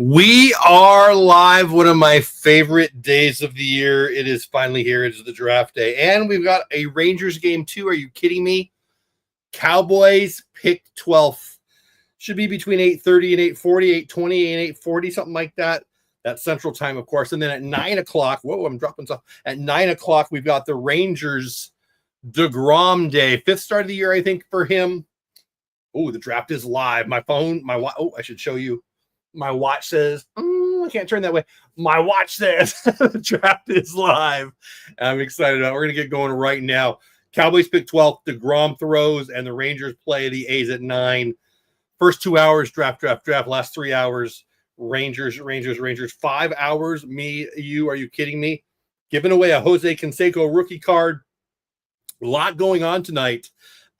We are live. One of my favorite days of the year. It is finally here. It's the draft day. And we've got a Rangers game too. Are you kidding me? Cowboys pick 12th. Should be between 8:30 and 8:40, 8:20 and 8:40, something like that. That's Central Time, of course. And then at 9 o'clock, whoa, I'm dropping stuff. At 9 o'clock, we've got the Rangers DeGrom Day. 5th start of the year, I think, for him. Oh, the draft is live. My phone, I should show you. My watch says, I can't turn that way. My watch says the draft is live. I'm excited about it. We're going to get going right now. Cowboys pick 12th. DeGrom throws, and the Rangers play the A's at 9. First 2 hours, draft. Last 3 hours, Rangers. 5 hours, me, you. Are you kidding me? Giving away a Jose Canseco rookie card. A lot going on tonight.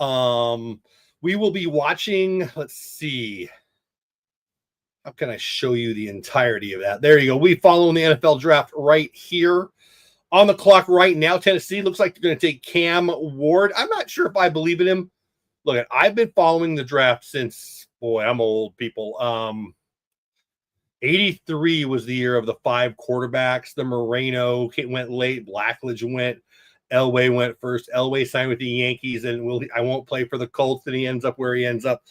We will be watching, let's see. How can I show you the entirety of that? There you go. We following the NFL draft right here. On the clock right now, Tennessee looks like they're going to take Cam Ward. I'm not sure if I believe in him. Look, I've been following the draft since, boy, I'm old, people. 83 was the year of the 5 quarterbacks. The Moreno went late. Blackledge went. Elway went first. Elway signed with the Yankees, and I won't play for the Colts, and he ends up where he ends up.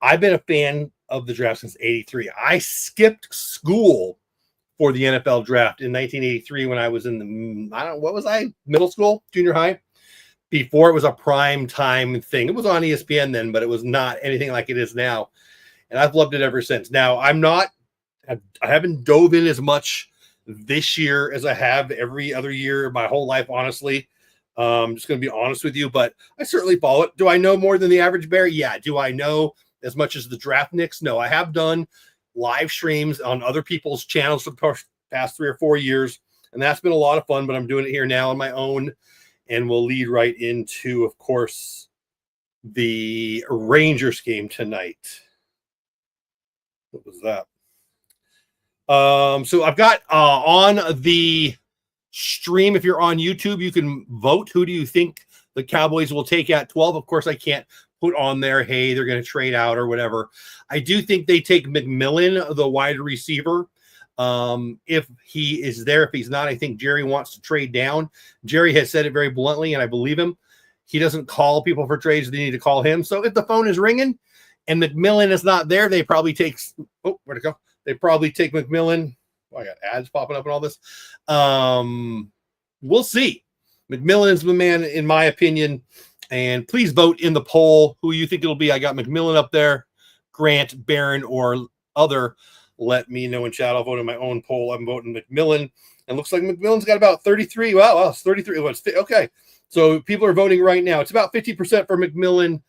I've been a fan of the draft since 83. I skipped school for the NFL draft in 1983 when I was in the, middle school, junior high, before it was a prime time thing. It was on ESPN then, but it was not anything like it is now. And I've loved it ever since. Now, I haven't dove in as much this year as I have every other year my whole life, honestly. I'm just going to be honest with you, but I certainly follow it. Do I know more than the average bear? Yeah. Do I know as much as the draft nicks? No. I have done live streams on other people's channels for the past 3 or 4 years, and that's been a lot of fun, but I'm doing it here now on my own, and we'll lead right into, of course, the Rangers game tonight. What was that? So I've got on the stream, if you're on YouTube, you can vote. Who do you think the Cowboys will take at 12? Of course, I can't put on there, hey, they're going to trade out or whatever. I do think they take McMillan, the wide receiver, if he is there. If he's not, I think Jerry wants to trade down. Jerry has said it very bluntly, and I believe him. He doesn't call people for trades. They need to call him. So if the phone is ringing and McMillan is not there, they probably take – oh, where'd it go? They probably take McMillan. Oh, I got ads popping up and all this. We'll see. McMillan is the man, in my opinion. And please vote in the poll who you think it'll be. I got McMillan up there, Grant, Barron, or other. Let me know in chat. I'll vote in my own poll. I'm voting McMillan. And looks like McMillan's got about 33. Wow, it's 33. Okay. So people are voting right now. It's about 50% for McMillan.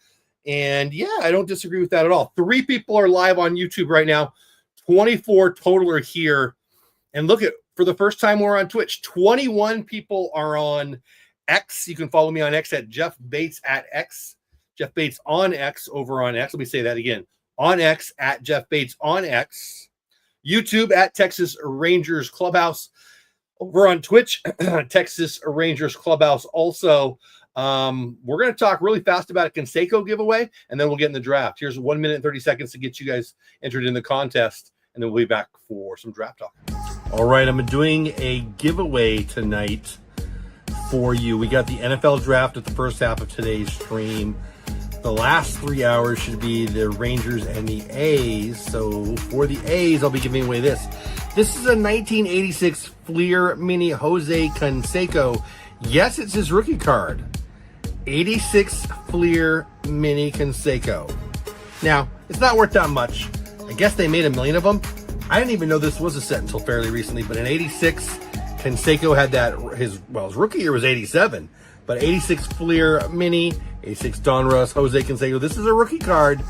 And yeah, I don't disagree with that at all. 3 people are live on YouTube right now. 24 total are here. And look at, for the first time we're on Twitch, 21 people are on X. You can follow me on X at Jeff Bates at X. Jeff Bates on X over on X. Let me say that again. On X at Jeff Bates on X. YouTube at Texas Rangers Clubhouse. Over on Twitch, Texas Rangers Clubhouse also. We're going to talk really fast about a Canseco giveaway, and then we'll get in the draft. Here's 1 minute and 30 seconds to get you guys entered in the contest, and then we'll be back for some draft talk. All right, I'm doing a giveaway tonight for you. We got the NFL draft at the first half of today's stream. The last 3 hours should be the Rangers and the A's. So for the A's, I'll be giving away this. This is a 1986 Fleer Mini Jose Canseco. Yes, it's his rookie card. 86 Fleer Mini Canseco. Now, it's not worth that much. I guess they made 1 million of them. I didn't even know this was a set until fairly recently, but in 86, Canseco had that, his rookie year was 87, but 86 Fleer Mini, 86 Donruss, Jose Canseco. This is a rookie card.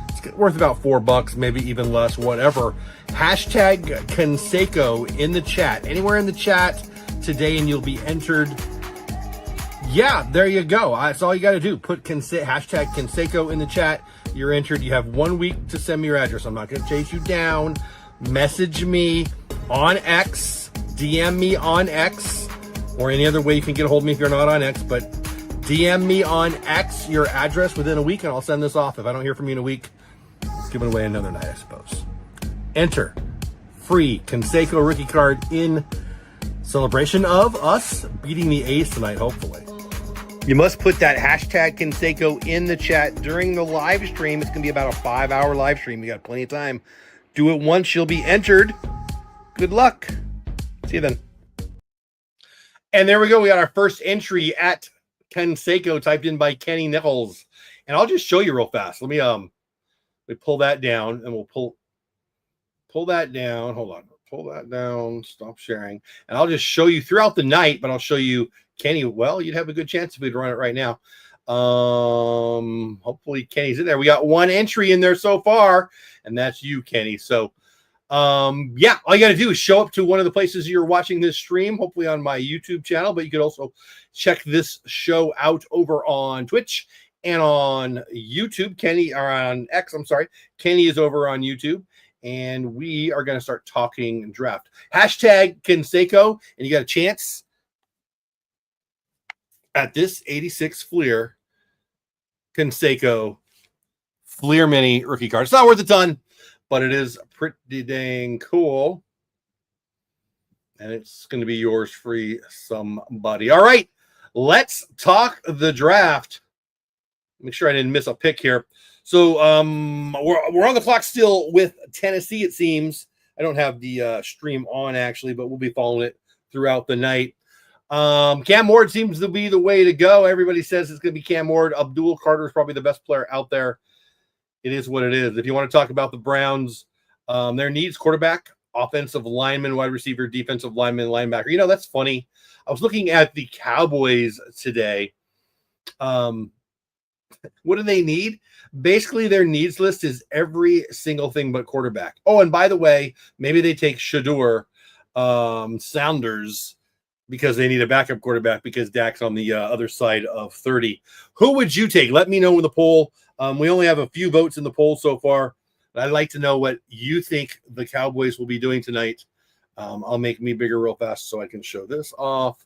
It's worth about $4, maybe even less, whatever. Hashtag Canseco in the chat, anywhere in the chat today, and you'll be entered. Yeah, there you go. That's all you got to do. Put hashtag Canseco in the chat. You're entered. You have 1 week to send me your address. I'm not going to chase you down. Message me on X. DM me on X. Or any other way you can get a hold of me if you're not on X. But DM me on X your address within a week, and I'll send this off. If I don't hear from you in a week, it's giving away another night, I suppose. Enter free Canseco rookie card in celebration of us beating the A's tonight, hopefully. You must put that hashtag Canseco in the chat during the live stream. It's going to be about a 5-hour live stream. You got plenty of time. Do it once, you'll be entered. Good luck. See you then. And there we go. We got our first entry at Canseco typed in by Kenny Nichols. And I'll just show you real fast. Let me pull that down, and we'll pull that down. Hold on. Pull that down. Stop sharing. And I'll just show you throughout the night, but I'll show you Kenny. Well, you'd have a good chance if we'd run it right now. Hopefully Kenny's in there. We got one entry in there so far, and that's you, Kenny. So yeah, all you got to do is show up to one of the places you're watching this stream, hopefully on my YouTube channel, but you could also check this show out over on Twitch and on YouTube. Kenny, or on X, I'm sorry. Kenny is over on YouTube, and we are going to start talking draft. Hashtag Canseco, and you got a chance at this 86 Fleer Canseco Fleer Mini rookie card. It's not worth a ton, but it is pretty dang cool. And it's going to be yours free, somebody. All right, let's talk the draft. Make sure I didn't miss a pick here. So we're on the clock still with Tennessee, it seems. I don't have the stream on, actually, but we'll be following it throughout the night. Cam Ward seems to be the way to go. Everybody says it's going to be Cam Ward. Abdul Carter is probably the best player out there. It is what it is. If you want to talk about the Browns, their needs: quarterback, offensive lineman, wide receiver, defensive lineman, linebacker. You know, that's funny. I was looking at the Cowboys today. What do they need? Basically, their needs list is every single thing but quarterback. Oh, and by the way, maybe they take Shedeur Sanders because they need a backup quarterback because Dak's on the other side of 30. Who would you take? Let me know in the poll. We only have a few votes in the poll so far. I'd like to know what you think the Cowboys will be doing tonight. I'll make me bigger real fast so I can show this off.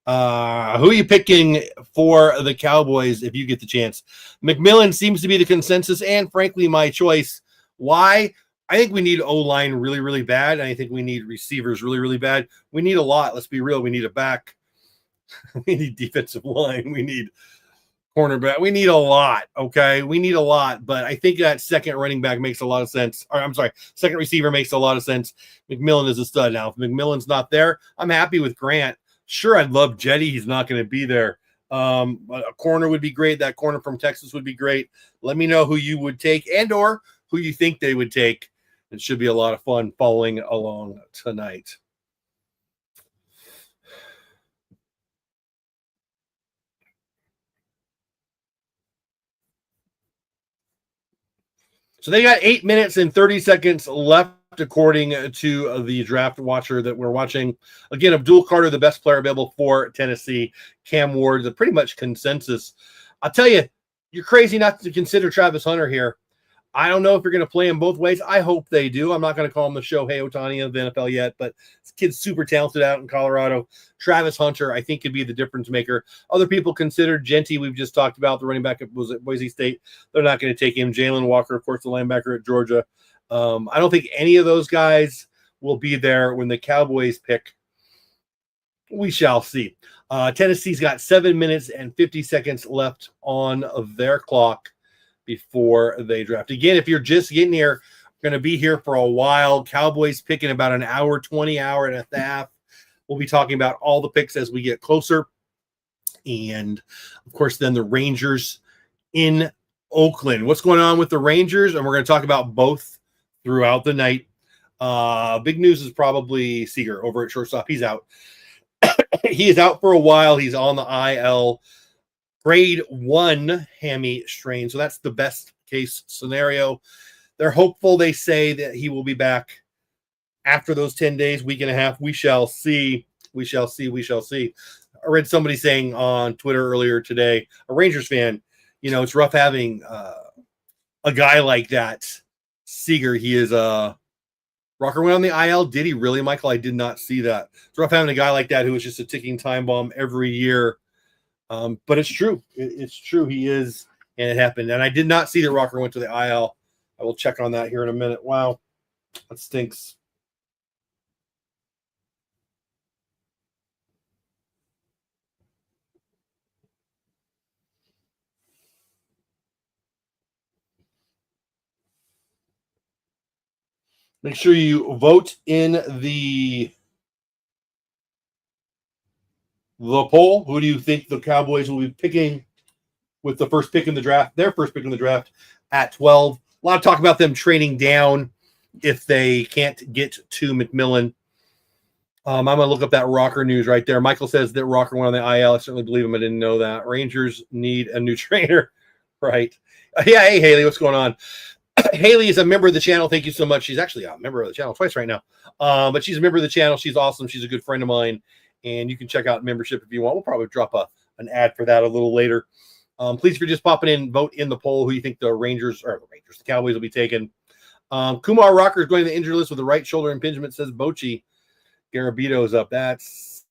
Who are you picking for the Cowboys if you get the chance? McMillan seems to be the consensus and, frankly, my choice. Why? I think we need O-line really, really bad, and I think we need receivers really, really bad. We need a lot. Let's be real. We need a back. We need defensive line. We need cornerback. We need a lot, okay? We need a lot, but I think that second running back makes a lot of sense. Or, I'm sorry, second receiver makes a lot of sense. McMillan is a stud now. If McMillan's not there, I'm happy with Grant. Sure, I'd love Jetty. He's not going to be there. A corner would be great. That corner from Texas would be great. Let me know who you would take and or who you think they would take. It should be a lot of fun following along tonight. So they got 8 minutes and 30 seconds left, according to the draft watcher that we're watching. Again, Abdul Carter, the best player available for Tennessee. Cam Ward, the pretty much consensus. I'll tell you, you're crazy not to consider Travis Hunter here. I don't know if you're going to play him both ways. I hope they do. I'm not going to call him the Shohei Ohtani of the NFL yet, but this kid's super talented out in Colorado. Travis Hunter, I think, could be the difference maker. Other people considered Genty. We've just talked about the running back was at Boise State. They're not going to take him. Jalen Walker, of course, the linebacker at Georgia. I don't think any of those guys will be there when the Cowboys pick. We shall see. Tennessee's got 7 minutes and 50 seconds left on their clock before they draft. Again, if you're just getting here, going to be here for a while. Cowboys picking about an hour, 20 hour and a half. We'll be talking about all the picks as we get closer. And, of course, then the Rangers in Oakland. What's going on with the Rangers? And we're going to talk about both throughout the night. Big news is probably Seager over at shortstop. He's out. He is out for a while. He's on the IL. Grade 1 hammy strain. So that's the best case scenario. They're hopeful. They say that he will be back after those 10 days, week and a half. We shall see. We shall see. We shall see. I read somebody saying on Twitter earlier today, a Rangers fan, you know, it's rough having a guy like that. Seager, he is Rocker went on the IL. Did he really, Michael? I did not see that. It's rough having a guy like that who is just a ticking time bomb every year. But it's true. It's true. He is, and it happened. And I did not see that Rocker went to the IL. I will check on that here in a minute. Wow, that stinks. Make sure you vote in the poll. Who do you think the Cowboys will be picking with the first pick in the draft? Their first pick in the draft at 12. A lot of talk about them trading down if they can't get to McMillan. I'm going to look up that Rocker news right there. Michael says that Rocker went on the IL. I certainly believe him. I didn't know that. Rangers need a new trainer. Right. Yeah. Hey, Haley, what's going on? Haley is a member of the channel. Thank you so much. She's actually a member of the channel twice right now. But she's a member of the channel. She's awesome. She's a good friend of mine. And you can check out membership if you want. We'll probably drop an ad for that a little later. Please, if you're just popping in, vote in the poll who you think the Cowboys will be taking. Kumar Rocker is going to the injury list with the right shoulder impingement, says Bochy. Garabito's up. That's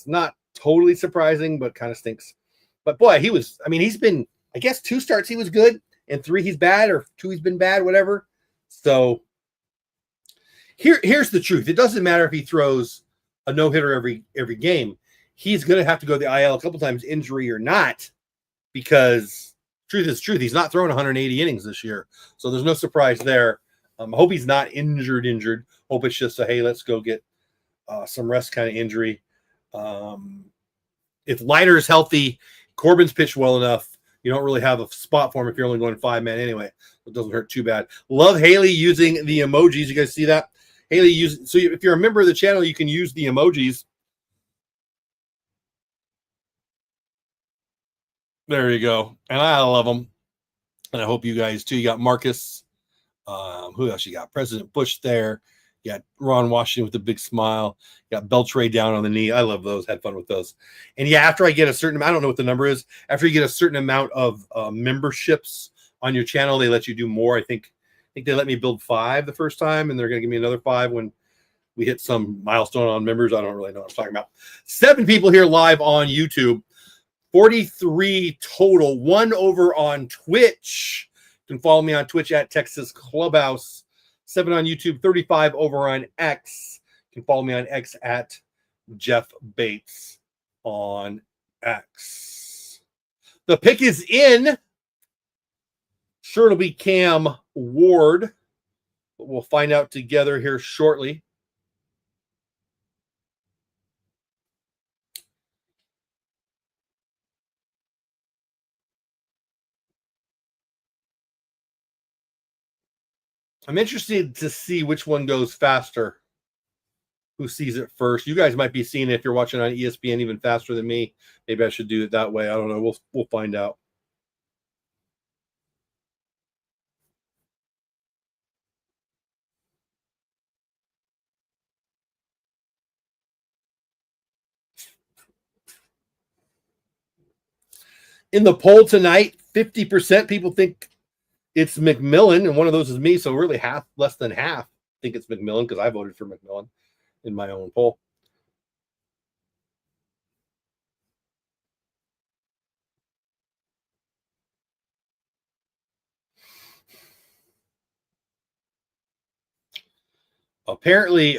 not totally surprising, but kind of stinks. But boy, he's been, I guess 2 starts he was good, and 3 he's bad, or 2 he's been bad, whatever. So here's the truth. It doesn't matter if he throws a no-hitter every game. He's going to have to go to the IL a couple times, injury or not, because truth is truth. He's not throwing 180 innings this year. So there's no surprise there. I hope he's not injured. Hope it's just hey, let's go get some rest kind of injury. If Leiter is healthy, Corbin's pitched well enough, you don't really have a spot for him if you're only going 5-man anyway. It doesn't hurt too bad. Love Haley using the emojis. You guys see that? Haley so if you're a member of the channel, you can use the emojis. There you go. And I love them. And I hope you guys too. You got Marcus. Who else you got? President Bush there. You got Ron Washington with a big smile. You got Beltray down on the knee. I love those. Had fun with those. And yeah, after I get a certain amount, I don't know what the number is. After you get a certain amount of memberships on your channel, they let you do more. I think they let me build 5 the first time, and they're going to give me another 5 when we hit some milestone on members. I don't really know what I'm talking about. 7 people here live on YouTube. 43 total. 1 over on Twitch. You can follow me on Twitch at Texas Clubhouse. 7 on YouTube. 35 over on X. You can follow me on X at Jeff Bates on X. The pick is in. Sure, it'll be Cam Ward, but we'll find out together here shortly. I'm interested to see which one goes faster. Who sees it first? You guys might be seeing it if you're watching on ESPN even faster than me. Maybe I should do it that way. I don't know. We'll find out. In the poll tonight, 50% people think it's McMillan, and one of those is me. So really less than half think it's McMillan because I voted for McMillan in my own poll. Apparently,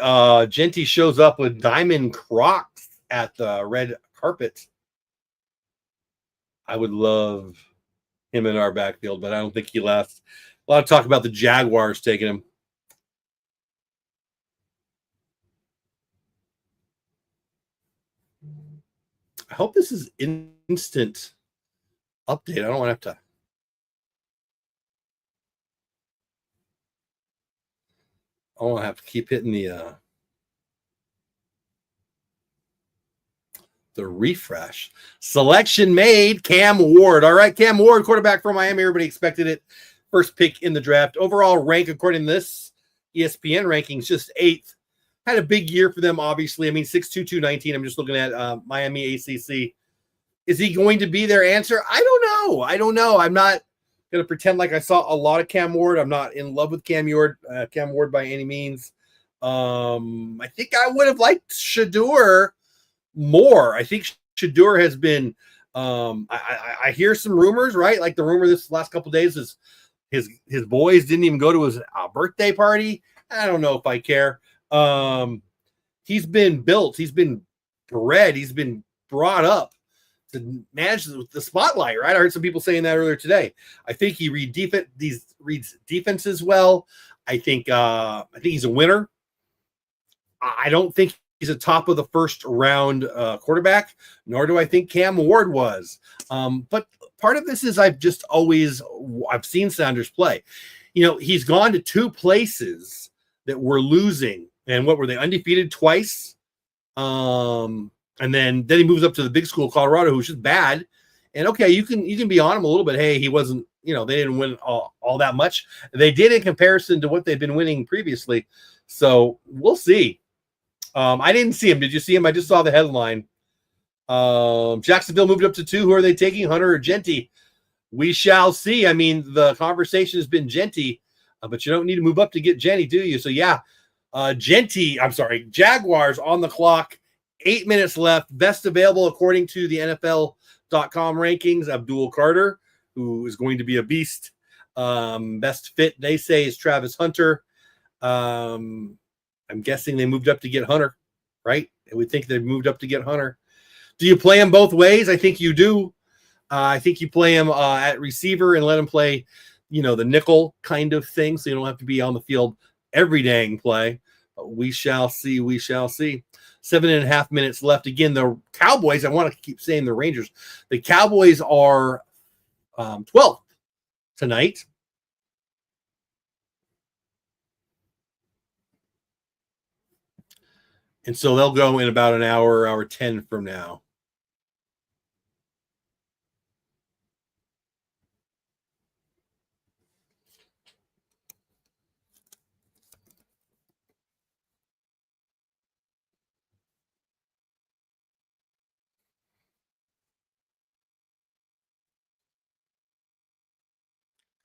Genty shows up with diamond Crocs at the red carpet. I would love him in our backfield, but I don't think he lasts. A lot of talk about the Jaguars taking him. I hope this is instant update. I don't want to have to. I don't want to have to keep hitting the refresh. Selection made. Cam Ward. All right, Cam Ward, quarterback from Miami. Everybody expected it. First pick in the draft. Overall rank, according to this ESPN rankings, just 8th. Had a big year for them, obviously. I mean, 6'2", 219. I'm just looking at Miami ACC. Is he going to be their answer? I don't know. I'm not going to pretend like I saw a lot of Cam Ward. I'm not in love with Cam Ward by any means. I think I would have liked Shador more. I think Shador has been I hear some rumors, right? Like the rumor this last couple of days is his boys didn't even go to his birthday party. I don't know if I care. He's been built, he's been bred, he's been brought up to manage the spotlight, right? I heard some people saying that earlier today. I think he reads defenses well. I think he's a winner. I don't think he's a top of the first round quarterback, nor do I think Cam Ward was. But part of this is I've seen Sanders play. He's gone to two places that were losing, and what were they, undefeated twice? And then he moves up to the big school, Colorado, who's just bad. And okay, you can be on him a little bit. Hey, he wasn't, they didn't win all that much. They did in comparison to what they've been winning previously. So we'll see. I didn't see him. Did you see him? I just saw the headline. Jacksonville moved up to 2. Who are they taking, Hunter or Genty? We shall see. I mean, the conversation has been Genty, but you don't need to move up to get Genty, do you? So yeah, Jaguars on the clock. 8 minutes left. Best available according to the NFL.com rankings. Abdul Carter, who is going to be a beast. Best fit, they say, is Travis Hunter. I'm guessing they moved up to get Hunter, right? And we think they've moved up to get Hunter. Do you play him both ways? I think you do. I think you play him at receiver and let him play, the nickel kind of thing, so you don't have to be on the field every dang play. But we shall see. We shall see. 7.5 minutes left. Again, the Cowboys, I want to keep saying the Rangers. The Cowboys are 12th tonight. And so they'll go in about an hour 10 from now.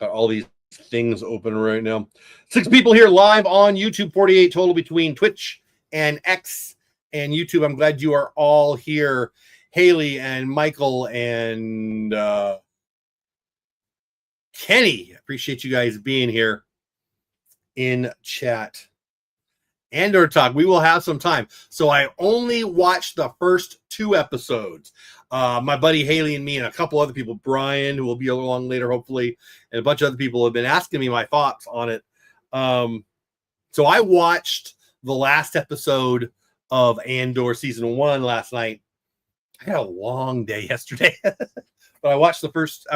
Got all these things open right now. 6 people here live on YouTube, 48 total between Twitch and X and YouTube. I'm glad you are all here. Haley and Michael and Kenny. Appreciate you guys being here in chat. Andor talk. We will have some time. So I only watched the first 2 episodes. My buddy Haley and me and a couple other people, Brian, who will be along later, hopefully, and a bunch of other people have been asking me my thoughts on it. So I watched the last episode of Andor season 1 last night. I had a long day yesterday, but I watched the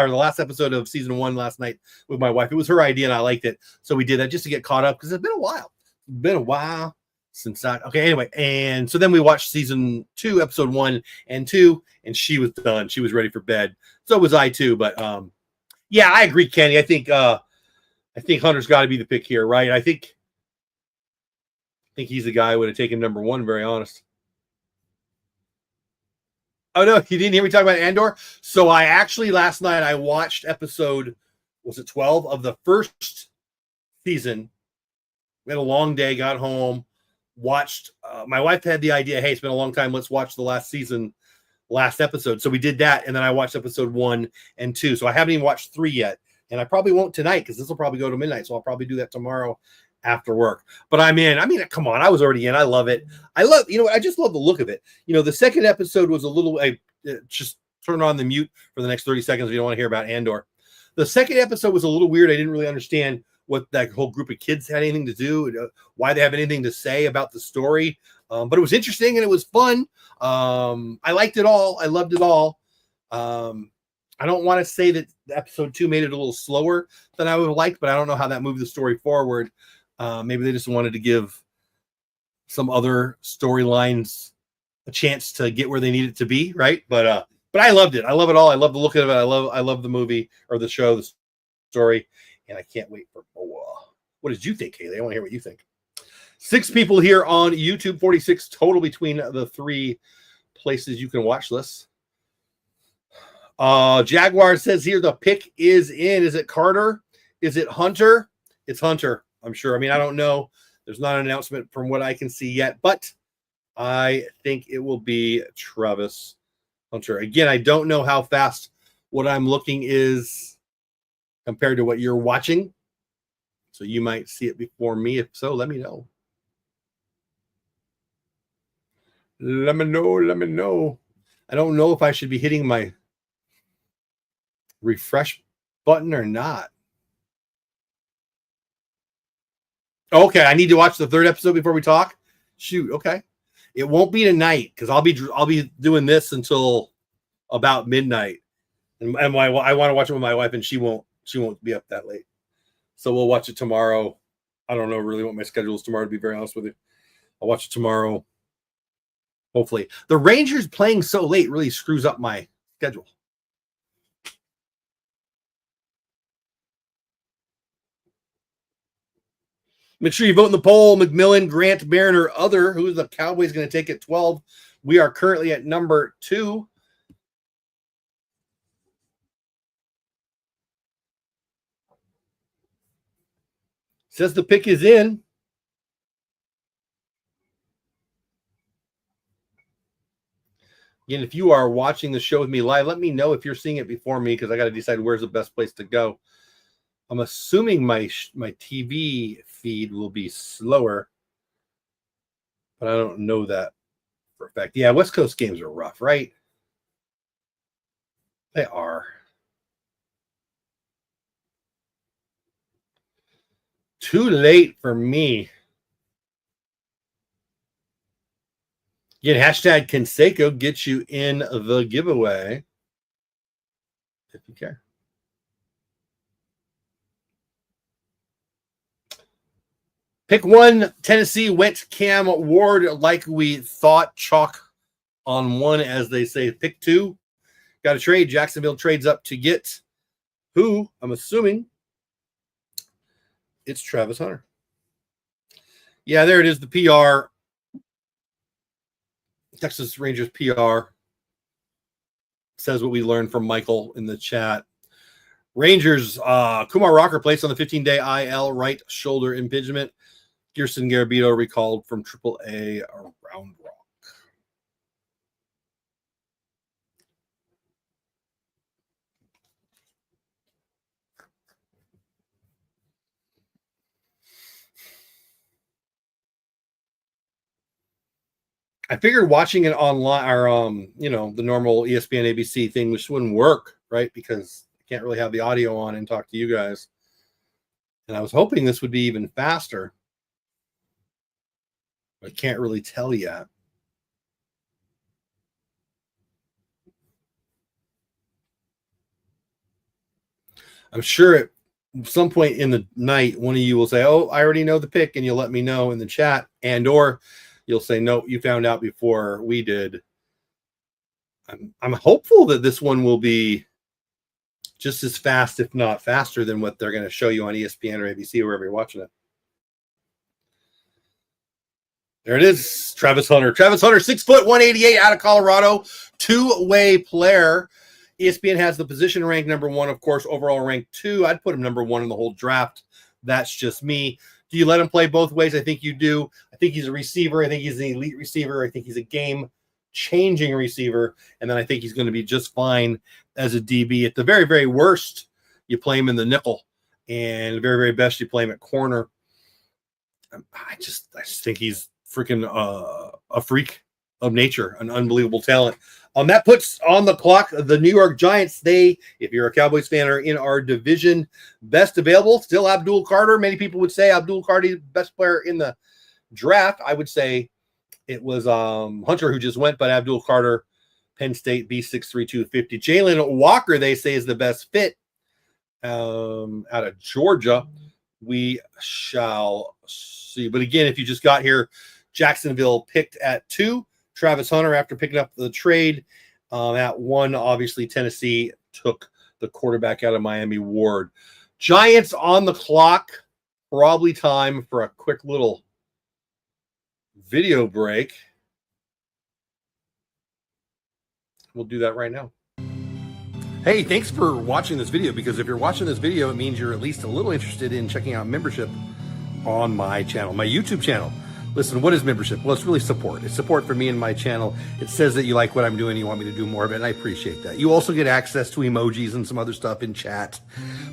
last episode of season 1 last night with my wife. It was her idea and I liked it. So we did that just to get caught up because it's been a while since that. Okay, anyway, and so then we watched season 2, episode 1 and 2, and she was done. She was ready for bed. So was I too. But yeah, I agree, Kenny. I think Hunter's got to be the pick here, right? I think he's the guy who would have taken number 1. Very honest. Oh no, you didn't hear me talk about Andor. So I actually last night I watched episode 12 of the first season. We had a long day, got home, watched. My wife had the idea, hey, it's been a long time. Let's watch the last episode. So we did that. And then I watched episode 1 and 2. So I haven't even watched 3 yet. And I probably won't tonight because this will probably go to midnight. So I'll probably do that tomorrow after work. But I'm in. I mean, come on. I was already in. I love it. I just love the look of it. The second episode was a little, just turn on the mute for the next 30 seconds if you don't want to hear about Andor. The second episode was a little weird. I didn't really understand what that whole group of kids had anything to do, why they have anything to say about the story. But it was interesting and it was fun. I liked it all. I loved it all. I don't want to say that episode 2 made it a little slower than I would have liked, but I don't know how that moved the story forward. Maybe they just wanted to give some other storylines a chance to get where they need it to be, right? But I loved it. I love it all. I love the look of it. I love the movie or the show, the story, and I can't wait for more. What did you think, Haley? I want to hear what you think. 6 people here on YouTube, 46 total between the 3 places you can watch this. Jaguar says here the pick is in. Is it Carter? Is it Hunter? It's Hunter, I'm sure. I mean, I don't know. There's not an announcement from what I can see yet, but I think it will be Travis Hunter. Again, I don't know how fast what I'm looking is compared to what you're watching. So you might see it before me. If so, let me know. Let me know. I don't know if I should be hitting my refresh button or not. Okay, I need to watch the third episode before we talk. Shoot, okay. It won't be tonight because I'll be doing this until about midnight, and I want to watch it with my wife, and she won't be up that late. So we'll watch it tomorrow. I don't know really what my schedule is tomorrow, to be very honest with you. I'll watch it tomorrow. Hopefully, the Rangers playing so late really screws up my schedule. Make sure you vote in the poll. McMillan, Grant, Barron, or other. Who is the Cowboys going to take at 12? We are currently at number 2. Says the pick is in. Again, if you are watching the show with me live, let me know if you're seeing it before me because I got to decide where's the best place to go. I'm assuming my TV feed will be slower, but I don't know that for a fact. Yeah, West Coast games are rough, right? They are. Too late for me. Again, hashtag Canseco gets you in the giveaway if you care. Pick 1, Tennessee went Cam Ward like we thought. Chalk on 1, as they say. Pick 2, got a trade. Jacksonville trades up to get who? I'm assuming it's Travis Hunter. Yeah, there it is, the PR. Texas Rangers PR says what we learned from Michael in the chat. Rangers, Kumar Rocker placed on the 15-day IL, right shoulder impingement. Gerson Garabito recalled from AAA Round Rock. I figured watching it online or the normal ESPN ABC thing, which wouldn't work, right? Because I can't really have the audio on and talk to you guys. And I was hoping this would be even faster. I can't really tell yet. I'm sure at some point in the night, one of you will say, "Oh, I already know the pick," and you'll let me know in the chat, or you'll say, "No, you found out before we did." I'm hopeful that this one will be just as fast, if not faster, than what they're going to show you on ESPN or ABC or wherever you're watching it. There it is, Travis Hunter. Travis Hunter, 6 foot, 188 out of Colorado, two-way player. ESPN has the position ranked number 1, of course, overall ranked 2. I'd put him number 1 in the whole draft. That's just me. Do you let him play both ways? I think you do. I think he's a receiver. I think he's an elite receiver. I think he's a game-changing receiver. And then I think he's going to be just fine as a DB. At the very, very worst, you play him in the nickel. And the very, very best, you play him at corner. I just think he's freaking a freak of nature, an unbelievable talent. That puts on the clock the New York Giants. They, if you're a Cowboys fan, are in our division. Best available, still Abdul Carter. Many people would say Abdul Carter, best player in the draft. I would say it was Hunter who just went, but Abdul Carter, Penn State, B6'3", 250. Jalen Walker, they say, is the best fit out of Georgia. We shall see. But again, if you just got here, Jacksonville picked at 2. Travis Hunter after picking up the trade. At 1, obviously, Tennessee took the quarterback out of Miami, Ward. Giants on the clock. Probably time for a quick little video break. We'll do that right now. Hey, thanks for watching this video, because if you're watching this video, it means you're at least a little interested in checking out membership on my channel, my YouTube channel. Listen, what is membership? Well, it's really support. It's support for me and my channel. It says that you like what I'm doing, you want me to do more of it, and I appreciate that. You also get access to emojis and some other stuff in chat,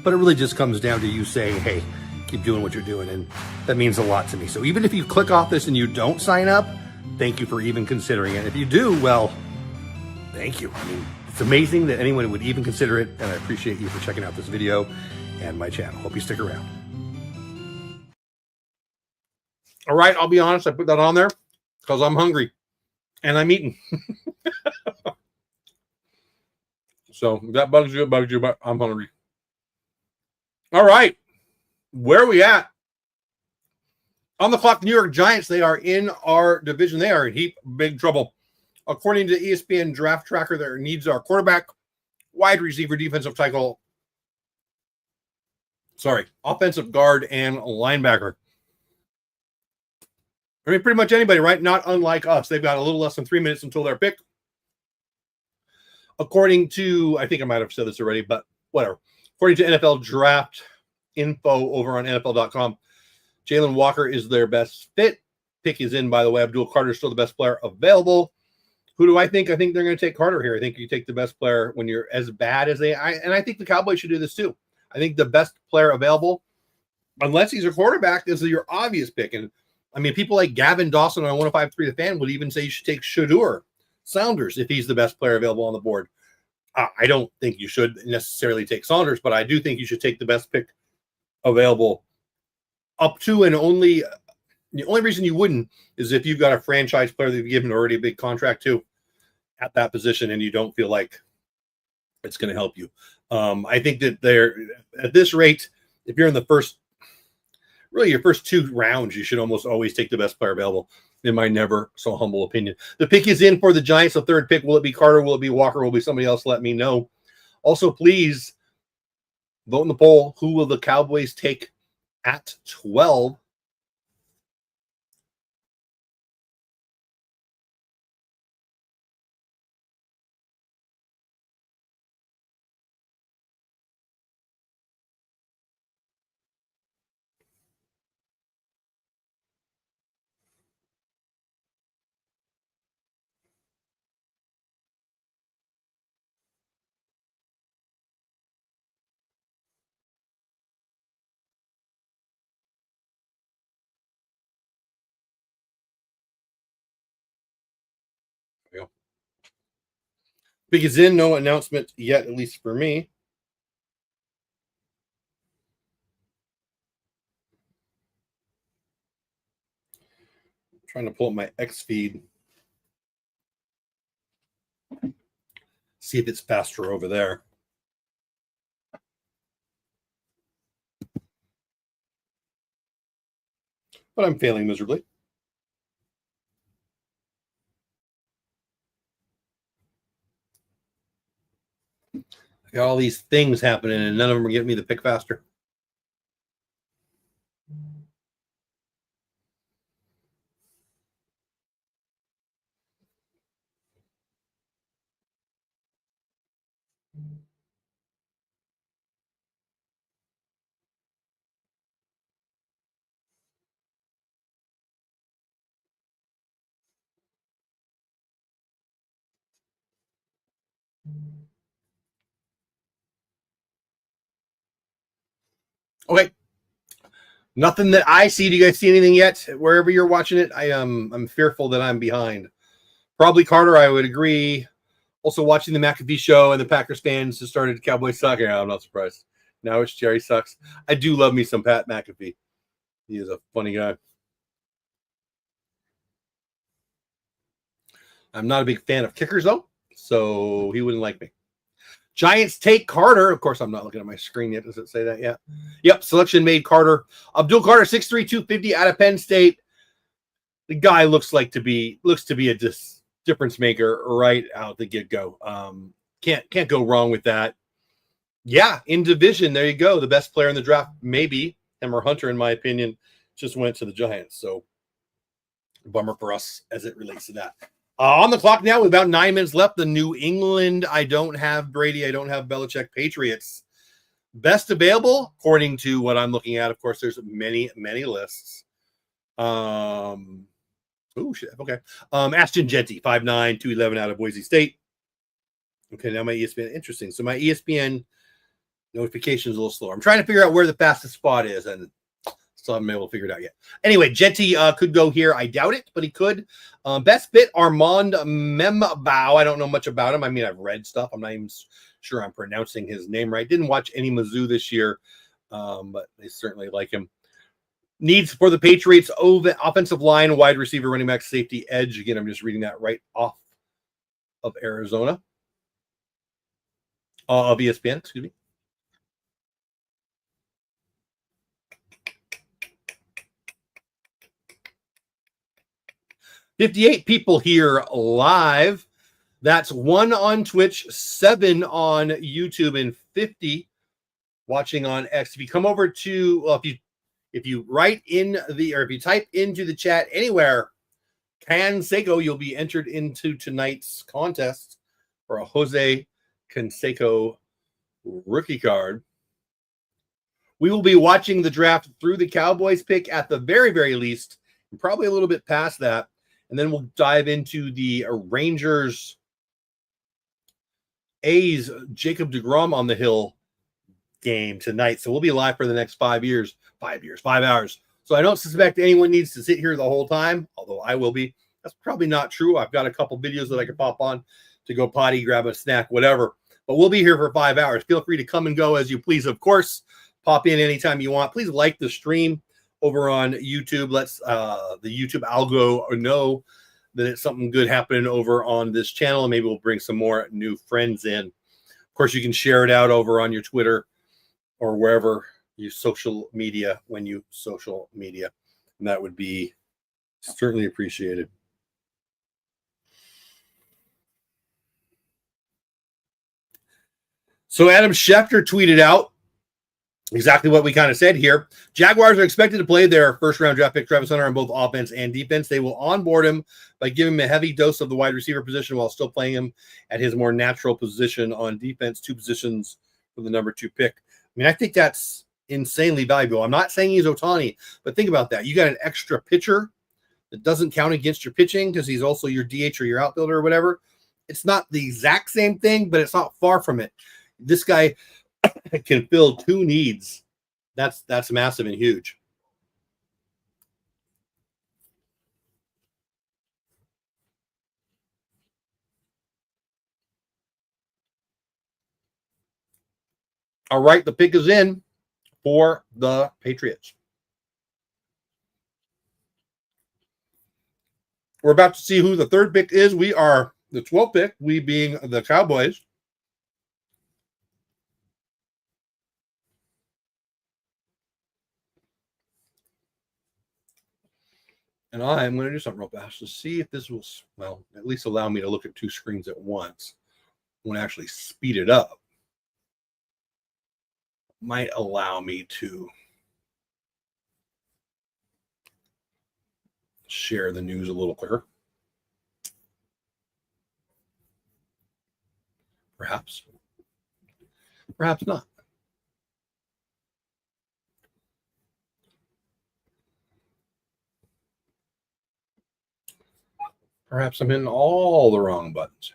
but it really just comes down to you saying, hey, keep doing what you're doing, and that means a lot to me. So even if you click off this and you don't sign up, thank you for even considering it. If you do, well, thank you. I mean, it's amazing that anyone would even consider it, and I appreciate you for checking out this video and my channel. Hope you stick around. All right, I'll be honest. I put that on there because I'm hungry and I'm eating. So if that bugs you, but I'm hungry. All right. Where are we at? On the clock, New York Giants. They are in our division. They are in heap big trouble. According to ESPN Draft Tracker, their needs are quarterback, wide receiver, defensive tackle, offensive guard, and linebacker. I mean, pretty much anybody, right? Not unlike us. They've got a little less than 3 minutes until their pick. According to, I think I might have said this already, but whatever. According to NFL Draft info over on NFL.com, Jalen Walker is their best fit. Pick is in, by the way. Abdul Carter is still the best player available. Who do I think? I think they're going to take Carter here. I think you take the best player when you're as bad as and I think the Cowboys should do this too. I think the best player available, unless he's a quarterback, is your obvious pick. And I mean, people like Gavin Dawson on 105.3 The Fan would even say you should take Shedeur Saunders if he's the best player available on the board. I don't think you should necessarily take Saunders, but I do think you should take the best pick available up to, and only the only reason you wouldn't is if you've got a franchise player that you've given already a big contract to at that position and you don't feel like it's going to help you. I think that they're at this rate, if you're in the your first 2 rounds, you should almost always take the best player available, in my never so humble opinion. The pick is in for the Giants. The third pick, will it be Carter? Will it be Walker? Will it be somebody else? Let me know. Also, please vote in the poll. Who will the Cowboys take at 12? Yeah. Pick is in. No announcement yet, at least for me. I'm trying to pull up my X feed. See if it's faster over there. But I'm failing miserably. I got all these things happening and none of them are getting me the pick faster. Okay. Nothing that I see. Do you guys see anything yet? Wherever you're watching it, I'm fearful that I'm behind. Probably Carter, I would agree. Also watching the McAfee show and the Packers fans have started Cowboys suck. Yeah, I'm not surprised. Now it's Jerry sucks. I do love me some Pat McAfee. He is a funny guy. I'm not a big fan of kickers, though, so he wouldn't like me. Giants take Carter. Of course, I'm not looking at my screen yet. Does it say that yet? Yep, selection made Carter. Abdul Carter, 6'3", 250 out of Penn State. The guy looks to be a difference maker right out the get-go. Can't go wrong with that. Yeah, in division, there you go. The best player in the draft, maybe, him or Hunter, in my opinion, just went to the Giants. So, bummer for us as it relates to that. On the clock now with about 9 minutes left, the New England, I don't have Brady, I don't have Belichick, Patriots. Best available, according to what I'm looking at. Of course, there's many, many lists. Oh, shit. Okay. Ashton Jeanty, 5'9", 211 out of Boise State. Okay, now my ESPN. Interesting. So my ESPN notification is a little slower. I'm trying to figure out where the fastest spot is, and still haven't been able to figure it out yet. Anyway, Jeanty could go here. I doubt it, but he could. Best fit, Armand Membao. I don't know much about him. I mean, I've read stuff. I'm not even sure I'm pronouncing his name right. Didn't watch any Mizzou this year, but they certainly like him. Needs for the Patriots: offensive line, wide receiver, running back, safety, edge. Again, I'm just reading that right off of Arizona. Of ESPN, excuse me. $58 people here live. That's 1 on Twitch, 7 on YouTube, and 50 watching on X. If you come over to, if you write in the, or if you type into the chat anywhere, Canseco, you'll be entered into tonight's contest for a Jose Canseco rookie card. We will be watching the draft through the Cowboys pick at the very, very least, and probably a little bit past that. And then we'll dive into the Rangers A's Jacob deGrom on the Hill game tonight. So we'll be live for the next 5 hours. So I don't suspect anyone needs to sit here the whole time, although I will be. That's probably not true. I've got a couple videos that I can pop on to go potty, grab a snack, whatever. But we'll be here for 5 hours. Feel free to come and go as you please. Of course, pop in anytime you want. Please like the stream over on YouTube. Let's the YouTube algo know that it's something good happening over on this channel, and maybe we'll bring some more new friends in. Of course, you can share it out over on your Twitter or wherever you social media when you social media, and that would be certainly appreciated. So Adam Schefter tweeted out exactly what we kind of said here. Jaguars are expected to play their first-round draft pick, Travis Hunter, on both offense and defense. They will onboard him by giving him a heavy dose of the wide receiver position while still playing him at his more natural position on defense, 2 positions for the number 2 pick. I mean, I think that's insanely valuable. I'm not saying he's Ohtani, but think about that. You got an extra pitcher that doesn't count against your pitching because he's also your DH or your outfielder or whatever. It's not the exact same thing, but it's not far from it. This guy can fill 2 needs. That's massive and huge. All right, the pick is in for the Patriots. We're about to see who the 3rd pick is. We are the 12th pick, we being the Cowboys. And I'm going to do something real fast to see if this will, well, at least allow me to look at 2 screens at once. I want to actually speed it up. Might allow me to share the news a little quicker. Perhaps. Perhaps not. Perhaps I'm hitting all the wrong buttons.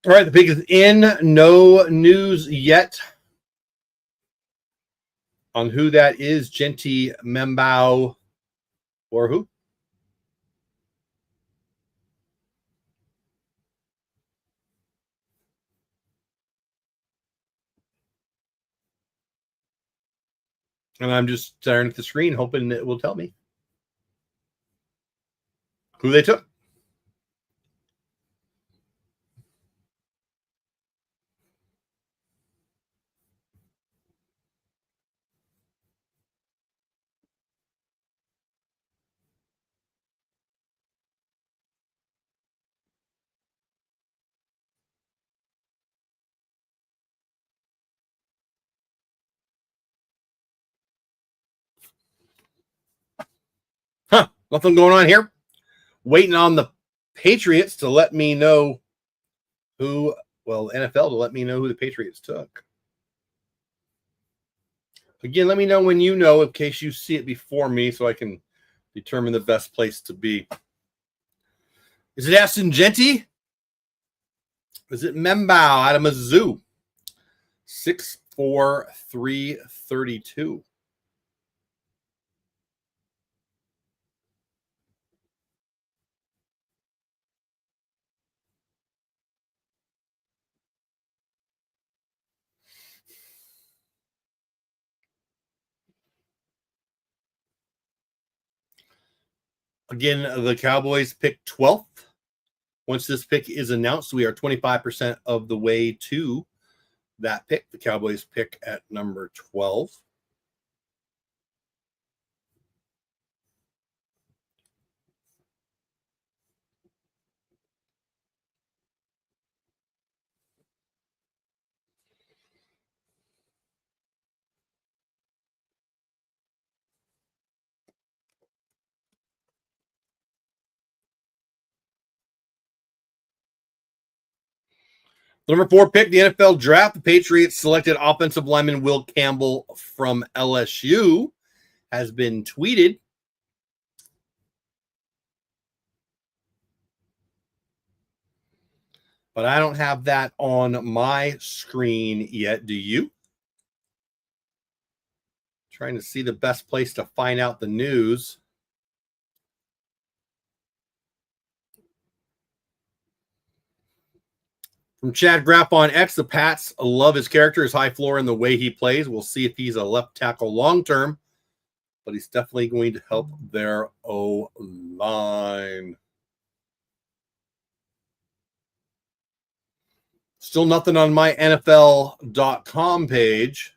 All right, the pick is in. No news yet on who that is. Genty Membao or who? And I'm just staring at the screen, hoping it will tell me who they took. Huh, nothing going on here. Waiting on the Patriots to let me know who, well, NFL to let me know who the Patriots took. Again, let me know when you know in case you see it before me so I can determine the best place to be. Is it Aston Genty? Is it Membao out of Mizzou? 6'4", 332. Again, the Cowboys pick 12th. Once this pick is announced, we are 25% of the way to that pick. The Cowboys pick at number 12. Number 4 pick, the NFL draft. The Patriots selected offensive lineman Will Campbell from LSU. Has been tweeted. But I don't have that on my screen yet. Do you? Trying to see the best place to find out the news. From Chad Graff on X, the Pats love his character, his high floor, and the way he plays. We'll see if he's a left tackle long term, but he's definitely going to help their O-line. Still nothing on my NFL.com page.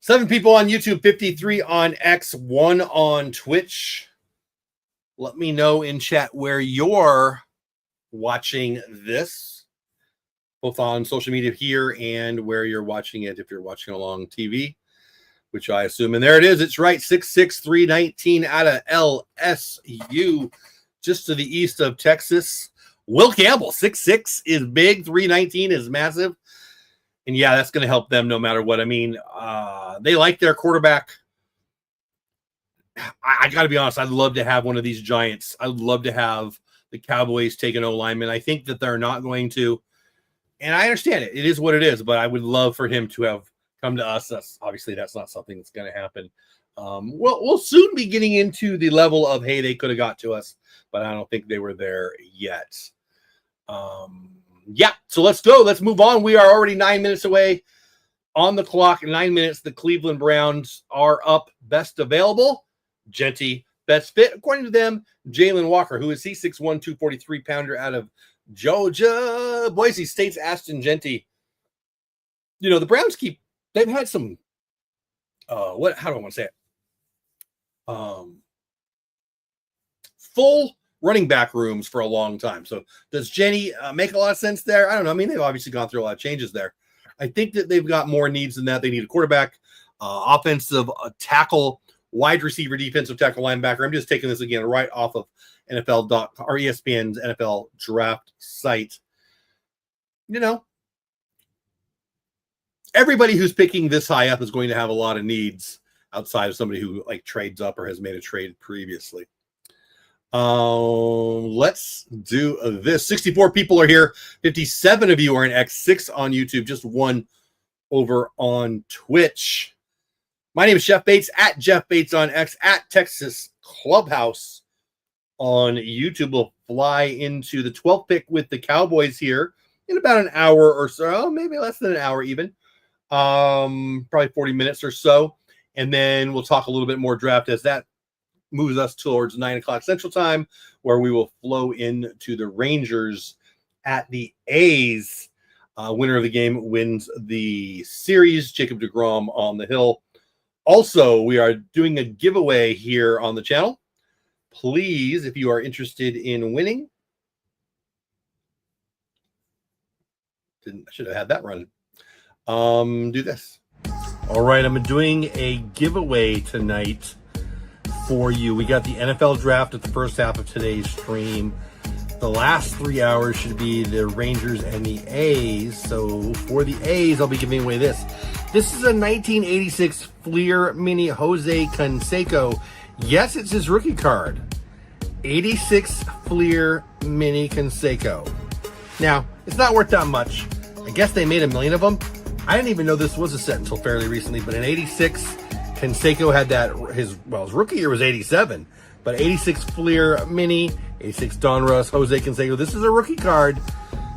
Seven people on YouTube, 53 on X, 1 on Twitch. Let me know in chat where you're watching this, both on social media here and where you're watching it if you're watching along TV, which I assume. And there it is. It's right, 6'6", 319 out of LSU, just to the east of Texas. Will Campbell, 6'6", is big, 319 is massive. And yeah, that's going to help them no matter what. I mean, they like their quarterback. I got to be honest. I'd love to have one of these giants. I'd love to have the Cowboys take an O-lineman. I think that they're not going to. And I understand it. It is what it is. But I would love for him to have come to us. Obviously, that's not something that's going to happen. We'll soon be getting into the level of, hey, they could have got to us. But I don't think they were there yet. Yeah, so let's go. Let's move on. We are already 9 minutes away on the clock. 9 minutes. The Cleveland Browns are up. Best available. Genty, best fit. According to them, Jalen Walker, who is C6'1", 243-pounder out of Georgia. Boise State's Ashton Genty. You know, the Browns they've had some, how do I want to say it? Full running back rooms for a long time. So does Jenny make a lot of sense there? I don't know. I mean, they've obviously gone through a lot of changes there. I think that they've got more needs than that. They need a quarterback, offensive tackle, wide receiver, defensive tackle, linebacker. I'm just taking this again right off of NFL.com or ESPN's NFL draft site. You know, everybody who's picking this high up is going to have a lot of needs outside of somebody who like trades up or has made a trade previously. Let's do this. 64 people are here. 57 of you are in X, 6 on YouTube, just 1 over on Twitch. My name is Jeff Bates, at Jeff Bates on X, at Texas Clubhouse on YouTube. We'll fly into the 12th pick with the Cowboys here in about an hour or so, maybe less than an hour even. Probably 40 minutes or so. And then we'll talk a little bit more draft as that moves us towards 9 o'clock Central Time, where we will flow into the Rangers at the A's. Winner of the game wins the series. Jacob deGrom on the hill. Also, we are doing a giveaway here on the channel. Please, if you are interested in winning, I should have had that running. Do this. All right, I'm doing a giveaway tonight for you. We got the NFL draft at the first half of today's stream. The last 3 hours should be the Rangers and the A's. So for the A's, I'll be giving away this. This is a 1986 Fleer Mini Jose Canseco. Yes, it's his rookie card. 86 Fleer Mini Canseco. Now, it's not worth that much. I guess they made 1 million of them. I didn't even know this was a set until fairly recently, but in 86, Canseco had that, his rookie year was 87, but 86 Fleer Mini, 86 Donruss, Jose Canseco. This is a rookie card.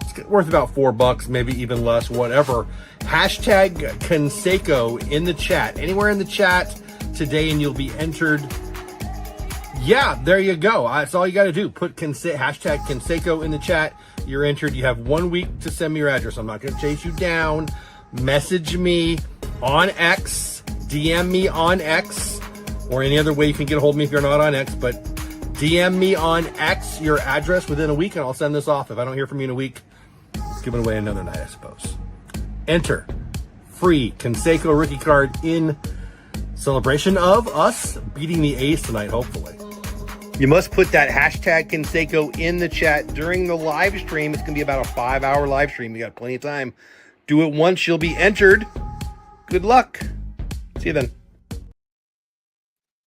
It's It's worth about $4, maybe even less, whatever. Hashtag Conseco in the chat, anywhere in the chat today, and you'll be entered. Yeah, there you go. That's all you got to do. Put hashtag Conseco in the chat. You're entered. You have 1 week to send me your address. I'm not going to chase you down. Message me on X, DM me on X, or any other way you can get a hold of me if you're not on X, but DM me on X your address within a week, and I'll send this off. If I don't hear from you in a week, it's giving away another night, I suppose. Enter free Conseco rookie card in celebration of us beating the A's tonight, hopefully. You must put that hashtag Conseco in the chat during the live stream. It's going to be about a 5-hour live stream. You got plenty of time. Do it once, you'll be entered. Good luck. See you then.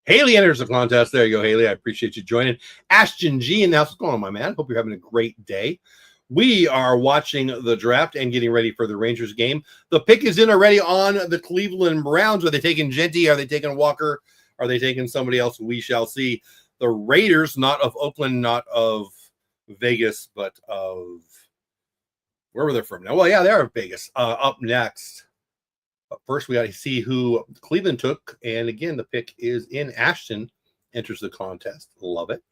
Haley enters the contest. There you go, Haley. I appreciate you joining. Ashton G in the house. What's going on, my man? Hope you're having a great day. We are watching the draft and getting ready for the Rangers game. The pick is in already on the Cleveland Browns. Are they taking Genty? Are they taking Walker? Are they taking somebody else? We shall see. The Raiders, not of Oakland, not of Vegas, but of where were they from now? Well, yeah, they are Vegas. Up next. But first, we got to see who Cleveland took. And again, the pick is in. Ashton enters the contest. Love it.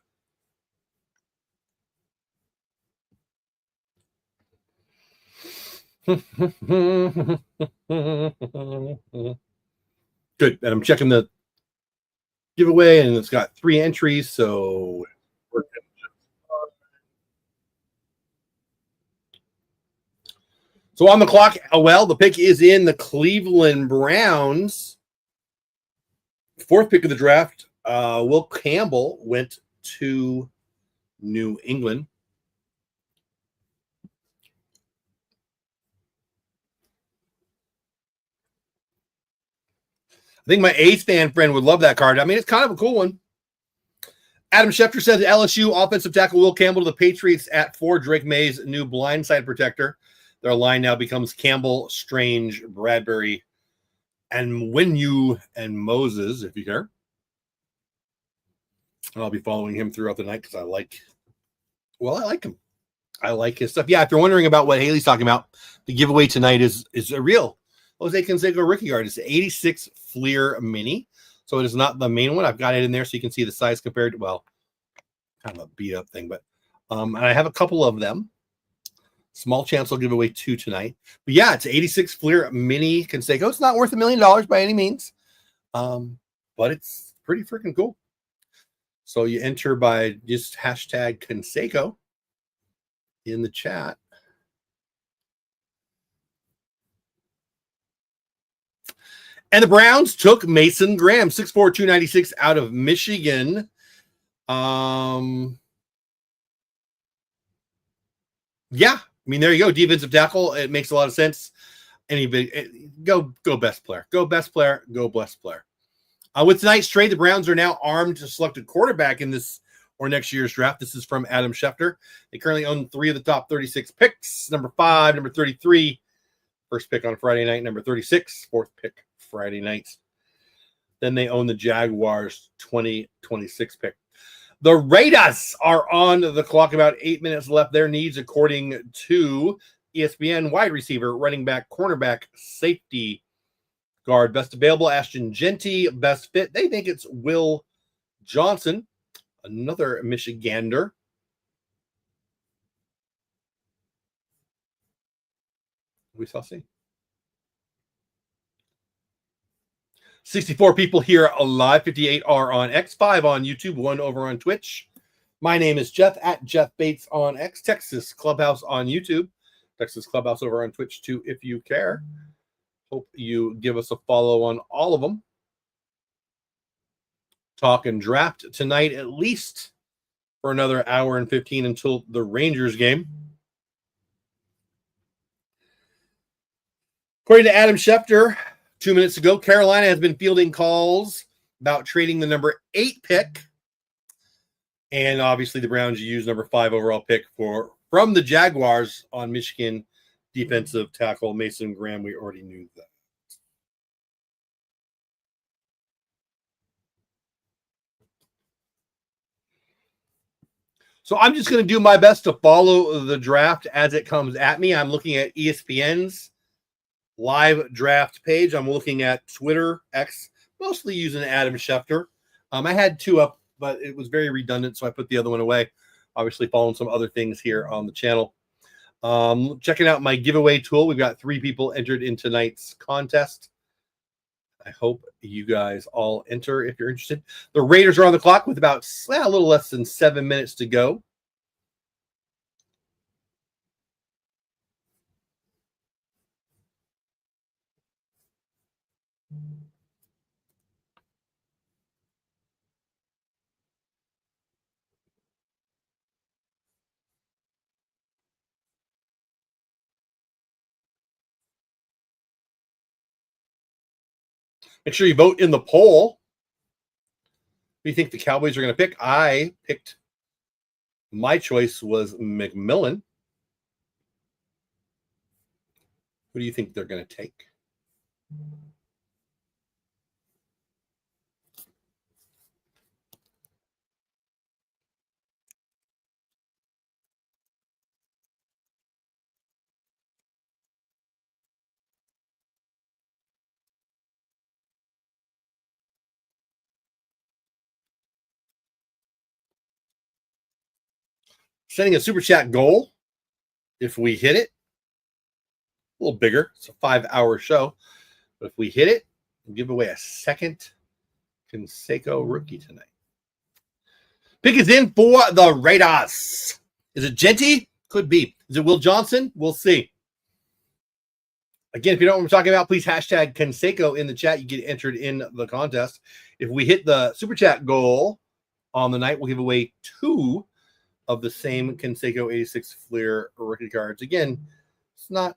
Good. And I'm checking the giveaway, and it's got 3 entries. So we're good. So on the clock, well, the pick is in. The Cleveland Browns. 4th pick of the draft. Will Campbell went to New England. I think my A's fan friend would love that card. I mean, it's kind of a cool one. Adam Schefter says LSU offensive tackle Will Campbell to the Patriots at 4. Drake May's new blindside protector. Their line now becomes Campbell, Strange, Bradbury, and Winu and Moses, if you care. And I'll be following him throughout the night because I like him. I like his stuff. Yeah, if you're wondering about what Haley's talking about, the giveaway tonight is a real Jose Canseco rookie card. It's 86 Fleer Mini. So it is not the main one. I've got it in there so you can see the size compared to, well, kind of a beat up thing. But and I have a couple of them. Small chance I'll give away 2 tonight. But yeah, it's 86 Fleer Mini Canseco. It's not worth $1 million by any means. But it's pretty freaking cool. So you enter by just hashtag Canseco in the chat. And the Browns took Mason Graham, 6'4", 296 out of Michigan. Yeah, I mean, there you go. Defensive tackle. It makes a lot of sense. Go best player. Go best player. Go best player. With tonight's trade, the Browns are now armed to select a quarterback in this or next year's draft. This is from Adam Schefter. They currently own 3 of the top 36 picks. Number 5, number 33. First pick on Friday night. Number 36. 4th pick Friday night. Then they own the Jaguars 2026 pick. The Raiders are on the clock. About 8 minutes left. Their needs, according to ESPN, wide receiver, running back, cornerback, safety, guard. Best available, Ashton Genty. Best fit, they think it's Will Johnson, another Michigander. We shall see. 64 people here live. 58 are on X, 5 on YouTube, 1 over on Twitch. My name is Jeff at Jeff Bates on X. Texas Clubhouse on YouTube. Texas Clubhouse over on Twitch too, if you care. Hope you give us a follow on all of them. Talk and draft tonight, at least for another hour and 15 until the Rangers game. According to Adam Schefter, 2 minutes ago, Carolina has been fielding calls about trading the number 8 pick. And obviously the Browns use number 5 overall pick from the Jaguars on Michigan defensive tackle Mason Graham. We already knew that. So I'm just going to do my best to follow the draft as it comes at me. I'm looking at ESPN's live draft page. I'm looking at Twitter, X, mostly using Adam Schefter. I had 2 up, but it was very redundant, so I put the other one away. Obviously, following some other things here on the channel. Checking out my giveaway tool. We've got 3 people entered in tonight's contest. I hope you guys all enter if you're interested. The Raiders are on the clock with about a little less than 7 minutes to go. Make sure you vote in the poll. Who do you think the Cowboys are going to pick? I picked, my choice was McMillan. Who do you think they're going to take? Sending a super chat goal. If we hit it, a little bigger. It's a 5-hour show. But if we hit it, we'll give away a second Canseco rookie tonight. Pick is in for the Raiders. Is it Genty? Could be. Is it Will Johnson? We'll see. Again, if you don't know what I'm talking about, please hashtag Canseco in the chat. You get entered in the contest. If we hit the super chat goal on the night, we'll give away 2 of the same Canseco 86 Fleer rookie cards. Again, it's not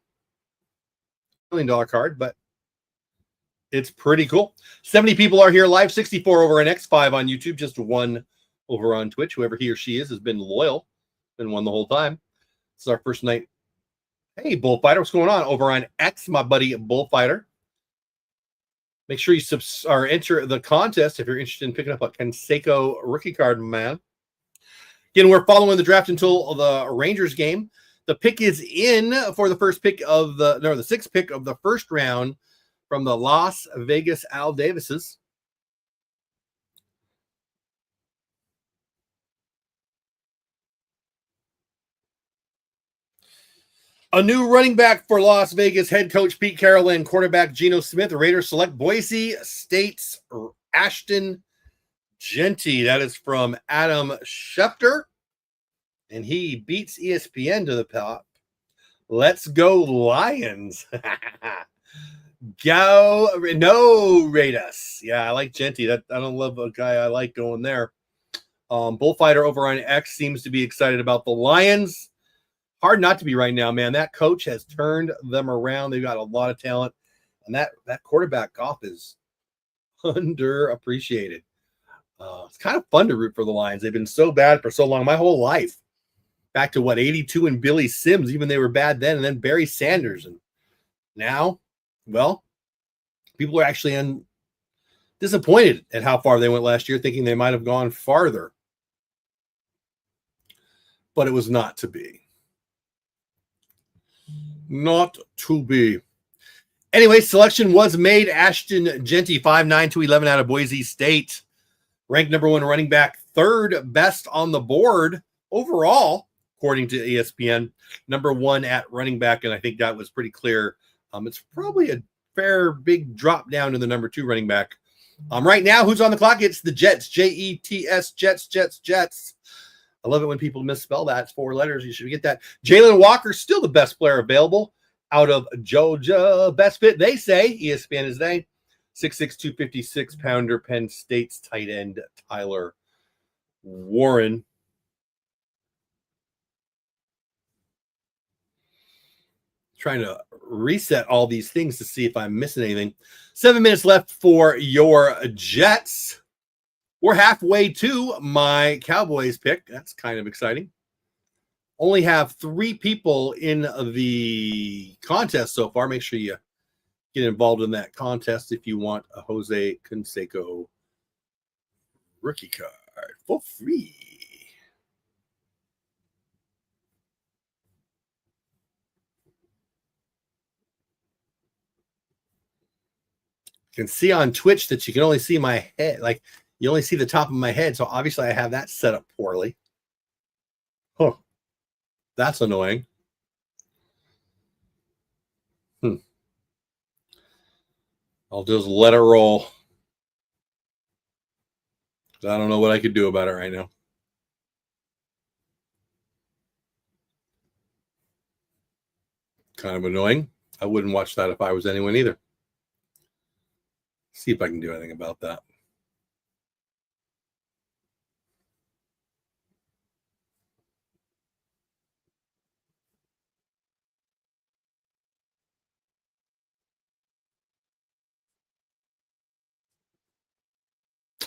$1 million card, but it's pretty cool. 70 people are here live, 64 over on X5 on YouTube, just 1 over on Twitch. Whoever he or she is has been loyal, been one the whole time. This is our first night. Hey, Bullfighter, what's going on? Over on X, my buddy Bullfighter. Make sure you enter the contest if you're interested in picking up a Canseco rookie card, man. Again, we're following the draft until the Rangers game. The pick is in for the first pick of the 6th pick of the first round from the Las Vegas Al Davises. A new running back for Las Vegas, head coach Pete Carroll and quarterback Geno Smith. The Raiders select Boise State's Ashton Genty. That is from Adam Schefter. And he beats ESPN to the top. Let's go Lions. Go. No, Raiders. Yeah, I like Genty. I don't love a guy I like going there. Bullfighter over on X seems to be excited about the Lions. Hard not to be right now, man. That coach has turned them around. They've got a lot of talent. And that quarterback Goff is underappreciated. It's kind of fun to root for the Lions. They've been so bad for so long. My whole life. Back to 82 and Billy Sims. Even they were bad then. And then Barry Sanders. And now, well, people are actually disappointed at how far they went last year, thinking they might have gone farther. But it was not to be. Not to be. Anyway, selection was made. Ashton Genty, 5'9", 211 out of Boise State. Ranked number 1 running back, 3rd best on the board overall, according to ESPN. Number 1 at running back, and I think that was pretty clear. It's probably a fair big drop down to the number 2 running back. Right now, who's on the clock? It's the Jets, Jets, Jets. I love it when people misspell that. It's 4 letters. You should get that. Jalen Walker, still the best player available out of Georgia. Best fit, they say. ESPN is they. 6'6", 256-pounder, Penn State's tight end, Tyler Warren. Trying to reset all these things to see if I'm missing anything. 7 minutes left for your Jets. We're halfway to my Cowboys pick. That's kind of exciting. Only have 3 people in the contest so far. Make sure you get involved in that contest if you want a Jose Canseco rookie card for free. can see on Twitch that you can only see my head. Like, you only see the top of my head. So obviously I have that set up poorly. Huh. That's annoying. I'll just let it roll. I don't know what I could do about it right now. Kind of annoying. I wouldn't watch that if I was anyone either. See if I can do anything about that.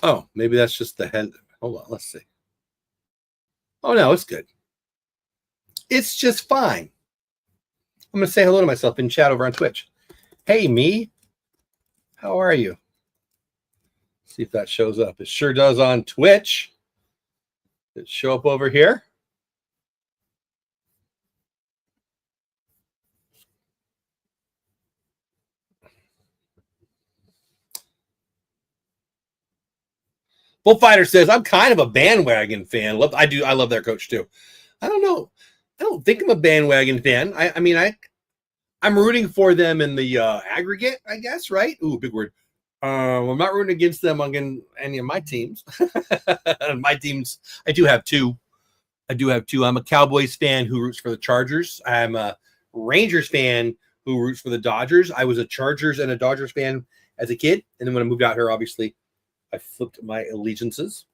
Oh, maybe that's just the head. Hold on, let's see. Oh, no, it's good. It's just fine. I'm going to say hello to myself in chat over on Twitch. Hey, me. How are you? See if that shows up. It sure does on Twitch. It show up over here. Bullfighter says, I'm kind of a bandwagon fan. I love their coach too. I don't know. I don't think I'm a bandwagon fan. I'm rooting for them in the aggregate, I guess, right? Ooh, big word. I'm not rooting against them on any of my teams. My teams, I do have two. I'm a Cowboys fan who roots for the Chargers. I'm a Rangers fan who roots for the Dodgers. I was a Chargers and a Dodgers fan as a kid. And then when I moved out here, obviously, I flipped my allegiances.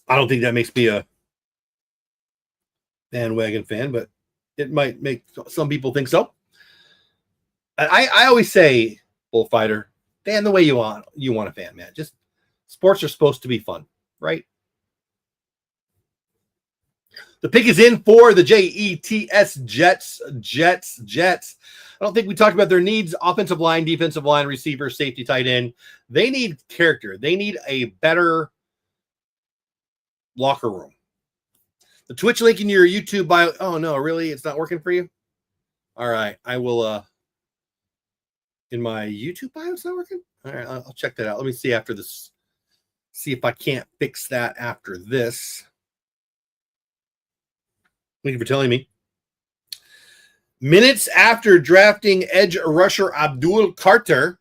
I don't think that makes me a bandwagon fan, but it might make some people think so. I always say, Bullfighter, fan the way you want a fan, man. Just sports are supposed to be fun, right? The pick is in for the Jets. I don't think we talked about their needs: offensive line, defensive line, receiver, safety, tight end. They need character. They need a better locker room. The Twitch link in your YouTube bio. Oh no, really? It's not working for you? All right. I will in my YouTube bio, it's not working? All right, I'll check that out. Let me see after this. See if I can't fix that after this. Thank you for telling me. Minutes after drafting edge rusher Abdul Carter,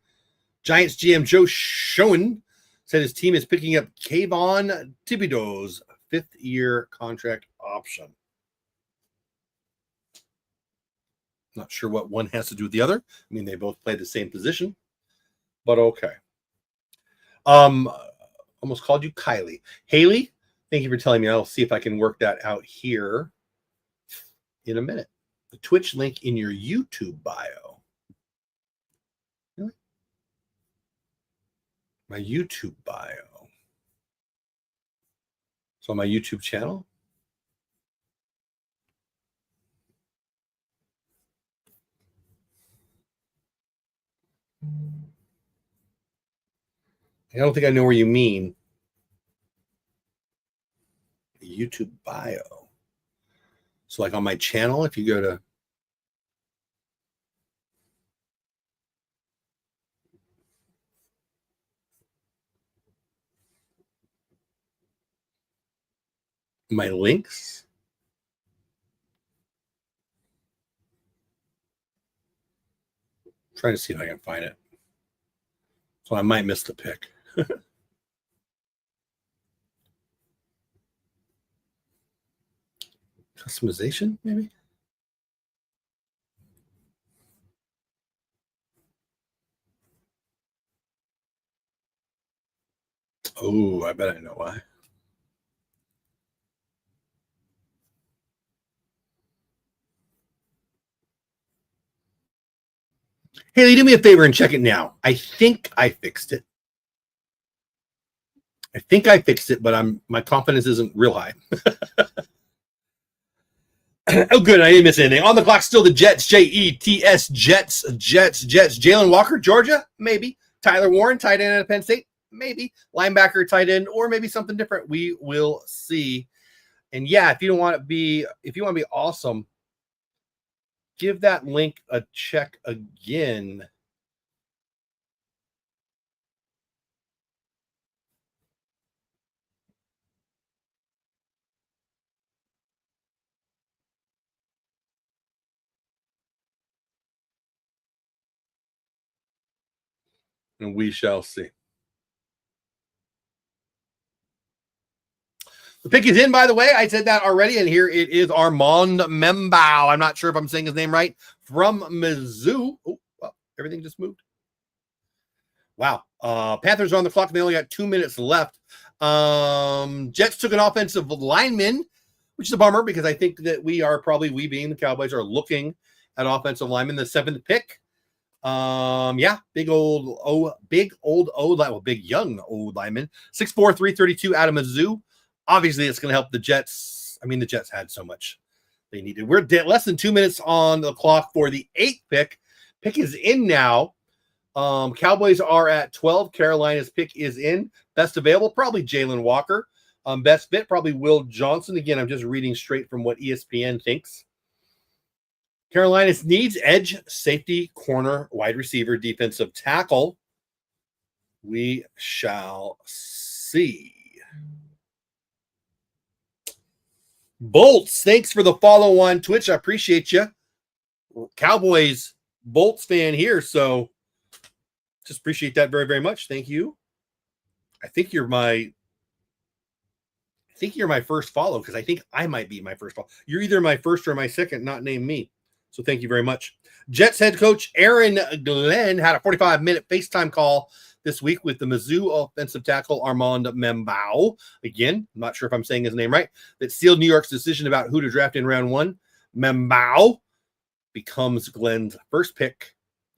Giants GM Joe Schoen said his team is picking up Kayvon Thibodeau's fifth-year contract option. Not sure what one has to do with the other. I mean, they both play the same position, but okay. Almost called you Kylie. Haley, thank you for telling me. I'll see if I can work that out here in a minute. The Twitch link in your YouTube bio. Really? My YouTube bio. So on my YouTube channel. I don't think I know where you mean. YouTube bio. So like on my channel, if you go to my links, I'm trying to see if I can find it. So I might miss the pick. Customization, maybe? Oh, I bet I know why. Haley, do me a favor and check it now. I think I fixed it. But my confidence isn't real high. Oh, good. I didn't miss anything. On the clock, still the Jets. Jets. Jets. Jalen Walker, Georgia, maybe. Tyler Warren, tight end at Penn State, maybe. Linebacker, tight end, or maybe something different. We will see. And yeah, if you want to be awesome, give that link a check again. And we shall see. The pick is in, by the way. I said that already, and here it is, Armand Membao. I'm not sure if I'm saying his name right. From Mizzou. Oh, well, everything just moved. Wow. Panthers are on the clock. They only got 2 minutes left. Jets took an offensive lineman, which is a bummer because I think that we being the Cowboys, are looking at offensive lineman. The 7th pick. Big young old lineman. 6'4", 332 out of Mizzou. Obviously, it's going to help the Jets. I mean, the Jets had so much they needed. We're less than 2 minutes on the clock for the 8th pick. Pick is in now. Cowboys are at 12. Carolina's pick is in. Best available, probably Jalen Walker. Best fit, probably Will Johnson. Again, I'm just reading straight from what ESPN thinks. Carolina's needs: edge, safety, corner, wide receiver, defensive tackle. We shall see. Bolts, thanks for the follow on Twitch. I appreciate you. Cowboys Bolts fan here, so just appreciate that very, very much. Thank you. I think you're my first follow, because I think I might be my first follow. You're either my first or my second, not named me. So thank you very much. Jets head coach Aaron Glenn had a 45-minute FaceTime call this week with the Mizzou offensive tackle Armand Membao. Again, I'm not sure if I'm saying his name right. That sealed New York's decision about who to draft in round 1. Membao becomes Glenn's first pick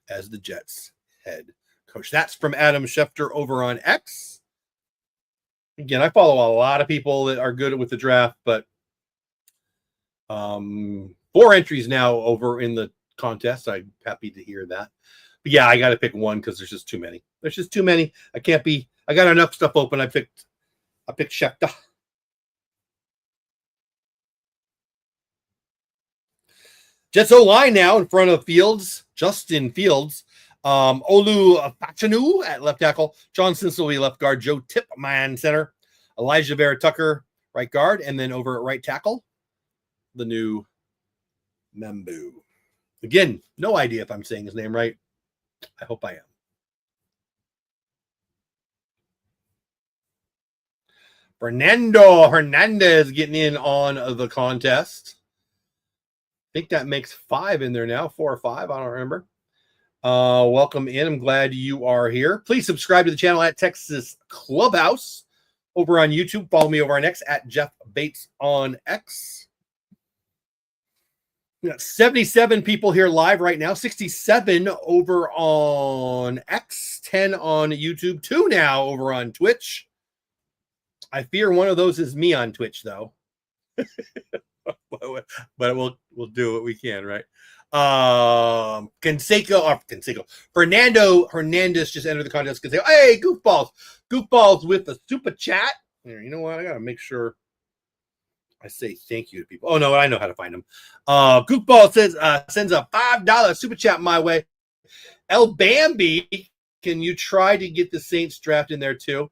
as the Jets head coach. That's from Adam Schefter over on X. Again, I follow a lot of people that are good with the draft, but 4 entries now over in the contest. I'm happy to hear that. But yeah, I got to pick one because there's just too many. There's just too many. I got enough stuff open. I picked Schefter. Jets O-line now in front of Fields, Justin Fields. Olu Fachanu at left tackle. John Sinsley left guard. Joe Tipman center. Elijah Vera Tucker right guard. And then over at right tackle, the new Membu. Again, no idea if I'm saying his name right. I hope I am. Fernando Hernandez getting in on the contest. I think that makes 5 in there now. 4 or 5. I don't remember. Welcome in. I'm glad you are here. Please subscribe to the channel at Texas Clubhouse over on YouTube. Follow me over on X at Jeff Bates on X. We got 77 people here live right now. 67 over on X. 10 on YouTube. 2 now over on Twitch. I fear one of those is me on Twitch, though. But we'll do what we can, right? Canseco. Fernando Hernandez just entered the contest. Can say, hey, goofballs with the super chat. You know what? I gotta make sure I say thank you to people. Oh no, I know how to find them. Goofball says sends a $5 super chat my way. El Bambi, can you try to get the Saints draft in there too?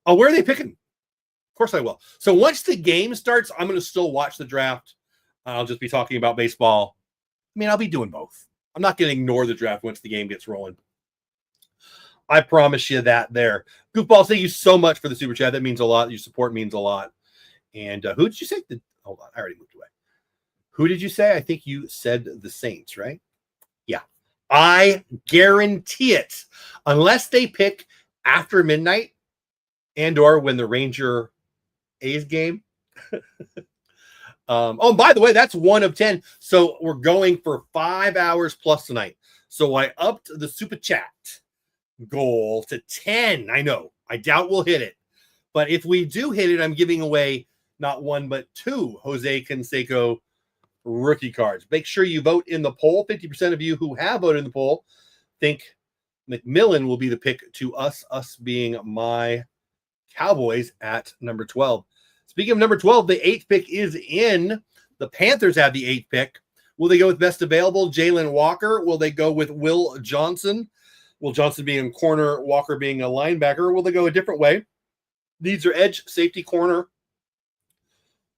Oh, where are they picking? Of course I will. So once the game starts, I'm going to still watch the draft. I'll just be talking about baseball. I mean, I'll be doing both. I'm not going to ignore the draft once the game gets rolling. I promise you that there. Goofball, thank you so much for the super chat. That means a lot. Your support means a lot. And who did you say? Hold on. I already moved away. Who did you say? I think you said the Saints, right? Yeah. I guarantee it. Unless they pick after midnight and or when the Ranger A's game. Oh, by the way, that's 1 of 10. So we're going for 5 hours plus tonight. So I upped the super chat goal to 10. I know. I doubt we'll hit it. But if we do hit it, I'm giving away not 1, but 2 Jose Canseco rookie cards. Make sure you vote in the poll. 50% of you who have voted in the poll think McMillan will be the pick to us being my Cowboys at number 12. Speaking of number 12, the 8th pick is in. The Panthers have the 8th pick Will they go with best available, Jalen Walker? Will they go with Will Johnson? Will Johnson being a corner, Walker being a linebacker? Or will they go a different way? These are edge, safety, corner,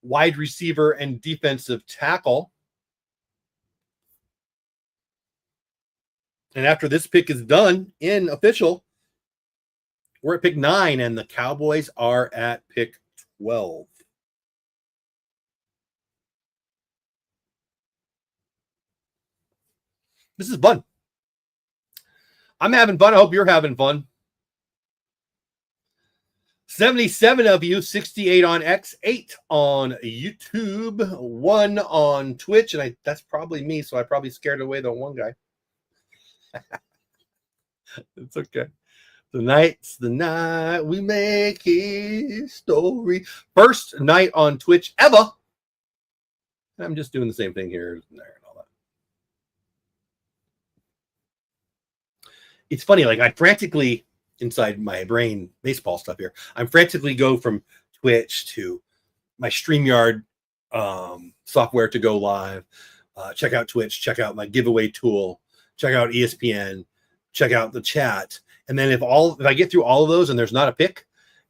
wide receiver, and defensive tackle. And after this pick is done in official, we're at pick 9, and the Cowboys are at pick 12. This is fun. I'm having fun. I hope you're having fun. 77 of you, 68 on X, 8 on YouTube, 1 on Twitch, and that's probably me, so I probably scared away the one guy. It's okay. Tonight's the night we make history. First night on Twitch ever. I'm just doing the same thing here and there and all that. It's funny, like I frantically, inside my brain, baseball stuff here, I'm frantically go from Twitch to my StreamYard software to go live, check out Twitch, check out my giveaway tool, check out ESPN, check out the chat. And then if I get through all of those and there's not a pick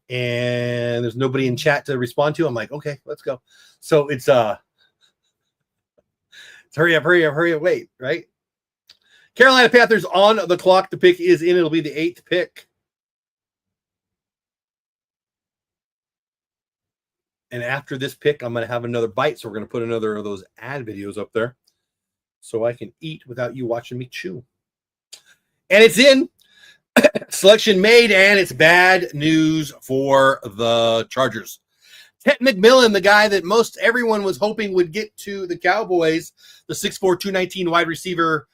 and there's nobody in chat to respond to, I'm like, okay, let's go. So it's hurry up, wait, right? Carolina Panthers on the clock. The pick is in. It'll be the 8th pick. And after this pick, I'm going to have another bite. So we're going to put another of those ad videos up there so I can eat without you watching me chew. And it's in. Selection made, and it's bad news for the Chargers. Ted McMillan, the guy that most everyone was hoping would get to the Cowboys, the 6'4", 219 wide receiver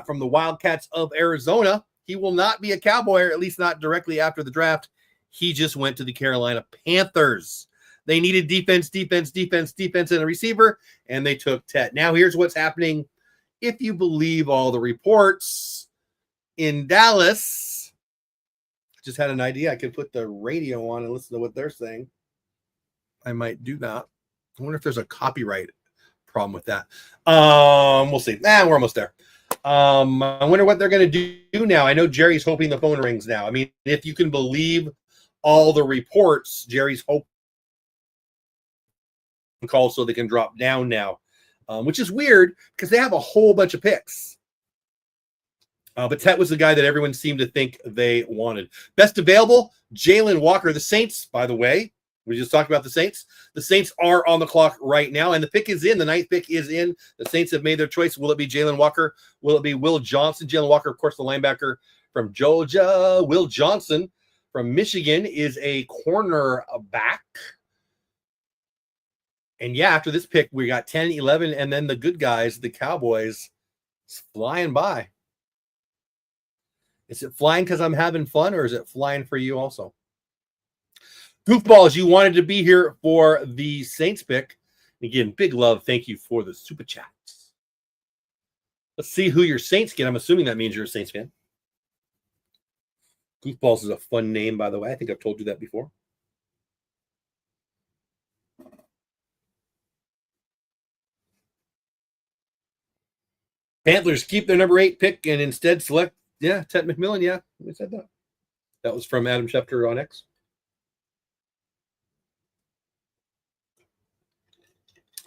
from the Wildcats of Arizona. He will not be a Cowboy, or at least not directly after the draft. He just went to the Carolina Panthers. They needed defense, and a receiver, and they took Ted. Now here's what's happening. If you believe all the reports in Dallas, just had an idea. I could put the radio on and listen to what they're saying. I might do that. I wonder if there's a copyright problem with that. We'll see. We're almost there. I wonder what they're going to do now. I know Jerry's hoping the phone rings now. I mean, if you can believe all the reports, Jerry's hoping call so they can drop down now, which is weird because they have a whole bunch of picks. But Tet was the guy that everyone seemed to think they wanted. Best available, Jalen Walker. The Saints, by the way, we just talked about the Saints. The Saints are on the clock right now, and the pick is in. The 9th pick is in. The Saints have made their choice. Will it be Jalen Walker? Will it be Will Johnson? Jalen Walker, of course, the linebacker from Georgia. Will Johnson from Michigan is a cornerback. And yeah, after this pick, we got 10, 11, and then the good guys, the Cowboys, flying by. Is it flying because I'm having fun, or is it flying for you also? Goofballs, you wanted to be here for the Saints pick. Again, big love. Thank you for the super chats. Let's see who your Saints get. I'm assuming that means you're a Saints fan. Goofballs is a fun name, by the way. I think I've told you that before. Panthers keep their number 8 pick and instead select, Ted McMillan. Yeah, we said that. That was from Adam Schefter on X.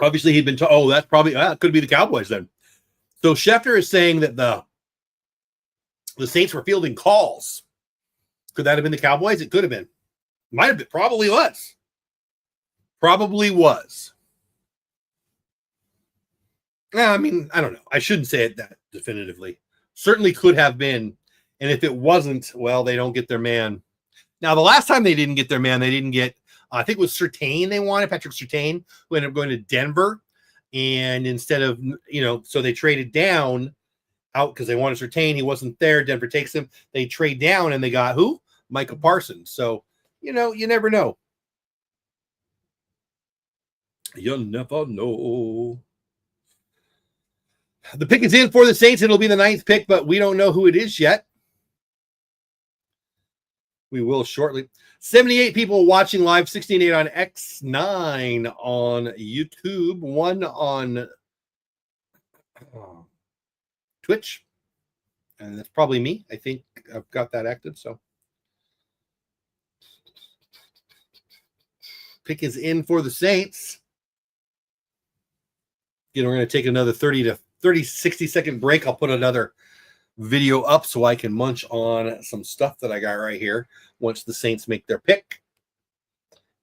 Obviously, he'd been told, that's probably, could be the Cowboys then. So Schefter is saying that the Saints were fielding calls. Could that have been the Cowboys? It could have been. Might have been. Probably was. Probably was. I mean, I don't know. I shouldn't say it that definitively. Certainly could have been. And if it wasn't, well, they don't get their man. Now, the last time they didn't get their man, they didn't get, I think it was Surtain they wanted, Patrick Surtain, who ended up going to Denver. And instead of, so they traded down out because they wanted Surtain. He wasn't there. Denver takes him. They trade down and they got who? Micah Parsons. So, you never know. You'll never know. The pick is in for the Saints. It'll be the 9th pick, but we don't know who it is yet. We will shortly. 78 people watching live, 68 on X, 9 on YouTube, 1 on Twitch, and that's probably me. I think I've got that active. So pick is in for the Saints. We're going to take another 60-second break. I'll put another video up so I can munch on some stuff that I got right here once the Saints make their pick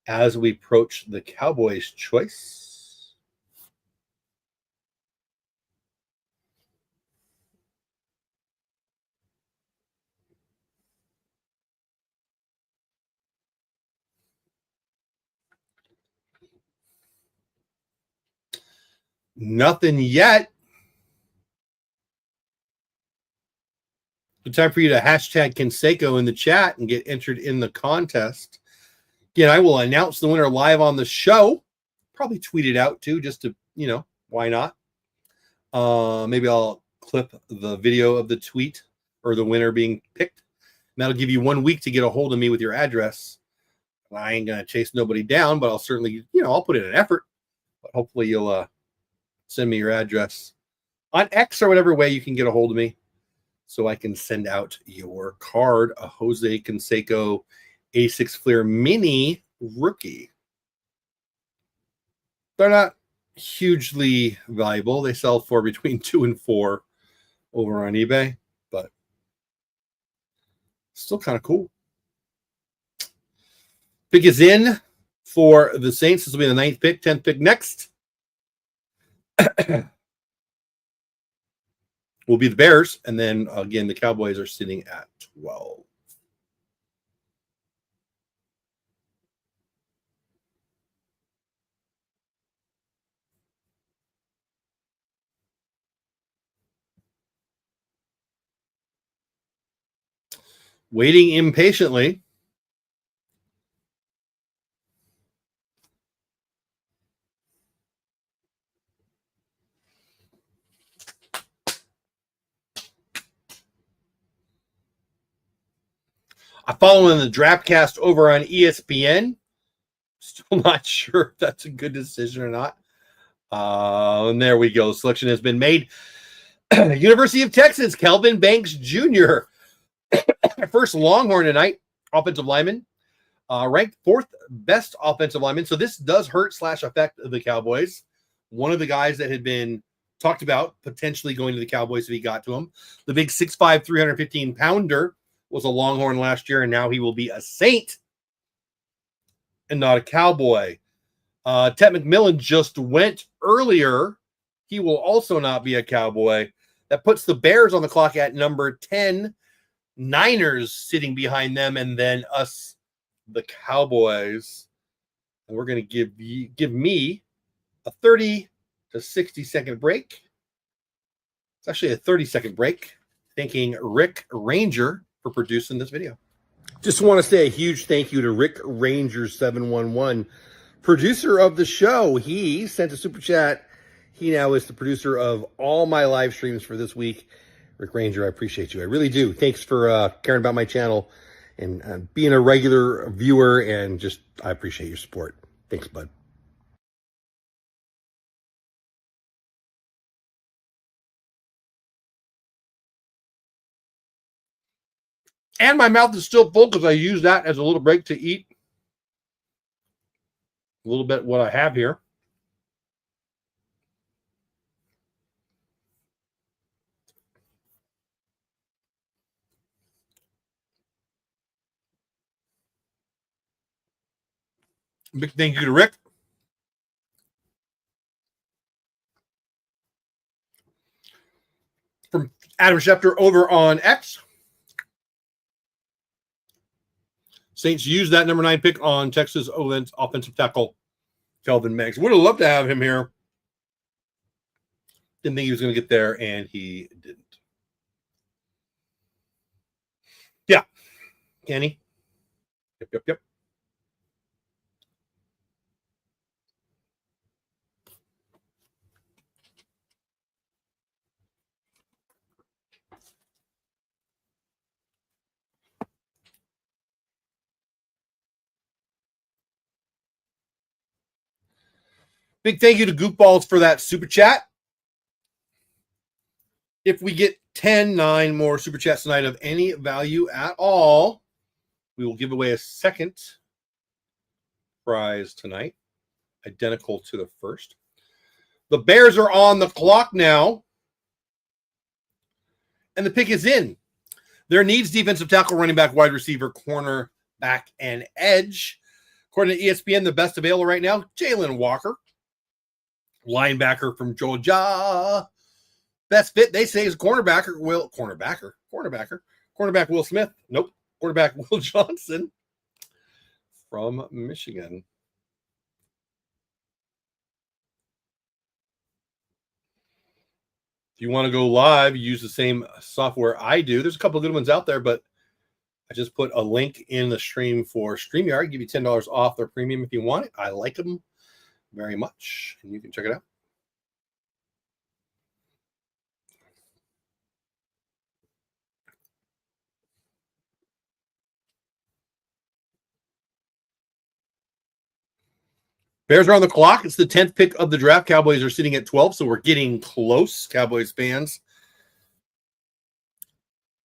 as we approach the Cowboys choice. Nothing yet. Good time for you to hashtag Canseco in the chat and get entered in the contest. Again, I will announce the winner live on the show. Probably tweet it out too, just to, why not? Maybe I'll clip the video of the tweet or the winner being picked. And that'll give you 1 week to get a hold of me with your address. I ain't going to chase nobody down, but I'll certainly, I'll put in an effort. But hopefully you'll send me your address on X or whatever way you can get a hold of me so I can send out your card, a Jose Canseco A6 Flair Mini rookie. They're not hugely valuable. They sell for between $2 and $4 over on eBay, but still kind of cool. Pick is in for the Saints. This will be the 9th pick, 10th pick next. Will be the Bears, and then again the Cowboys are sitting at 12. Waiting impatiently. I follow in the Draftcast over on ESPN. Still not sure if that's a good decision or not. And there we go. Selection has been made. University of Texas, Kelvin Banks Jr. First Longhorn tonight, offensive lineman. Ranked 4th best offensive lineman. So this does hurt / affect the Cowboys. One of the guys that had been talked about potentially going to the Cowboys if he got to them. The big 6'5", 315-pounder was a Longhorn last year, and now he will be a Saint and not a Cowboy. Ted McMillan just went earlier. He will also not be a Cowboy. That puts the Bears on the clock at number 10. Niners sitting behind them, and then us, the Cowboys. And we're going to give me a 30 to 60-second break. It's actually a 30-second break. Thanking Rick Ranger for producing this video. Just want to say a huge thank you to Rick Ranger 711, producer of the show. He sent a super chat. He now is the producer of all my live streams for this week. Rick Ranger, I appreciate you. I really do. Thanks for caring about my channel and being a regular viewer, and just I appreciate your support. Thanks, bud. And my mouth is still full because I use that as a little break to eat a little bit what I have here. Big thank you to Rick. From Adam Schefter over on X. Saints used that number 9 pick on Texas offensive tackle Kelvin Banks. Would have loved to have him here. Didn't think he was going to get there, and he didn't. Yeah. Kenny. Yep. Big thank you to Goofballs for that super chat. If we get 9 more super chats tonight of any value at all, we will give away a second prize tonight, identical to the first. The Bears are on the clock now, and the pick is in. Their needs: defensive tackle, running back, wide receiver, corner, back, and edge. According to ESPN, the best available right now, Jalen Walker, linebacker from Georgia. Best fit, they say, is cornerback Will Smith. Nope. Quarterback Will Johnson from Michigan. If you want to go live, use the same software I do. There's a couple of good ones out there, but I just put a link in the stream for StreamYard. Give you $10 off their premium if you want it. I like them very much, and you can check it out. Bears are on the clock. It's the 10th pick of the draft. Cowboys are sitting at 12, so we're getting close, Cowboys fans.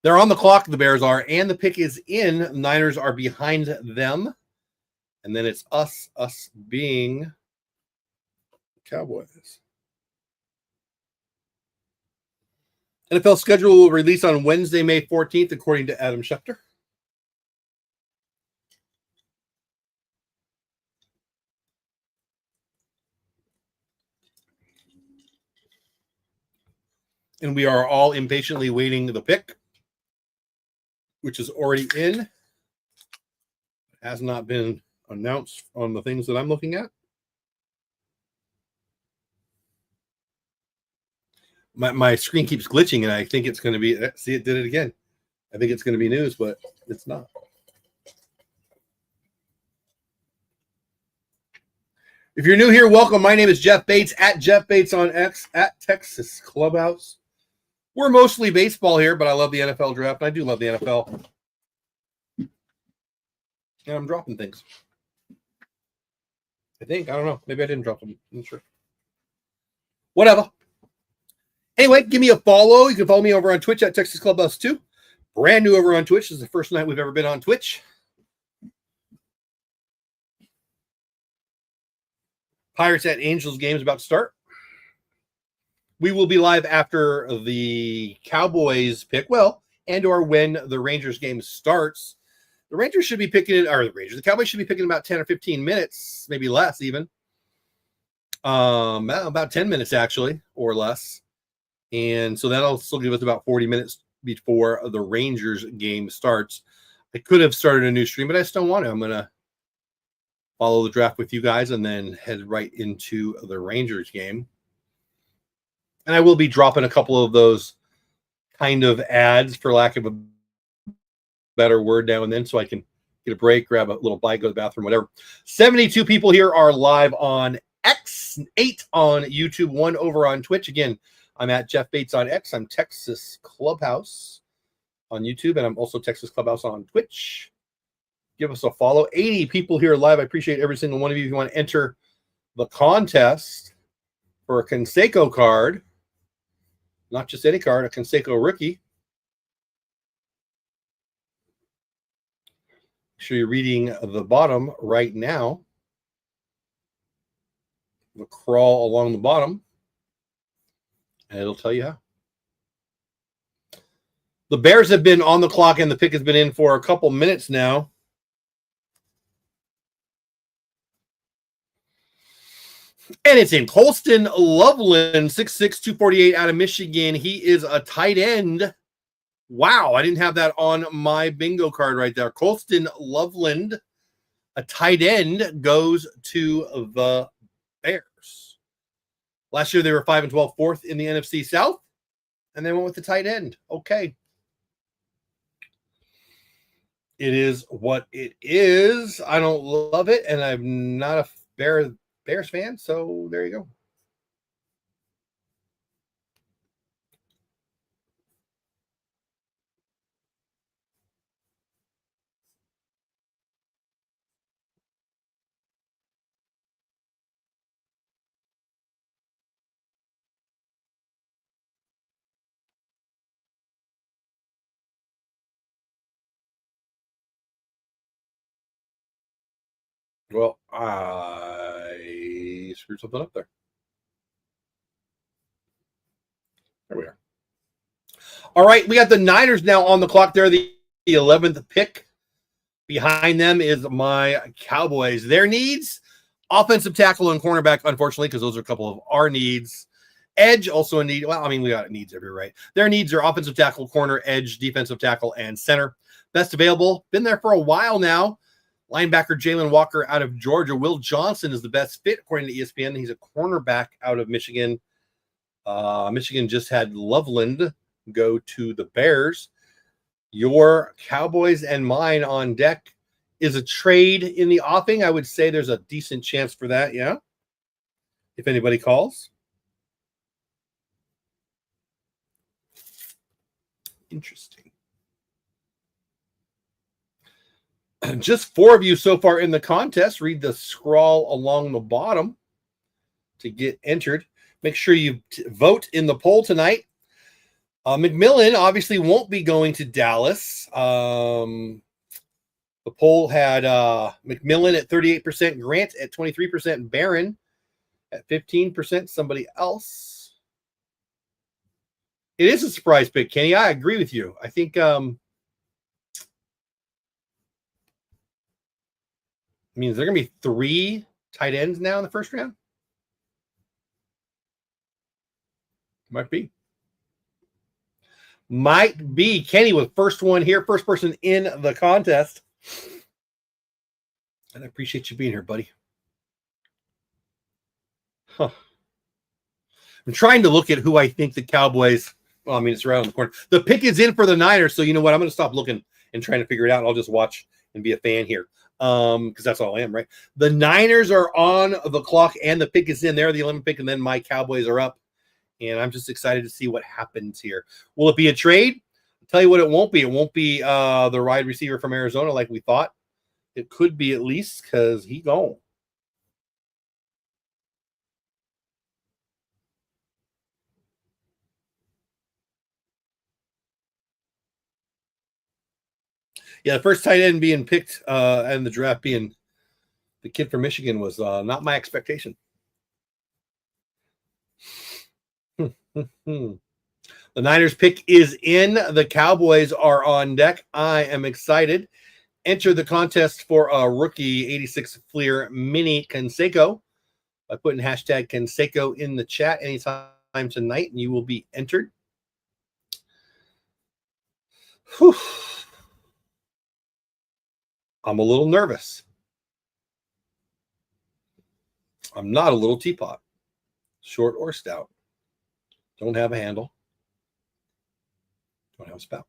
They're on the clock, the Bears are, and the pick is in. Niners are behind them. And then it's us being Cowboys. NFL schedule will release on Wednesday, May 14th, according to Adam Schefter. And we are all impatiently waiting the pick, which is already in. It has not been announced on the things that I'm looking at. My screen keeps glitching, and I think it's going to be, see, it did it again. I think it's going to be news, but it's not. If you're new here, welcome. My name is Jeff Bates, at Jeff Bates on X, at Texas Clubhouse. We're mostly baseball here, but I love the NFL draft. I do love the NFL. And I'm dropping things. I think. I don't know. Maybe I didn't drop them. I'm not sure. Whatever. Anyway, give me a follow. You can follow me over on Twitch at Texas Clubhouse 2. Brand new over on Twitch. This is the first night we've ever been on Twitch. Pirates at Angels game is about to start. We will be live after the Cowboys pick. Well, and or when the Rangers game starts. The Rangers should be picking it, or the Cowboys should be picking about 10 or 15 minutes, maybe less even. About 10 minutes actually, or less. And so that'll still give us about 40 minutes before the Rangers game starts. I could have started a new stream, but I just don't want to. I'm going to follow the draft with you guys and then head right into the Rangers game. And I will be dropping a couple of those kind of ads, for lack of a better word, now and then, so I can get a break, grab a little bite, go to the bathroom, whatever. 72 people here are live on X, 8 on YouTube, 1 over on Twitch. Again, I'm at Jeff Bates on X. I'm Texas Clubhouse on YouTube, and I'm also Texas Clubhouse on Twitch. Give us a follow. 80 people here live. I appreciate every single one of you. If you want to enter the contest for a Canseco card, not just any card, a Canseco rookie. Make sure you're reading the bottom right now. The crawl along the bottom, and it'll tell you how. The Bears have been on the clock, and the pick has been in for a couple minutes now. And it's in. Colston Loveland, 6'6", 248 out of Michigan. He is a tight end. Wow, I didn't have that on my bingo card right there. Colston Loveland, a tight end, goes to the Bears. Last year they were 5-12, fourth in the NFC South, and they went with the tight end. Okay. It is what it is. I don't love it, and I'm not a Bears fan, so there you go. Well, I screwed something up there. There we are. All right, we got the Niners now on the clock. They're the 11th pick. Behind them is my Cowboys. Their needs, offensive tackle and cornerback, unfortunately, because those are a couple of our needs. Edge, also a need. Well, I mean, we got needs everywhere, right? Their needs are offensive tackle, corner, edge, defensive tackle, and center. Best available. Been there for a while now. Linebacker Jalen Walker out of Georgia. Will Johnson is the best fit, according to ESPN. He's a cornerback out of Michigan. Michigan just had Loveland go to the Bears. Your Cowboys and mine on deck is a trade in the offing. I would say there's a decent chance for that, yeah? If anybody calls. Interesting. Just 4 of you so far in the contest. Read the scroll along the bottom to get entered. Make sure you vote in the poll tonight. McMillan obviously won't be going to Dallas. The poll had McMillan at 38%, Grant at 23%, and Barron at 15%. Somebody else. It is a surprise pick, Kenny. I agree with you. I think means there are going to be 3 tight ends now in the first round. Might be. Kenny was first one here, first person in the contest. And I appreciate you being here, buddy. I'm trying to look at who I think the Cowboys. Well, I mean, it's around the corner. The pick is in for the Niners, so you know what? I'm going to stop looking and trying to figure it out. I'll just watch and be a fan here, because that's all I am, right? The Niners are on the clock, and the pick is in. They're the 11th pick, and then my Cowboys are up. And I'm just excited to see what happens here. Will it be a trade? I'll tell you what it won't be. It won't be the wide receiver from Arizona like we thought. It could be at least because he gone. Yeah, the first tight end being picked and the draft being the kid from Michigan was not my expectation. The Niners pick is in. The Cowboys are on deck. I am excited. Enter the contest for a rookie 86 Fleer Mini Canseco by putting hashtag Canseco in the chat anytime tonight, and you will be entered. Whew. I'm a little nervous. I'm not a little teapot, short or stout. Don't have a handle. Don't have a spout.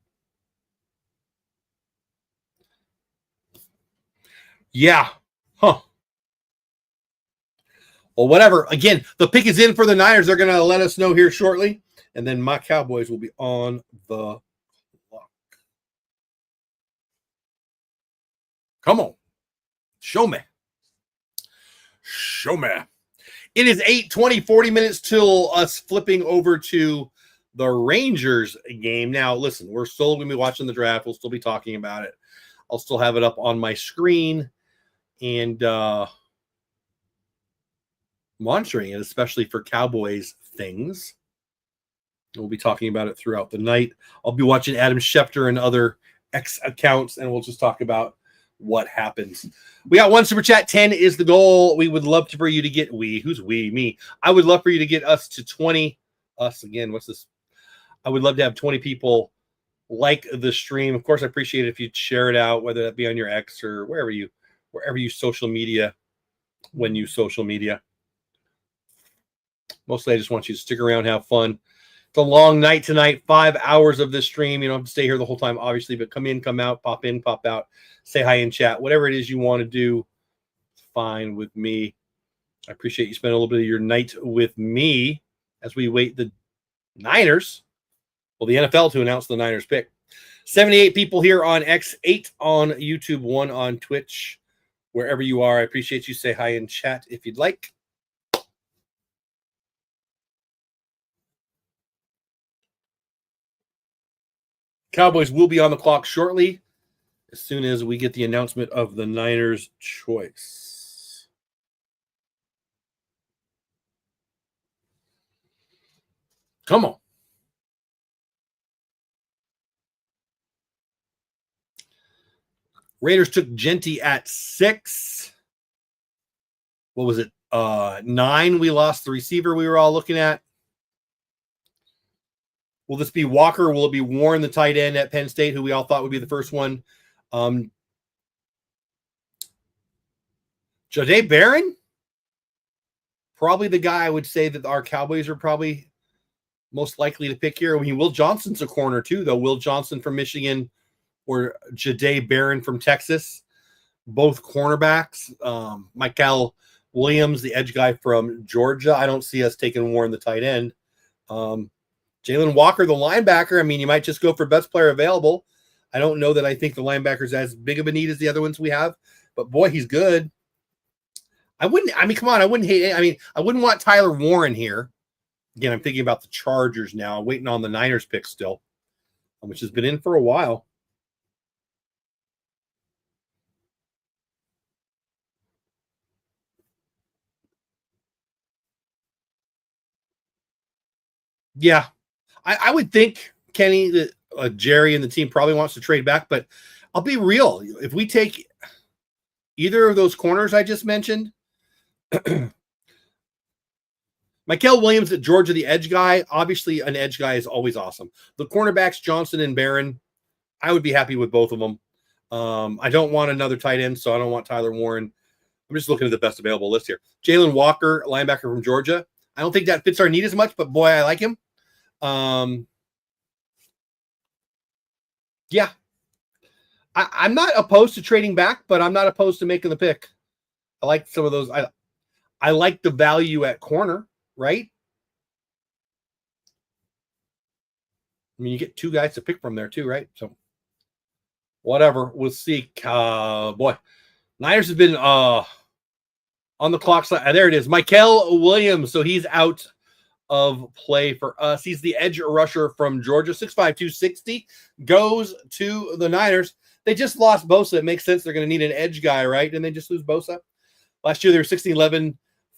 Yeah. Huh. Well, whatever. Again, the pick is in for the Niners. They're going to let us know here shortly. And then my Cowboys will be on the clock. Come on. Show me. Show me. It is 8:20, 40 minutes till us flipping over to the Rangers game. Now, listen, we're still going to be watching the draft. We'll still be talking about it. I'll still have it up on my screen and monitoring it, especially for Cowboys things. We'll be talking about it throughout the night. I'll be watching Adam Schefter and other X accounts, and we'll just talk about what happens. We got one super chat. 10 is the goal. We would love for you to get who's we? Me. I would love for you to get us to 20. Us again. What's this? I would love to have 20 people like the stream. Of course, I appreciate it if you'd share it out, whether that be on your X or wherever you social media when you social media. Mostly I just want you to stick around, have fun. It's a long night tonight, 5 hours of this stream. You don't have to stay here the whole time, obviously, but come in, come out, pop in, pop out, say hi in chat. Whatever it is you want to do, it's fine with me. I appreciate you spending a little bit of your night with me as we wait the Niners, well, the NFL to announce the Niners pick. 78 people here on X, 8 on YouTube, 1 on Twitch. Wherever you are, I appreciate you. Say hi in chat if you'd like. Cowboys will be on the clock shortly as soon as we get the announcement of the Niners choice. Come on. Raiders took Genty at 6. What was it? 9. We lost the receiver we were all looking at. Will this be Walker? Will it be Warren, the tight end at Penn State, who we all thought would be the first one? Jahdae Barron? Probably the guy I would say that our Cowboys are probably most likely to pick here. I mean, Will Johnson's a corner too, though. Will Johnson from Michigan or Jahdae Barron from Texas, both cornerbacks. Michael Williams, the edge guy from Georgia. I don't see us taking Warren, the tight end. Jalen Walker, the linebacker. I mean, you might just go for best player available. I don't know that I think the linebacker's as big of a need as the other ones we have, but boy, he's good. Come on, I wouldn't hate it. I mean, I wouldn't want Tyler Warren here. Again, I'm thinking about the Chargers now. I'm waiting on the Niners pick still, which has been in for a while. Yeah, I would think, Kenny, that Jerry and the team probably wants to trade back, but I'll be real. If we take either of those corners I just mentioned, Michael Williams at Georgia, the edge guy, obviously an edge guy is always awesome. The cornerbacks, Johnson and Barron, I would be happy with both of them. I don't want another tight end, so I don't want Tyler Warren. I'm just looking at the best available list here. Jalen Walker, linebacker from Georgia. I don't think that fits our need as much, but boy, I like him. Yeah. I'm not opposed to trading back, but I'm not opposed to making the pick. I like some of those. I like the value at corner, right? I mean, you get 2 guys to pick from there too, right? So whatever. We'll see. Boy, Niners have been on the clock. There it is. Michael Williams. So he's out of play for us. He's the edge rusher from Georgia, 6'5", 260, goes to the Niners. They just lost Bosa. It makes sense. They're going to need an edge guy, right? And they just lose Bosa. Last year, they were 16-11,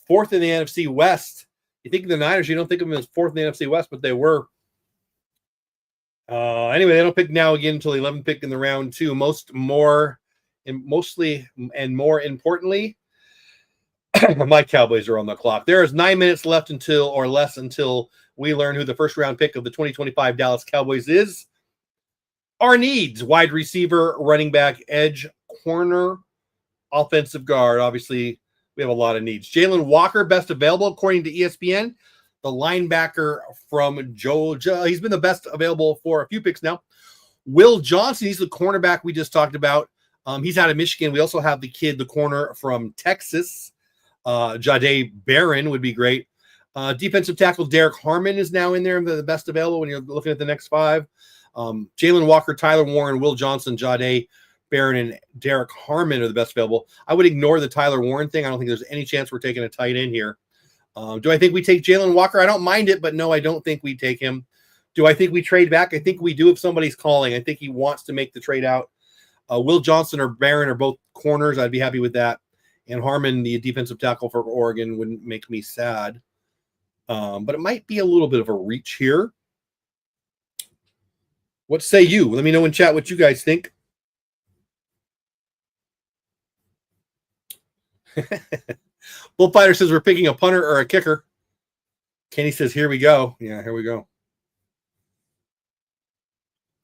4th in the NFC West. You think of the Niners, you don't think of them as 4th in the NFC West, but they were. Anyway, they don't pick now again until the 11th pick in the round 2. More importantly, my Cowboys are on the clock. There is 9 minutes left until we learn who the first round pick of the 2025 Dallas Cowboys is. Our needs: wide receiver, running back, edge, corner, offensive guard. Obviously, we have a lot of needs. Jalen Walker, best available according to ESPN. The linebacker from Georgia. He's been the best available for a few picks now. Will Johnson, he's the cornerback we just talked about. He's out of Michigan. We also have the corner from Texas. Jahdae Barron would be great. Defensive tackle Derek Harmon is now in there, the best available when you're looking at the next 5. Jalen Walker, Tyler Warren, Will Johnson, Jahdae Barron, and Derek Harmon are the best available. I would ignore the Tyler Warren thing. I don't think there's any chance we're taking a tight end here. Do I think we take Jalen Walker? I don't mind it, but no, I don't think we take him. Do I think we trade back? I think we do if somebody's calling. I think he wants to make the trade out. Will Johnson or Barron are both corners. I'd be happy with that. And Harmon, the defensive tackle for Oregon, wouldn't make me sad. But it might be a little bit of a reach here. What say you? Let me know in chat what you guys think. Bullfighter says we're picking a punter or a kicker. Kenny says, here we go. Yeah, here we go.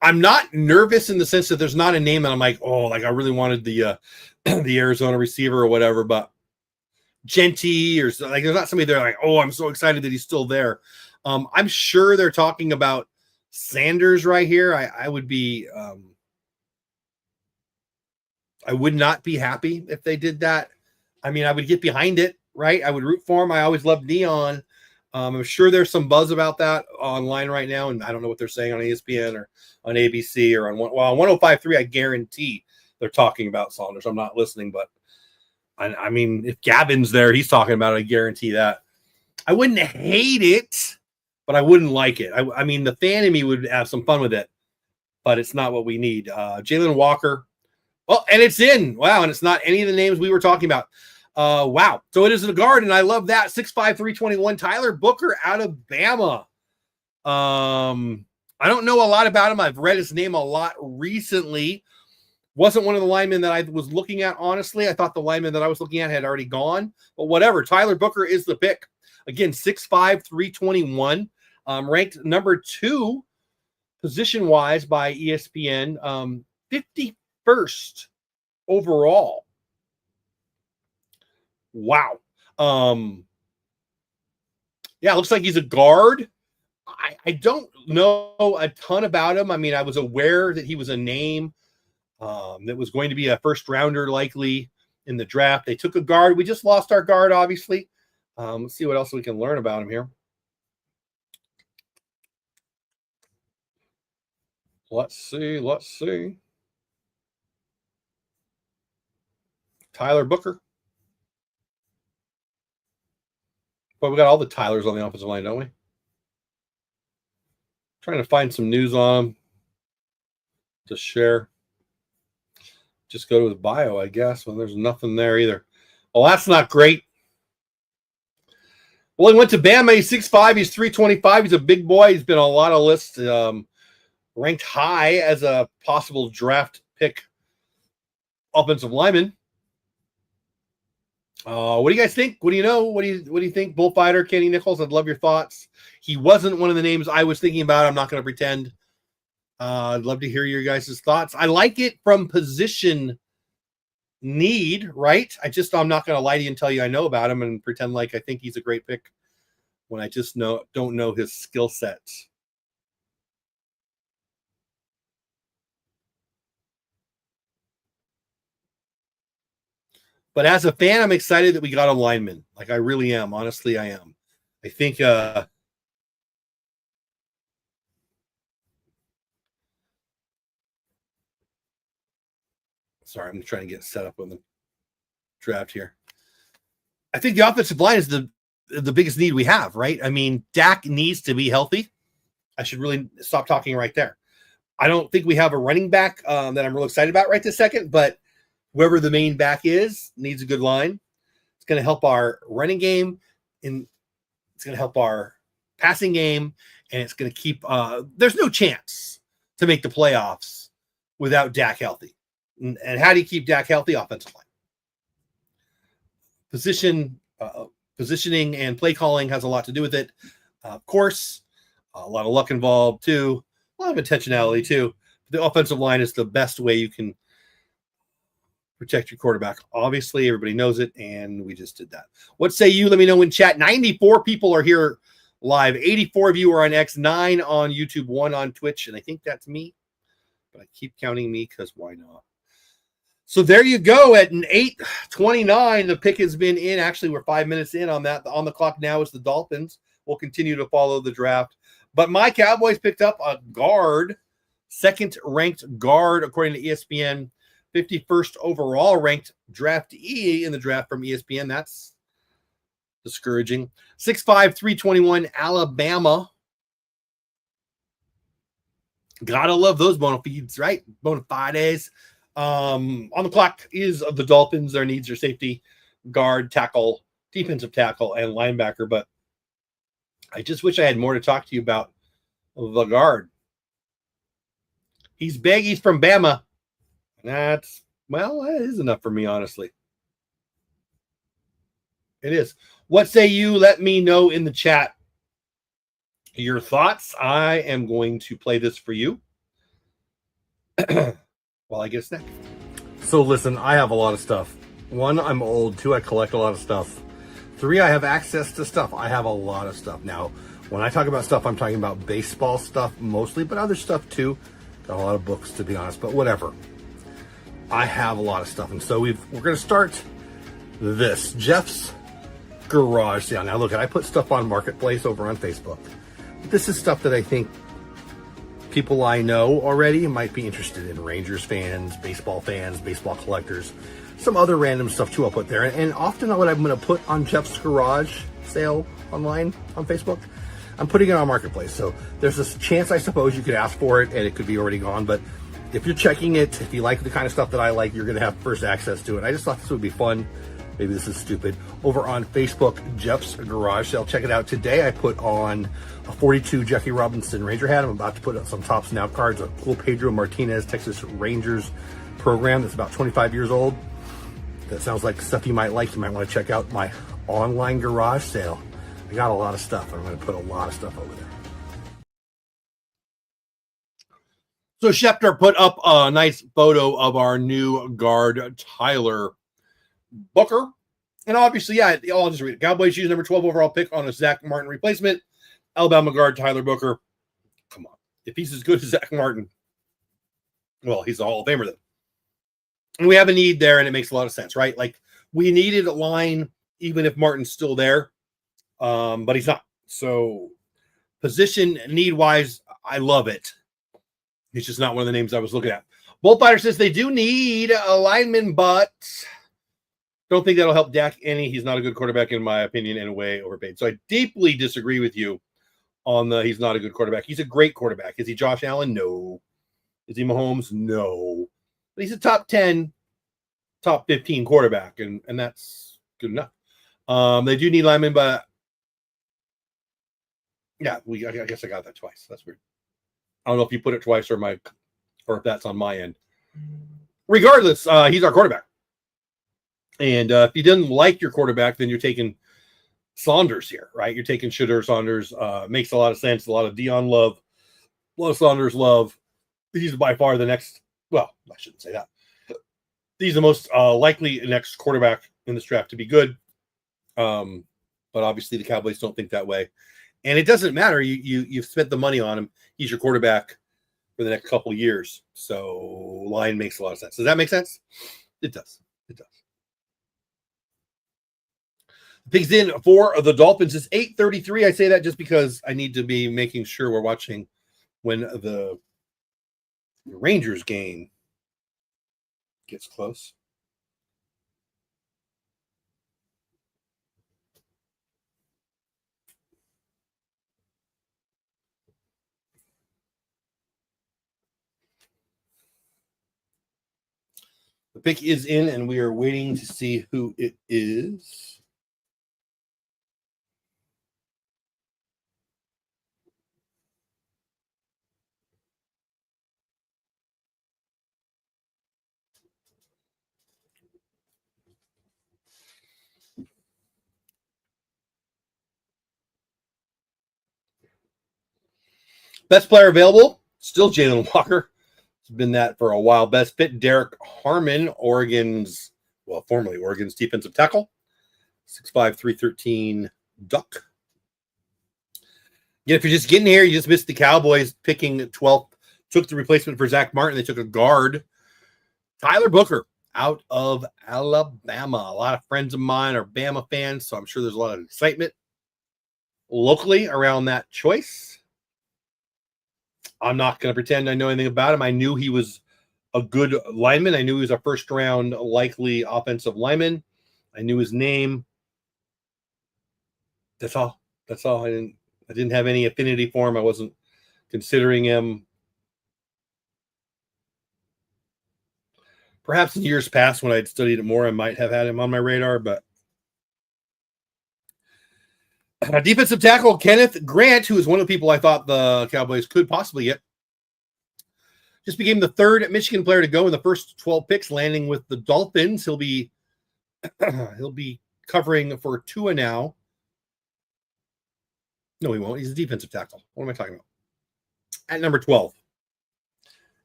I'm not nervous in the sense that there's not a name that I'm like, oh, like I really wanted the Arizona receiver or whatever, but Genty or like there's not somebody there like, oh, I'm so excited that he's still there. I'm sure they're talking about Sanders right here. I would be I would not be happy if they did that. I mean, I would get behind it, right? I would root for him. I always loved Neon. I'm sure there's some buzz about that online right now, and I don't know what they're saying on ESPN or on ABC or on 105.3. I guarantee they're talking about Saunders. I'm not listening, but I mean, if Gavin's there, he's talking about it. I guarantee that. I wouldn't hate it, but I wouldn't like it. I mean, the fan in me would have some fun with it, but it's not what we need. Jalen Walker. Oh, and it's in. Wow, and it's not any of the names we were talking about. Wow. So it is a guard, and I love that. 6'5", 321. Tyler Booker out of Bama. I don't know a lot about him. I've read his name a lot recently. Wasn't one of the linemen that I was looking at, honestly. I thought the lineman that I was looking at had already gone, but whatever. Tyler Booker is the pick. Again, 6'5", 321, ranked number 2 position-wise by ESPN, 51st overall. Wow. Yeah, looks like he's a guard. I don't know a ton about him. I mean, I was aware that he was a name that was going to be a first rounder likely in the draft. They took a guard. We just lost our guard, obviously. Let's see what else we can learn about him here. Let's see. Tyler Booker. But we got all the Tylers on the offensive line, don't we? Trying to find some news on him to share. Just go to his bio, I guess. Well, there's nothing there either. Well, that's not great. Well, he went to Bama. He's 6'5". He's 325. He's a big boy. He's been on a lot of lists. Ranked high as a possible draft pick offensive lineman. What do you guys think? What do you know? What do you think? Bullfighter, Kenny Nichols, I'd love your thoughts. He wasn't one of the names I was thinking about. I'm not going to pretend. I'd love to hear your guys' thoughts. I like it from position need, right? I'm not going to lie to you and tell you I know about him and pretend like I think he's a great pick when I just don't know his skill set. But as a fan, I'm excited that we got a lineman. Like, I really am. Honestly, I am. I think sorry, I'm trying to get set up on the draft here. I think the offensive line is the biggest need we have, right? I mean, Dak needs to be healthy. I should really stop talking right there. I don't think we have a running back that I'm real excited about right this second, but whoever the main back is needs a good line. It's going to help our running game, and it's going to help our passing game, and it's going to keep there's no chance to make the playoffs without Dak healthy. And how do you keep Dak healthy? Offensive line. Positioning and play calling has a lot to do with it. Of course, a lot of luck involved too, a lot of intentionality too. The offensive line is the best way you can protect your quarterback. Obviously, everybody knows it, and we just did that. What say you? Let me know in chat. 94 people are here live. 84 of you are on X, 9 on YouTube, 1 on Twitch, and I think that's me. But I keep counting me because why not? So there you go. At an 8:29, the pick has been in. Actually, we're 5 minutes in on that. On the clock now is the Dolphins. We'll continue to follow the draft. But my Cowboys picked up a guard, second-ranked guard, according to ESPN, 51st overall ranked draftee in the draft from ESPN. That's discouraging. 6'5", 321, Alabama. Gotta love those bona fides, right? Bona fides. On the clock is the Dolphins. Their needs are safety, guard, tackle, defensive tackle, and linebacker. But I just wish I had more to talk to you about the guard. He's big. He's from Bama. That is enough for me, honestly. It is. What say you? Let me know in the chat your thoughts. I am going to play this for you while I get a snack. So listen, I have a lot of stuff. 1, I'm old. 2, I collect a lot of stuff. 3, I have access to stuff. I have a lot of stuff. Now, when I talk about stuff, I'm talking about baseball stuff mostly, but other stuff too. Got a lot of books, to be honest, but whatever. I have a lot of stuff. And so we're going to start this. Jeff's garage sale. Now, look, I put stuff on Marketplace over on Facebook. This is stuff that I think people I know already might be interested in. Rangers fans, baseball collectors, some other random stuff too I'll put there. And often what I'm going to put on Jeff's garage sale online on Facebook, I'm putting it on Marketplace. So there's this chance, I suppose, you could ask for it and it could be already gone. But if you're checking it, if you like the kind of stuff that I like, you're going to have first access to it. I just thought this would be fun maybe this is stupid, over on Facebook, Jeff's Garage Sale. Check it out. Today I put on a 42 Jackie Robinson Ranger hat. I'm about to put up some Tops Now cards, a cool Pedro Martinez Texas Rangers program that's about 25 years old. That sounds like stuff you might like. You might want to check out my online garage sale. I got a lot of stuff. I'm going to put a lot of stuff over there. So Schefter put up a nice photo of our new guard, Tyler Booker. And obviously, yeah, I'll just read it. Cowboys use number 12 overall pick on a Zach Martin replacement. Alabama guard, Tyler Booker. Come on. If he's as good as Zach Martin, well, he's a Hall of Famer then. And we have a need there, and it makes a lot of sense, right? Like, we needed a line, even if Martin's still there, but he's not. So, position need-wise, I love it. It's just not one of the names I was looking at. Bullfighter says they do need a lineman, but don't think that'll help Dak any. He's not a good quarterback, in my opinion, and way overpaid. So I deeply disagree with you on the he's not a good quarterback. He's a great quarterback. Is he Josh Allen? No. Is he Mahomes? No. But he's a top 10, top 15 quarterback, and that's good enough. They do need linemen, but yeah, I guess I got that twice. That's weird. I don't know if you put it twice or if that's on my end. Regardless, he's our quarterback. And if you didn't like your quarterback, then you're taking Saunders here, right? You're taking Shedeur Saunders. Makes a lot of sense. A lot of Dion love. A lot of Saunders love. He's by far the next, well, I shouldn't say that. He's the most likely next quarterback in this draft to be good. But obviously the Cowboys don't think that way. And it doesn't matter. You've spent the money on him. He's your quarterback for the next couple of years. So line makes a lot of sense. Does that make sense? It does. It does. The picks in for the Dolphins is 8:33. I say that just because I need to be making sure we're watching when the Rangers game gets close. The pick is in, and we are waiting to see who it is. Best player available, still Jalen Walker. It's been that for a while. Best fit, Derek Harmon, formerly Oregon's defensive tackle. 6'5", 313 Duck. Yeah, if you're just getting here, you just missed the Cowboys picking 12th. Took the replacement for Zach Martin. They took a guard, Tyler Booker, out of Alabama. A lot of friends of mine are Bama fans, so I'm sure there's a lot of excitement locally around that choice. I'm not going to pretend I know anything about him. I knew he was a good lineman. I knew he was a first-round likely offensive lineman. I knew his name. That's all. That's all. I didn't have any affinity for him. I wasn't considering him. Perhaps in years past when I'd studied it more, I might have had him on my radar, but defensive tackle Kenneth Grant, who is one of the people I thought the Cowboys could possibly get, just became the third Michigan player to go in the first 12 picks, landing with the Dolphins. He'll be covering for Tua now. No, he won't. He's a defensive tackle. What am I talking about? At number 12.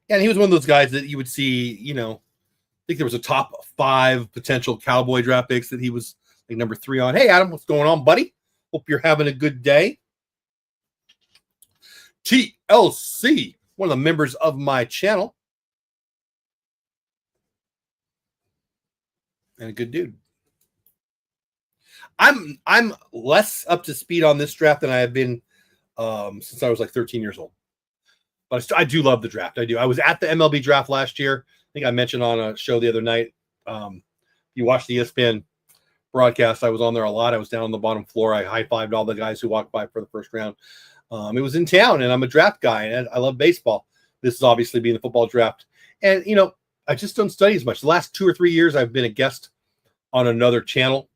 And he was one of those guys that you would see, I think there was a top 5 potential Cowboy draft picks that he was like number 3 on. Hey, Adam, what's going on, buddy? Hope you're having a good day. TLC, one of the members of my channel. And a good dude. I'm less up to speed on this draft than I have been since I was like 13 years old. But I do love the draft. I do. I was at the MLB draft last year. I think I mentioned on a show the other night. You watched the ESPN broadcast. I was on there a lot. I was down on the bottom floor. I high-fived all the guys who walked by for the first round. It was in town, and I'm a draft guy, and I love baseball. This is obviously being the football draft. And, I just don't study as much. The last 2 or 3 years, I've been a guest on another channel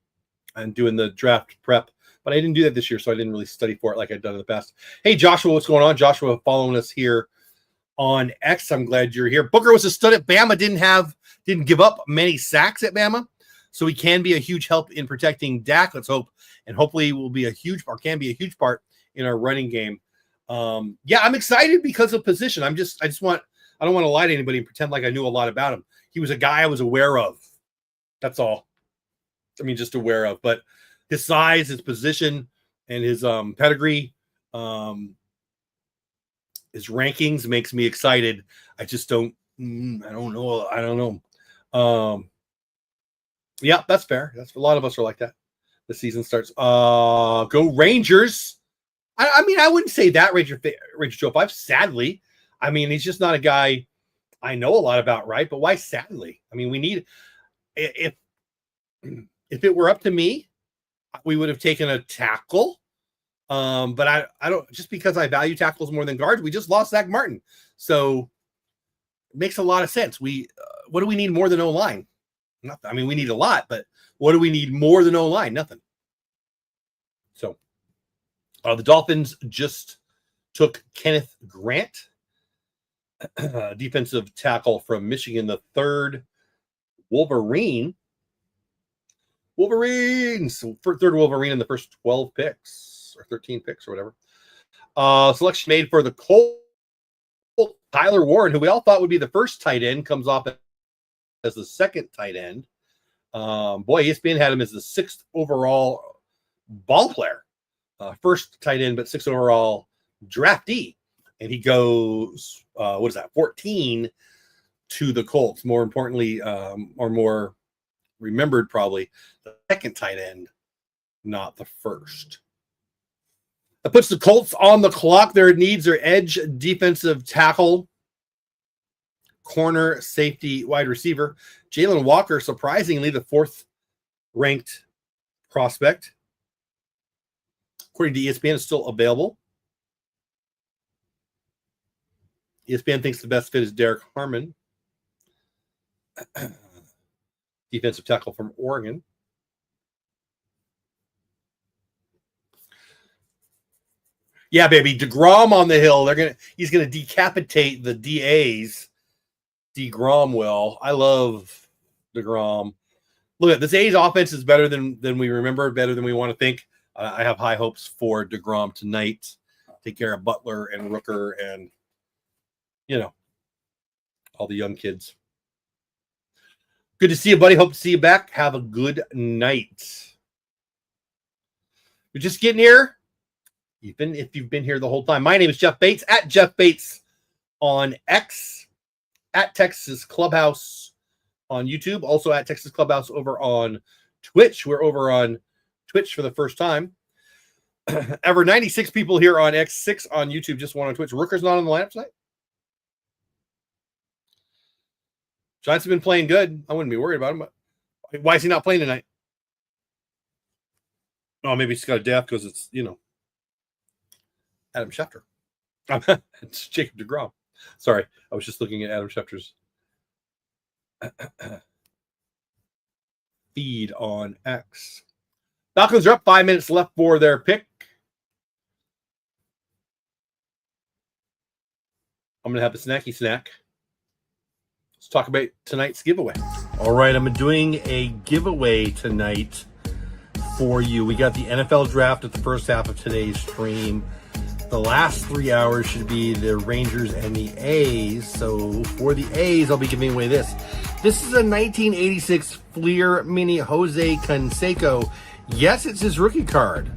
and doing the draft prep. But I didn't do that this year, so I didn't really study for it like I've done in the past. Hey, Joshua, what's going on? Joshua following us here on X. I'm glad you're here. Booker was a stud at Bama. Didn't give up many sacks at Bama, so he can be a huge help in protecting Dak. Let's hope, and hopefully will be a huge part. Can be a huge part in our running game. Yeah, I'm excited because of position. I don't want to lie to anybody and pretend like I knew a lot about him. He was a guy I was aware of. That's all. I mean, just aware of, but his size, his position, and his pedigree, his rankings makes me excited. I just don't. I don't know. Yeah, that's fair. That's a lot of us are like that. The season starts. Go Rangers. I mean, I wouldn't say that Ranger Joe 5. Sadly, I mean, he's just not a guy I know a lot about, right? But why sadly? I mean, we need if it were up to me, we would have taken a tackle. But I don't, just because I value tackles more than guards. We just lost Zach Martin, so it makes a lot of sense. What do we need more than O-line? Nothing. I mean, we need a lot, but what do we need more than O-line? Nothing. So the Dolphins just took Kenneth Grant, defensive tackle from Michigan, the third Wolverines, third Wolverine in the first 12 picks or 13 picks or whatever. Selection made for the Colts. Tyler Warren, who we all thought would be the first tight end, comes off as the second tight end. Boy, ESPN had him as the 6th overall ball player. First tight end, but 6th overall draftee. And he goes, 14 to the Colts. More importantly, or more remembered probably, the second tight end, not the first. That puts the Colts on the clock. Their needs are edge, defensive tackle, corner, safety, wide receiver. Jalen Walker, surprisingly, the 4th ranked prospect, according to ESPN, is still available. ESPN thinks the best fit is Derek Harmon, defensive tackle from Oregon. Yeah, baby, DeGrom on the hill. He's gonna decapitate the DAs. DeGrom will. I love DeGrom. Look at this A's offense is better than we remember, better than we want to think. I have high hopes for DeGrom tonight. Take care of Butler and Rooker and all the young kids. Good to see you, buddy. Hope to see you back. Have a good night. We're just getting here. Even if you've been here the whole time. My name is Jeff Bates, at Jeff Bates on X, at Texas Clubhouse on YouTube, also at Texas Clubhouse over on Twitch. We're over on Twitch for the first time. Ever 96 people here on X, 6 on YouTube, just 1 on Twitch. Rooker's not on the lineup tonight. Giants have been playing good. I wouldn't be worried about him. But why is he not playing tonight? Oh, maybe he's got a death because it's, Adam Schefter. It's Jacob DeGrom. Sorry, I was just looking at Adam Schefter's feed on X. Falcons are up, 5 minutes left for their pick. I'm going to have a snacky snack. Let's talk about tonight's giveaway. All right, I'm doing a giveaway tonight for you. We got the NFL draft at the first half of today's stream. The last 3 hours should be the Rangers and the A's. So for the A's, I'll be giving away this. This is a 1986 Fleer Mini Jose Canseco. Yes, it's his rookie card.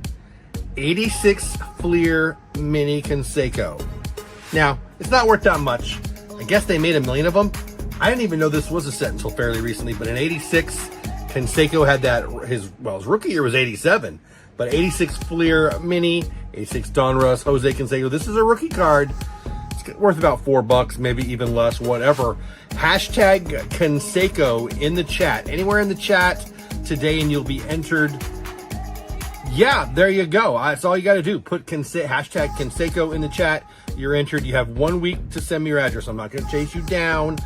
86 Fleer Mini Canseco. Now, it's not worth that much. I guess they made 1 million of them. I didn't even know this was a set until fairly recently, but in 86, Canseco had that, his rookie year was 87, but 86 Fleer Mini, 86 Donruss, Jose Canseco. This is a rookie card. It's worth about $4, maybe even less, whatever. Hashtag Canseco in the chat, anywhere in the chat today, and you'll be entered. Yeah, there you go. That's all you got to do. Put hashtag Canseco in the chat. You're entered. You have 1 week to send me your address. I'm not going to chase you down.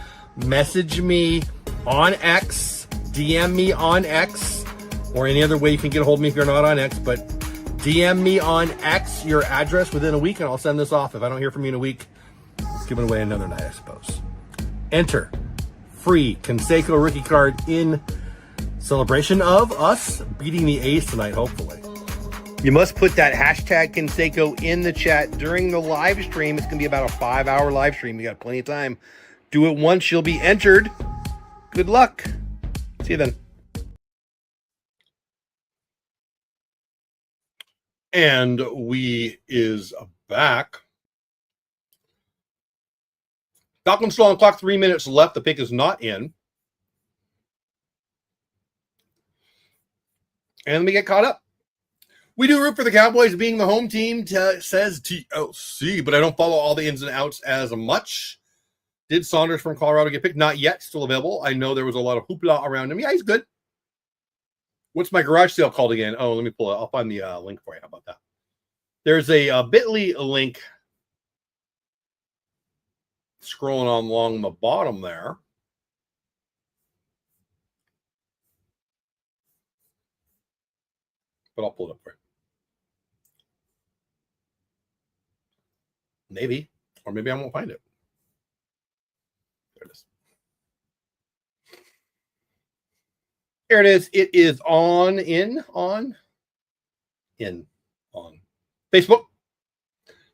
Message me on X. DM me on X or any other way you can get a hold of me if you're not on X, but DM me on X your address within a week and I'll send this off. If I don't hear from you in a week, it's giving away another night, I suppose. Enter free Canseco rookie card in celebration of us beating the A's tonight, hopefully. You must put that hashtag Canseco in the chat during the live stream. It's going to be about a 5-hour live stream. You got plenty of time. Do it once, you'll be entered. Good luck. See you then. And we is back. Falcons still on clock, 3 minutes left. The pick is not in. And let me get caught up. We do root for the Cowboys being the home team, says TLC, but I don't follow all the ins and outs as much. Did Saunders from Colorado get picked? Not yet, still available. I know there was a lot of hoopla around him. Yeah, he's good. What's my garage sale called again? Oh, let me pull it. I'll find the link for you. How about that? There's a bit.ly link scrolling on along the bottom there. But I'll pull it up for you. Maybe. Or maybe I won't find it. There it is. Here it is. It is on Facebook.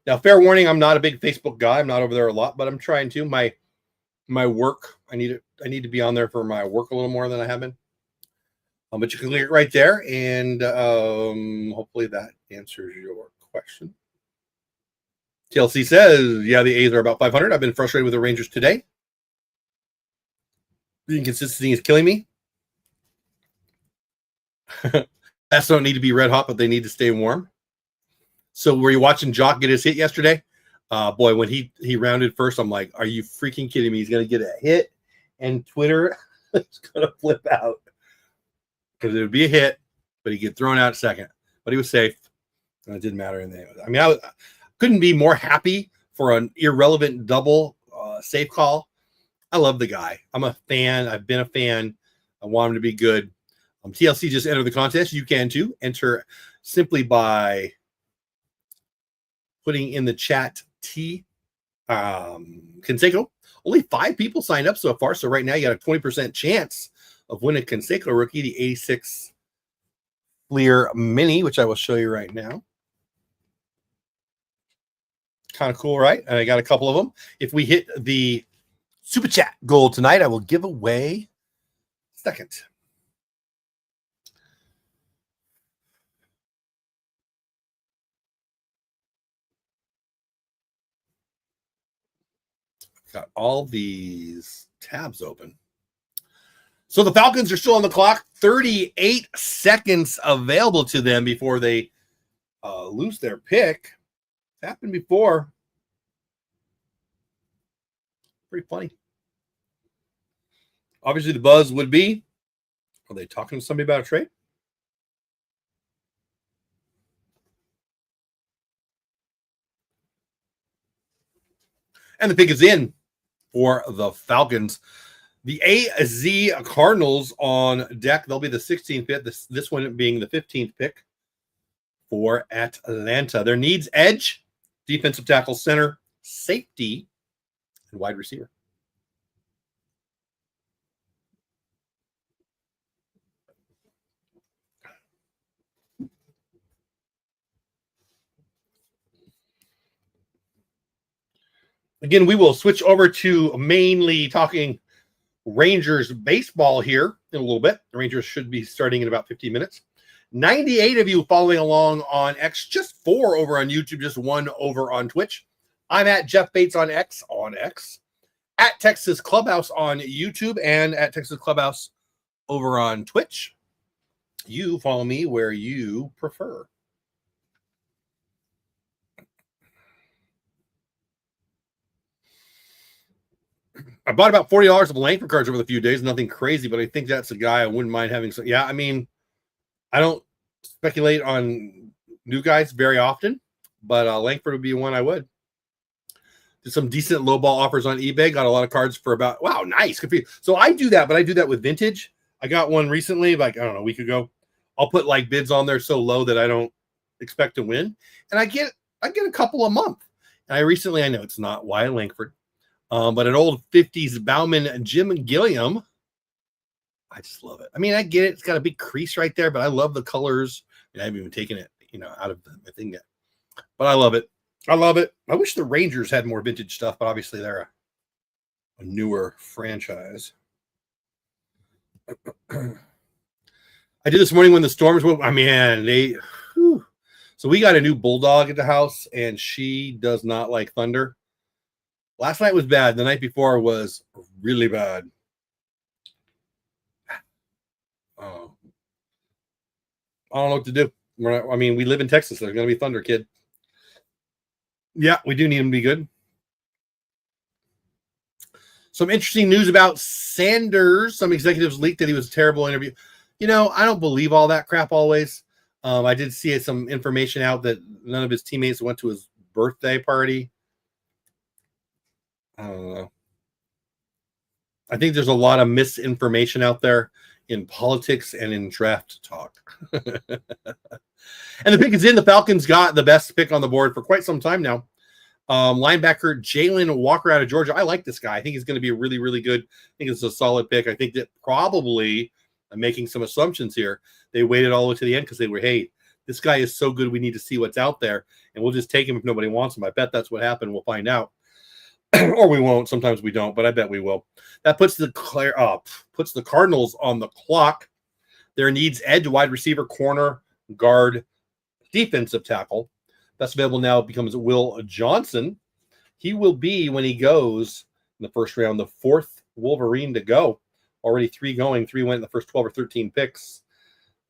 Now, fair warning, I'm not a big Facebook guy. I'm not over there a lot, but I'm trying to. My work, I need to be on there for my work a little more than I have been. But you can click it right there, and hopefully that answers your question. TLC says, yeah, the A's are about 500. I've been frustrated with the Rangers today. The inconsistency is killing me. Bats don't need to be red hot, but they need to stay warm. So were you watching Jock get his hit yesterday? Boy, when he rounded first, I'm like, are you freaking kidding me? He's going to get a hit, and Twitter is going to flip out. Because it would be a hit, but he'd get thrown out second. But he was safe, and it didn't matter. I couldn't be more happy for an irrelevant double safe call. I love the guy. I'm a fan. I've been a fan. I want him to be good. TLC just entered the contest. You can too. Enter simply by putting in the chat Canseco. Only 5 people signed up so far. So right now you got a 20% chance of winning Canseco rookie, the 86 Fleer Mini, which I will show you right now. Kind of cool, right? And I got a couple of them. If we hit the super chat goal tonight, I will give away second. Got all these tabs open. So the Falcons are still on the clock. 38 seconds available to them before they lose their pick. It's happened before. Pretty funny. Obviously, the buzz would be, are they talking to somebody about a trade? And the pick is in for the Falcons. The AZ Cardinals on deck. They'll be the 16th pick. This one being the 15th pick for Atlanta. Their needs: edge, defensive tackle, center, safety, and wide receiver. Again, we will switch over to mainly talking Rangers baseball here in a little bit. The Rangers should be starting in about 15 minutes. 98 of you following along on X, just 4 over on YouTube, just 1 over on Twitch. I'm at Jeff Bates on X, at Texas Clubhouse on YouTube, and at Texas Clubhouse over on Twitch. You follow me where you prefer. I bought about $40 of Langford cards over the few days. Nothing crazy, but I think that's a guy I wouldn't mind having. So, yeah, I mean, I don't speculate on new guys very often, but Langford would be one I would. Did some decent lowball offers on eBay. Got a lot of cards for about, wow, nice. So I do that, but I do that with vintage. I got one recently, like, I don't know, a week ago. I'll put like bids on there so low that I don't expect to win. And I get a couple a month. And I know it's not Wyatt Langford, but an old 50s Bauman Jim Gilliam. I just love it. I mean, I get it. It's got a big crease right there, but I love the colors. And I haven't even taken it, out of the thing yet. But I love it. I love it. I wish the Rangers had more vintage stuff, but obviously they're a newer franchise. I did this morning when the storms went. I mean, so we got a new bulldog at the house, and she does not like thunder. Last night was bad. The night before was really bad. I don't know what to do. We live in Texas. There's going to be thunder, kid. Yeah, we do need him to be good. Some interesting news about Sanders. Some executives leaked that he was a terrible interview. I don't believe all that crap always. I did see some information out that none of his teammates went to his birthday party. I don't know. I think there's a lot of misinformation out there in politics and in draft talk. And the pick is in. The Falcons got the best pick on the board for quite some time now. Linebacker Jalen Walker out of Georgia. I like this guy. I think he's going to be really, really good. I think it's a solid pick. I think that probably, I'm making some assumptions here, they waited all the way to the end because they were, hey, this guy is so good, we need to see what's out there, and we'll just take him if nobody wants him. I bet that's what happened. We'll find out. Or we won't. Sometimes we don't, but I bet we will. That puts the Cardinals on the clock. Their needs: edge, wide receiver, corner, guard, defensive tackle. Best available now becomes Will Johnson. He will be, when he goes in the first round, the fourth Wolverine to go. Already 3 going. 3 went in the first 12 or 13 picks.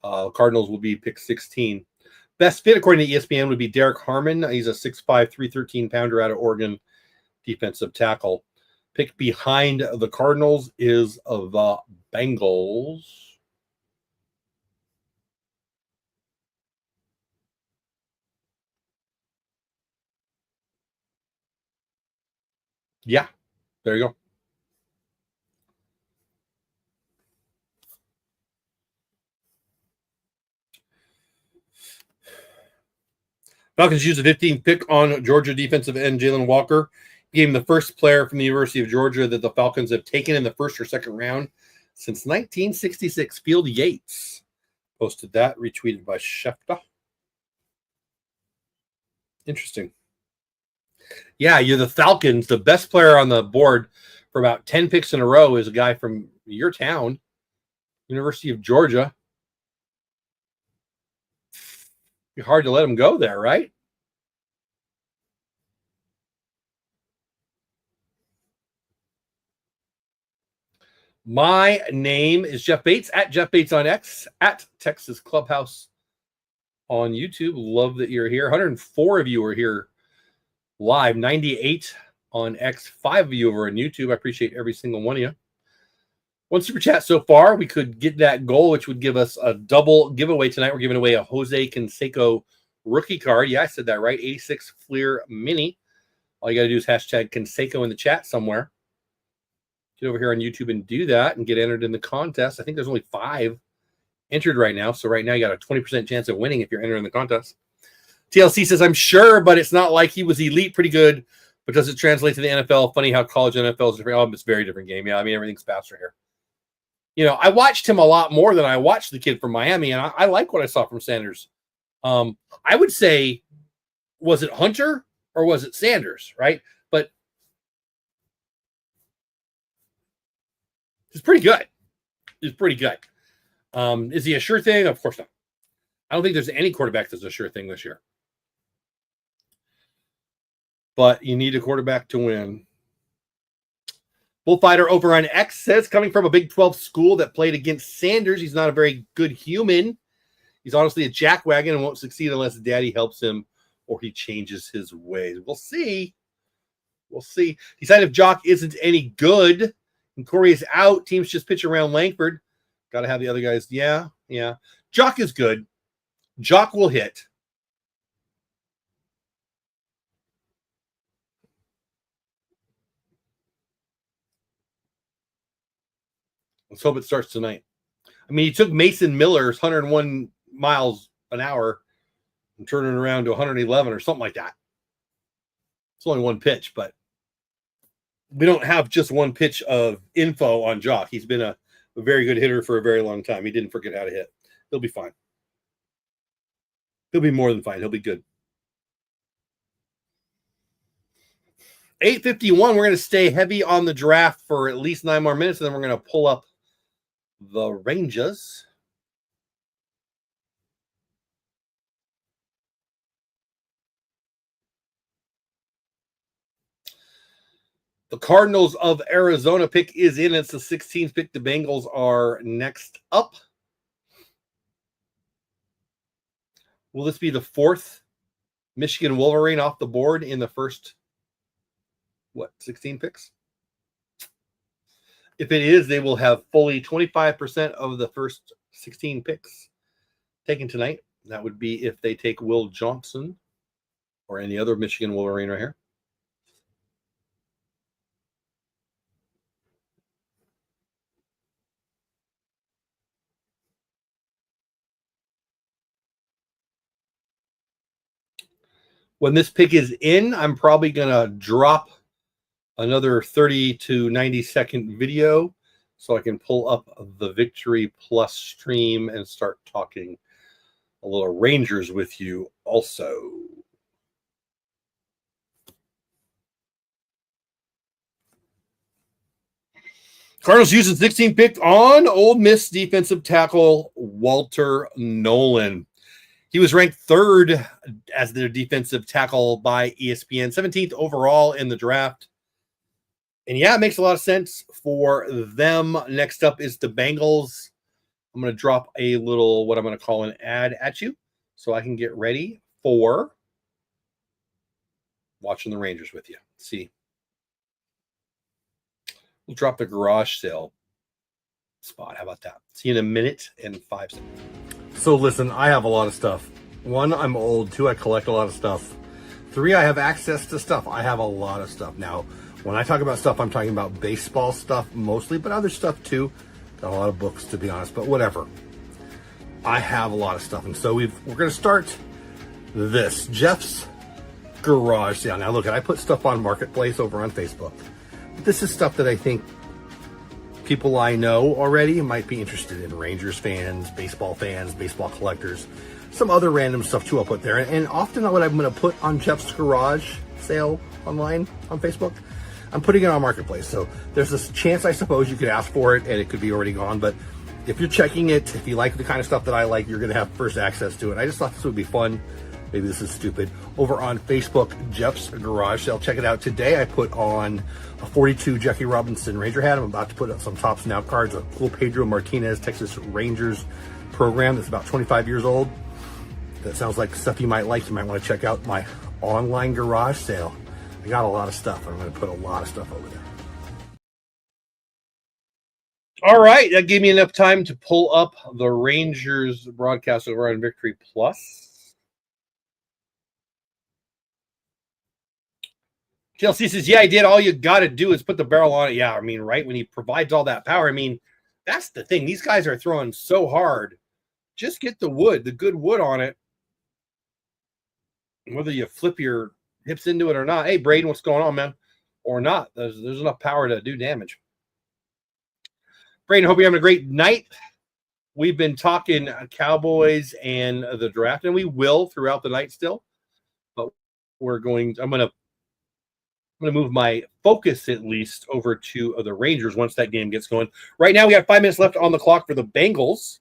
Cardinals will be pick 16. Best fit, according to ESPN, would be Derek Harmon. He's a 6'5", 313-pounder out of Oregon, defensive tackle. Pick behind the Cardinals is the Bengals. Yeah, there you go. Falcons used the 15th pick on Georgia defensive end Jalen Walker. Became the first player from the University of Georgia that the Falcons have taken in the first or second round since 1966. Field Yates posted that, retweeted by Schefter. Interesting. Yeah, you're the Falcons. The best player on the board for about 10 picks in a row is a guy from your town, University of Georgia. It's hard to let him go there, right? My name is Jeff Bates, at Jeff Bates on X, at Texas Clubhouse on YouTube. Love that you're here. 104 of you are here live, 98 on X, 5 of you over on YouTube. I appreciate every single one of you. One super chat so far. We could get that goal, which would give us a double giveaway tonight. We're giving away a Jose Canseco rookie card. Yeah, I said that right. 86 Fleer Mini. All you got to do is hashtag Canseco in the chat somewhere. Get over here on YouTube and do that and get entered in the contest. I think there's only 5 entered right now. So right now you got a 20% chance of winning if you're entering the contest. TLC says, I'm sure, but it's not like he was elite, pretty good. But does it translate to the NFL? Funny how college and NFL is different. Oh, it's a very different game. Yeah, I mean, everything's faster here. I watched him a lot more than I watched the kid from Miami, and I like what I saw from Sanders. I would say, was it Hunter or was it Sanders, right? But he's pretty good. He's pretty good. Is he a sure thing? Of course not. I don't think there's any quarterback that's a sure thing this year. But you need a quarterback to win. Bullfighter over on X says, coming from a Big 12 school that played against Sanders, he's not a very good human. He's honestly a jackwagon and won't succeed unless daddy helps him or he changes his ways. We'll see. We'll see. Decide if Jock isn't any good and Corey is out. Teams just pitch around Langford. Got to have the other guys. Yeah. Jock is good. Jock will hit. Let's hope it starts tonight. I mean, he took Mason Miller's 101 miles an hour and turned it around to 111 or something like that. It's only one pitch, but we don't have just one pitch of info on Jock. He's been a very good hitter for a very long time. He didn't forget how to hit. He'll be fine. He'll be more than fine. He'll be good. 8:51. We're going to stay heavy on the draft for at least 9 more minutes, and then we're going to pull up the Rangers. The Cardinals of Arizona pick is in. It's the 16th pick. The Bengals are next up. Will this be the 4th Michigan Wolverine off the board in the first, 16 picks? If it is, they will have fully 25% of the first 16 picks taken tonight. That would be if they take Will Johnson or any other Michigan Wolverine right here. When this pick is in, I'm probably going to drop another 30 to 90 second video so I can pull up the Victory Plus stream and start talking a little Rangers with you also. Cardinals using 16th pick on Ole Miss defensive tackle Walter Nolan. He was ranked 3rd as their defensive tackle by ESPN, 17th overall in the draft. And yeah, it makes a lot of sense for them. Next up is the Bengals. I'm going to drop a little, what I'm going to call an ad at you so I can get ready for watching the Rangers with you. Let's see. We'll drop the garage sale spot. How about that? See you in a minute and 5 seconds. So listen, I have a lot of stuff. 1, I'm old. 2, I collect a lot of stuff. 3, I have access to stuff. I have a lot of stuff. Now, when I talk about stuff, I'm talking about baseball stuff mostly, but other stuff too. Got a lot of books, to be honest, but whatever. I have a lot of stuff. And so we're going to start this. Jeff's garage sale. Now look, I put stuff on Marketplace over on Facebook. This is stuff that I think people I know already might be interested in. Rangers fans, baseball collectors, some other random stuff too I'll put there. And often what I'm going to put on Jeff's garage sale online on Facebook, I'm putting it on Marketplace. So there's this chance, I suppose, you could ask for it and it could be already gone. But if you're checking it, if you like the kind of stuff that I like, you're going to have first access to it. I just thought this would be fun. Maybe this is stupid. Over on Facebook, Jeff's garage sale. Check it out. Today I put on a 42 Jackie Robinson Ranger hat. I'm about to put up some Tops Now cards. A cool Pedro Martinez Texas Rangers program that's about 25 years old. That sounds like stuff you might like. You might want to check out my online garage sale. I got a lot of stuff. I'm going to put a lot of stuff over there. All right. That gave me enough time to pull up the Rangers broadcast over on Victory Plus. Chelsea says, yeah, I did. All you got to do is put the barrel on it. Yeah, I mean, right? When he provides all that power, I mean, that's the thing. These guys are throwing so hard. Just get the wood, the good wood on it. Whether you flip your hips into it or not. Hey, Braden, what's going on, man? Or not. There's enough power to do damage. Braden, hope you're having a great night. We've been talking Cowboys and the draft, and we will throughout the night still. But I'm going to move my focus at least over to the Rangers once that game gets going. Right now, we got 5 minutes left on the clock for the Bengals.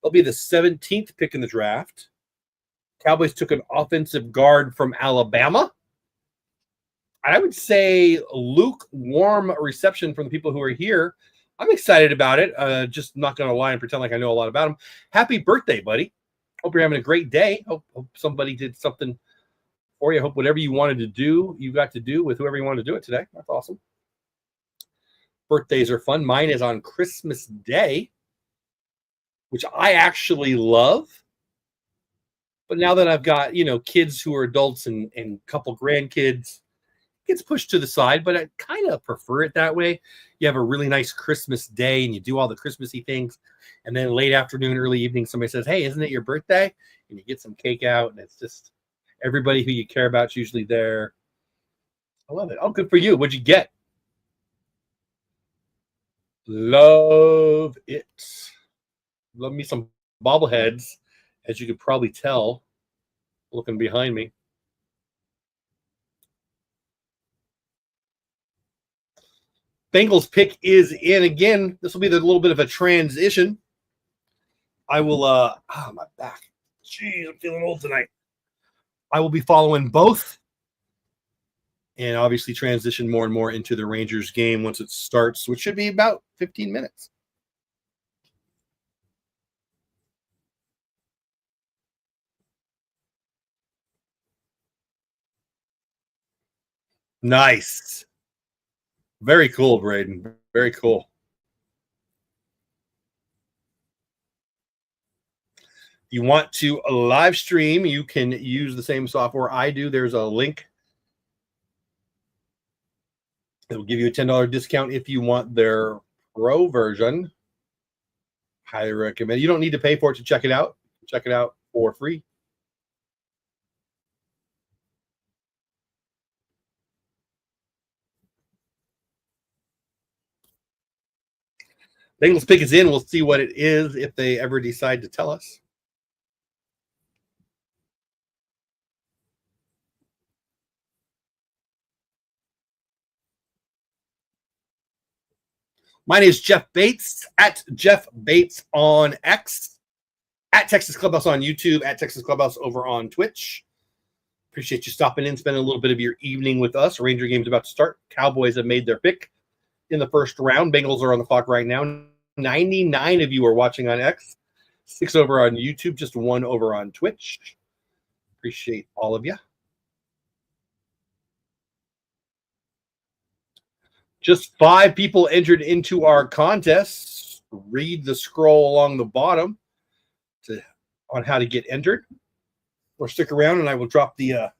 They'll be the 17th pick in the draft. Cowboys took an offensive guard from Alabama. I would say lukewarm reception from the people who are here. I'm excited about it. Just not going to lie and pretend like I know a lot about him. Happy birthday, buddy. Hope you're having a great day. Hope somebody did something for you. Hope whatever you wanted to do, you got to do with whoever you wanted to do it today. That's awesome. Birthdays are fun. Mine is on Christmas Day, which I actually love. But now that I've got, kids who are adults and a couple grandkids, gets pushed to the side, but I kind of prefer it that way. You have a really nice Christmas day and you do all the Christmassy things. And then late afternoon, early evening, somebody says, hey, isn't it your birthday? And you get some cake out, and it's just everybody who you care about is usually there. I love it. Oh, good for you. What'd you get? Love it. Love me some bobbleheads, as you could probably tell looking behind me. Bengals pick is in again. This will be the little bit of a transition. I will my back. Jeez, I'm feeling old tonight. I will be following both and obviously transition more and more into the Rangers game once it starts, which should be about 15 minutes. Nice. Very cool, Braden. Very cool. If you want to live stream, you can use the same software I do. There's a link. It will give you a $10 discount if you want their pro version. Highly recommend. You don't need to pay for it to check it out. Check it out for free. Bengals pick is in. We'll see what it is if they ever decide to tell us. My name is Jeff Bates, at Jeff Bates on X, at Texas Clubhouse on YouTube, at Texas Clubhouse over on Twitch. Appreciate you stopping in, spending a little bit of your evening with us. Ranger game's about to start. Cowboys have made their pick in the first round. Bengals are on the clock right now. 99 of you are watching on X, 6 over on YouTube, just 1 over on Twitch. Appreciate all of you. Just 5 people entered into our contest. Read the scroll along the bottom on how to get entered. Or stick around and I will drop the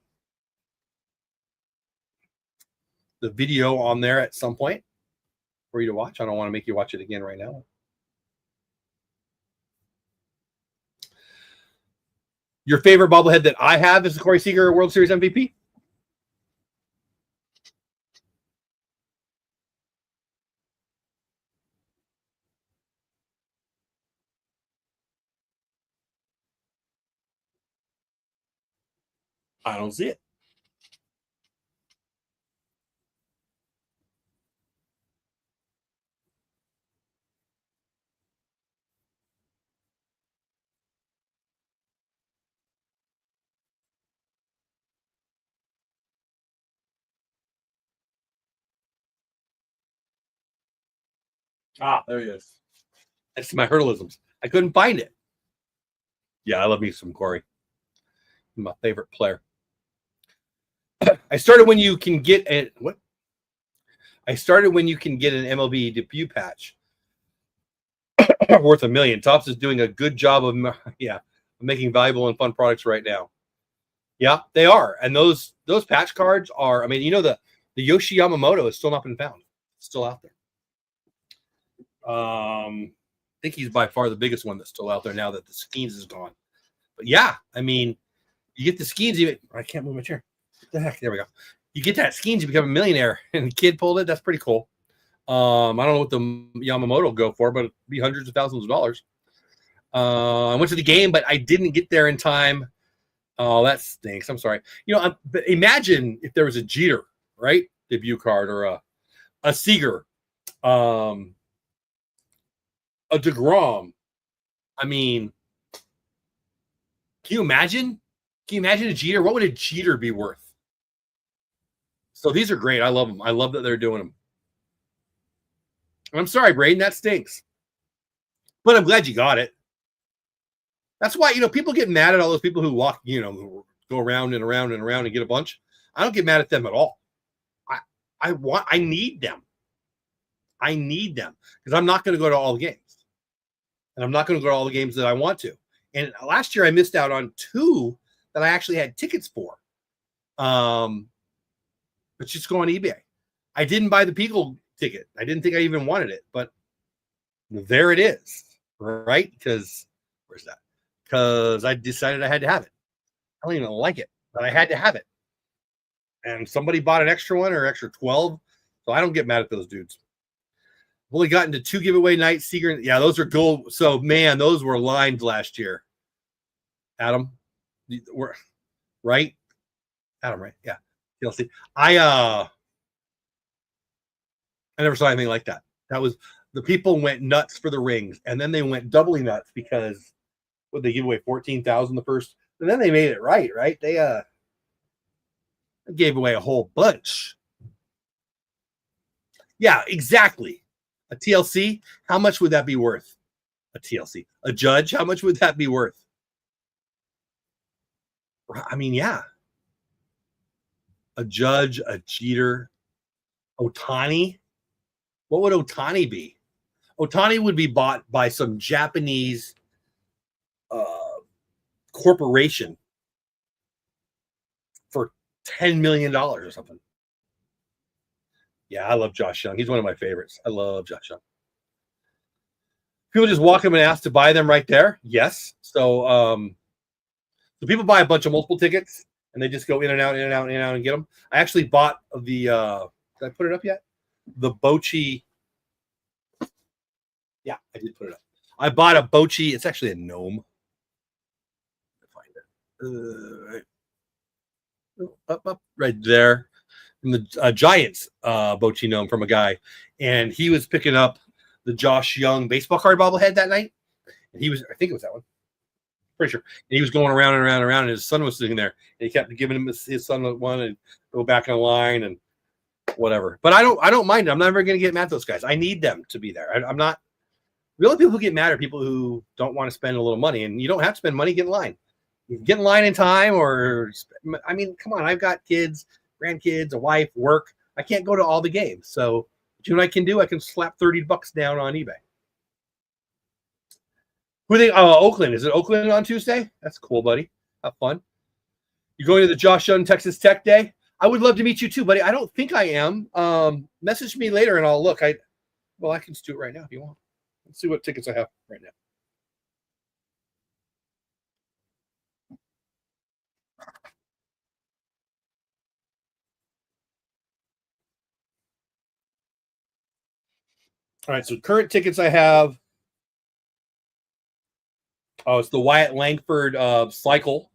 video on there at some point for you to watch. I don't want to make you watch it again right now. Your favorite bobblehead that I have is the Corey Seager World Series MVP? I don't see it. Ah, there he is. That's my hurdleisms. I couldn't find it. Yeah, I love me some Corey. My favorite player. I started when you can get an MLB debut patch worth $1 million. Topps is doing a good job of making valuable and fun products right now. Yeah, they are. And those patch cards are, I mean, the Yoshi Yamamoto has still not been found. It's still out there. I think he's by far the biggest one that's still out there now that the Skeens is gone. But yeah, I mean, you get the Skeens, I can't move my chair. What the heck? There we go. You get that Skeens, you become a millionaire. And the kid pulled it. That's pretty cool. I don't know what the Yamamoto will go for, but it'd be hundreds of thousands of dollars. I went to the game, but I didn't get there in time. Oh, that stinks. I'm sorry. But imagine if there was a Jeter, right? Debut card, or a Seager, a DeGrom. I mean, can you imagine? Can you imagine a Jeter? What would a Jeter be worth? So these are great. I love them. I love that they're doing them. I'm sorry, Braden, that stinks. But I'm glad you got it. That's why, people get mad at all those people who walk, who go around and around and around and get a bunch. I don't get mad at them at all. I need them. I need them because I'm not going to go to all the games. And I'm not going to go to all the games that I want to. And last year I missed out on 2 that I actually had tickets for. but just go on eBay. I didn't buy the Peagle ticket. I didn't think I even wanted it, but there it is, right? Because where's that? Because I decided I had to have it. I don't even like it, but I had to have it. And somebody bought an extra one or extra 12, so I don't get mad at those dudes. I've only gotten to 2 giveaway nights. Seeger, yeah, those are gold. So man, those were lined last year. Adam, we're right. Adam, right? Yeah. TLC. I never saw anything like that. That was the people went nuts for the rings, and then they went doubly nuts because what they give away 14,000 the first, and then they made it right. They gave away a whole bunch. Yeah, exactly. A TLC, how much would that be worth? A TLC, a judge, how much would that be worth? I mean, yeah. A judge, a Jeter, Ohtani. What would Ohtani be? Ohtani would be bought by some Japanese corporation for $10 million or something. Yeah, I love Josh Young. He's one of my favorites. I love Josh Young. People just walk up and ask to buy them right there. Yes. So people buy a bunch of multiple tickets and they just go in and out, in and out, in and out and get them. I actually bought the did I put it up yet? The Bochy. Yeah, I did put it up. I bought a Bochy. It's actually a gnome. Find it. Up, right there. From the Giants Bochy gnome from a guy. And he was picking up the Josh Young baseball card bobblehead that night. And he was, I think it was that one. Pretty sure. And he was going around and around and around, and his son was sitting there. And he kept giving him his son one and go back in the line and whatever. But I don't mind it. I'm never going to get mad at those guys. I need them to be there. I'm not. The only people who get mad are people who don't want to spend a little money, and you don't have to spend money. Get in line. You can get in line in time, or I mean, come on. I've got kids, grandkids, a wife, work. I can't go to all the games. So, you know what I can do? I can slap $30 down on eBay. Who they? Oakland. Is it Oakland on Tuesday? That's cool, buddy. Have fun. You going to the Josh Young Texas Tech Day? I would love to meet you too, buddy. I don't think I am. Message me later and I'll look. I can just do it right now if you want. Let's see what tickets I have right now. All right, so current tickets I have. Oh, it's the Wyatt Langford cycle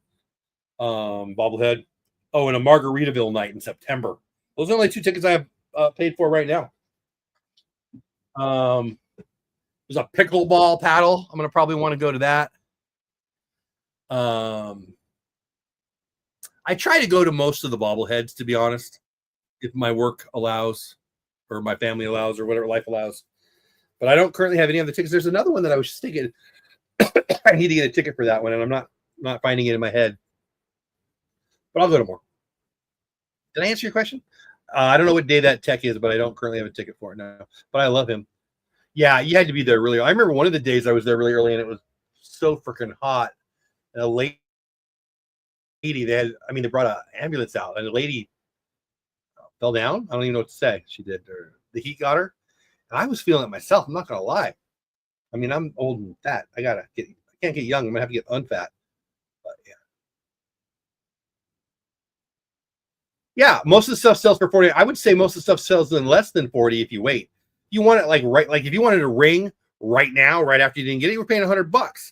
bobblehead. Oh, and a Margaritaville night in September. Those are the only 2 tickets I have paid for right now. There's a pickleball paddle. I'm going to probably want to go to that. I try to go to most of the bobbleheads, to be honest, if my work allows or my family allows or whatever life allows. But I don't currently have any other tickets. There's another one that I was just thinking I need to get a ticket for that one, and I'm not finding it in my head. But I'll go to more. Did I answer your question? I don't know what day that tech is, but I don't currently have a ticket for it now. But I love him. Yeah, you had to be there really early. I remember one of the days I was there really early, and it was so freaking hot. And a lady, they brought an ambulance out, and the lady fell down. I don't even know what to say. She did. Or the heat got her. And I was feeling it myself. I'm not going to lie. I mean, I'm old and fat. I can't get young. I'm going to have to get unfat. But yeah. Yeah, most of the stuff sells for 40. I would say most of the stuff sells in less than 40 if you wait. You want it like if you wanted a ring right now, right after you didn't get it, you were paying $100.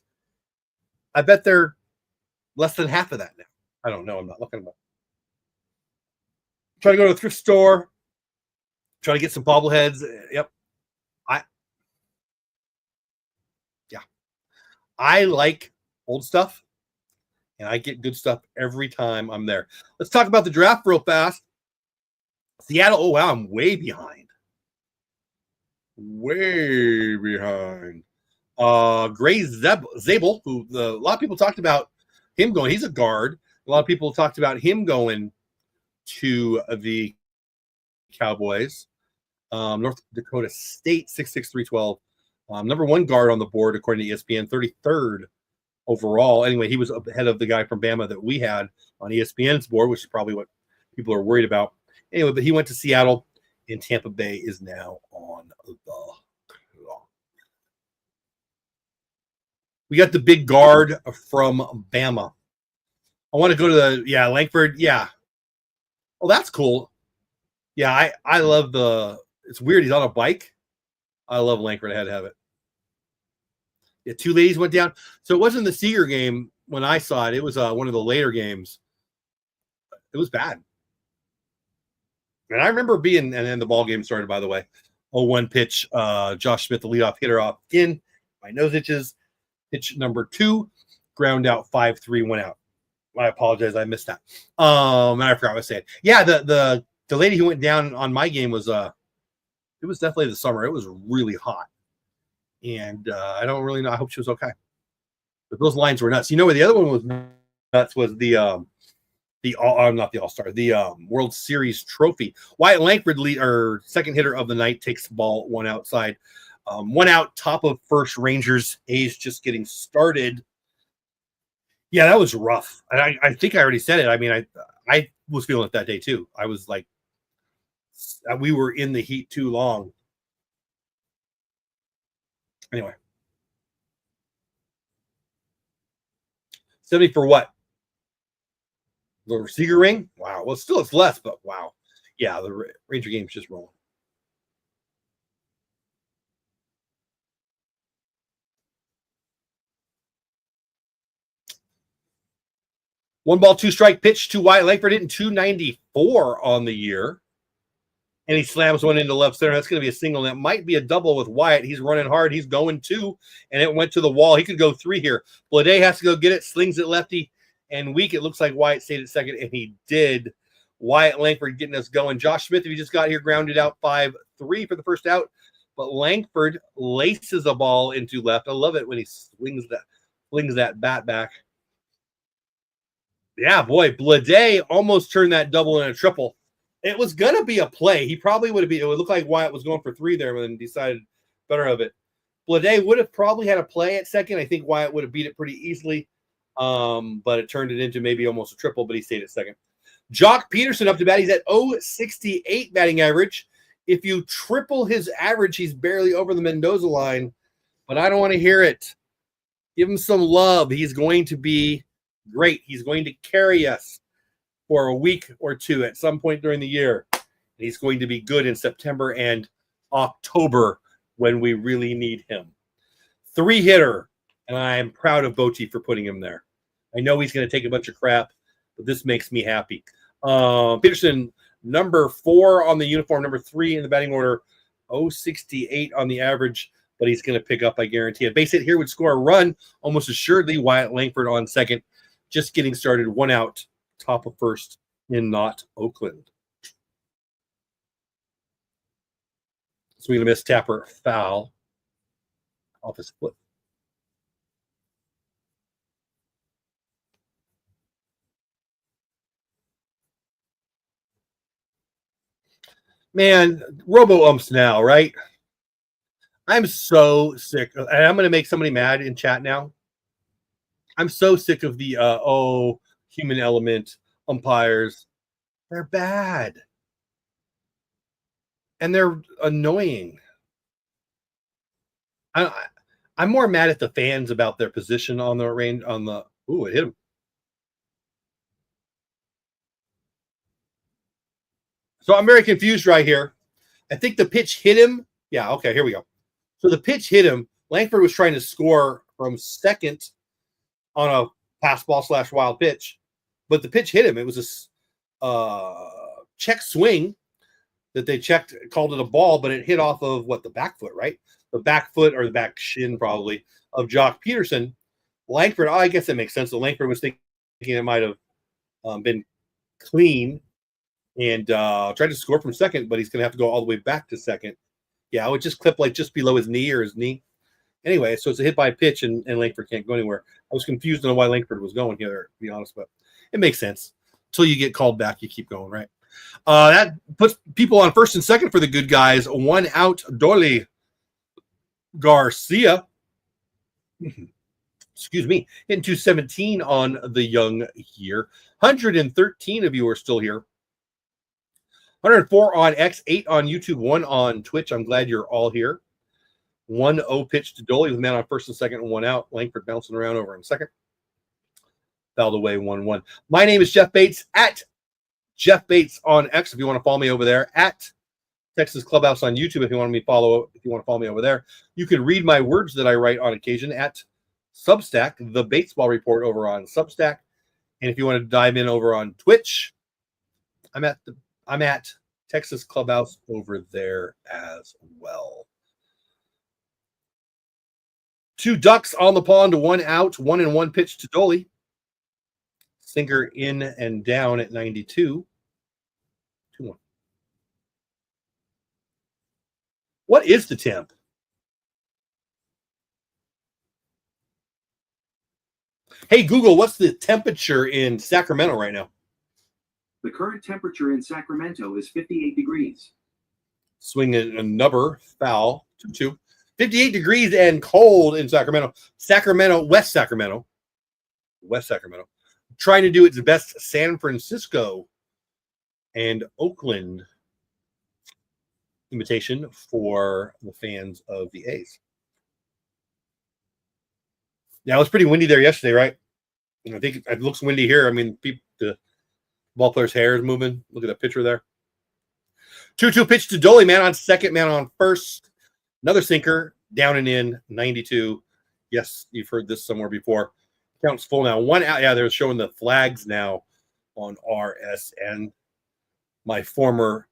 I bet they're less than half of that now. I don't know. I'm not looking at them. Try to go to a thrift store. Try to get some bobbleheads. Yep. I like old stuff, and I get good stuff every time I'm there. Let's talk about the draft real fast. Seattle. Oh, wow. I'm way behind. Way behind. Gray Zabel, who a lot of people talked about him going. He's a guard. A lot of people talked about him going to the Cowboys. North Dakota State, 6'6", 312. Number 1 guard on the board, according to ESPN, 33rd overall. Anyway, he was ahead of the guy from Bama that we had on ESPN's board, which is probably what people are worried about. Anyway, but he went to Seattle, and Tampa Bay is now on the clock. We got the big guard from Bama. I want to go to Langford. Yeah. Oh, that's cool. Yeah, I love it's weird. He's on a bike. I love Langford. I had to have it. Yeah, two ladies went down. So it wasn't the Seeger game when I saw it. It was one of the later games. It was bad. And I remember and then the ball game started, by the way. 0-1 pitch. Josh Smith, the leadoff hitter, off in. My nose itches. Pitch number 2. Ground out 5-3, 1 out. I apologize. I missed that. And I forgot what I was saying. Yeah, the lady who went down on my game was it was definitely the summer. It was really hot. And I don't really know. I hope she was okay. But those lines were nuts. You know where the other one was nuts was not the All-Star, the World Series trophy. Wyatt Langford, second hitter of the night, takes the ball 1 outside. 1 out, top of first, Rangers. A's just getting started. Yeah, that was rough. And I think I already said it. I mean, I was feeling it that day too. I was like, we were in the heat too long. Anyway. 70 for what? The Seeger ring? Wow. Well, still it's less, but wow. Yeah, the Ranger game's just rolling. One ball, 2 strike pitch to Wyatt Langford, hitting 294 on the year. And he slams one into left center. That's going to be a single. That might be a double with Wyatt. He's running hard. He's going 2, and it went to the wall. He could go 3 here. Blade has to go get it, slings it lefty, and weak. It looks like Wyatt stayed at second, and he did. Wyatt Langford getting us going. Josh Smith, if he just got here, grounded out 5-3 for the first out. But Langford laces a ball into left. I love it when he flings that bat back. Yeah, boy, Blade almost turned that double into a triple. It was going to be a play. He probably would have been. It would look like Wyatt was going for 3 there, but then decided better of it. Blade would have probably had a play at second. I think Wyatt would have beat it pretty easily, but it turned it into maybe almost a triple, but he stayed at second. Jock Peterson up to bat. He's at 0.68 batting average. If you triple his average, he's barely over the Mendoza line, but I don't want to hear it. Give him some love. He's going to be great. He's going to carry us for a week or 2 at some point during the year. He's going to be good in September and October when we really need him. 3-hitter, and I am proud of Bochy for putting him there. I know he's going to take a bunch of crap, but this makes me happy. Peterson, number 4 on the uniform, number 3 in the batting order, 0.68 on the average, but he's going to pick up, I guarantee. A base hit here would score a run, almost assuredly. Wyatt Langford on second, just getting started, 1 out, top of first in not Oakland. Swing and a miss, Tapper foul off his foot. Man, robo-umps now, right? I'm so sick. And I'm going to make somebody mad in chat now. I'm so sick of the, human element umpires. They're bad. And they're annoying. I'm more mad at the fans about their position on the range. Ooh, it hit him. So I'm very confused right here. I think the pitch hit him. Yeah, okay, here we go. So the pitch hit him. Langford was trying to score from second on a pass ball / wild pitch, but the pitch hit him. It was a check swing that they checked, called it a ball, but it hit off of the back foot, right? The back foot or the back shin probably of Jock Peterson. Langford, I guess that makes sense. So Langford was thinking it might have been clean and tried to score from second, but he's going to have to go all the way back to second. Yeah, it would just clip just below his knee or his knee. Anyway, so it's a hit by pitch, and Langford can't go anywhere. I was confused on why Langford was going here, to be honest, but it makes sense. Until you get called back, you keep going, right? That puts people on first and second for the good guys. 1 out, Dolly Garcia. Excuse me. Hitting 217 on the young year. 113 of you are still here. 104 on X, 8 on YouTube, 1 on Twitch. I'm glad you're all here. 1-0 pitch to Dolly with man on first and second and 1 out. Langford bouncing around over in second. Fouled away 1-1. My name is Jeff Bates at Jeff Bates on X. If you want to follow me over there, at Texas Clubhouse on YouTube. If you want to follow me over there, you can read my words that I write on occasion at Substack, the Batesball Report over on Substack. And if you want to dive in over on Twitch, I'm at Texas Clubhouse over there as well. 2 ducks on the pond, 1 out, 1-1 pitch to Dolly. Sinker in and down at 92. 2-1. What is the temp? Hey, Google, what's the temperature in Sacramento right now? The current temperature in Sacramento is 58 degrees. Swing a number, foul, 2-2. 58 degrees and cold in Sacramento. West Sacramento. Trying to do its best San Francisco and Oakland imitation for the fans of the A's. Yeah, it was pretty windy there yesterday, right? And I think it looks windy here. I mean, the ball player's hair is moving. Look at that picture there. 2-2 pitch to Dolly, man on second, man on first. Another sinker, down and in, 92. Yes, you've heard this somewhere before. Count's full now. 1 out. Yeah, they're showing the flags now on RSN. My former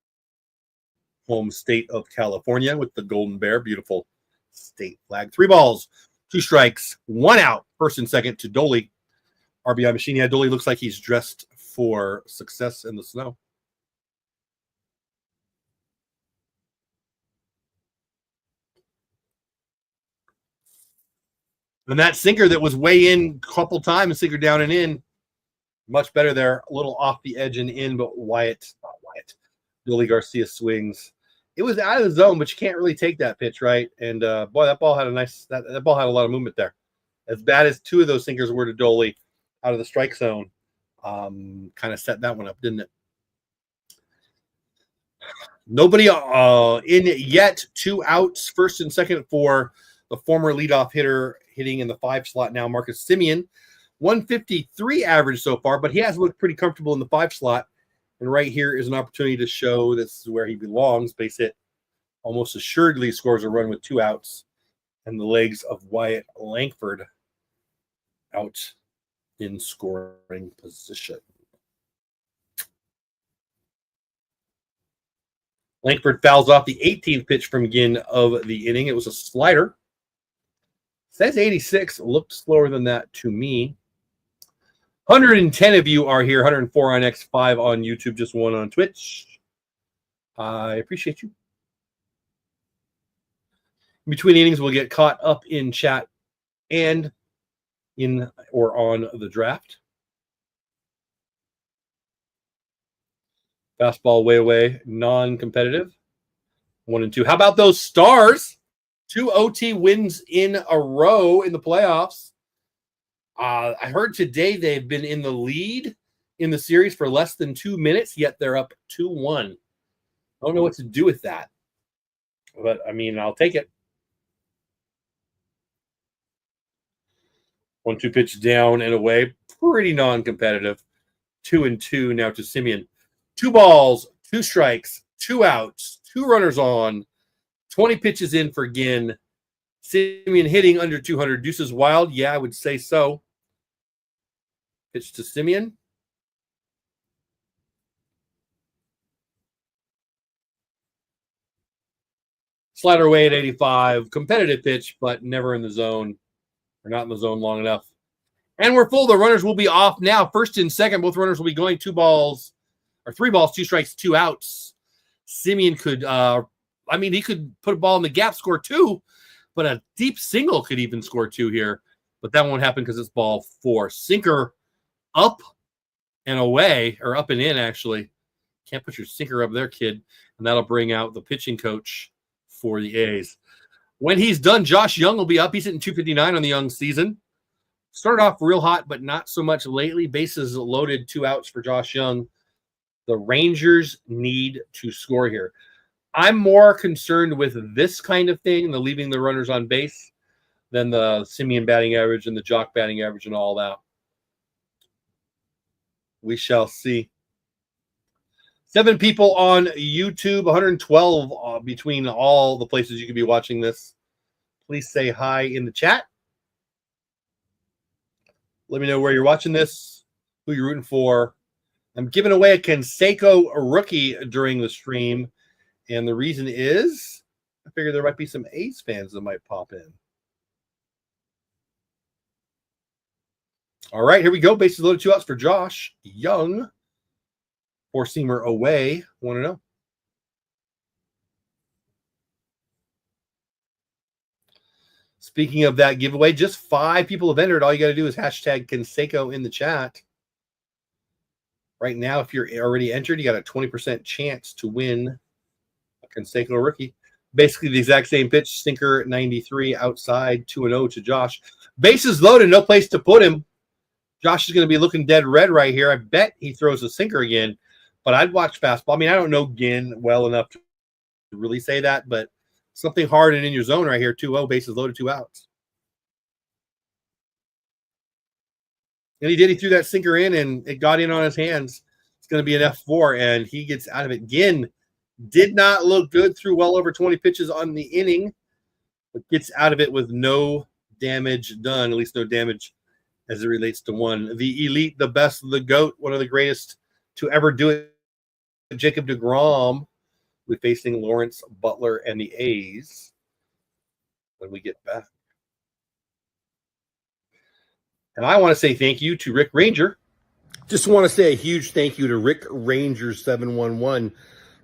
home state of California with the Golden Bear. Beautiful state flag. 3 balls, 2 strikes, 1 out. First and second to Dolly. RBI machine. Yeah, Dolly looks like he's dressed for success in the snow. And that sinker that was way in a couple times, sinker down and in, much better there. A little off the edge and in, but Dolly Garcia swings. It was out of the zone, but you can't really take that pitch, right? And boy, that ball had that ball had a lot of movement there. As bad as 2 of those sinkers were to Dolly out of the strike zone, kind of set that one up, didn't it? Nobody in yet. 2 outs, first and second for the former leadoff hitter hitting in the 5 slot now, Marcus Semien. 153 average so far, but he has looked pretty comfortable in the 5 slot. And right here is an opportunity to show this is where he belongs. Base hit almost assuredly scores a run with 2 outs. And the legs of Wyatt Langford out in scoring position. Langford fouls off the 18th pitch from Ginn of the inning. It was a slider. Says 86. Looked slower than that to me. 110 of you are here. 104 on X, 5 on YouTube, just 1 on Twitch. I appreciate you. In between innings, we'll get caught up in chat and in or on the draft. Fastball way away, non-competitive. 1 and 2. How about those Stars? 2 OT wins in a row in the playoffs. I heard today they've been in the lead in the series for less than 2 minutes, yet they're up 2-1. I don't know what to do with that. But, I mean, I'll take it. 1-2 pitch down and away. Pretty non-competitive. 2 and 2 now to Semien. 2 balls, 2 strikes, 2 outs, 2 runners on. 20 pitches in for Ginn. Semien hitting under 200. Deuces wild? Yeah, I would say so. Pitch to Semien. Slider away at 85. Competitive pitch, but never in the zone. We're not in the zone long enough. And we're full. The runners will be off now. First and second, both runners will be going. 3 balls, 2 strikes, 2 outs. Semien could, he could put a ball in the gap, score 2, but a deep single could even score 2 here. But that won't happen because it's ball 4. Sinker up and away, or up and in, actually. Can't put your sinker up there, kid. And that'll bring out the pitching coach for the A's. When he's done, Josh Young will be up. He's hitting 259 on the Young season. Started off real hot, but not so much lately. Bases loaded, 2 outs for Josh Young. The Rangers need to score here. I'm more concerned with this kind of thing, the leaving the runners on base, than the Simeon batting average and the Jock batting average and all that. We shall see. 7 people on YouTube, 112 between all the places you could be watching this. Please say hi in the chat. Let me know where you're watching this, who you're rooting for. I'm giving away a Canseco rookie during the stream, and the reason is I figure there might be some A's fans that might pop in. All right, here we go. Bases loaded, 2 outs for Josh Young. 4-seamer away. 1-0. Speaking of that giveaway, just 5 people have entered. All you got to do is hashtag Canseco in the chat. Right now, if you're already entered, you got a 20% chance to win a Canseco rookie. Basically the exact same pitch, sinker 93 outside, 2-0 to Josh. Bases loaded, no place to put him. Josh is going to be looking dead red right here. I bet he throws a sinker again, but I'd watch fastball. I mean, I don't know Ginn well enough to really say that, but something hard and in your zone right here. 2-0, bases loaded, 2 outs. And he did. He threw that sinker in, and it got in on his hands. It's going to be an F4, and he gets out of it. Ginn did not look good, threw well over 20 pitches on the inning, but gets out of it with no damage done, at least no damage as it relates to one. The elite, the best, the GOAT, one of the greatest to ever do it, Jacob deGrom, with facing Lawrence Butler and the A's when we get back. And I want to say thank you to Rick Ranger. Just want to say a huge thank you to Rick Ranger 711,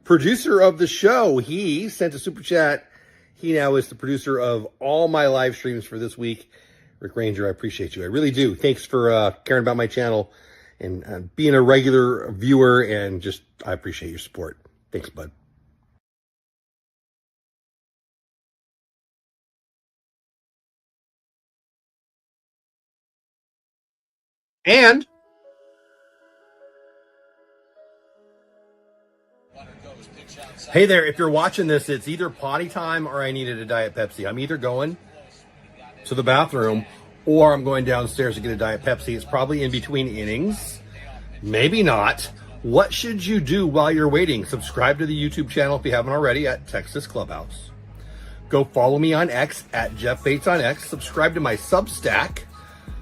producer of the show. He sent a super chat. He now is the producer of all my live streams for this week. Rick Ranger, I appreciate you. I really do. Thanks for caring about my channel and being a regular viewer, and just I appreciate your support. Thanks, bud. And hey there, if you're watching this, it's either potty time or I needed a Diet Pepsi. I'm either going to the bathroom or I'm going downstairs to get a Diet Pepsi. It's probably in between innings. Maybe not. What should you do while you're waiting? Subscribe to the YouTube channel if you haven't already at Texas Clubhouse. Go follow me on X at Jeff Bates on X. Subscribe to my Substack,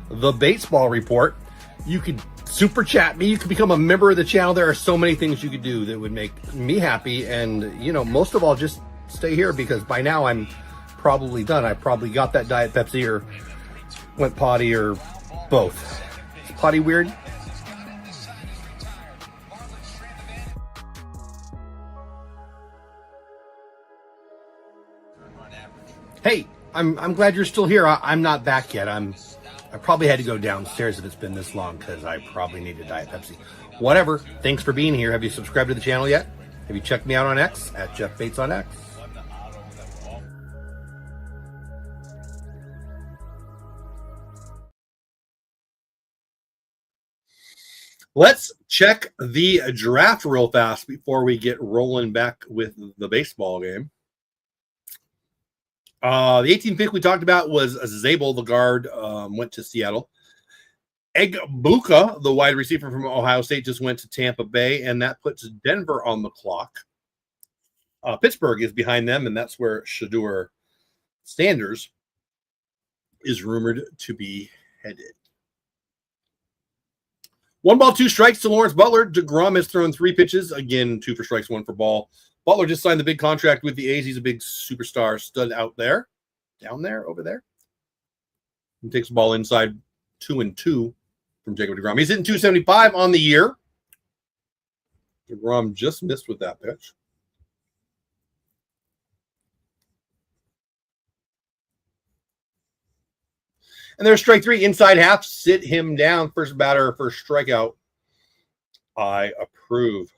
The Batesball Report. You could super chat me. You could become a member of the channel. There are so many things you could do that would make me happy. And, you know, most of all, just stay here because by now I'm probably done. I probably got that Diet Pepsi or went potty or both. Is potty weird? Hey, I'm glad you're still here. I'm not back yet. I probably had to go downstairs if it's been this long because I probably need a Diet Pepsi. Whatever. Thanks for being here. Have you subscribed to the channel yet? Have you checked me out on X at Jeff Bates on X? Let's check the draft real fast before we get rolling back with the baseball game. The 18th pick we talked about was Zabel, the guard, went to Seattle. Egbuka, the wide receiver from Ohio State, just went to Tampa Bay, and that puts Denver on the clock. Pittsburgh is behind them, and that's where Shedeur Sanders is rumored to be headed. 1 ball, 2 strikes to Lawrence Butler. deGrom has thrown 3 pitches. Again, 2 for strikes, 1 for ball. Butler just signed the big contract with the A's. He's a big superstar stud out there. Down there, over there. He takes the ball inside 2-2 from Jacob deGrom. He's hitting 275 on the year. deGrom just missed with that pitch. And there's strike 3, inside half. Sit him down. First batter, first strikeout. I approve.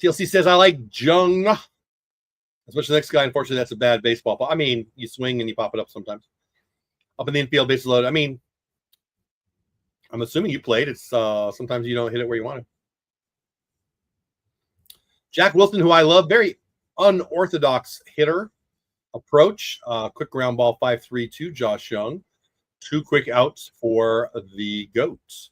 TLC says, I like Jung as much as the next guy. Unfortunately, that's a bad baseball. I mean, you swing and you pop it up sometimes. Up in the infield, bases loaded. I mean, I'm assuming you played. It's sometimes you don't hit it where you want to. Jack Wilson, who I love, very unorthodox hitter approach. Quick ground ball 5-3 to Josh Young. 2 quick outs for the Goats.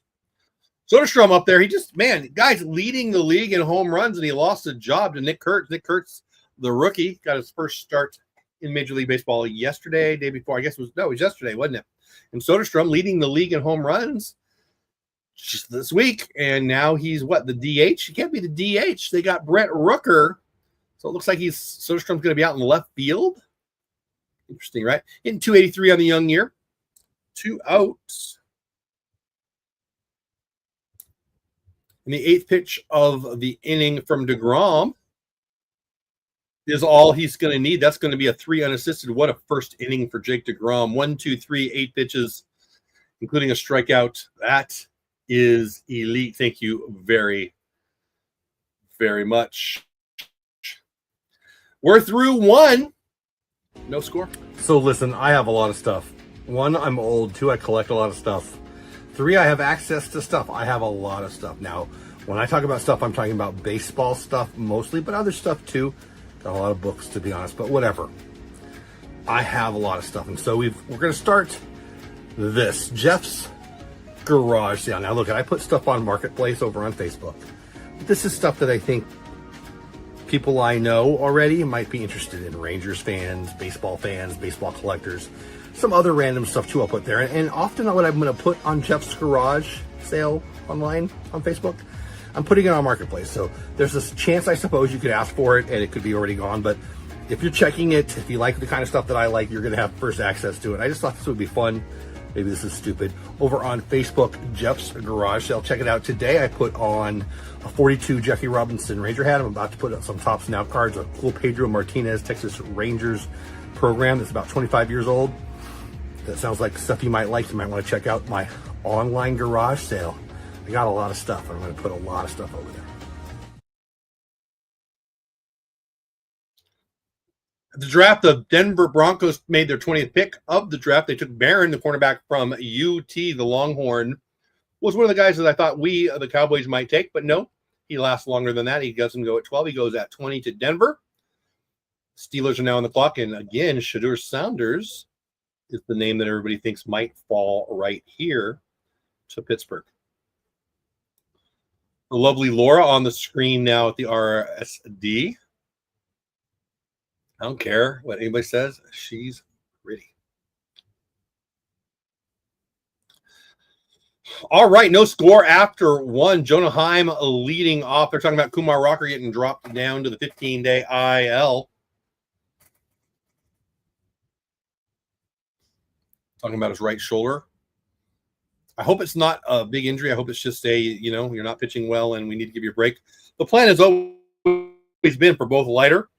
Soderstrom up there. He just, man, guy's leading the league in home runs, and he lost a job to Nick Kurtz. Nick Kurtz, the rookie, got his first start in Major League Baseball yesterday, day before. I guess it was yesterday, wasn't it? And Soderstrom leading the league in home runs just this week. And now he's what, the DH? He can't be the DH. They got Brett Rooker. So it looks like Soderstrom's going to be out in left field. Interesting, right? Hitting 283 on the young year. 2 outs. And the 8th pitch of the inning from DeGrom is all he's going to need. That's going to be a 3 unassisted. What a first inning for Jake DeGrom. 1, 2, 3, 8 pitches, including a strikeout. That is elite. Thank you very, very much. We're through 1. No score. So listen, I have a lot of stuff. 1, I'm old. 2, I collect a lot of stuff. 3, I have access to stuff. I have a lot of stuff. Now, when I talk about stuff, I'm talking about baseball stuff mostly, but other stuff too. Got a lot of books, to be honest, but whatever. I have a lot of stuff. And so we're going to start this. Jeff's garage sale. Now, look, I put stuff on Marketplace over on Facebook. This is stuff that I think people I know already might be interested in. Rangers fans, baseball collectors. Some other random stuff too I'll put there. And often what I'm going to put on Jeff's garage sale online on Facebook, I'm putting it on Marketplace. So there's this chance, I suppose, you could ask for it and it could be already gone. But if you're checking it, if you like the kind of stuff that I like, you're going to have first access to it. I just thought this would be fun. Maybe this is stupid. Over on Facebook, Jeff's garage sale. Check it out. Today I put on a 42 Jackie Robinson Ranger hat. I'm about to put up some Tops Now cards. A cool Pedro Martinez Texas Rangers program that's about 25 years old. That sounds like stuff you might like. You might want to check out my online garage sale. I got a lot of stuff. I'm going to put a lot of stuff over there. At the draft, the Denver Broncos made their 20th pick of the draft. They took Barron, the cornerback from UT, the Longhorn. Was one of the guys that I thought the Cowboys, might take, but no, he lasts longer than that. He doesn't go at 12. He goes at 20 to Denver. Steelers are now on the clock. And again, Shadur Saunders is the name that everybody thinks might fall right here to Pittsburgh. The lovely Laura on the screen now at the RSD. I don't care what anybody says. She's pretty. All right, no score after 1. Jonah Heim leading off. They're talking about Kumar Rocker getting dropped down to the 15-day IL. Talking about his right shoulder. I hope it's not a big injury. I hope it's just you're not pitching well and we need to give you a break. The plan has always been for both Leiter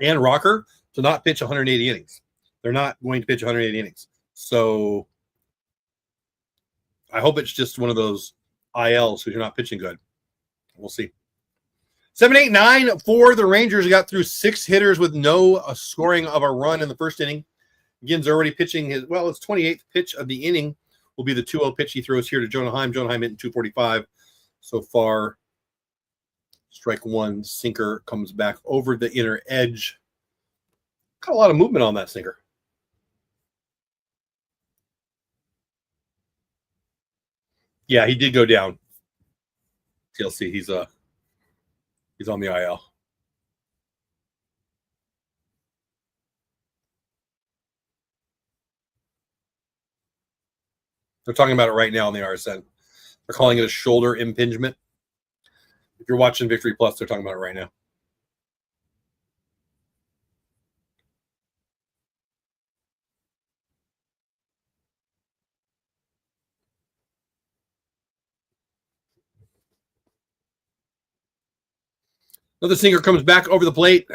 and Rocker to not pitch 180 innings. They're not going to pitch 180 innings. So I hope it's just one of those ILs because you're not pitching good. We'll see. 7, 8, 9 for the Rangers. He got through 6 hitters with no scoring of a run in the first inning. Ginn's already pitching his 28th pitch of the inning will be the 2-0 pitch he throws here to Jonah Heim. Jonah Heim hitting 245 so far. Strike 1, sinker comes back over the inner edge. Got a lot of movement on that sinker. Yeah, he did go down. TLC, he's on the IL. They're talking about it right now on the RSN. They're calling it a shoulder impingement. If you're watching Victory Plus, they're talking about it right now. Another sinker comes back over the plate.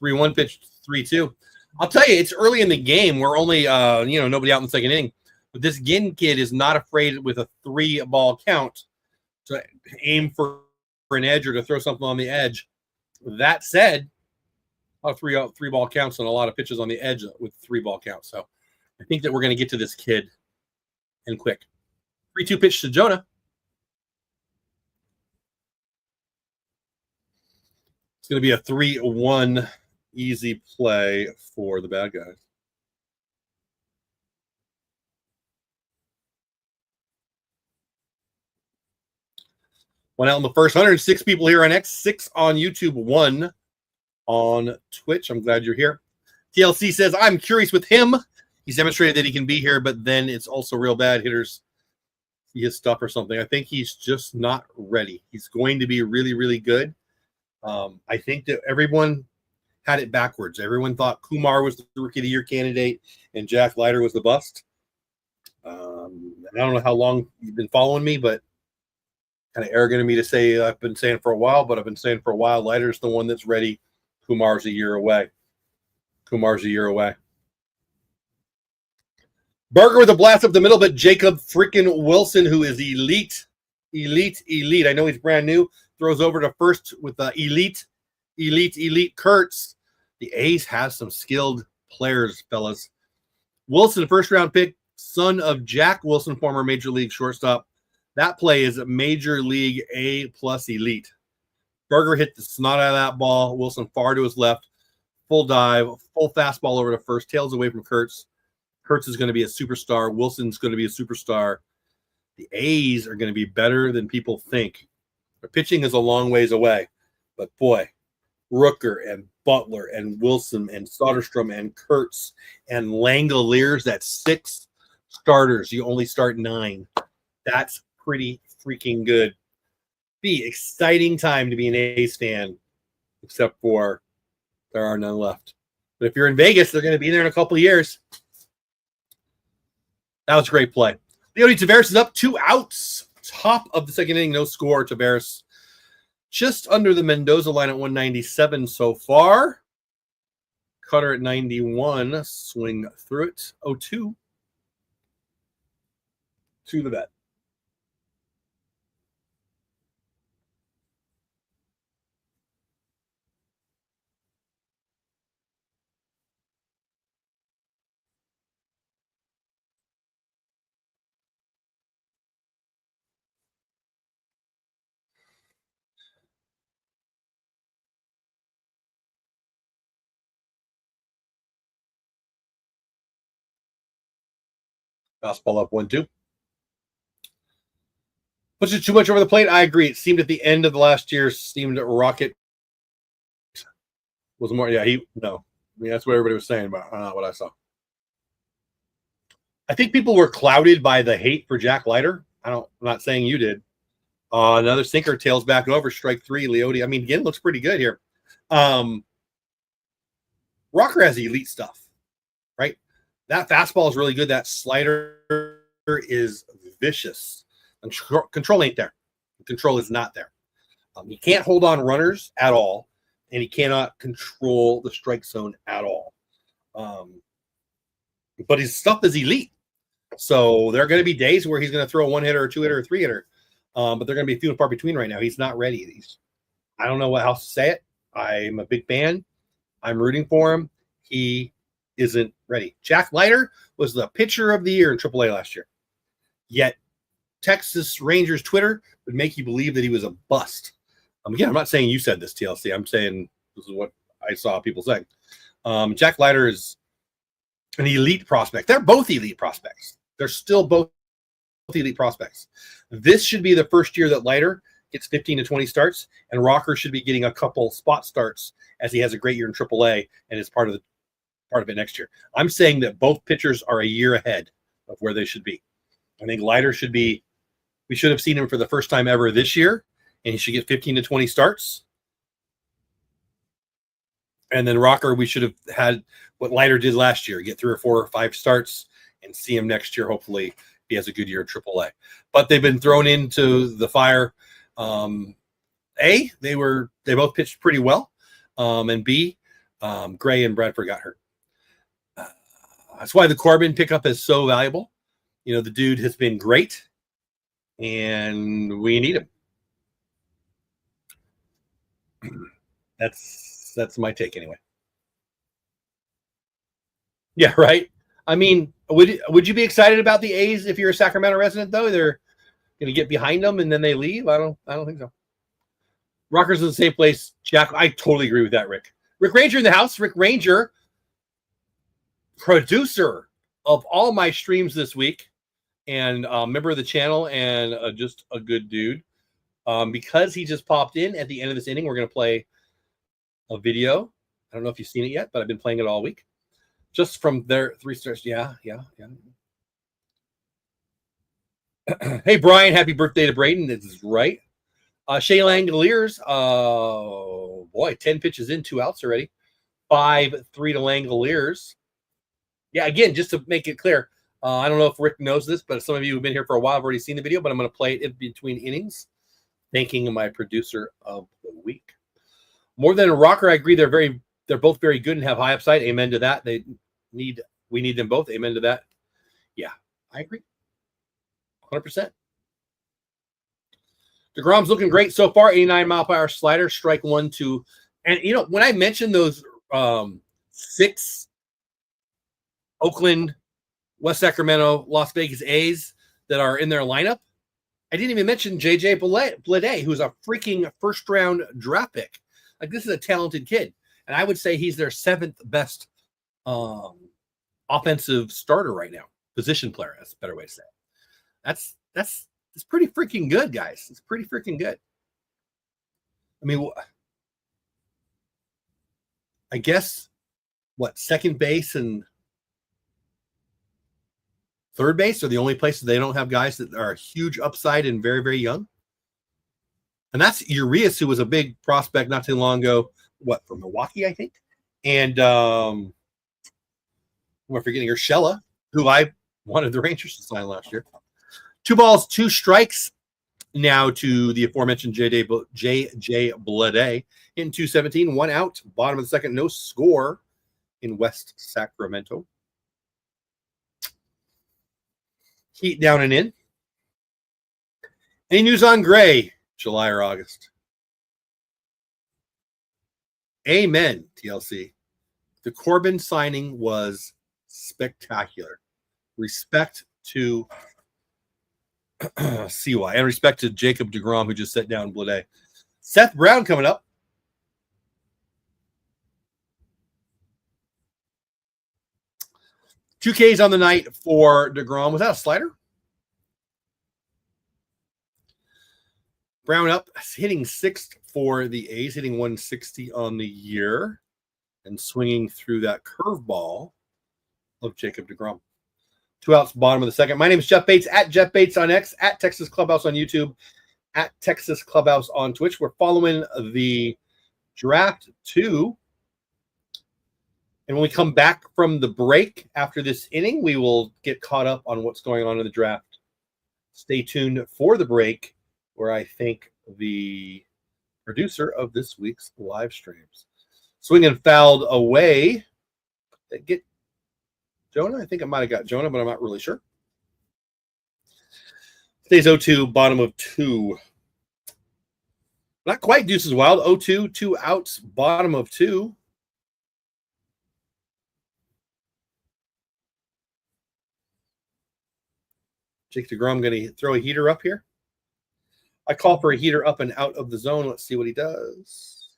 3-1 pitch, 3-2. I'll tell you, it's early in the game. We're only, nobody out in the second inning. But this Ginn kid is not afraid with a 3-ball count to aim for an edge or to throw something on the edge. That said, a 3-ball counts and a lot of pitches on the edge with 3-ball counts. So I think that we're going to get to this kid and quick. 3-2 pitch to Jonah. It's going to be a 3-1 easy play for the bad guys. One out in the first. 106 people here on X, 6 on YouTube, 1 on Twitch. I'm glad you're here. TLC says, I'm curious with him. He's demonstrated that he can be here, but then it's also real bad hitters see his stuff or something. I think he's just not ready. He's going to be really, really good. I think that everyone had it backwards. Everyone thought Kumar was the Rookie of the Year candidate and Jack Leiter was the bust. I don't know how long you've been following me, but kind of arrogant of me to say I've been saying for a while, but I've been saying for a while, Leiter's the one that's ready. Kumar's a year away. Burger with a blast up the middle, but Jacob freaking Wilson, who is elite. I know he's brand new. Throws over to first with the elite Kurtz. The A's have some skilled players, fellas. Wilson, first round pick, son of Jack Wilson, former Major League shortstop. That play is a Major League A+ elite. Burger hit the snot out of that ball. Wilson far to his left. Full dive, full fastball over to first. Tails away from Kurtz. Kurtz is going to be a superstar. Wilson's going to be a superstar. The A's are going to be better than people think. Their pitching is a long ways away. But boy, Rooker and Butler and Wilson and Soderstrom and Kurtz and Langoliers, that's 6 starters. You only start 9. That's pretty freaking good. Be exciting time to be an A's fan, except for there are none left. But if you're in Vegas, they're going to be there in a couple of years. That was a great play. Leody Taveras is up, 2 outs. Top of the second inning, no score. Taveras just under the Mendoza line at 197 so far. Cutter at 91. Swing through it. 0-2 to the vet. Fastball up 1-2. Puts it too much over the plate. I agree. It seemed at the end of the last year, Rocket was more. Yeah, no. I mean, that's what everybody was saying, but not what I saw. I think people were clouded by the hate for Jack Leiter. I'm not saying you did. Another sinker, tails back over, strike 3. Leody. I mean, again, looks pretty good here. Rocker has elite stuff, right? That fastball is really good. That slider is vicious. Control ain't there. Control is not there. He can't hold on runners at all, and he cannot control the strike zone at all. But his stuff is elite. So there are going to be days where he's going to throw a 1-hitter, a 2-hitter, or 3-hitter. But they're going to be few and far between right now. He's not ready. I don't know what else to say it. I'm a big fan. I'm rooting for him. He isn't ready. Jack Leiter was the pitcher of the year in AAA last year. Yet Texas Rangers Twitter would make you believe that he was a bust. Again, I'm not saying you said this, TLC. I'm saying this is what I saw people saying. Jack Leiter is an elite prospect. They're both elite prospects. They're still both elite prospects. This should be the first year that Leiter gets 15 to 20 starts, and Rocker should be getting a couple spot starts as he has a great year in AAA and is part of it next year. I'm saying that both pitchers are a year ahead of where they should be. I think Leiter should be. We should have seen him for the first time ever this year, and he should get 15 to 20 starts. And then Rocker, we should have had what Leiter did last year, get 3 or 4 or 5 starts and see him next year. Hopefully he has a good year in AAA. But they've been thrown into the fire. A, they both pitched pretty well. And B, Gray and Bradford got hurt. That's why the Corbin pickup is so valuable. You know, the dude has been great, and we need him. That's my take anyway. Yeah, right. I mean, would you be excited about the A's if you're a Sacramento resident though? Gonna get behind them and then they leave? I don't think so. Rockers in the same place. Jack, I totally agree with that, Rick. Rick Ranger in the house. Rick Ranger, producer of all my streams this week, and member of the channel, and just a good dude. Because he just popped in at the end of this inning, we're going to play a video. I don't know if you've seen it yet, but I've been playing it all week. Just from their 3 stars. Yeah. Hey, Brian, happy birthday to Braden. This is right. Shay Langoliers, boy, 10 pitches in, 2 outs already. 5-3 to Langoliers. Yeah, again, just to make it clear, I don't know if Rick knows this, but some of you who've been here for a while have already seen the video, but I'm going to play it in between innings, thanking my producer of the week. More than a rocker, I agree. They're both very good and have high upside. Amen to that. We need them both. Amen to that. Yeah, I agree. 100%. DeGrom's looking great so far. 89-mile-per-hour slider, strike 1, 2. And, you know, when I mentioned those 6 Oakland, West Sacramento, Las Vegas A's that are in their lineup, I didn't even mention J.J. Bleday, who's a freaking first-round draft pick. Like, this is a talented kid. And I would say he's their 7th best offensive starter right now. Position player, that's a better way to say it. It's pretty freaking good, guys. It's pretty freaking good. I mean, I guess, second base and third base are the only places they don't have guys that are huge upside and very, very young. And that's Urias, who was a big prospect not too long ago, from Milwaukee, I think. And I'm forgetting Urshela, who I wanted the Rangers to sign last year. 2 balls, 2 strikes now to the aforementioned J.J. Bleday in 2-17, 1 out, bottom of the second, no score in West Sacramento. Heat down and in. Any news on Gray, July or August? Amen, TLC. The Corbin signing was spectacular. Respect to CY and respect to Jacob deGrom, who just set down Bleday. Seth Brown coming up. Two Ks on the night for deGrom. Was that a slider? Brown up, hitting 6th for the A's, hitting 160 on the year, and swinging through that curveball of Jacob deGrom. 2 outs, bottom of the second. My name is Jeff Bates, at Jeff Bates on X, at Texas Clubhouse on YouTube, at Texas Clubhouse on Twitch. We're following the draft 2. And when we come back from the break after this inning, we will get caught up on what's going on in the draft. Stay tuned for the break, where I thank the producer of this week's live streams. Swing and fouled away. Get Jonah? I think I might have got Jonah, but I'm not really sure. Stays 0-2, bottom of 2. Not quite deuces wild. 0-2, 2 outs, bottom of 2. Jake deGrom going to throw a heater up here. I call for a heater up and out of the zone. Let's see what he does.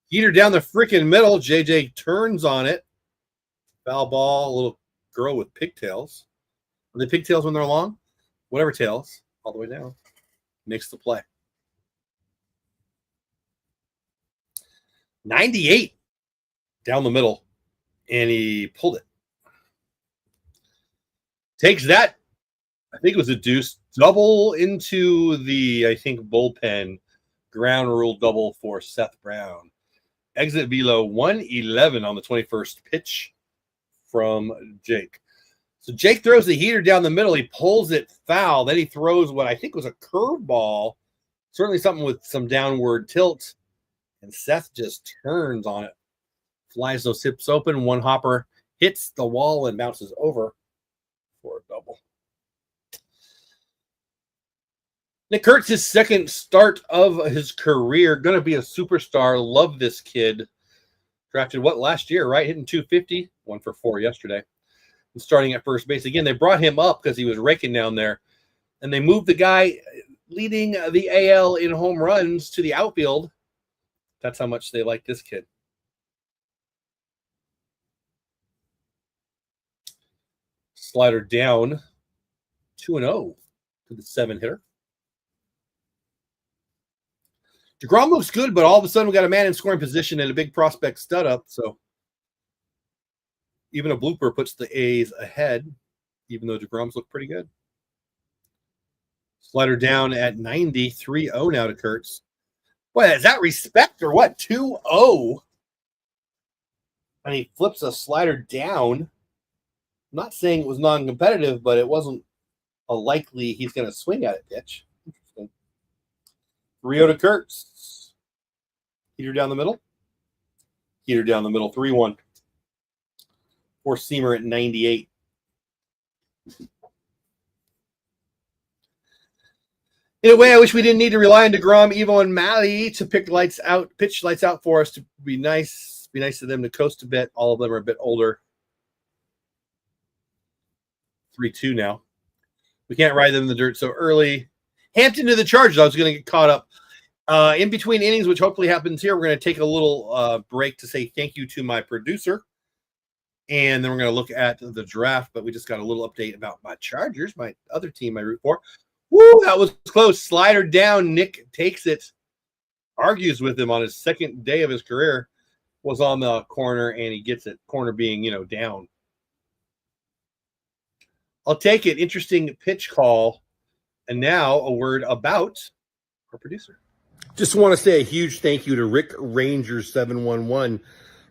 Heater down the freaking middle. JJ turns on it. Foul ball, a little girl with pigtails. Are they pigtails when they're long? Whatever tails, all the way down. Makes the play. 98 down the middle, and he pulled it. Takes that, I think it was a deuce, double into the, bullpen. Ground rule double for Seth Brown. Exit velo 111 on the 21st pitch from Jake. So Jake throws the heater down the middle. He pulls it foul. Then he throws what I think was a curveball, certainly something with some downward tilt. And Seth just turns on it. Flies those hips open. One hopper hits the wall and bounces over for a double. Nick Kurtz, his second start of his career. Going to be a superstar. Love this kid. Drafted last year, right? Hitting 250. 1 for 4 yesterday. And starting at first base. Again, they brought him up because he was raking down there. and they moved the guy leading the AL in home runs to the outfield. That's how much they like this kid. Slider down 2-0 to the 7-hitter. DeGrom looks good, but all of a sudden we got a man in scoring position and a big prospect stud up. So even a blooper puts the A's ahead, even though DeGrom's look pretty good. Slider down at 90, 3-0 now to Kurtz. Boy, is that respect or what? 2-0. And he flips a slider down. I'm not saying it was non-competitive, but it wasn't a likely he's going to swing at it pitch. Interesting. 3-0 to Kurtz. Heater down the middle. Heater down the middle, 3-1. Four-seamer at 98. In a way, I wish we didn't need to rely on DeGrom, Evo, and Malley to pitch lights out for us. To be nice to them to coast a bit. All of them are a bit older. 3-2 now. We can't ride them in the dirt so early. Hampton to the Chargers. I was going to get caught up. In between innings, which hopefully happens here, we're going to take a little break to say thank you to my producer. And then we're going to look at the draft. But we just got a little update about my Chargers, my other team I root for. Woo, that was close. Slider down. Nick takes it. Argues with him on his second day of his career. Was on the corner, and he gets it. Corner being, down. I'll take it. Interesting pitch call. And now a word about our producer. Just want to say a huge thank you to Rick Ranger 711,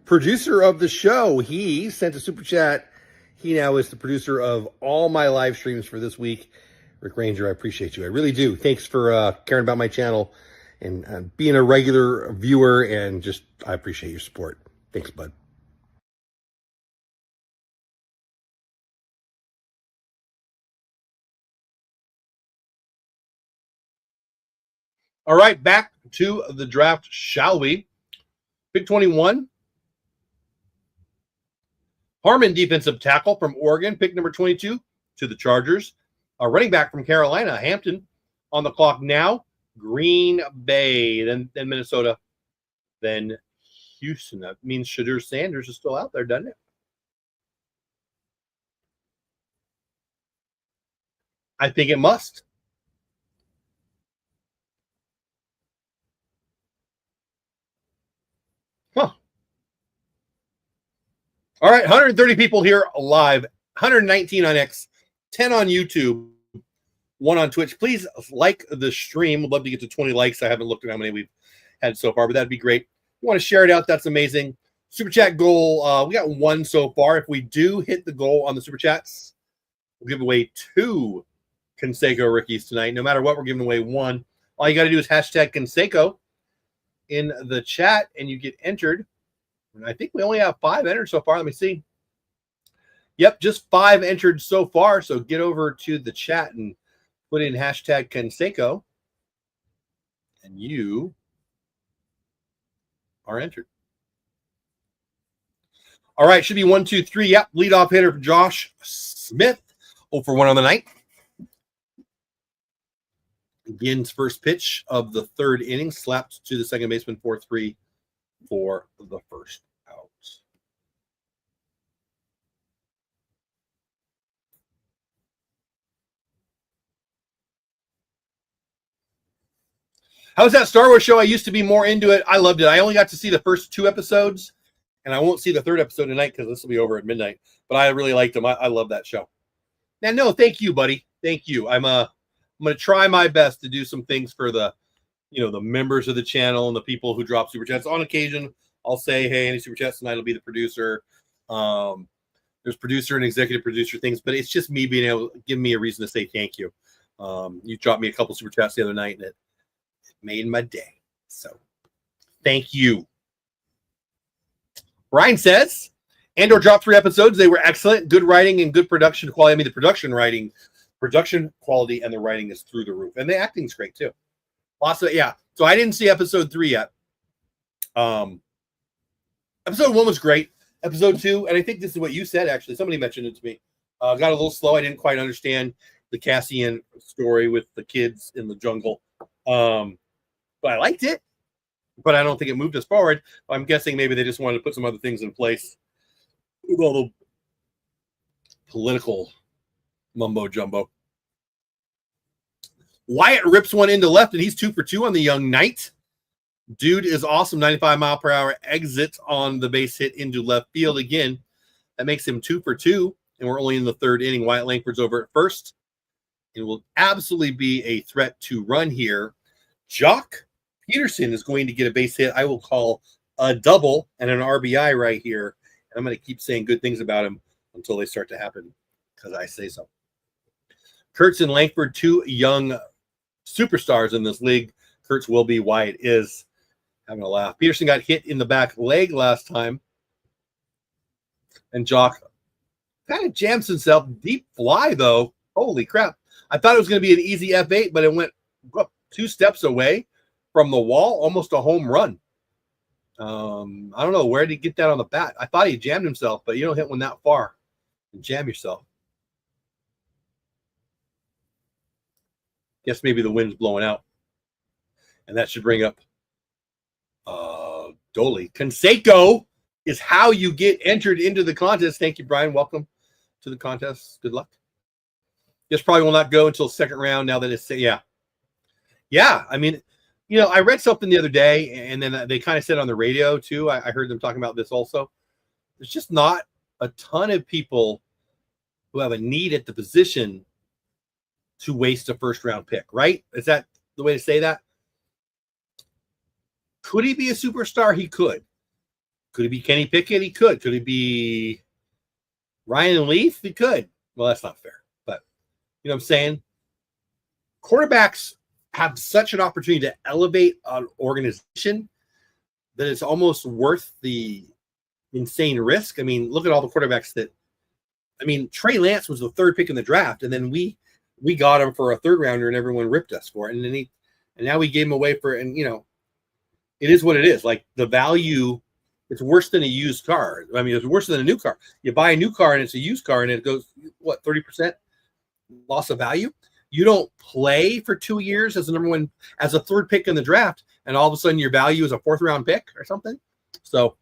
producer of the show. He sent a super chat. He now is the producer of all my live streams for this week. Rick Ranger, I appreciate you. I really do. Thanks for caring about my channel and being a regular viewer, and just I appreciate your support. Thanks, bud. All right, back to the draft, shall we? Pick 21. Harmon, defensive tackle from Oregon. Pick number 22 to the Chargers. A running back from Carolina, Hampton, on the clock now. Green Bay, then Minnesota, then Houston. That means Shadur Sanders is still out there, doesn't it? I think it must. Huh. All right, 130 people here live, 119 on X, 10 on YouTube, 1 on Twitch. Please like the stream. We'd love to get to 20 likes. I haven't looked at how many we've had so far, but that'd be great. If you want to share it out, that's amazing. Super chat goal, we got 1 so far. If we do hit the goal on the super chats, we'll give away 2 Canseco rookies tonight. No matter what, we're giving away 1. All you got to do is hashtag Canseco in the chat, and you get entered. And I think we only have 5 entered so far. Let me see. Yep, just 5 entered so far. So get over to the chat and put in hashtag Canseco, and you are entered. All right, should be 1, 2, 3. Yep, leadoff hitter Josh Smith, 0 for 1 on the night. Begins first pitch of the 3rd inning, slapped to the second baseman 4-3 for the first out. How was that Star Wars show? I used to be more into it. I loved it. I only got to see the first 2 episodes, and I won't see the 3rd episode tonight because this will be over at midnight. But I really liked them. I love that show. Now, no, thank you, buddy. Thank you. I'm going to try my best to do some things for the members of the channel and the people who drop super chats. On occasion, I'll say, hey, any super chats tonight will be the producer. There's producer and executive producer things, but it's just me being able to give me a reason to say thank you. You dropped me a couple super chats the other night, and it made my day. So thank you. Ryan says, Andor dropped 3 episodes. They were excellent. Good writing and good production quality. I mean, the production quality and the writing is through the roof. And the acting's great too. Lots of, yeah. So I didn't see episode 3 yet. Episode 1 was great. Episode 2, and I think this is what you said, actually. Somebody mentioned it to me. Got a little slow. I didn't quite understand the Cassian story with the kids in the jungle. But I liked it, but I don't think it moved us forward. I'm guessing maybe they just wanted to put some other things in place with all the political mumbo jumbo. Wyatt rips one into left, and he's 2 for 2 on the young knight. Dude is awesome. 95-mile-per-hour exit on the base hit into left field again. That makes him 2 for 2, and we're only in the 3rd inning. Wyatt Langford's over at first. It will absolutely be a threat to run here. Jock Peterson is going to get a base hit. I will call a double and an RBI right here. And I'm going to keep saying good things about him until they start to happen because I say so. Kurtz and Langford, 2 young superstars in this league. Kurtz will be, Wyatt is. Having a laugh. Peterson got hit in the back leg last time. And Jock kind of jams himself. Deep fly, though. Holy crap. I thought it was going to be an easy F8, but it went up 2 steps away from the wall, almost a home run. I don't know. Where did he get that on the bat? I thought he jammed himself, but you don't hit one that far and jam yourself. Guess maybe the wind's blowing out. And that should bring up Dolly. Canseco is how you get entered into the contest. Thank you, Brian. Welcome to the contest. Good luck. This probably will not go until 2nd round now that it's, yeah. Yeah, I mean, you know, I read something the other day, and then they kind of said on the radio, too. I heard them talking about this also. There's just not a ton of people who have a need at the position to waste a 1st-round pick, right? Is that the way to say that? Could he be a superstar? He could. Could he be Kenny Pickett? He could. Could he be Ryan Leaf? He could. Well, that's not fair. But, you know what I'm saying? Quarterbacks have such an opportunity to elevate an organization that it's almost worth the insane risk. I mean, look at all the quarterbacks that – I mean, Trey Lance was the 3rd pick in the draft, and then we got him for a 3rd rounder, and everyone ripped us for it. And then now we gave him away for – and, you know, it is what it is. Like, the value, it's worse than a used car. I mean, it's worse than a new car. You buy a new car, and it's a used car, and it goes, what, 30% loss of value? You don't play for 2 years as a number 1, as a 3rd pick in the draft, and all of a sudden your value is a 4th-round pick or something. So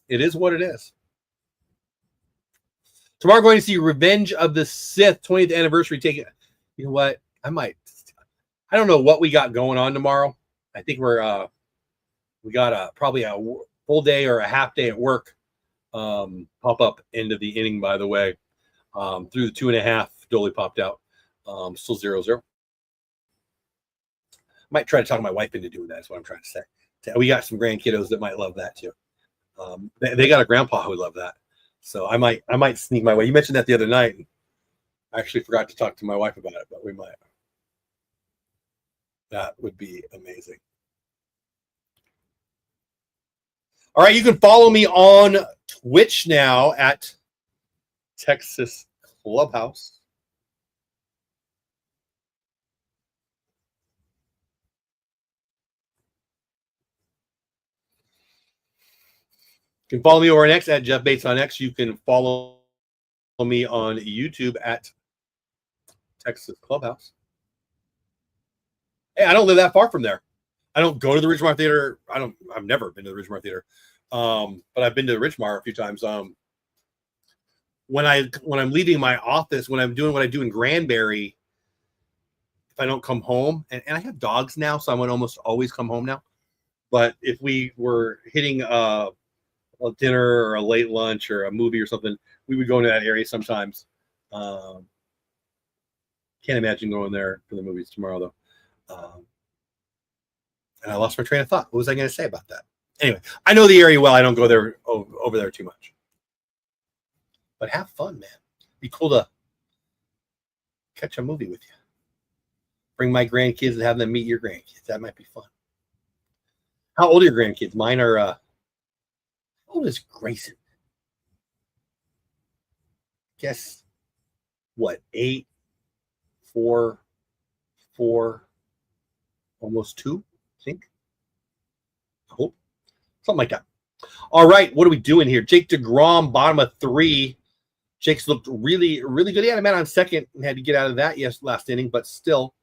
it is what it is. Tomorrow, we're going to see Revenge of the Sith 20th anniversary. Take it. You know what? I don't know what we got going on tomorrow. I think we got probably a full day or a half day at work. Pop up end of the inning, by the way. Through the 2.5, Dolly popped out. Still 0-0. Might try to talk my wife into doing that. Is what I'm trying to say. We got some grandkiddos that might love that too. They got a grandpa who would love that. So I might sneak my way. You mentioned that the other night. I actually forgot to talk to my wife about it, but we might. That would be amazing. All right, you can follow me on Twitch now at Texas Clubhouse. You can follow me over on X at Jeff Bates on X. You can follow me on YouTube at Texas Clubhouse. Hey, I don't live that far from there. I don't go to the Ridgemar Theater. I've never been to the Ridgemar Theater. But I've been to the Ridgemar a few times. When I'm leaving my office, when I'm doing what I do in Granbury, if I don't come home, and I have dogs now, so I would almost always come home now. But if we were hitting a dinner or a late lunch or a movie or something, we would go into that area sometimes. Can't imagine going there for the movies tomorrow, though. And I lost my train of thought. What was I going to say about that? Anyway, I know the area well. I don't go there over there too much. But have fun, man. Be cool to catch a movie with you. Bring my grandkids and have them meet your grandkids. That might be fun. How old are your grandkids? Mine are, how old is Grayson? Guess, what, 8, 4, almost 2, I think. I hope. Something like that. All right, what are we doing here? Jake DeGrom, bottom of 3. Jake's looked really, really good. He had a man on second and had to get out of that last inning, but still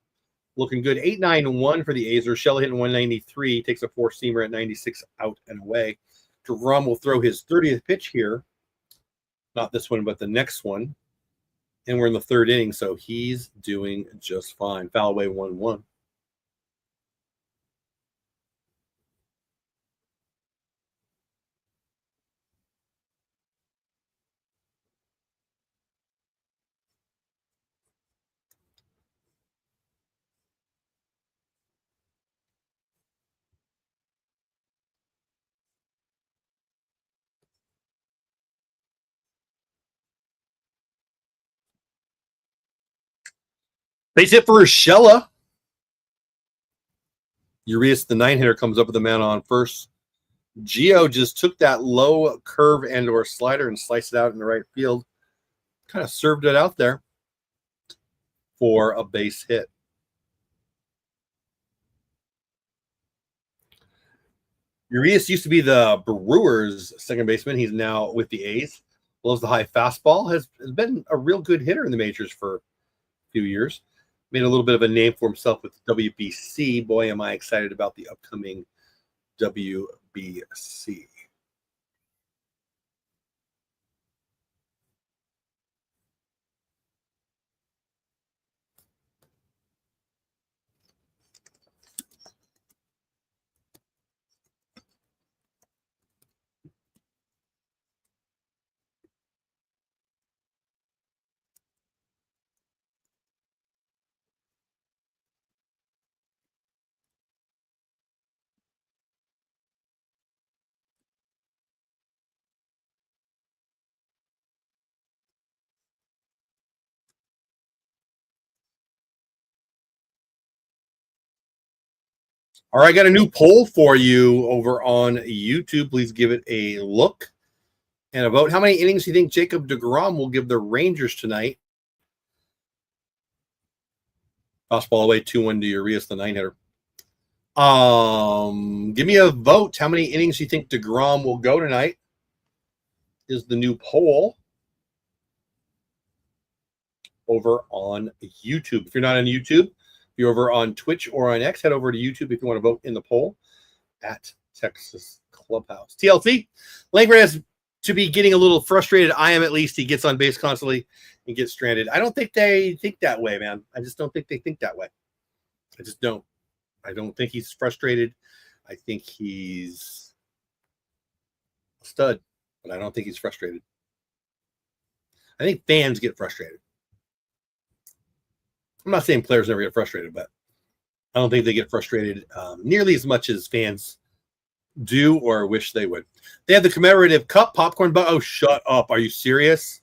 looking good. 8-9-1 for the A's. Urshela hitting 193, takes a four-seamer at 96 out and away. DeGrom will throw his 30th pitch here. Not this one, but the next one. And we're in the third inning, so he's doing just fine. Foul away 1-1. Base hit for Urshela. Urias, the 9-hitter, comes up with the man on first. Gio just took that low curve and or slider and sliced it out in the right field. Kind of served it out there for a base hit. Urias used to be the Brewers' second baseman. He's now with the A's. Loves the high fastball. Has been a real good hitter in the majors for a few years. Made a little bit of a name for himself with WBC. Boy, am I excited about the upcoming WBC. All right, I got a new poll for you over on YouTube. Please give it a look and a vote. How many innings do you think Jacob deGrom will give the Rangers tonight? Fastball away 2-1 to Urias, the 9-hitter. Give me a vote. How many innings do you think deGrom will go tonight? Is the new poll over on YouTube. If you're not on YouTube, if you're over on Twitch or on X, head over to YouTube if you want to vote in the poll at Texas Clubhouse. TLC, Langford has to be getting a little frustrated. I am, at least. He gets on base constantly and gets stranded. I don't think they think that way, man. I just don't think they think that way. I just don't. I don't think he's frustrated. I think he's a stud, but I don't think he's frustrated. I think fans get frustrated. I'm not saying players never get frustrated, but I don't think they get frustrated nearly as much as fans do or wish they would. They have the commemorative cup, popcorn. Oh, shut up. Are you serious?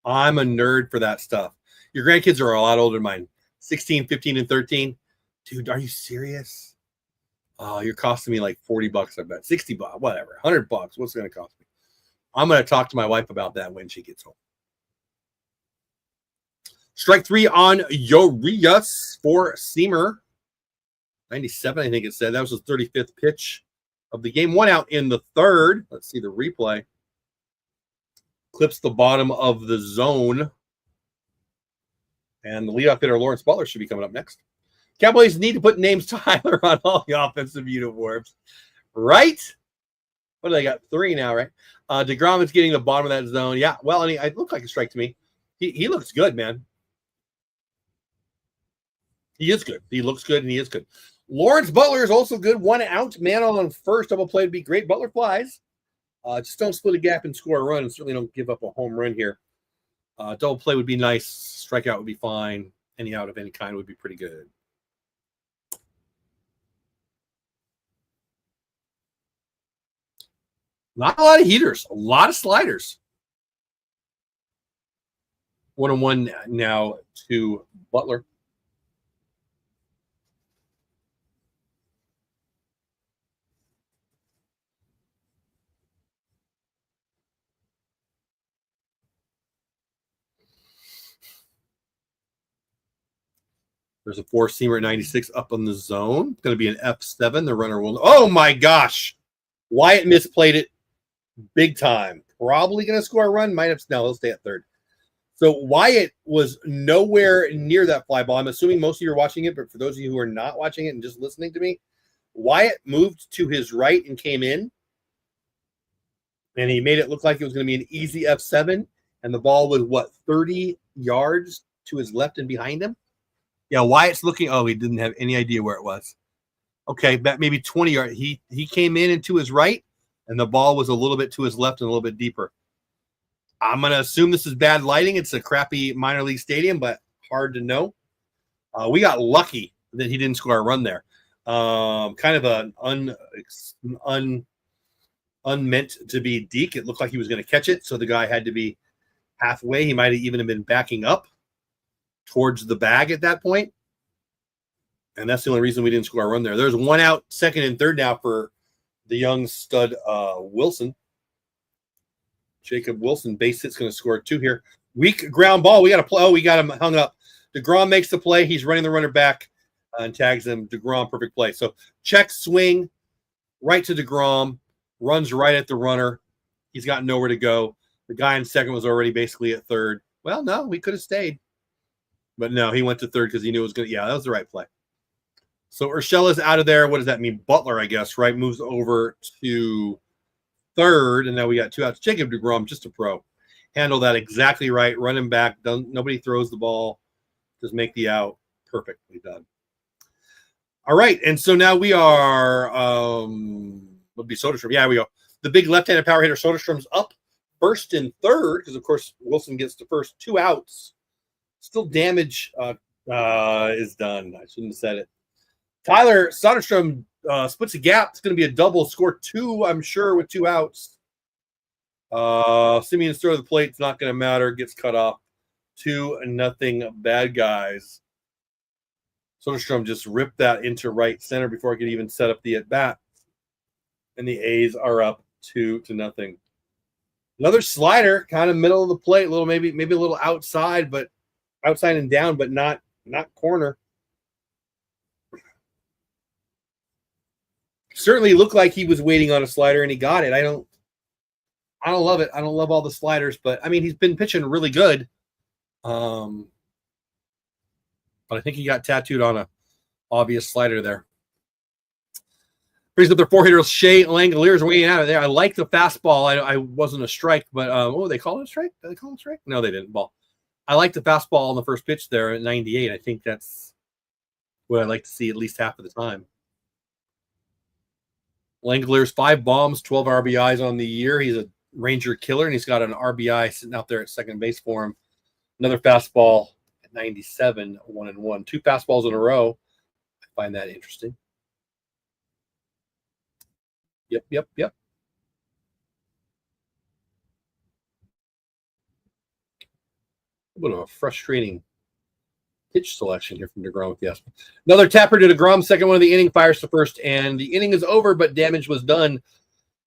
I'm a nerd for that stuff. Your grandkids are a lot older than mine. 16, 15, and 13. Dude, are you serious? Oh, you're costing me like $40, I bet. $60, whatever. $100. What's it going to cost me? I'm going to talk to my wife about that when she gets home. Strike three on Urias for Seamer. 97, I think it said. That was his 35th pitch of the game. 1 out in the third. Let's see the replay. Clips the bottom of the zone. And the leadoff hitter, Lawrence Butler, should be coming up next. Cowboys need to put names Tyler on all the offensive uniforms. Right? What do they got? 3 now, right? DeGrom is getting the bottom of that zone. Yeah, well, and it looked like a strike to me. He looks good, man. He is good. He looks good, and he is good. Lawrence Butler is also good. 1 out. Man on first. Double play would be great. Butler flies. Just don't split a gap and score a run. And certainly don't give up a home run here. Double play would be nice. Strikeout would be fine. Any out of any kind would be pretty good. Not a lot of heaters. A lot of sliders. 1-1 now to Butler. There's a 4-seamer at 96 up on the zone. It's going to be an F7. The runner will. Oh, my gosh. Wyatt misplayed it big time. probably going to score a run. Might have, no, he'll stay at third. So Wyatt was nowhere near that fly ball. I'm assuming most of you are watching it, but for those of you who are not watching it and just listening to me, Wyatt moved to his right and came in, and he made it look like it was going to be an easy F7, and the ball was, 30 yards to his left and behind him? Yeah, Wyatt's looking. Oh, he didn't have any idea where it was. Okay, maybe 20 yards. He came in and to his right, and the ball was a little bit to his left and a little bit deeper. I'm going to assume this is bad lighting. It's a crappy minor league stadium, but hard to know. We got lucky that he didn't score a run there. Kind of an unmeant to be deke. It looked like he was going to catch it, so the guy had to be halfway. He might have even been backing up towards the bag at that point. And that's the only reason we didn't score a run there. There's one out, second and third now for the young stud Wilson. Jacob Wilson, base hit's going to score 2 here. Weak ground ball. We got to play. Oh, we got him hung up. DeGrom makes the play. He's running the runner back and tags him. DeGrom, perfect play. So check, swing, right to DeGrom, runs right at the runner. He's got nowhere to go. The guy in second was already basically at third. Well, no, we could have stayed. But no, he went to third because he knew it was going to. Yeah, that was the right play. So Urshela's out of there. What does that mean? Butler, I guess, right? Moves over to third, and now we got 2 outs. Jacob DeGrom, just a pro. Handle that exactly right. Run him back. Nobody throws the ball. Just make the out. Perfectly done. All right, and so now we are would be Soderstrom. Yeah, we go. The big left-handed power hitter Soderstrom's up first and third because, of course, Wilson gets the first 2 outs. Still damage is done. I shouldn't have said it. Tyler Soderstrom splits a gap. It's going to be a double. Score 2, I'm sure, with 2 outs. Simeon's throw to the plate. It's not going to matter. Gets cut off. 2-0 bad guys. Soderstrom just ripped that into right center before I could even set up the at-bat. And the A's are up 2-0. Another slider, kind of middle of the plate, a little maybe a little outside, but outside and down, but not corner. Certainly looked like he was waiting on a slider and he got it. I don't love it. I don't love all the sliders, but I mean he's been pitching really good. But I think he got tattooed on a obvious slider there. Brings up their 4 hitters. Shea Langoliers waiting out of there. I like the fastball. I wasn't a strike, but they call it a strike? Did they call it a strike? No, they didn't. Ball. I like the fastball on the first pitch there at 98. I think that's what I like to see at least half of the time. Langoliers 5 bombs, 12 RBIs on the year. He's a Ranger killer, and he's got an RBI sitting out there at second base for him. Another fastball at 97, 1-1. 2 fastballs in a row. I find that interesting. Yep. A bit of a frustrating pitch selection here from DeGrom with the Aspen. Another tapper to DeGrom, second one of the inning, fires to first, and the inning is over, but damage was done.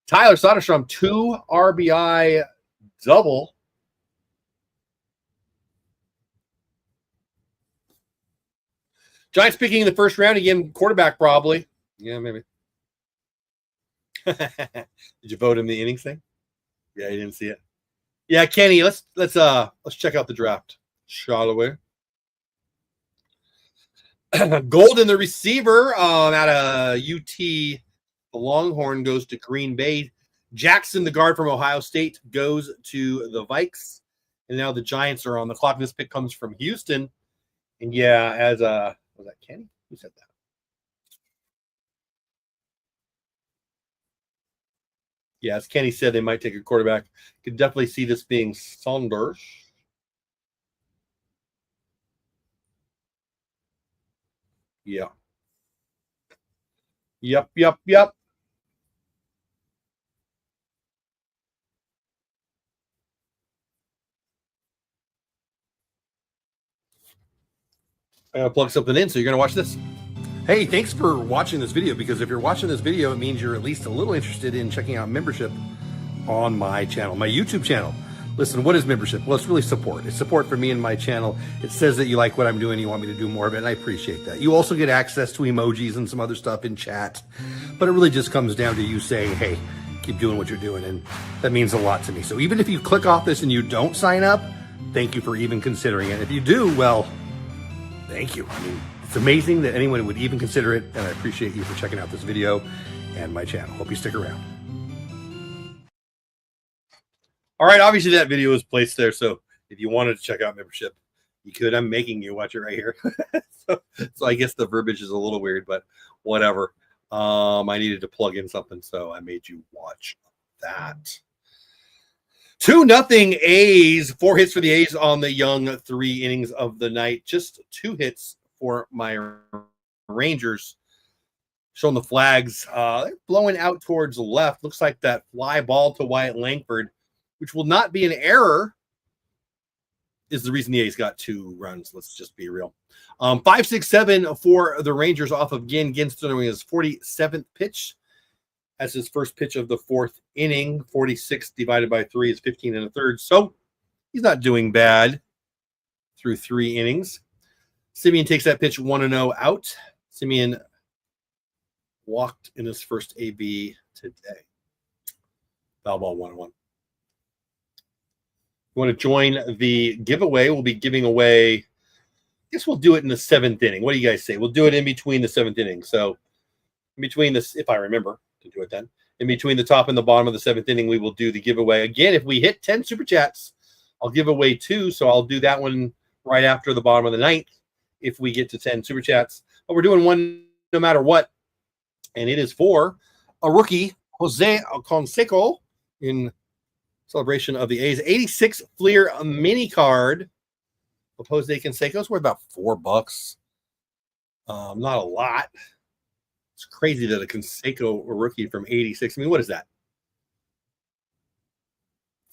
Tyler Soderstrom, 2 RBI double. Giants picking in the first round again, quarterback probably. Yeah, maybe. Did you vote in the innings thing? Yeah, you didn't see it. Yeah, Kenny, let's check out the draft. Shot away. Golden, the receiver, out of UT, the Longhorn goes to Green Bay. Jackson, the guard from Ohio State, goes to the Vikes. And now the Giants are on the clock. This pick comes from Houston. And yeah, as was that Kenny? Who said that? Yeah, as Kenny said, they might take a quarterback. Could definitely see this being Saunders. Yeah. Yep. I'm going to plug something in, so you're going to watch this. Hey, thanks for watching this video, because if you're watching this video, it means you're at least a little interested in checking out membership on my channel, my YouTube channel. Listen, what is membership? Well, it's really support. It's support for me and my channel. It says that you like what I'm doing, you want me to do more of it, and I appreciate that. You also get access to emojis and some other stuff in chat, but it really just comes down to you saying, hey, keep doing what you're doing, and that means a lot to me. So even if you click off this and you don't sign up, thank you for even considering it. If you do, well, thank you. I mean, it's amazing that anyone would even consider it, and I appreciate you for checking out this video and my channel. Hope you stick around. All right, obviously that video is placed there, so if you wanted to check out membership, you could. I'm making you watch it right here. so I guess the verbiage is a little weird, but whatever. I needed to plug in something, so I made you watch that. 2-0 A's. 4 hits for the A's on the young 3 innings of the night. Just 2 hits for my Rangers. Showing the flags. They're blowing out towards the left. Looks like that fly ball to Wyatt Langford, which will not be an error, is the reason the A's got 2 runs. Let's just be real. 5-6-7 for the Rangers off of Ginn. Ginn throwing his 47th pitch. That's his first pitch of the 4th inning. 46 divided by 3 is 15 1/3. So he's not doing bad through 3 innings. Simeon takes that pitch 1-0 out. Simeon walked in his first AB today. Foul ball 1-1. You want to join the giveaway? We'll be giving away, I guess we'll do it in the 7th inning. What do you guys say? We'll do it in between the 7th inning. So in between this, if I remember to do it then, in between the top and the bottom of the 7th inning, we will do the giveaway. Again, if we hit 10 super chats, I'll give away 2. So I'll do that one right after the bottom of the 9th if we get to 10 super chats. But we're doing one no matter what. And it is for a rookie, Jose Canseco, in celebration of the A's. 86 Fleer mini card of Jose Canseco. It's worth about $4. Not a lot. It's crazy that a Canseco rookie from 86. I mean, what is that?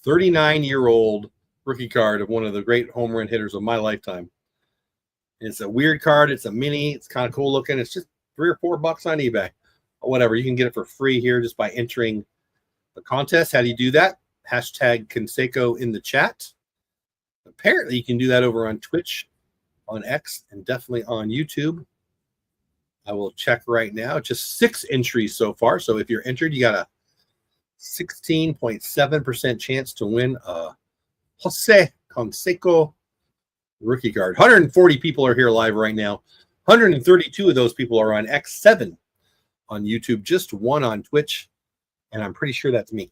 39-year-old rookie card of one of the great home run hitters of my lifetime. And it's a weird card. It's a mini. It's kind of cool looking. It's just $3 or $4 on eBay. Or whatever. You can get it for free here just by entering the contest. How do you do that? Hashtag Canseco in the chat. Apparently, you can do that over on Twitch, on X, and definitely on YouTube. I will check right now. Just 6 entries so far. So if you're entered, you got a 16.7% chance to win a Jose Canseco rookie card. 140 people are here live right now. 132 of those people are on X, 7 on YouTube, just 1 on Twitch, and I'm pretty sure that's me.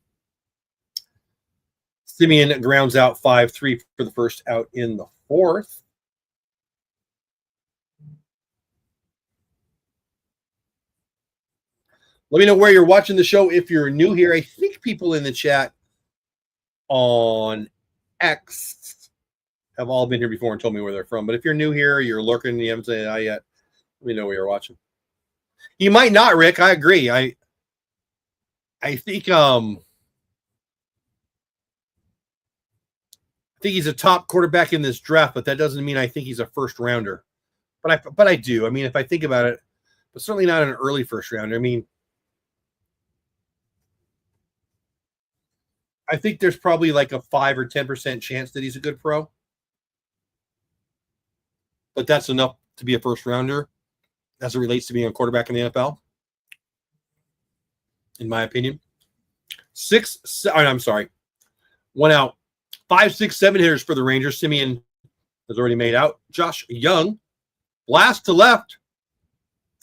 Simeon grounds out 5-3 for the first out in the 4th. Let me know where you're watching the show if you're new here. I think people in the chat on X have all been here before and told me where they're from. But if you're new here, you're lurking, you haven't said hi yet, let me know where you're watching. You might not, Rick. I agree. I think he's a top quarterback in this draft, but that doesn't mean I think he's a first rounder. But I do. I mean, if I think about it, but certainly not an early first rounder. I mean, I think there's probably like a 5 or 10% chance that he's a good pro. But that's enough to be a first rounder as it relates to being a quarterback in the NFL, in my opinion. 1 out. 5, 6, 7 hitters for the Rangers. Simeon has already made out. Josh Young, blast to left.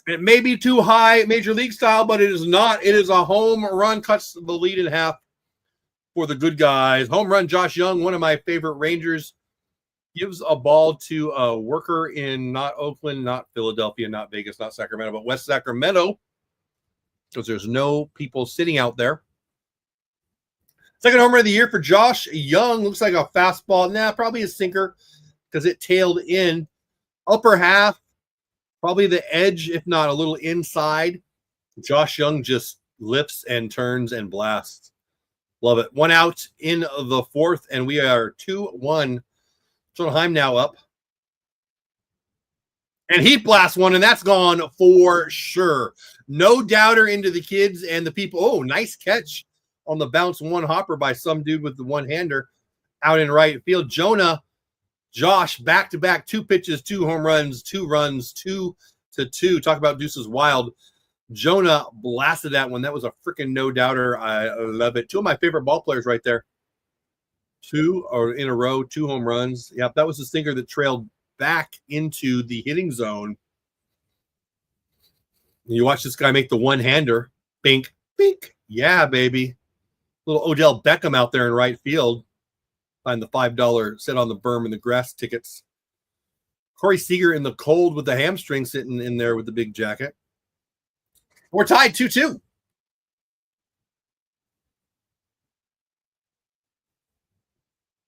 It may be too high major league style, but it is not. It is a home run, cuts the lead in half for the good guys. Home run, Josh Young, one of my favorite Rangers. Gives a ball to a worker in not Oakland, not Philadelphia, not Vegas, not Sacramento, but West Sacramento, because there's no people sitting out there. Second home run of the year for Josh Young. Looks like a fastball. Nah, probably a sinker because it tailed in. Upper half, probably the edge, if not a little inside. Josh Young just lifts and turns and blasts. Love it. 1 out in the 4th, and we are 2-1. Trondheim now up. And he blasts one, and that's gone for sure. No doubter into the kids and the people. Oh, nice catch on the bounce 1 hopper by some dude with the one-hander out in right field. Josh, back-to-back, 2 pitches, 2 home runs, 2 runs, 2-2. Talk about Deuces Wild. Jonah blasted that one. That was a freaking no-doubter. I love it. Two of my favorite ball players right there. Two or in a row, 2 home runs. Yep, that was the sinker that trailed back into the hitting zone. And you watch this guy make the one-hander. Bink, bink. Yeah, baby. Little Odell Beckham out there in right field. Find the $5 set on the berm and the grass tickets. Corey Seager in the cold with the hamstring sitting in there with the big jacket. We're tied 2-2.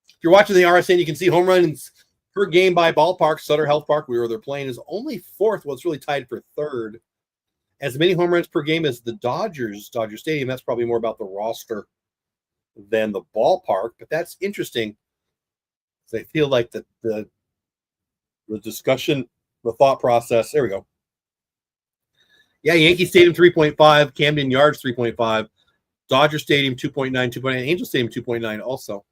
If you're watching the RSN, you can see home runs per game by ballpark. Sutter Health Park, where they're playing, is only 4th. Well, it's really tied for 3rd. As many home runs per game as the Dodger Stadium. That's probably more about the roster than the ballpark, but that's interesting. I feel like the discussion, the thought process. There we go. Yeah, Yankee Stadium 3.5, Camden Yards 3.5, Dodger Stadium 2.9, 2.9, Angel Stadium 2.9 also.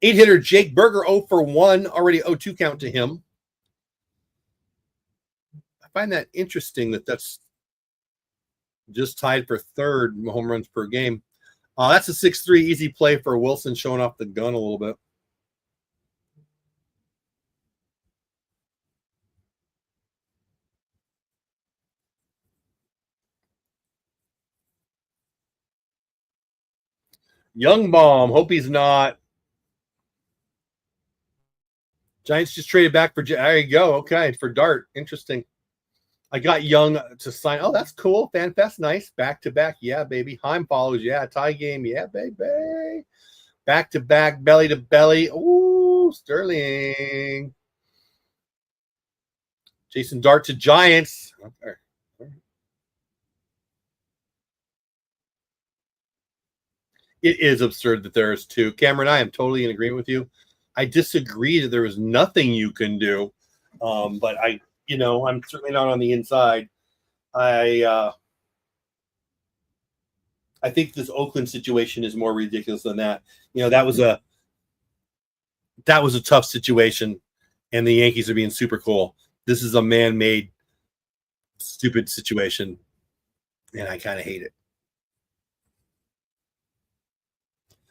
Eight-hitter Jake Berger 0 for 1, already 0-2 count to him. I find that interesting that's just tied for 3rd home runs per game. That's a 6-3 easy play for Wilson, showing off the gun a little bit. Young Bomb, hope he's not. Giants just traded back for. There you go. Okay, for Dart. Interesting. I got Young to sign. Oh, that's cool. FanFest, nice. Back to back. Yeah, baby. Heim follows. Yeah, tie game. Yeah, baby. Back to back, belly to belly. Ooh, Sterling. Jason Dart to Giants. Okay. It is absurd that there is 2. Cameron, I am totally in agreement with you. I disagree that there is nothing you can do. But I'm certainly not on the inside. I think this Oakland situation is more ridiculous than that. That was a tough situation, and the Yankees are being super cool. This is a man-made, stupid situation, and I kind of hate it.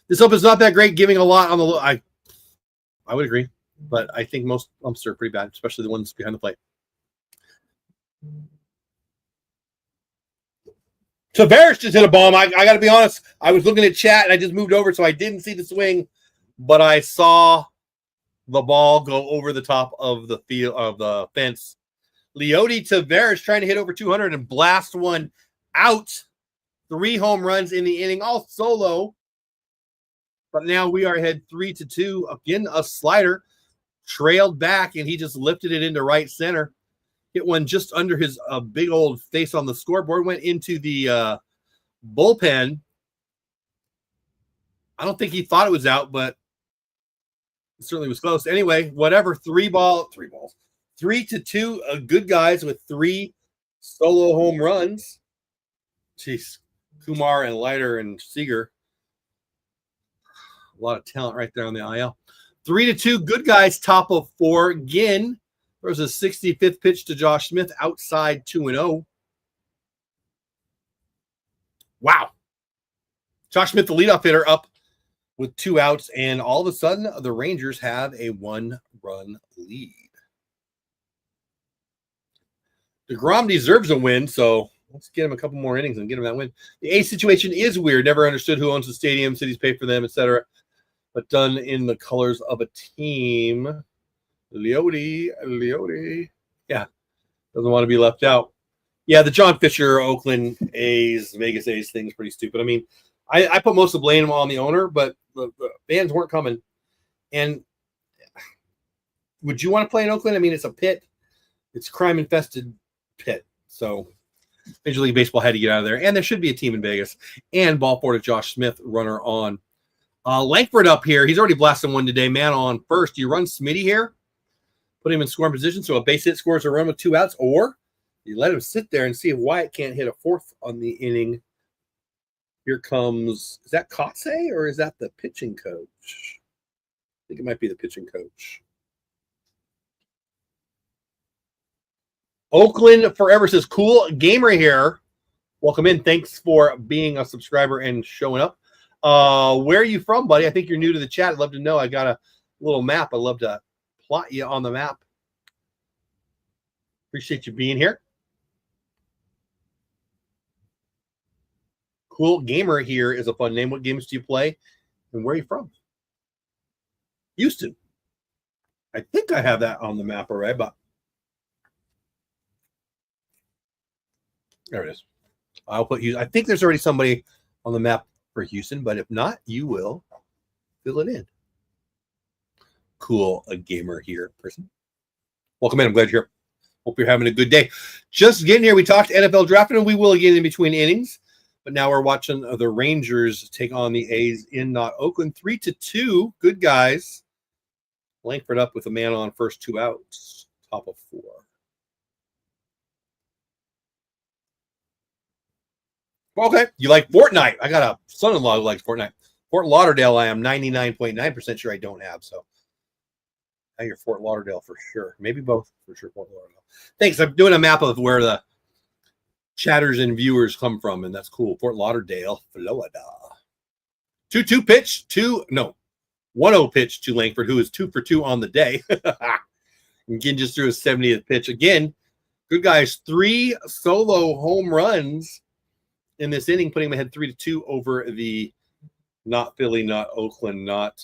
This Open's not that great, giving a lot on the low. I would agree, but I think most umps are pretty bad, especially the ones behind the plate. Tavares just hit a bomb. I got to be honest. I was looking at chat and I just moved over, so I didn't see the swing, but I saw the ball go over the top of the field of the fence. Leody Tavares trying to hit over 200 and blast one out. 3 home runs in the inning, all solo. But now we are ahead 3-2. Again, a slider trailed back, and he just lifted it into right center. Hit one just under his big old face on the scoreboard. Went into the bullpen. I don't think he thought it was out, but it certainly was close. Anyway, whatever. 3-2. Good guys with 3 solo home runs. Jeez. Kumar and Leiter and Seager. A lot of talent right there on the IL. 3-2, good guys, top of 4. Again, there was a 65th pitch to Josh Smith outside 2-0. Wow. Josh Smith, the leadoff hitter, up with 2 outs, and all of a sudden, the Rangers have a 1-run lead. DeGrom deserves a win, so let's get him a couple more innings and get him that win. The A situation is weird. Never understood who owns the stadium, cities pay for them, etc., but done in the colors of a team. Leody. Yeah, doesn't want to be left out. Yeah, the John Fisher, Oakland A's, Vegas A's thing is pretty stupid. I mean, I put most of the blame on the owner, but the fans weren't coming. And would you want to play in Oakland? I mean, it's a pit. It's a crime-infested pit. So Major League Baseball had to get out of there. And there should be a team in Vegas. And ball four to Josh Smith, runner on. Langford up here. He's already blasted one today. Man on first. You run Smitty here. Put him in scoring position so a base hit scores a run with 2 outs. Or you let him sit there and see if Wyatt can't hit a 4th on the inning Here comes, is that Kotze or is that the pitching coach? I think it might be the pitching coach. Oakland Forever says, cool gamer here. Welcome in. Thanks for being a subscriber and showing up. Where are you from, buddy? I think you're new to the chat. I'd love to know. I got a little map. I'd love to plot you on the map. Appreciate you being here. Cool gamer here is a fun name. What games do you play and where are you from? Houston. I think I have that on the map already, but there it is. I'll put you. I think there's already somebody on the map for Houston, but if not, you will fill it in. Cool, a gamer here person. Welcome in. I'm glad you're here. Hope you're having a good day. Just getting here. We talked NFL draft, and we will again in between innings. But now we're watching the Rangers take on the A's in not Oakland. 3-2. Good guys. Langford up with a man on first, 2 outs. Top of 4. Okay. You like Fortnite. I got a son-in-law who likes Fortnite. Fort Lauderdale, I am 99.9% sure I don't have. So now you're Fort Lauderdale for sure. Maybe both for sure. Fort Lauderdale. Thanks. I'm doing a map of where the chatters and viewers come from, and that's cool. Fort Lauderdale, Florida. 2-2 pitch, 1-0 pitch to Langford, who is 2 for 2 on the day. Again, just threw his 70th pitch. Again, good guys, 3 solo home runs in this inning, putting him ahead 3-2 over the not Philly, not Oakland, not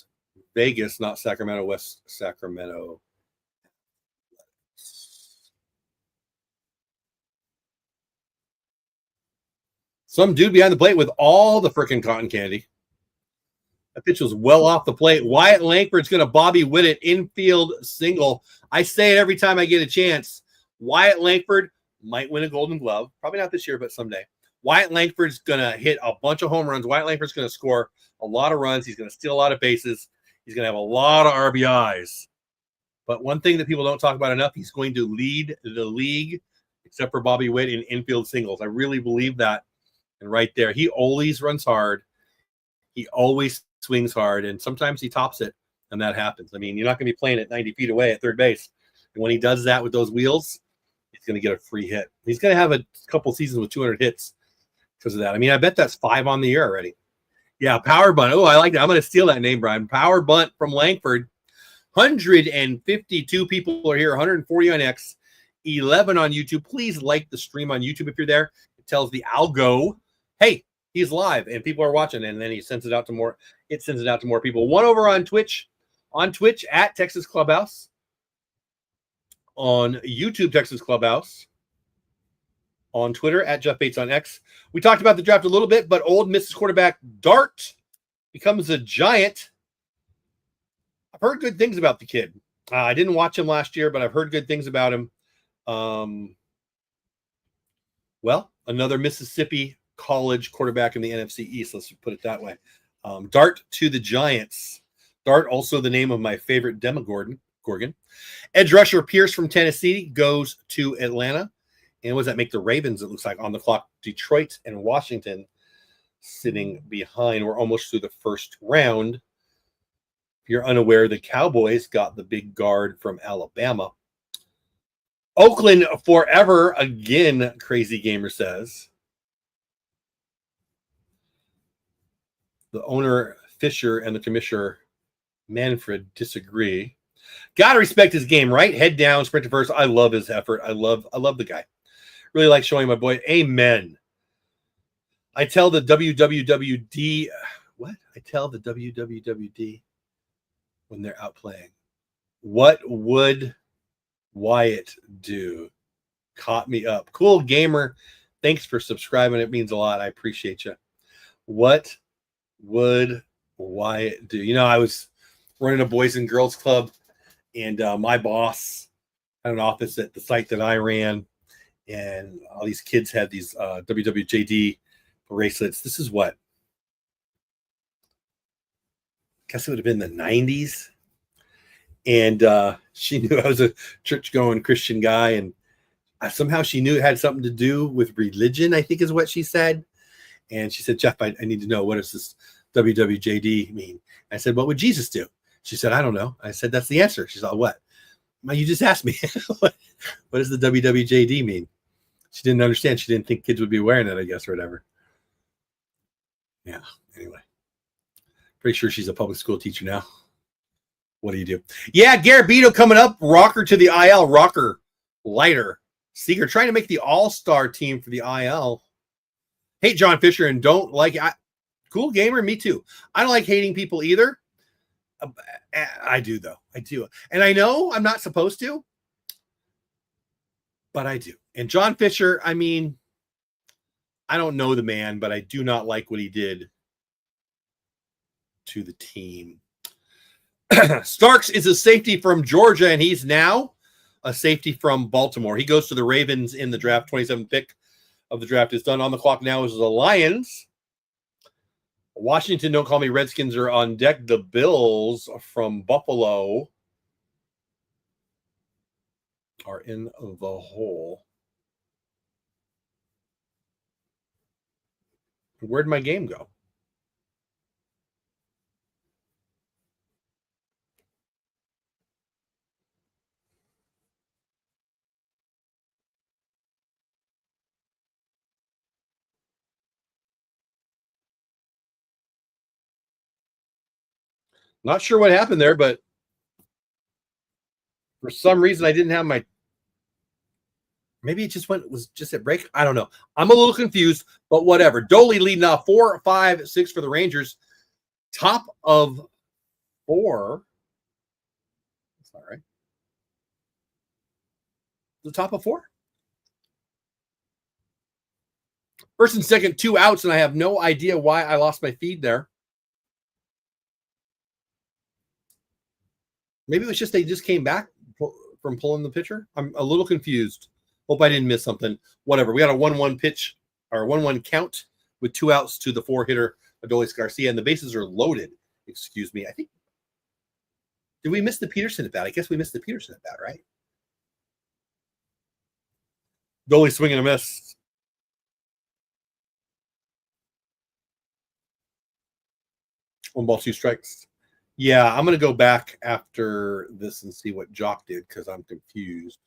Vegas, not Sacramento, West Sacramento. Some dude behind the plate with all the freaking cotton candy. That pitch was well off the plate. Wyatt Langford's going to Bobby Witt infield single. I say it every time I get a chance. Wyatt Langford might win a Golden Glove. Probably not this year, but someday. Wyatt Langford's going to hit a bunch of home runs. Wyatt Langford's going to score a lot of runs. He's going to steal a lot of bases. He's going to have a lot of RBIs. But one thing that people don't talk about enough, he's going to lead the league, except for Bobby Witt, in infield singles. I really believe that. And right there, he always runs hard. He always swings hard, and sometimes he tops it, and that happens. I mean, you're not going to be playing at 90 feet away at third base. And when he does that with those wheels, he's going to get a free hit. He's going to have a couple seasons with 200 hits because of that. I mean, I bet that's 5 on the year already. Yeah, power bunt. Oh, I like that. I'm going to steal that name, Brian. Power bunt from Langford. 152 people are here, 140 on X, 11 on YouTube. Please like the stream on YouTube if you're there. It tells the algo, hey, he's live and people are watching, and then he sends it out to more. It sends it out to more people. One over on Twitch at Texas Clubhouse, on YouTube Texas Clubhouse, on Twitter at Jeff Bates on X. We talked about the draft a little bit, but Ole Miss quarterback Dart becomes a Giant. I've heard good things about the kid. I didn't watch him last year, but I've heard good things about him. Well, another Mississippi college quarterback in the NFC East. Let's put it that way. Dart to the Giants. Dart, also the name of my favorite Demogorgon. Edge rusher Pierce from Tennessee goes to Atlanta. And what does that make the Ravens, it looks like, on the clock? Detroit and Washington sitting behind. We're almost through the first round. If you're unaware, the Cowboys got the big guard from Alabama. Oakland forever again, Crazy Gamer says. The owner, Fisher, and the commissioner, Manfred, disagree. Gotta respect his game, right? Head down, sprint to first. I love his effort. I love the guy. Really like showing my boy. Amen. I tell the WWWD, what? I tell the WWWD when they're out playing. What would Wyatt do? Caught me up. Cool gamer. Thanks for subscribing. It means a lot. I appreciate you. What would Wyatt do? You know, I was running a Boys and Girls Club, and my boss had an office at the site that I ran, and all these kids had these WWJD bracelets. This is what? I guess it would have been the 90s. And she knew I was a church-going Christian guy, and somehow she knew it had something to do with religion, I think is what she said. And she said, Jeff, I need to know, what does this WWJD mean? I said, what would Jesus do? She said, I don't know. I said, that's the answer. She said, what? Well, you just asked me. What does the WWJD mean? She didn't understand. She didn't think kids would be wearing it, I guess, or whatever. Yeah, anyway. Pretty sure she's a public school teacher now. What do you do? Yeah, Garabito coming up. Rocker to the IL. Rocker, lighter. Seeger trying to make the all-star team for the IL. Hate John Fisher and don't like cool gamer. Me too. I don't like hating people either. I do, though. I do. And I know I'm not supposed to, but I do. And John Fisher, I mean, I don't know the man, but I do not like what he did to the team. Starks is a safety from Georgia, and he's now a safety from Baltimore. He goes to the Ravens in the draft. 27th pick of the draft is done. On the clock now is the Lions. Washington, don't call me Redskins, are on deck. The Bills from Buffalo are in the hole. Where'd my game go? Not sure what happened there, but for some reason I didn't have my. Maybe it just was just at break. I don't know. I'm a little confused, but whatever. Doley leading off 4, 5, 6 for the Rangers. Top of 4. That's not right. The top of 4. First and second, 2 outs, and I have no idea why I lost my feed there. Maybe it was just they just came back from pulling the pitcher. I'm a little confused. Hope I didn't miss something. Whatever. We got a 1-1 pitch or 1-1 count with 2 outs to the 4-hitter, Adolis Garcia, and the bases are loaded. Excuse me. I think. Did we miss the Peterson at bat? I guess we missed the Peterson at bat, right? Doley swinging a miss. One ball, 2 strikes. Yeah, I'm going to go back after this and see what Jock did because I'm confused.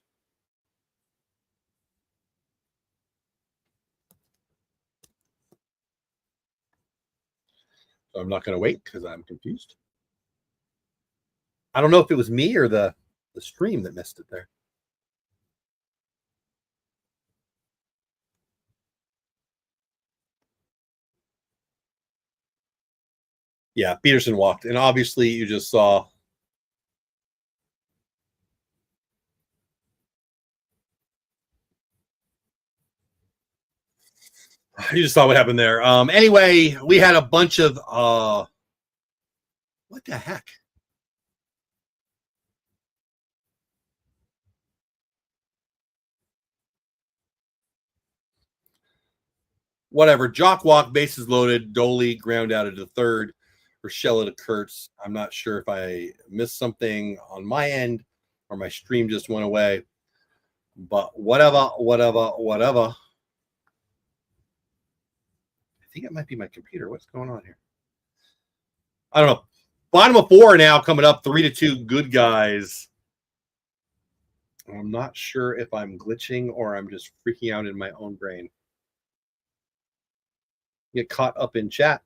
So I'm not going to wait because I'm confused. I don't know if it was me or the stream that missed it there. Yeah, Peterson walked. And obviously you just saw what happened there. Anyway, we had a bunch of what the heck? Whatever. Jock walk, bases loaded. Doley ground out into third. Rochelle to Kurtz. I'm not sure if I missed something on my end or my stream just went away. But whatever. I think it might be my computer. What's going on here? I don't know. Bottom of 4 now coming up. 3-2 good guys. I'm not sure if I'm glitching or I'm just freaking out in my own brain. Get caught up in chat.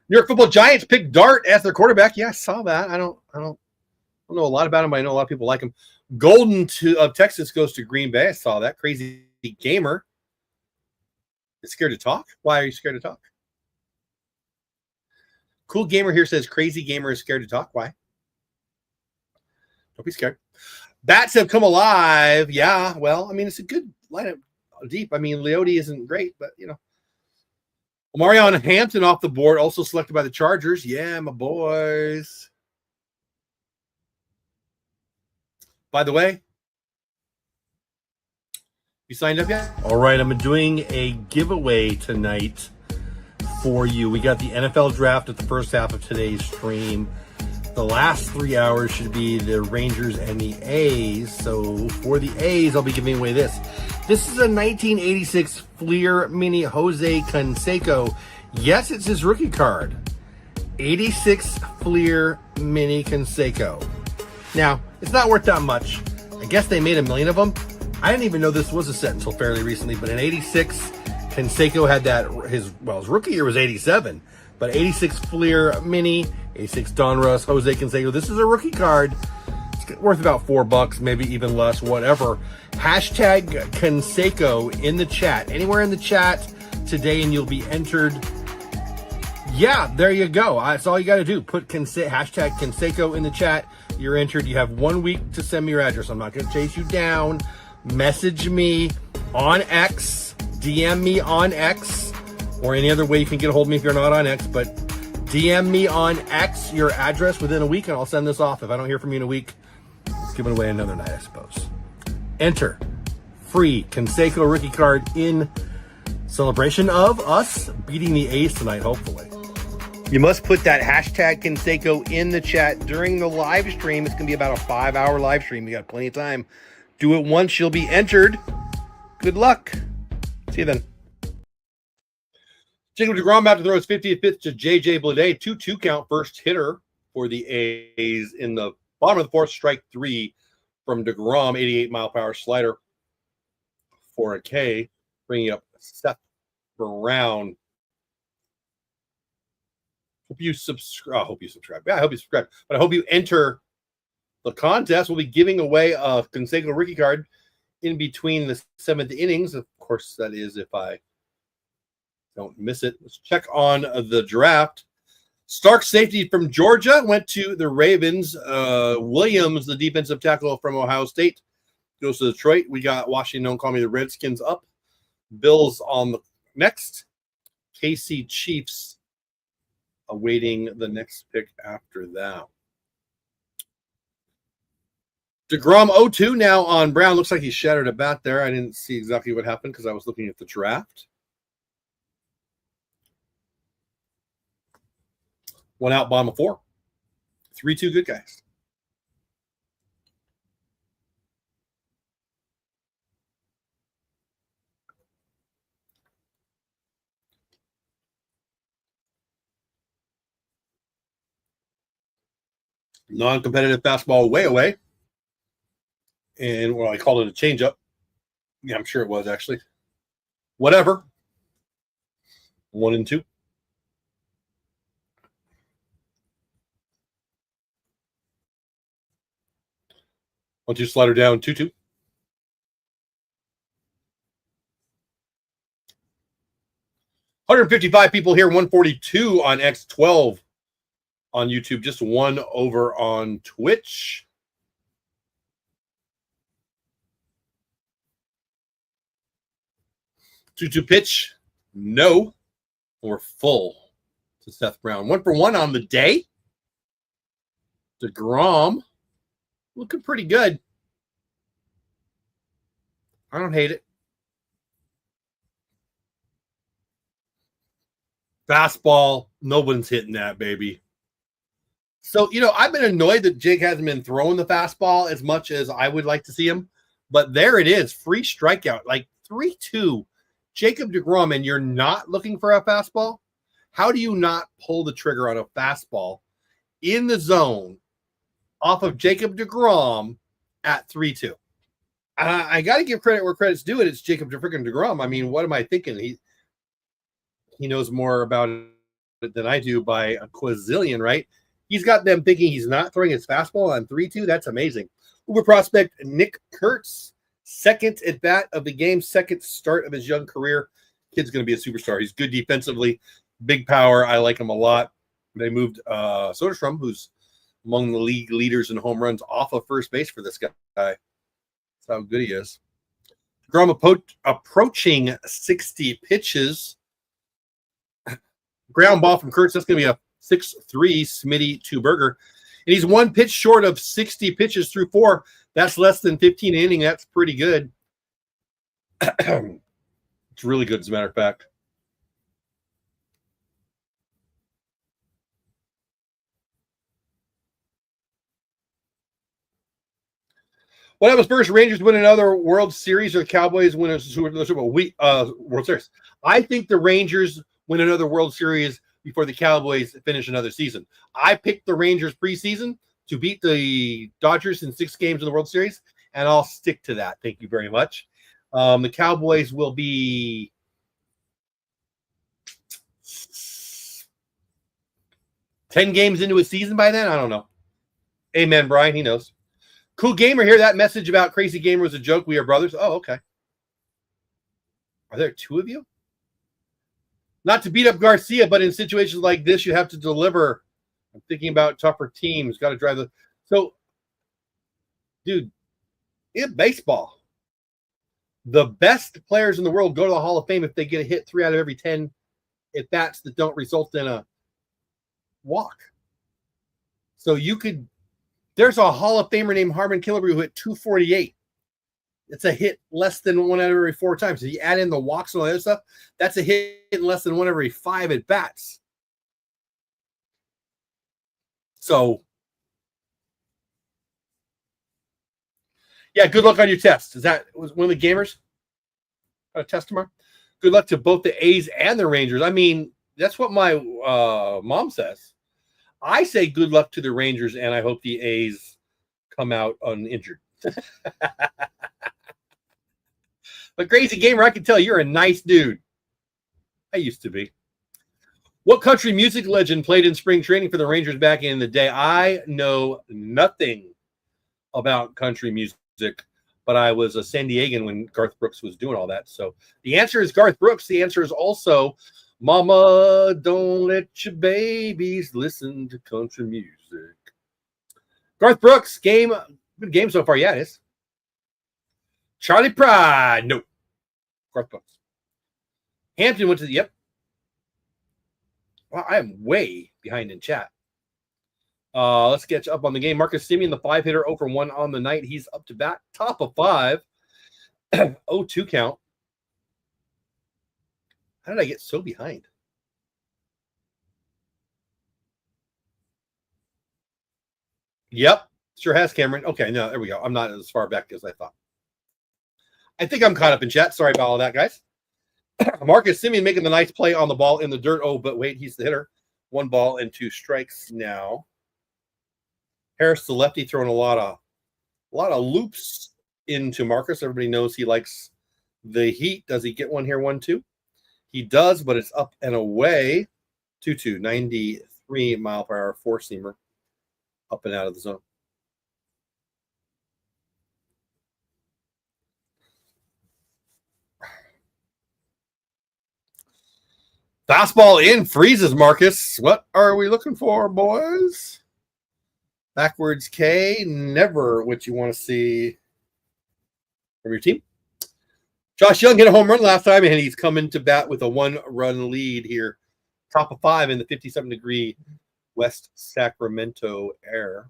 New York Football Giants pick Dart as their quarterback. Yeah, I saw that. I don't know a lot about him, but I know a lot of people like him. Golden of Texas goes to Green Bay. I saw that. Crazy gamer. Is scared to talk? Why are you scared to talk? Cool gamer here says crazy gamer is scared to talk. Why? Don't be scared. Bats have come alive. Yeah, well, I mean, it's a good lineup deep. I mean, Leote isn't great, but you know. Marion Hampton off the board, also selected by the Chargers. Yeah, my boys. By the way, you signed up yet? All right, I'm doing a giveaway tonight for you. We got the NFL draft at the first half of today's stream. The last 3 hours should be the Rangers and the A's. So for the A's, I'll be giving away this. This is a 1986 Fleer Mini Jose Canseco Yes, it's his rookie card. 86 Fleer Mini Canseco. Now, it's not worth that much. I guess they made 1 million of them. I didn't even know this was a set until fairly recently, but in 86, Canseco had that, his rookie year was 87, but 86 Fleer Mini, 86 Donruss, Jose Canseco. This is a rookie card. It's worth about $4, maybe even less, whatever. Hashtag Canseco in the chat, anywhere in the chat today, and you'll be entered. Yeah, there you go. That's all you got to do. Put hashtag Canseco in the chat. You're entered. You have 1 week to send me your address. I'm not going to chase you down. Message me on X. DM me on X. Or any other way you can get a hold of me if you're not on X. But DM me on X your address within a week, and I'll send this off. If I don't hear from you in a week, let's give it away another night, I suppose. Enter. Free Canseco rookie card in celebration of us beating the A's tonight, hopefully. You must put that hashtag Canseco in the chat during the live stream. It's going to be about a 5-hour live stream. You got plenty of time. Do it once, you'll be entered. Good luck. See you then. Jacob deGrom about to throw his 50th pitch to J.J. Bleday. 2-2 count, first hitter for the A's in the bottom of the fourth. Strike 3 from deGrom. 88-mile-per-hour slider for a K. Bringing up Seth Brown. Hope you subscribe. I hope you subscribe. Yeah, I hope you subscribe. But I hope you enter the contest. We'll be giving away a Canseco rookie card in between the 7th innings. Of course, that is if I don't miss it. Let's check on the draft. Stark safety from Georgia went to the Ravens. Williams, the defensive tackle from Ohio State, goes to Detroit. We got Washington, don't call me the Redskins, up. Bills on the next. KC Chiefs awaiting the next pick after that. deGrom 0-2 now on Brown. Looks like he shattered a bat there. I didn't see exactly what happened because I was looking at the draft. 1 out, bottom of 4. 3-2 good guys. Non-competitive fastball way away. And, well, I called it a changeup. Yeah, I'm sure it was, actually. Whatever. 1-2. 1-2 slider down, 2-2. $155 people here, 142 on X, 12 on YouTube, just 1 over on Twitch. Two pitch, no. We're full to Seth Brown. 1 for 1 on the day. deGrom looking pretty good. I don't hate it. Fastball, no one's hitting that, baby. So, I've been annoyed that Jake hasn't been throwing the fastball as much as I would like to see him. But there it is, free strikeout, like 3-2. Jacob deGrom, and you're not looking for a fastball? How do you not pull the trigger on a fastball in the zone off of Jacob deGrom at 3-2? I got to give credit where credit's due. It's Jacob deGrom. I mean, what am I thinking? He knows more about it than I do by a quazillion, right? He's got them thinking he's not throwing his fastball on 3-2. That's amazing. Uber prospect Nick Kurtz, second at bat of the game, second start of his young career. Kid's going to be a superstar. He's good defensively, big power. I like him a lot. They moved Soderstrom, who's among the league leaders in home runs, off of first base for this guy. That's how good he is. deGrom approaching 60 pitches. Ground ball from Kurtz. That's going to be a 6-3 Smitty two-burger. And he's 1 pitch short of 60 pitches through 4. That's less than 15 innings. That's pretty good. It's really good, as a matter of fact. What happens first? Rangers win another World Series, or the Cowboys win a Super Bowl World Series? I think the Rangers win another World Series before the Cowboys finish another season. I picked the Rangers preseason to beat the Dodgers in 6 games in the World Series, and I'll stick to that. Thank you very much. The Cowboys will be 10 games into a season by then. I don't know. Amen, Brian. He knows. Cool Gamer here. That message about Crazy Gamer was a joke. We are brothers. Oh, okay. Are there 2 of you? Not to beat up Garcia, but in situations like this, you have to deliver. I'm thinking about tougher teams. Got to drive the. So, dude, in baseball, the best players in the world go to the Hall of Fame if they get a hit 3 out of every 10 at bats that don't result in a walk. So you could. There's a Hall of Famer named Harmon Killebrew who hit 248. It's a hit less than 1 out of every 4 times. If you add in the walks and all that other stuff, that's a hit less than 1 every 5 at bats. So, yeah, good luck on your test. Was one of the gamers a test tomorrow? Good luck to both the A's and the Rangers. I mean, that's what my mom says. I say good luck to the Rangers, and I hope the A's come out uninjured. But Crazy Gamer, I can tell you're a nice dude. I used to be. What country music legend played in spring training for the Rangers back in the day? I know nothing about country music, but I was a San Diegan when Garth Brooks was doing all that. So the answer is Garth Brooks. The answer is also Mama, don't let your babies listen to country music. Garth Brooks, good game so far. Yeah, it is. Charlie Pride, no. Garth Brooks. Hampton went to the, yep. Wow, I am way behind in chat. Let's get up on the game. Marcus Semien, the 5-hitter, 0 for 1 on the night. He's up to bat, top of 5. 0-2 count. How did I get so behind? Yep, sure has, Cameron. Okay, no, there we go. I'm not as far back as I thought. I think I'm caught up in chat. Sorry about all that, guys. Marcus Semien making the nice play on the ball in the dirt. Oh, but wait, he's the hitter. 1 ball and 2 strikes now. Harris, the lefty, throwing a lot of loops into Marcus. Everybody knows he likes the heat. Does he get one here? 1-2. He does, but it's up and away. 2-2, 93 mile per hour 4-seamer, up and out of the zone. Fastball in, freezes Marcus. What are we looking for, boys? Backwards K, never what you want to see from your team. Josh Young hit a home run last time, and he's coming to bat with a 1-run lead here. Top of 5 in the 57-degree West Sacramento air.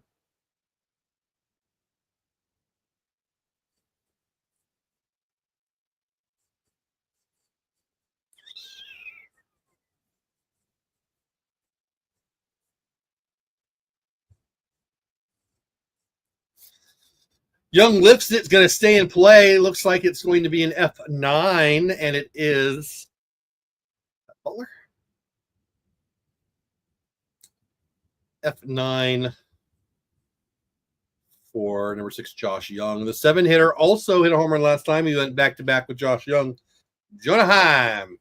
Young lifts it. It's going to stay in play. Looks like it's going to be an F9, and it is Butler. F9 for number 6, Josh Young. The 7-hitter also hit a home run last time. He went back-to-back with Josh Young. Jonah Heim.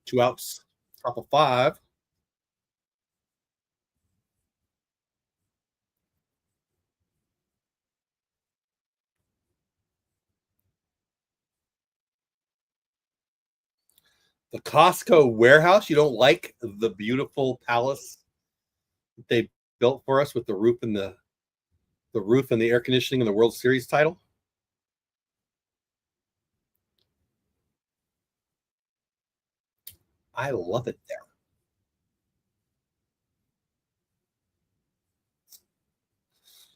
Two outs, top of 5. The Costco warehouse. You don't like the beautiful palace that they built for us with the roof and the roof and the air conditioning and the World Series title? I love it there.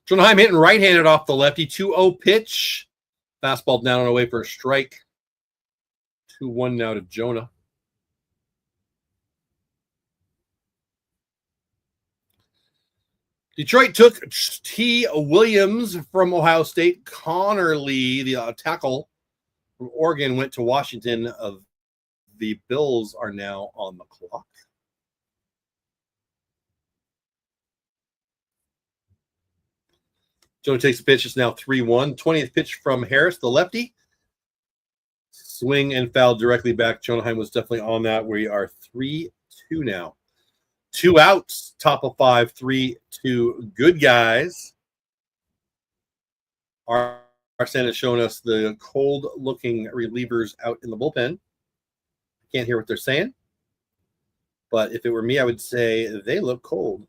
Jonheim hitting right-handed off the lefty. 2-0 pitch. Fastball down and away for a strike. 2-1 now to Jonah. Detroit took T. Williams from Ohio State. Connor Lee, the tackle from Oregon, went to Washington. The Bills are now on the clock. Jonah takes the pitch. It's now 3-1. 20th pitch from Harris, the lefty. Swing and foul directly back. Jonah Heim was definitely on that. We are 3-2 now. 2 outs, top of 5, 3-2. Good guys. Arsene has shown us the cold-looking relievers out in the bullpen. I can't hear what they're saying. But if it were me, I would say they look cold.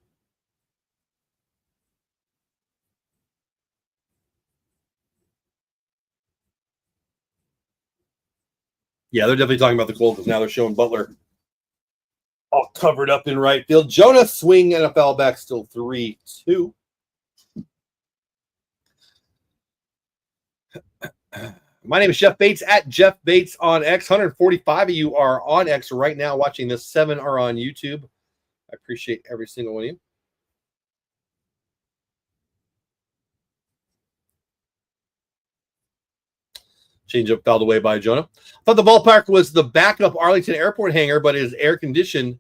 Yeah, they're definitely talking about the cold because now they're showing Butler all covered up in right field. Jonah swing and a foul back, still 3-2. My name is Jeff Bates at Jeff Bates on X. 145 of you are on X right now watching this. 7 are on YouTube. I appreciate every single one of you. Change up fouled away by Jonah. I thought the ballpark was the backup Arlington Airport hangar, but it is air conditioned.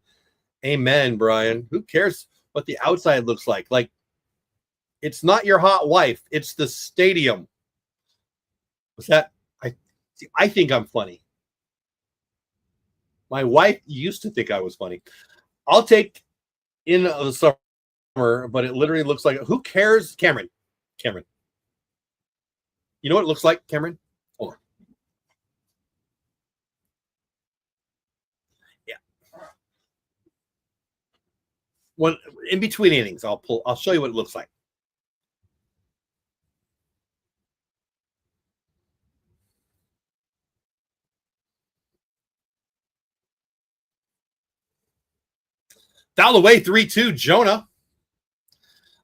Amen, Brian. Who cares what the outside looks like? Like, it's not your hot wife. It's the stadium. What's that? I think I'm funny. My wife used to think I was funny. I'll take in the summer, but it literally looks like, who cares? Cameron. You know what it looks like, Cameron? Hold on. Yeah. One in between innings, I'll show you what it looks like. Foul away, 3-2, Jonah.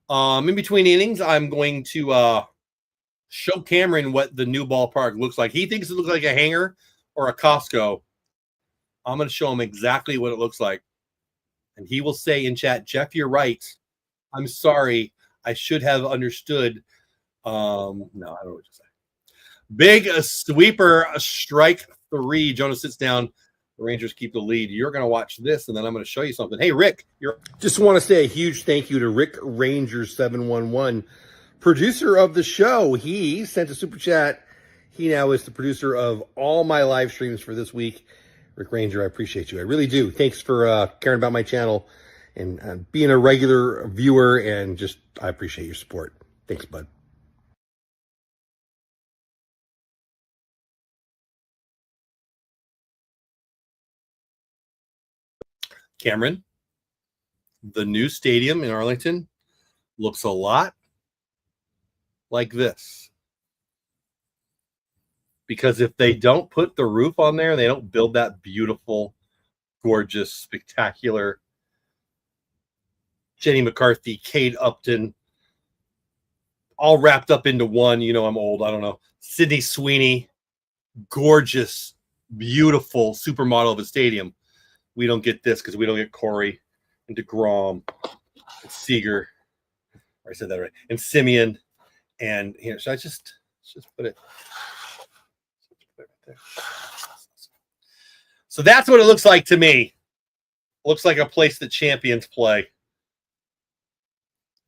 In between innings, I'm going to show Cameron what the new ballpark looks like. He thinks it looks like a hangar or a Costco. I'm going to show him exactly what it looks like. And he will say in chat, Jeff, you're right. I'm sorry. I should have understood. No, I don't know what to say. Big sweeper, strike 3. Jonah sits down. The Rangers keep the lead. You're going to watch this, and then I'm going to show you something. Hey, Rick, just want to say a huge thank you to Rick Ranger 711, producer of the show. He sent a super chat. He now is the producer of all my live streams for this week. Rick Ranger, I appreciate you. I really do. Thanks for caring about my channel and being a regular viewer, and just I appreciate your support. Thanks, bud. Cameron, the new stadium in Arlington looks a lot like this. Because if they don't put the roof on there, they don't build that beautiful, gorgeous, spectacular Jenny McCarthy, Kate Upton, all wrapped up into one. You know, I'm old. I don't know. Sydney Sweeney, gorgeous, beautiful supermodel of a stadium. We don't get this because we don't get Corey and DeGrom and Seager. I said that right. And Simeon. And here, so let's just put it right there. So that's what it looks like to me. Looks like a place that champions play.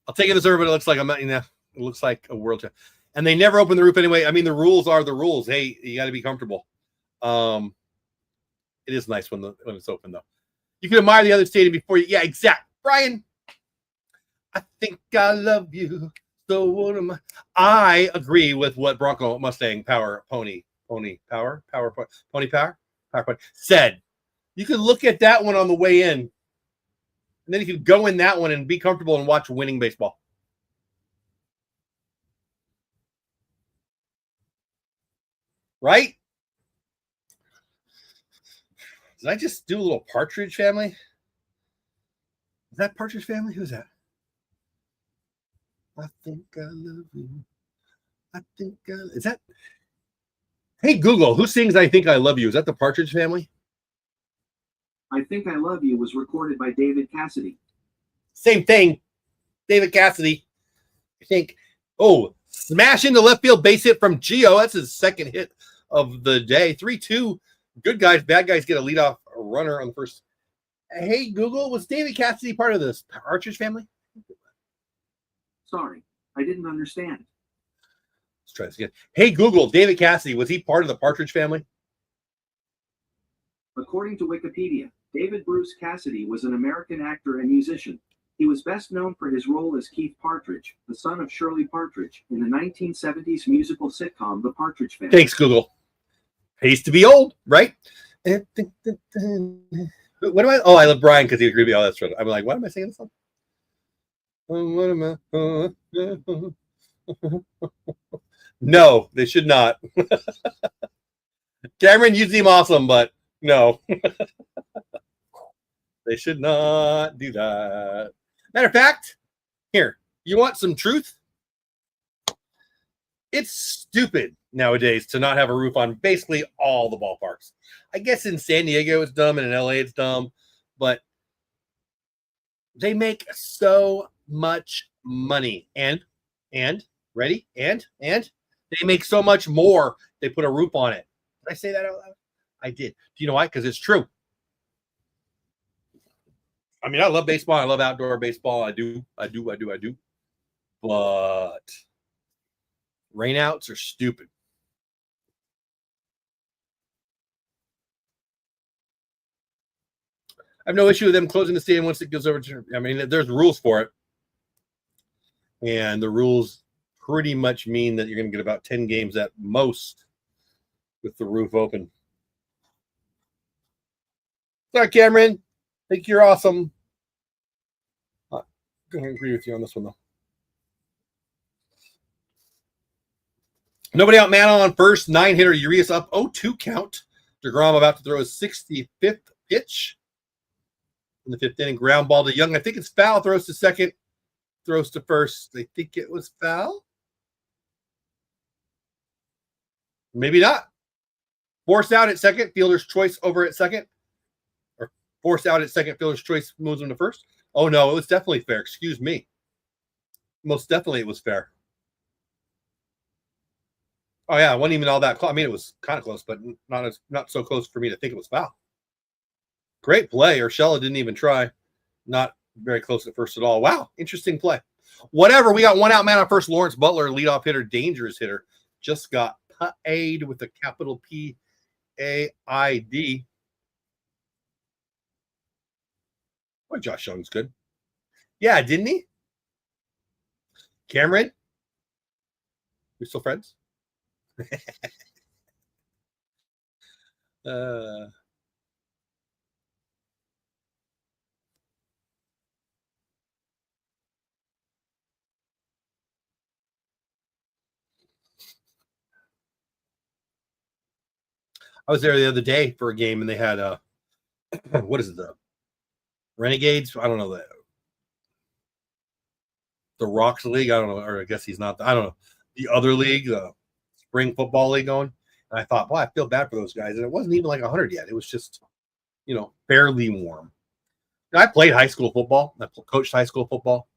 I'll take it as but it looks like it looks like a world champ. And they never open the roof anyway. I mean, the rules are the rules. Hey, you got to be comfortable. It is nice when it's open, though. You can admire the other stadium before you. Yeah, exact. Brian, I think I love you. So what am I agree with what Bronco Mustang Power Pony Power said. You can look at that one on the way in, and then you can go in that one and be comfortable and watch winning baseball. Right? Did I just do a little Partridge Family? Is that Partridge Family? Who's that? I think I love you. Is that? Hey, Google, who sings I Think I Love You? Is that the Partridge Family? I Think I Love You was recorded by David Cassidy. Same thing. David Cassidy. I think. Oh, smash into left field base hit from Gio. That's his second hit of the day. 3-2. Good guys, bad guys get a leadoff runner on the first. Hey, Google, was David Cassidy part of this Partridge family? Sorry, I didn't understand. Let's try this again. Hey, Google, David Cassidy, was he part of the Partridge family? According to Wikipedia, David Bruce Cassidy was an American actor and musician. He was best known for his role as Keith Partridge, the son of Shirley Partridge, in the 1970s musical sitcom The Partridge Family. Thanks, Google. Pays to be old, right? What am I? Oh, I love Brian because he agreed with me. Oh, that's right. I'm like, what am I singing this song? What am I? No, they should not. Cameron, you seem awesome, but no. They should not do that. Matter of fact, here, you want some truth? It's stupid nowadays to not have a roof on basically all the ballparks. I guess in San Diego it's dumb and in LA it's dumb, but they make so much money. And ready? And they make so much more. They put a roof on it. Did I say that out loud? I did. Do you know why? Because it's true. I mean, I love baseball. I love outdoor baseball. I do. But rainouts are stupid. I have no issue with them closing the stadium once it goes over to. I mean, there's rules for it. And the rules pretty much mean that you're going to get about 10 games at most with the roof open. Sorry, Cameron. I think you're awesome. I'm going to agree with you on this one, though. Nobody out, man on first. 9-hitter. Urias up 0-2 count. DeGrom about to throw his 65th pitch in the fifth inning. Ground ball to Young. I think it's foul. Throws to second. Throws to first. They think it was foul. Maybe not. Forced out at second. Fielder's choice over at second. Or forced out at second. Fielder's choice moves him to first. Oh, no. It was definitely fair. Excuse me. Most definitely it was fair. Oh, yeah. It wasn't even all that close. I mean, it was kind of close, but not so close for me to think it was foul. Great play. Urshela didn't even try. Not very close at first at all. Wow. Interesting play. Whatever. We got one out, man on first. Lawrence Butler, leadoff hitter, dangerous hitter. Just got paid with a capital P-A-I-D. Boy, Josh Young's good. Yeah, didn't he? Cameron? We're still friends? I was there the other day for a game, and they had what is it, the Renegades? I don't know, the Rocks League. I don't know, or I guess he's not. I don't know, the other league, the spring football league going. And I thought, I feel bad for those guys. And it wasn't even like 100 yet. It was just, fairly warm. Now, I played high school football. I coached high school football,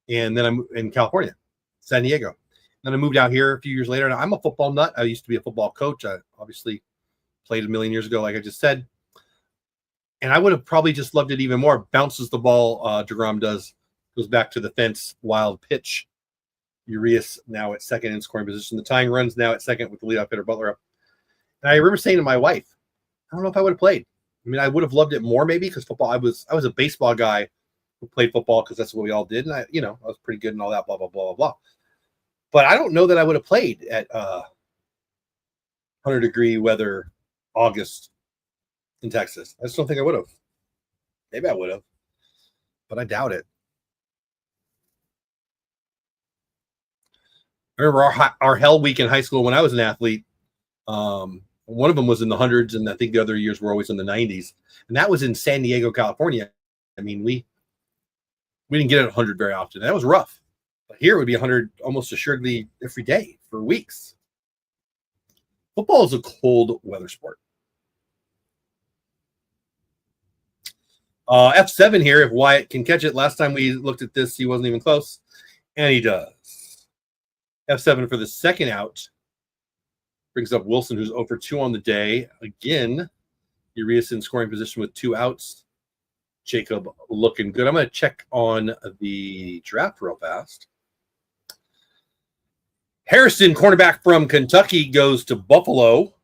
and then I'm in California, San Diego. Then I moved out here a few years later, and I'm a football nut. I used to be a football coach. I obviously played a million years ago, like I just said. And I would have probably just loved it even more. Bounces the ball, DeGrom does, goes back to the fence, wild pitch. Urias now at second in scoring position. The tying runs now at second with the leadoff hitter Butler up. And I remember saying to my wife, I don't know if I would have played. I mean, I would have loved it more maybe because football. I was a baseball guy who played football because that's what we all did, and I was pretty good and all that, blah blah blah blah blah. But I don't know that I would have played at 100-degree weather, August in Texas. I just don't think I would have. Maybe I would have, but I doubt it. I remember our hell week in high school when I was an athlete. One of them was in the hundreds, and I think the other years were always in the 90s. And that was in San Diego, California. I mean, we didn't get it 100 very often. That was rough. But here it would be 100 almost assuredly every day for weeks. Football is a cold weather sport. F7 here, if Wyatt can catch it. Last time we looked at this, he wasn't even close. And he does. F7 for the second out. Brings up Wilson, who's 0 for 2 on the day. Again, Urias in scoring position with 2 outs. Jacob looking good. I'm going to check on the draft real fast. Harrison, cornerback from Kentucky, goes to Buffalo.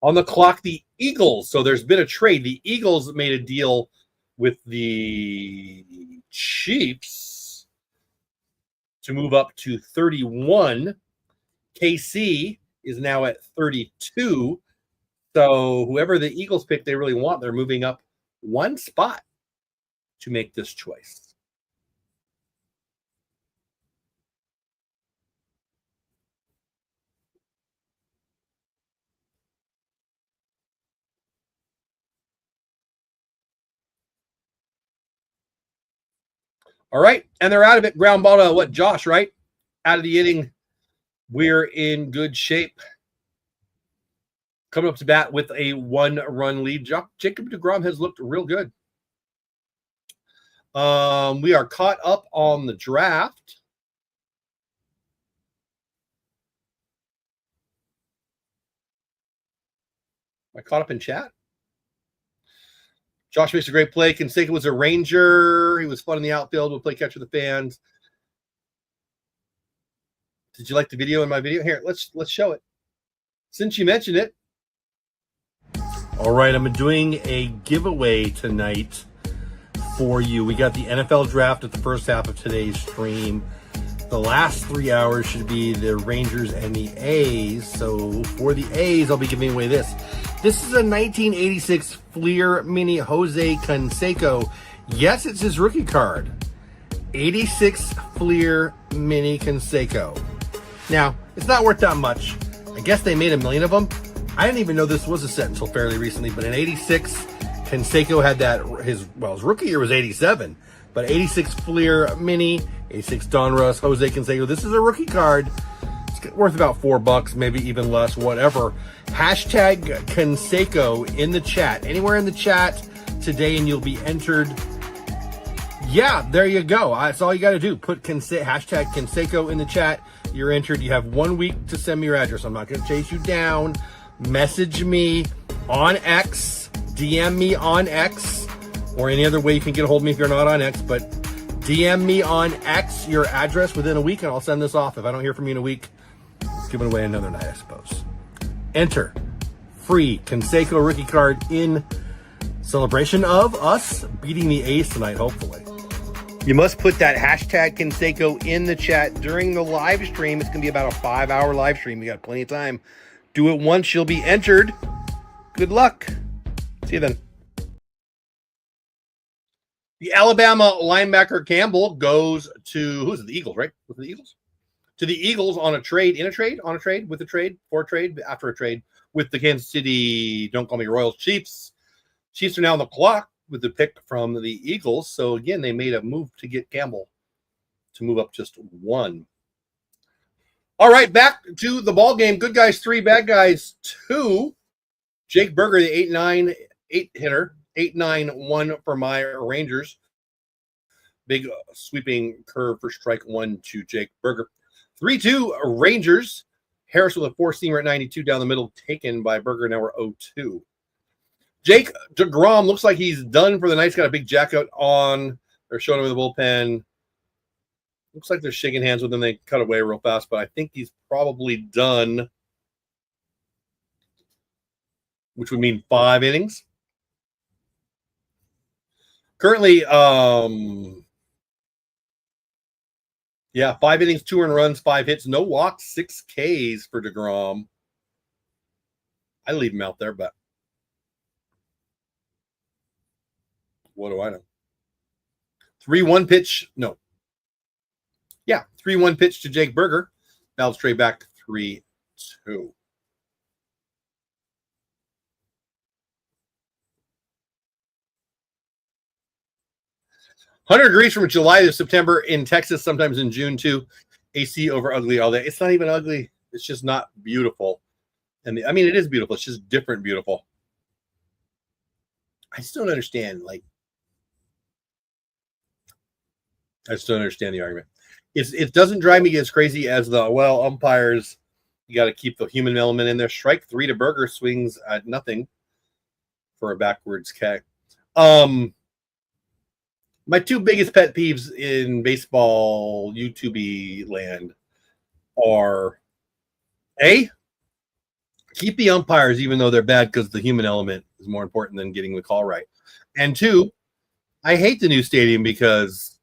On the clock, the Eagles. So there's been a trade. The Eagles made a deal with the Chiefs to move up to 31. KC is now at 32. So whoever the Eagles pick they really want, they're moving up one spot to make this choice. All right, and they're out of it. Ground ball to what? Josh, right? Out of the inning. We're in good shape. Coming up to bat with a 1-run lead. Jacob deGrom has looked real good. We are caught up on the draft. Am I caught up in chat? Josh makes a great play. Canseco was a Ranger. He was fun in the outfield. We'll play catch with the fans. Did you like the video in my video? Here, let's show it. Since you mentioned it. All right, I'm doing a giveaway tonight for you. We got the NFL draft at the first half of today's stream. The last 3 hours should be the Rangers and the A's. So for the A's, I'll be giving away this. This is a 1986 Fleer Mini Jose Canseco. Yes, it's his rookie card. 86 Fleer Mini Canseco. Now, it's not worth that much. I guess they made 1 million of them. I didn't even know this was a set until fairly recently, but in 86, Canseco had that, his rookie year was 87, but 86 Fleer Mini, 86 Donruss, Jose Canseco. This is a rookie card. It's worth about $4, maybe even less, whatever. Hashtag Canseco in the chat. Anywhere in the chat today and you'll be entered. Yeah, there you go. That's all you got to do. Put hashtag Canseco in the chat. You're entered. You have 1 week to send me your address. I'm not going to chase you down. Message me on X, DM me on X, or any other way you can get a hold of me if you're not on X, but DM me on X your address within a week and I'll send this off. If I don't hear from you in a week, it's giving away another night, I suppose. Enter free Canseco rookie card in celebration of us beating the A's tonight, hopefully. You must put that hashtag Canseco in the chat during the live stream. It's going to be about a 5-hour live stream. You got plenty of time. Do it once, you'll be entered. Good luck. See you then. The Alabama linebacker Campbell goes to, who's it? The Eagles, right? With the Eagles? To the Eagles on a trade, with a trade, for a trade, after a trade with the Kansas City, don't call me Royals, Chiefs. Chiefs are now on the clock with the pick from the Eagles. So again, they made a move to get Campbell to move up just 1. All right, back to the ball game. Good guys 3, bad guys 2. Jake Berger, the 8-9 hitter, 8-9-1 for my Rangers. Big sweeping curve for strike 1 to Jake Berger. 3-2 Rangers. Harris with a 4-seamer at 92 down the middle, taken by Berger. Now we're 0-2. Jake deGrom looks like he's done for the night. He's got a big jacket on. They're showing him in the bullpen. Looks like they're shaking hands with him. They cut away real fast, but I think he's probably done, which would mean 5 innings. Currently, 5 innings, 2 earned runs, 5 hits, no walks, 6 Ks for deGrom. I leave him out there, but what do I know? 3-1 pitch. No. Yeah, 3-1 pitch to Jake Berger. Now straight back 3-2. 100 degrees from July to September in Texas, sometimes in June too. AC over ugly all day. It's not even ugly. It's just not beautiful. And I mean, it is beautiful. It's just different beautiful. I just don't understand. Like, I just don't understand the argument. It doesn't drive me as crazy as umpires, you got to keep the human element in there. Strike 3 to Berger, swings at nothing for a backwards kick. My two biggest pet peeves in baseball YouTube land are A, keep the umpires even though they're bad because the human element is more important than getting the call right. And 2, I hate the new stadium because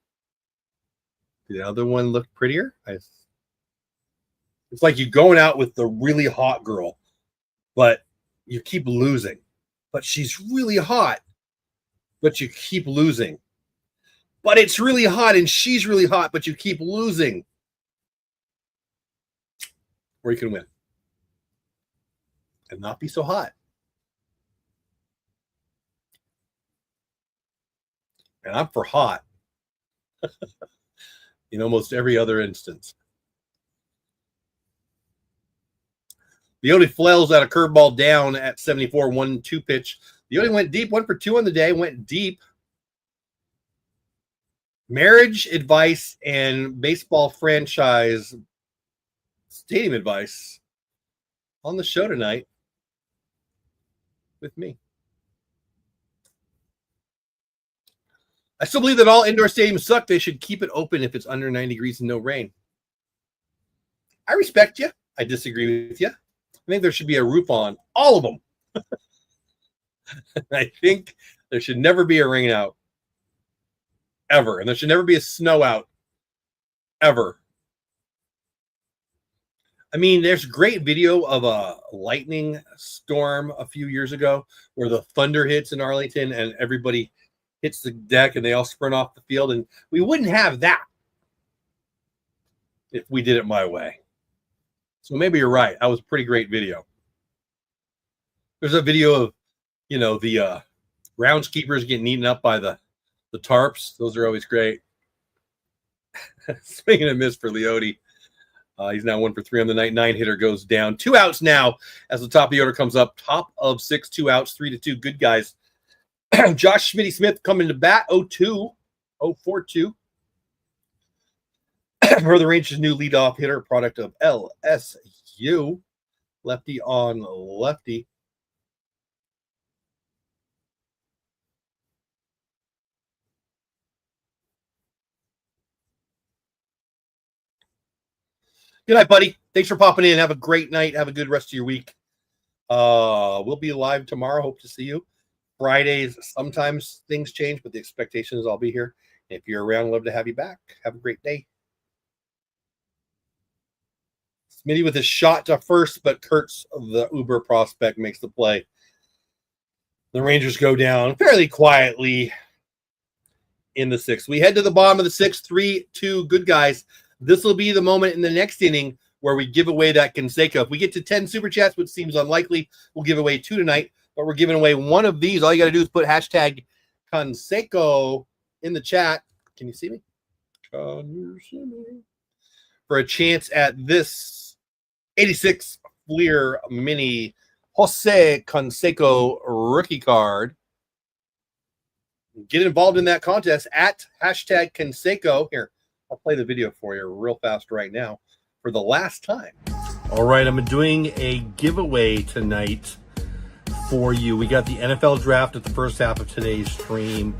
the other one looked prettier. It's like you going out with the really hot girl, but you keep losing. But she's really hot, but you keep losing. But it's really hot and she's really hot, but you keep losing. Or you can win and not be so hot. And I'm for hot in almost every other instance. Leody flails out a curveball down at 74, 1-2 pitch. Leody went deep, 1 for 2 on the day, went deep. Marriage advice and baseball franchise stadium advice on the show tonight with me. I still believe that all indoor stadiums suck. They should keep it open if it's under 90 degrees and no rain. I respect you. I disagree with you. I think there should be a roof on all of them. I think there should never be a rain out. Ever. And there should never be a snow out. Ever. I mean, there's great video of a lightning storm a few years ago where the thunder hits in Arlington and everybody hits the deck and they all sprint off the field. And we wouldn't have that if we did it my way. So maybe you're right. That was a pretty great video. There's a video of, the groundskeepers getting eaten up by the tarps. Those are always great. Swing and a miss for Leody. He's now 1 for 3 on the night. 9-hitter goes down. 2 outs now as the top of the order comes up. Top of 6, 2 outs, 3-2. Good guys. Josh Smitty-Smith coming to bat. 0-2. 0-4-2. For the Rangers' new leadoff hitter, product of LSU. Lefty on lefty. Good night, buddy. Thanks for popping in. Have a great night. Have a good rest of your week. We'll be live tomorrow. Hope to see you. Fridays, sometimes things change, but the expectation is I'll be here. If you're around, love to have you back. Have a great day. Smitty with his shot to first, but Kurtz, the Uber prospect, makes the play. The Rangers go down fairly quietly in the 6th. We head to the bottom of the 6th, 3-2. Good guys. This will be the moment in the next inning where we give away that Canseco. If we get to 10 super chats, which seems unlikely, we'll give away 2 tonight. But we're giving away one of these. All you got to do is put hashtag Canseco in the chat. Can you see me? Can you see me? For a chance at this 86 Fleer Mini Jose Canseco rookie card. Get involved in that contest at hashtag Canseco. Here, I'll play the video for you real fast right now for the last time. All right, I'm doing a giveaway tonight for you. We got the NFL draft at the first half of today's stream.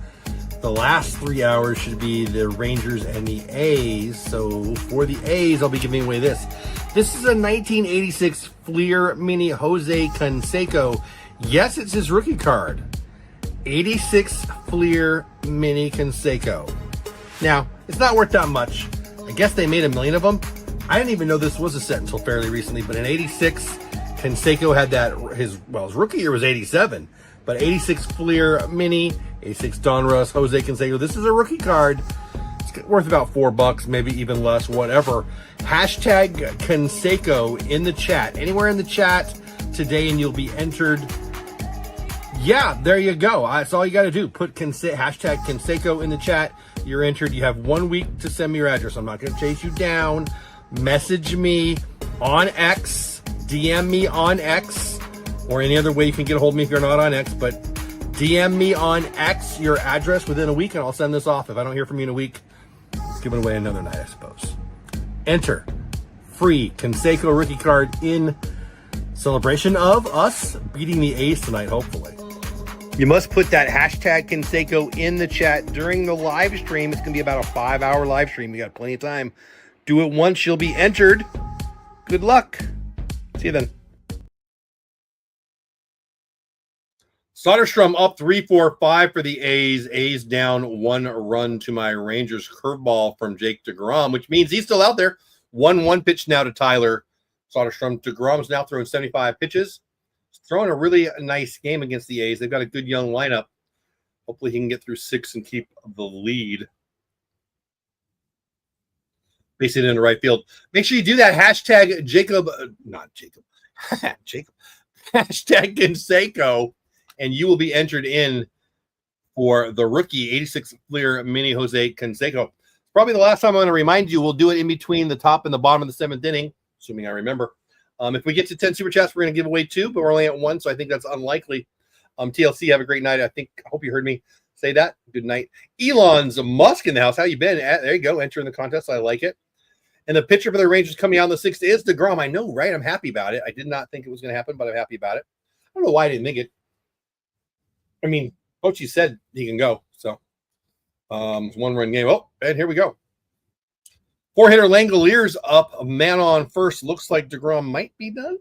The last 3 hours should be the Rangers and the A's. So for the A's, I'll be giving away this. This is a 1986 Fleer Mini Jose Canseco. Yes, it's his rookie card. 86 Fleer Mini Canseco. Now, it's not worth that much. I guess they made 1 million of them. I didn't even know this was a set until fairly recently, but in 86, Canseco had that, his rookie year was 87, but 86 Fleer Mini, 86 Donruss, Jose Canseco. This is a rookie card. It's worth about $4, maybe even less, whatever. Hashtag Canseco in the chat. Anywhere in the chat today, and you'll be entered. Yeah, there you go. That's all you got to do. Put hashtag Canseco in the chat. You're entered. You have 1 week to send me your address. I'm not going to chase you down. Message me on X. DM me on X. Or any other way you can get a hold of me if you're not on X. But DM me on X your address within a week, and I'll send this off. If I don't hear from you in a week, giving away another night, I suppose. Enter free Canseco rookie card in celebration of us beating the A's tonight, hopefully. You must put that hashtag Canseco in the chat during the live stream. It's going to be about a 5-hour live stream. You got plenty of time. Do it once, you'll be entered. Good luck. See you then. Soderstrom up 3-4-5 for the A's. A's down 1 run to my Rangers. Curveball from Jake DeGrom, which means he's still out there. 1-1 pitch now to Tyler Soderstrom. DeGrom's now throwing 75 pitches. He's throwing a really nice game against the A's. They've got a good young lineup. Hopefully he can get through 6 and keep the lead. Basically in the right field. Make sure you do that hashtag Jacob, Jacob, hashtag Canseco, and you will be entered in for the rookie 86 Fleer Mini Jose Canseco. Probably the last time I'm going to remind you, we'll do it in between the top and the bottom of the 7th inning, assuming I remember. If we get to 10 super chats, we're going to give away 2, but we're only at 1, so I think that's unlikely. TLC, have a great night. I hope you heard me say that. Good night. Elon's Musk in the house. How you been? There you go. Entering the contest. I like it. And the pitcher for the Rangers coming out in the 6th is DeGrom. I know, right? I'm happy about it. I did not think it was going to happen, but I'm happy about it. I don't know why I didn't think it. I mean, Coachy said he can go. So, 1-run game. Oh, and here we go. 4-hitter Langoliers up. A man on first. Looks like DeGrom might be done.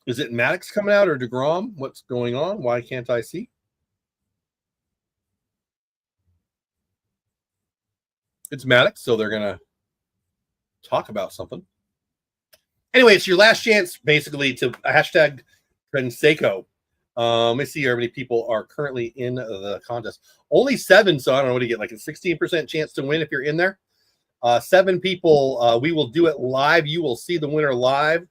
Is it Maddox coming out or DeGrom? What's going on? Why can't I see? It's Maddox, so they're going to talk about something. Anyway, it's your last chance, basically, to hashtag Canseco. Let me see how many people are currently in the contest. Only 7, so I don't know what to get, like a 16% chance to win if you're in there. 7 people. We will do it live. You will see the winner live.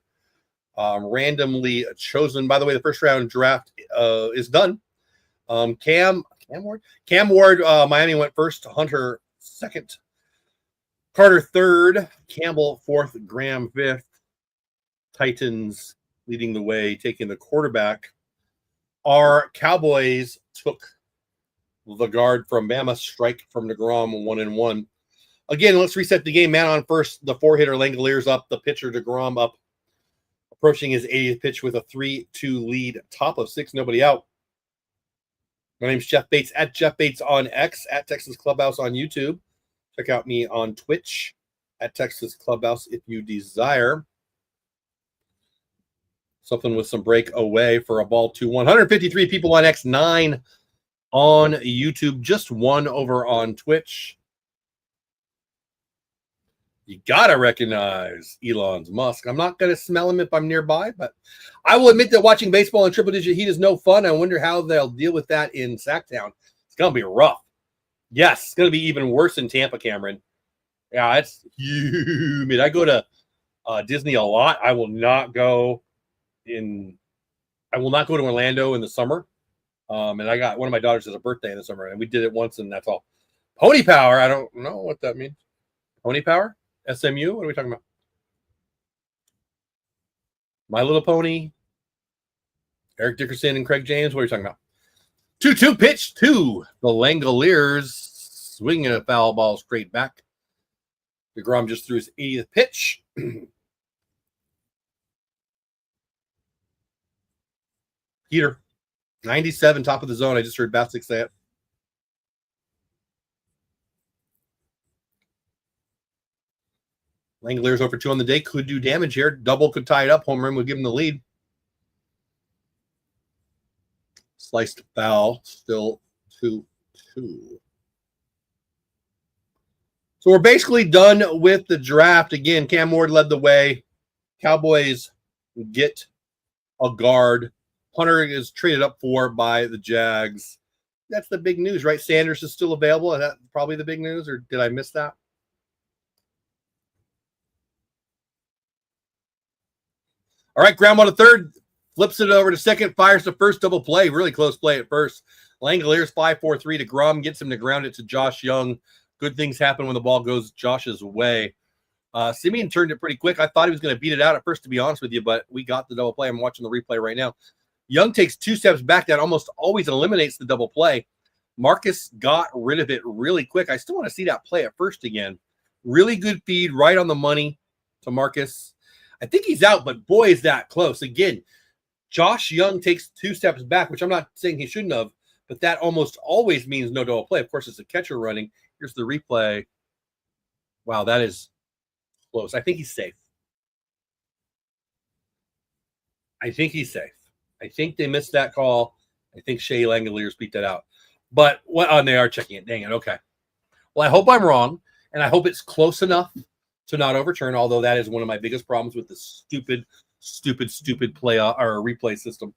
Randomly chosen. By the way, the first round draft is done. Cam Ward, Miami went first. Hunter second. Carter third. Campbell fourth. Graham fifth. Titans leading the way, taking the quarterback. Our Cowboys took the guard from Bama. Strike from DeGrom, 1-1. Again, let's reset the game. Man on first. The 4-hitter Langoliers up. The pitcher DeGrom up. Approaching his 80th pitch with a 3-2 lead. Top of 6, nobody out. My name's Jeff Bates, at Jeff Bates on X, at Texas Clubhouse on YouTube. Check out me on Twitch, at Texas Clubhouse if you desire. Something with some break away for a ball 2-1. 153 people on X, 9 on YouTube, just 1 over on Twitch. You got to recognize Elon's Musk. I'm not going to smell him if I'm nearby, but I will admit that watching baseball in triple-digit heat is no fun. I wonder how they'll deal with that in Sacktown. It's going to be rough. Yes, it's going to be even worse in Tampa, Cameron. Yeah, it's humid. I go to Disney a lot. I will not go to Orlando in the summer. And I got one of my daughters has a birthday in the summer, and we did it once, and that's all. Pony Power. I don't know what that means. Pony Power? SMU? What are we talking about? My Little Pony? Eric Dickerson and Craig James? What are you talking about? 2-2 pitch to the Langoliers. Swinging a foul ball straight back. DeGrom just threw his 80th pitch. Heater. 97, top of the zone. I just heard Bastick say it. Langoliers over 2 on the day. Could do damage here. Double could tie it up. Home run would give him the lead. Sliced foul. Still 2-2. So we're basically done with the draft. Again, Cam Ward led the way. Cowboys get a guard. Hunter is traded up for by the Jags. That's the big news, right? Sanders is still available. Is that probably the big news, or did I miss that? All right, Grandma to third, flips it over to second, fires the first, double play. Really close play at first. Langoliers 5-4-3 to Grum, gets him to ground it to Josh Young. Good things happen when the ball goes Josh's way. Simeon turned it pretty quick. I thought he was going to beat it out at first, to be honest with you, but we got the double play. I'm watching the replay right now. Young takes 2 steps back. That almost always eliminates the double play. Marcus got rid of it really quick. I still want to see that play at first again. Really good feed, right on the money to Marcus. I think he's out, but boy, is that close. Again, Josh Young takes 2 steps back, which I'm not saying he shouldn't have, but that almost always means no double play. Of course, it's a catcher running. Here's the replay. Wow, that is close. I think he's safe. I think he's safe. I think they missed that call. I think Shea Langoliers beat that out. But what? Oh, they are checking it. Dang it. Okay. Well, I hope I'm wrong, and I hope it's close enough to not overturn, although that is one of my biggest problems with the stupid play or replay system.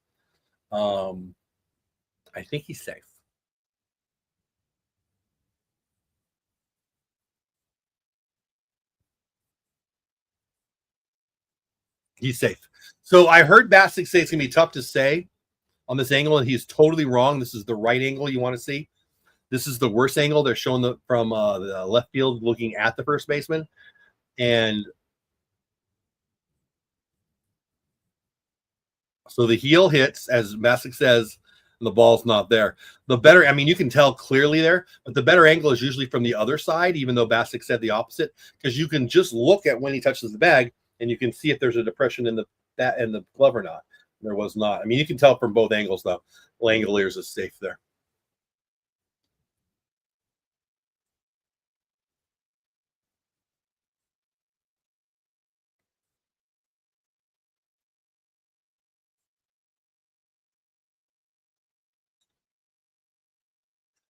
I think he's safe. He's safe. So I heard Bastick say it's going to be tough to say on this angle, and he's totally wrong. This is the right angle you want to see. This is the worst angle. They're showing from the left field looking at the first baseman. And so the heel hits, as Bastick says, and the ball's not there. The better, I mean, you can tell clearly there, but the better angle is usually from the other side, even though Bastick said the opposite, because you can just look at when he touches the bag, and you can see if there's a depression in the glove or not. There was not. I mean, you can tell from both angles, though. Langoliers is safe there.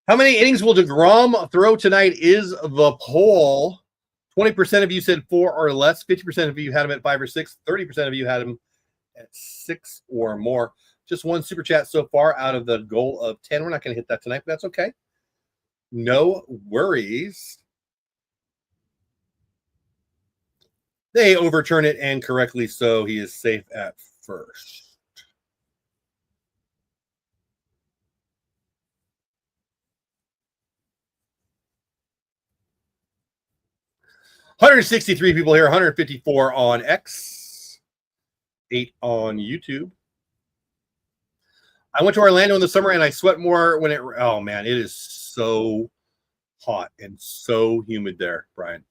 How many innings will DeGrom throw tonight is the poll. 20% of you said 4 or less. 50% of you had him at 5 or 6. 30% of you had him at 6 or more. Just one super chat so far out of the goal of 10. We're not going to hit that tonight, but that's okay. No worries. They overturn it, and correctly so. He is safe at first. $163 people here, 154 on X, 8 on YouTube. I went to Orlando in the summer, and I sweat more when oh, man, it is so hot and so humid there, Brian.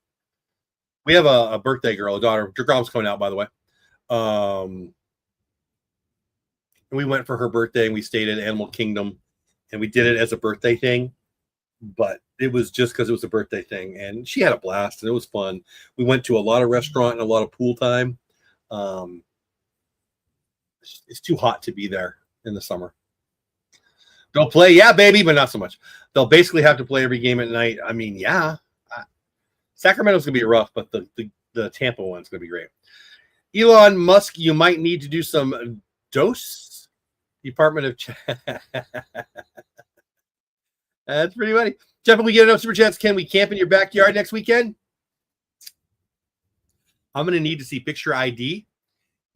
We have a birthday girl, a daughter. DeGrom's coming out, by the way. And we went for her birthday, and we stayed at Animal Kingdom, and we did it as a birthday thing. But it was just because it was a birthday thing, and she had a blast, and it was fun. We went to a lot of restaurant and a lot of pool time. It's too hot to be there in the summer. They'll play, yeah, baby, but not so much. They'll basically have to play every game at night. I mean, yeah. Sacramento's going to be rough, but the Tampa one's going to be great. Elon Musk, you might need to do some dose Department of That's pretty funny. Jeff, when we get enough super chats, can we camp in your backyard next weekend? I'm going to need to see picture ID.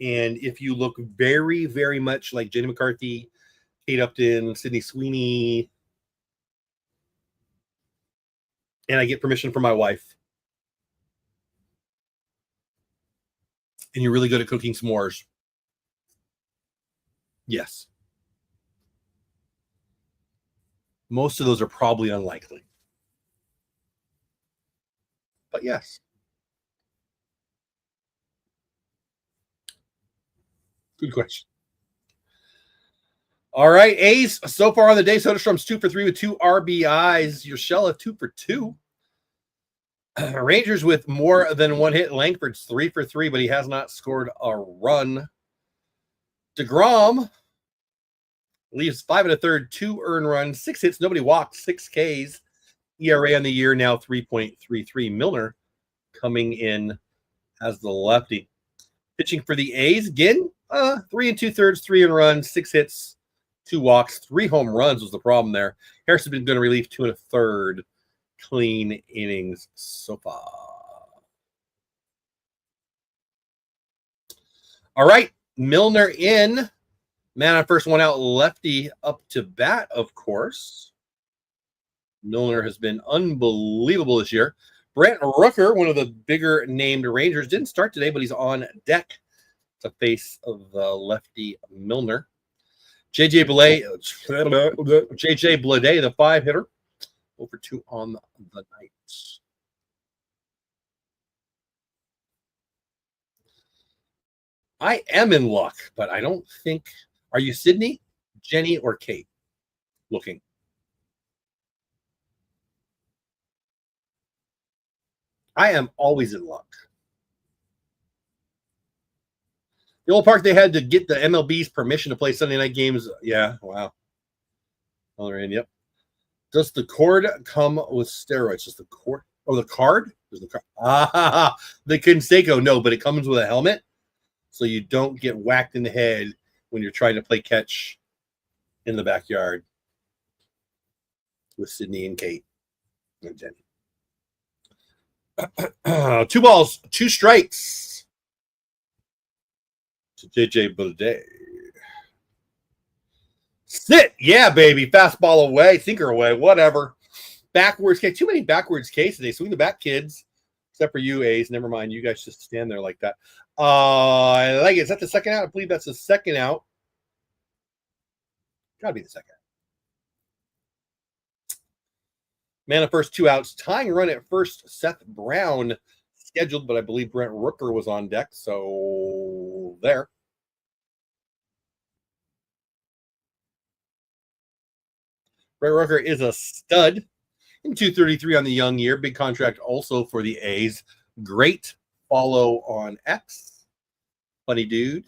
And if you look very, very much like Jenny McCarthy, Kate Upton, Sydney Sweeney, and I get permission from my wife, and you're really good at cooking s'mores, yes. Most of those are probably unlikely. But yes. Good question. All right, Ace. So far on the day, Soderstrom's 2 for 3 with 2 RBIs. Urshela 2 for 2. Rangers with more than 1 hit. Langford's 3 for 3, but he has not scored a run. DeGrom leaves 5 1/3, 2 earned runs, 6 hits, nobody walked, 6 Ks. ERA on the year now 3.33. Milner coming in as the lefty. Pitching for the A's again, 3 2/3, 3 earned runs, 6 hits, 2 walks, 3 home runs was the problem there. Harris has been good in relief, 2 1/3 clean innings so far. All right, Milner in. Man on first, one out, lefty up to bat, of course. Milner has been unbelievable this year. Brent Rooker, one of the bigger named Rangers, didn't start today, but he's on deck to face the lefty Milner. JJ Blade, the 5 hitter, over 2 on the night. I am in luck, but I don't think. Are you Sydney, Jenny, or Kate? Looking. I am always in luck. The old park, they had to get the MLB's permission to play Sunday night games. Yeah, wow. Other end, yep. Does the cord come with steroids? Just the cord? Oh, the card? There's the card. Ah, the Conseco, no, but it comes with a helmet, so you don't get whacked in the head when you're trying to play catch in the backyard with Sydney and Kate and Jenny. 2 balls, 2 strikes to JJ Blade. Sit. Yeah, baby. Fastball away, sinker away, whatever. Backwards case. Too many backwards cases today. Swing the back, kids. Except for you, A's. Never mind. You guys just stand there like that. I like it. Is that the second out? I believe that's the second out. Gotta be the second. Man of first, 2 outs. Tying run at first. Seth Brown scheduled, but I believe Brent Rooker was on deck. So there. Brent Rooker is a stud in 233 on the young year. Big contract also for the A's. Great follow on X. Funny dude.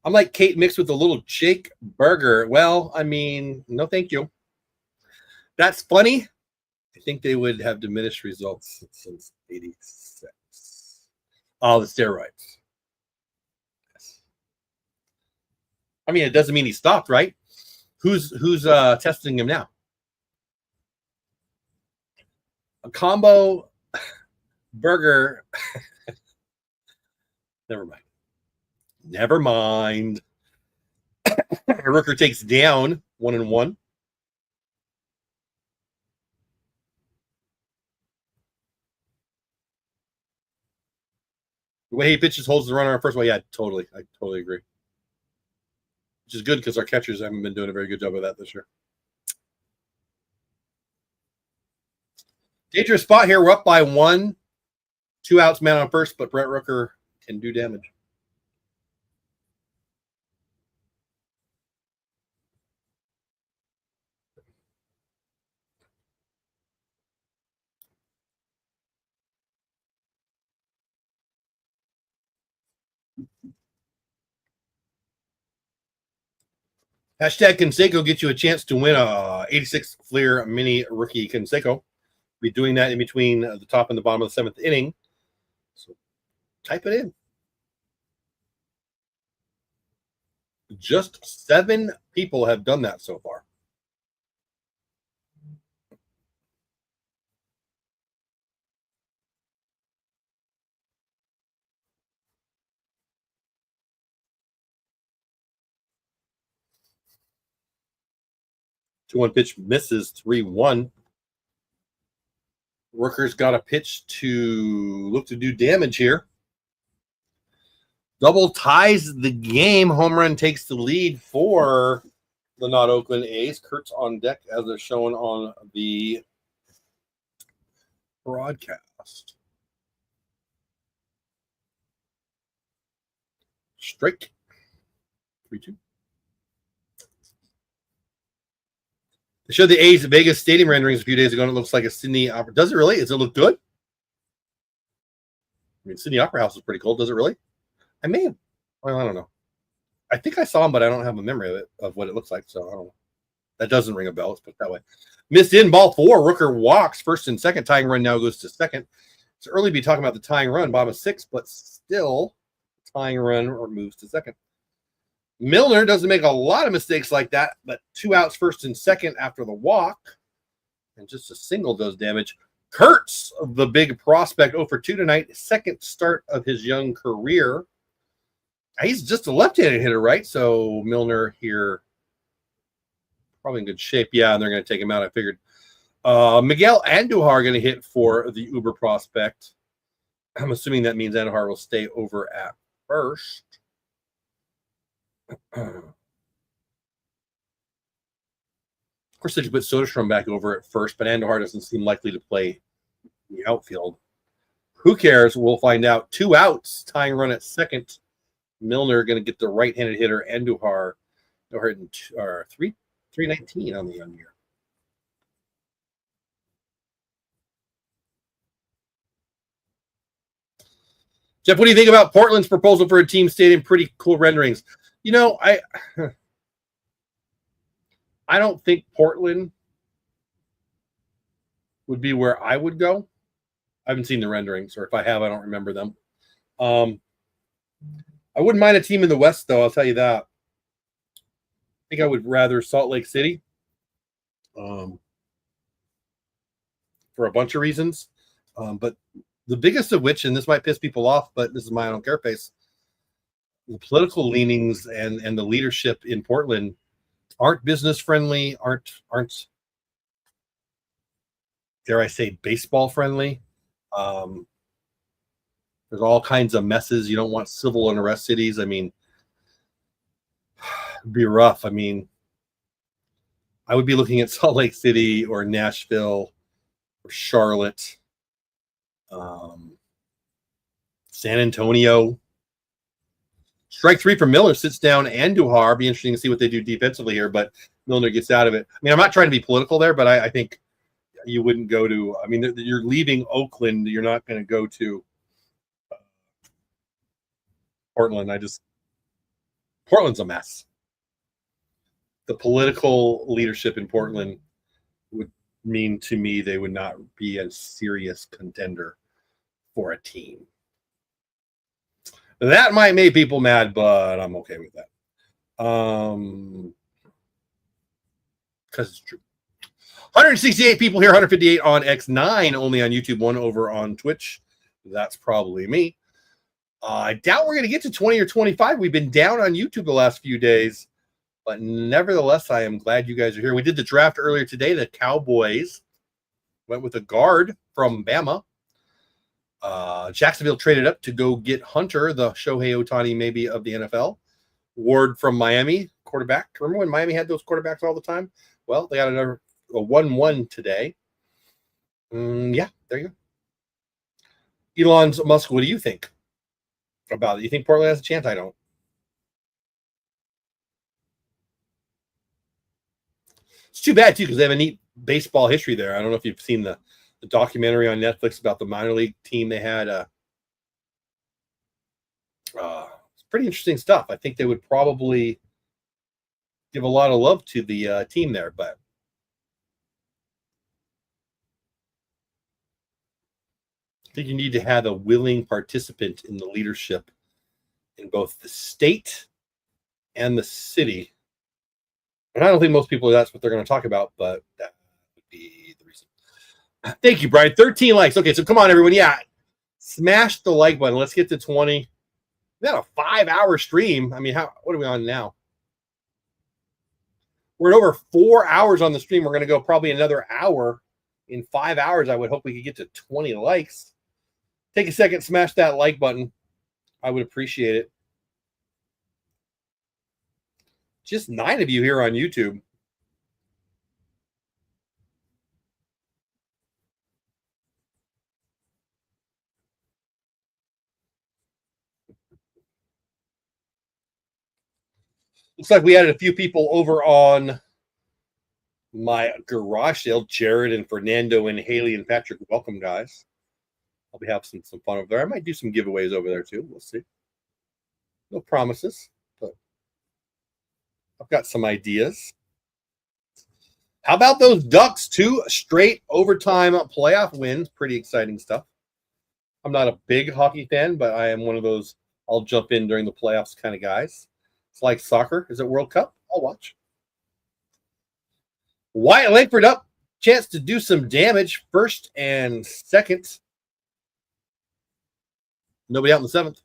I'm like Kate mixed with a little Jake Burger. Well, I mean, no thank you. That's funny. I think they would have diminished results since 86. Oh, the steroids. Yes. I mean, it doesn't mean he stopped, right? Who's testing him now? A combo burger. Never mind. Never mind. Rooker takes down 1-1. The way he pitches holds the runner on first. Well, yeah, totally. I totally agree. Which is good because our catchers haven't been doing a very good job of that this year. Dangerous spot here. We're up by 1. 2 outs, man on first, but Brent Rooker can do damage. Hashtag Conseco gets you a chance to win a 86 Fleer Mini Rookie Conseco. Be doing that in between the top and the bottom of the 7th inning. So type it in. Just 7 people have done that so far. Two-one pitch misses 3-1. Rooker's got a pitch to look to do damage here. Double ties the game. Home run takes the lead for the not Oakland A's. Kurt's on deck as they're shown on the broadcast. Strike. 3-2. They showed the A's Vegas stadium renderings a few days ago, and it looks like a Sydney Opera. Does it really? Does it look good? I mean, Sydney Opera House is pretty cool. Does it really? I may have. Well, I don't know. I think I saw him, but I don't have a memory of it, of what it looks like. So I don't know. That doesn't ring a bell. Let's put it that way. Missed in, ball 4. Rooker walks first and second. Tying run now goes to second. It's early to be talking about the tying run, bottom of 6, but still tying run or moves to second. Milner doesn't make a lot of mistakes like that, but 2 outs first and second after the walk. And just a single does damage. Kurtz, the big prospect, 0-for-2 tonight. Second start of his young career. He's just a left-handed hitter, right? So Milner here probably in good shape. Yeah, and they're going to take him out, I figured. Miguel Andujar going to hit for the Uber prospect. I'm assuming that means Andujar will stay over at first. Of course, they could put Soderstrom back over at first, but Andujar doesn't seem likely to play in the outfield. Who cares? We'll find out. 2 outs, tying run at second. Milner going to get the right-handed hitter, Andujar, hitting 319 on the young year. Jeff, what do you think about Portland's proposal for a team stadium? Pretty cool renderings. You know, I don't think Portland would be where I would go. I haven't seen the renderings, or if I have, I don't remember them. I wouldn't mind a team in the West, though. I'll tell you that. I think I would rather Salt Lake City for a bunch of reasons. But the biggest of which, and this might piss people off, but this is my I don't care face, the political leanings and the leadership in Portland aren't business friendly, aren't dare I say baseball friendly. There's all kinds of messes. You don't want civil unrest cities. I mean, it'd be rough. I mean, I would be looking at Salt Lake City or Nashville or Charlotte, San Antonio. Strike 3 from Miller, sits down Andujar. Be interesting to see what they do defensively here, but Milner gets out of it. I mean, I'm not trying to be political there, but I think you wouldn't go to, I mean, you're leaving Oakland. You're not going to go to Portland. Portland's a mess. The political leadership in Portland would mean to me they would not be a serious contender for a team. That might make people mad, but I'm okay with that. Because it's true. 168 people here, 158 on X9, only on YouTube, 1 over on Twitch. That's probably me. I doubt we're going to get to 20 or 25. We've been down on YouTube the last few days, but nevertheless, I am glad you guys are here. We did the draft earlier today. The Cowboys went with a guard from Bama. Jacksonville traded up to go get Hunter, the Shohei Ohtani maybe of the NFL. Ward from Miami, quarterback. Remember when Miami had those quarterbacks all the time? Well, they got a 1-1 today. Yeah, there you go. Elon Musk, what do you think about it? You think Portland has a chance? I don't. It's too bad, too, because they have a neat baseball history there. I don't know if you've seen the documentary on Netflix about the minor league team they had. It's pretty interesting stuff. I think they would probably give a lot of love to the team there, but I think you need to have a willing participant in the leadership in both the state and the city. And I don't think most people, that's what they're going to talk about, but that would be the reason. Thank you, Brian. 13 likes. Okay, so come on, everyone. Yeah, smash the like button. Let's get to 20. We got a 5-hour stream. I mean, what are we on now? We're at over 4 hours on the stream. We're going to go probably another hour. In 5 hours, I would hope we could get to 20 likes. Take a second, smash that like button. I would appreciate it. Just 9 of you here on YouTube. Looks like we added a few people over on my garage sale. Jared and Fernando and Haley and Patrick. Welcome, guys. I'll be having some fun over there. I might do some giveaways over there, too. We'll see. No promises, but I've got some ideas. How about those Ducks? 2 straight overtime playoff wins. Pretty exciting stuff. I'm not a big hockey fan, but I am one of those I'll jump in during the playoffs kind of guys. It's like soccer. Is it World Cup? I'll watch. Wyatt Langford up. Chance to do some damage. First and second. Nobody out in the 7th.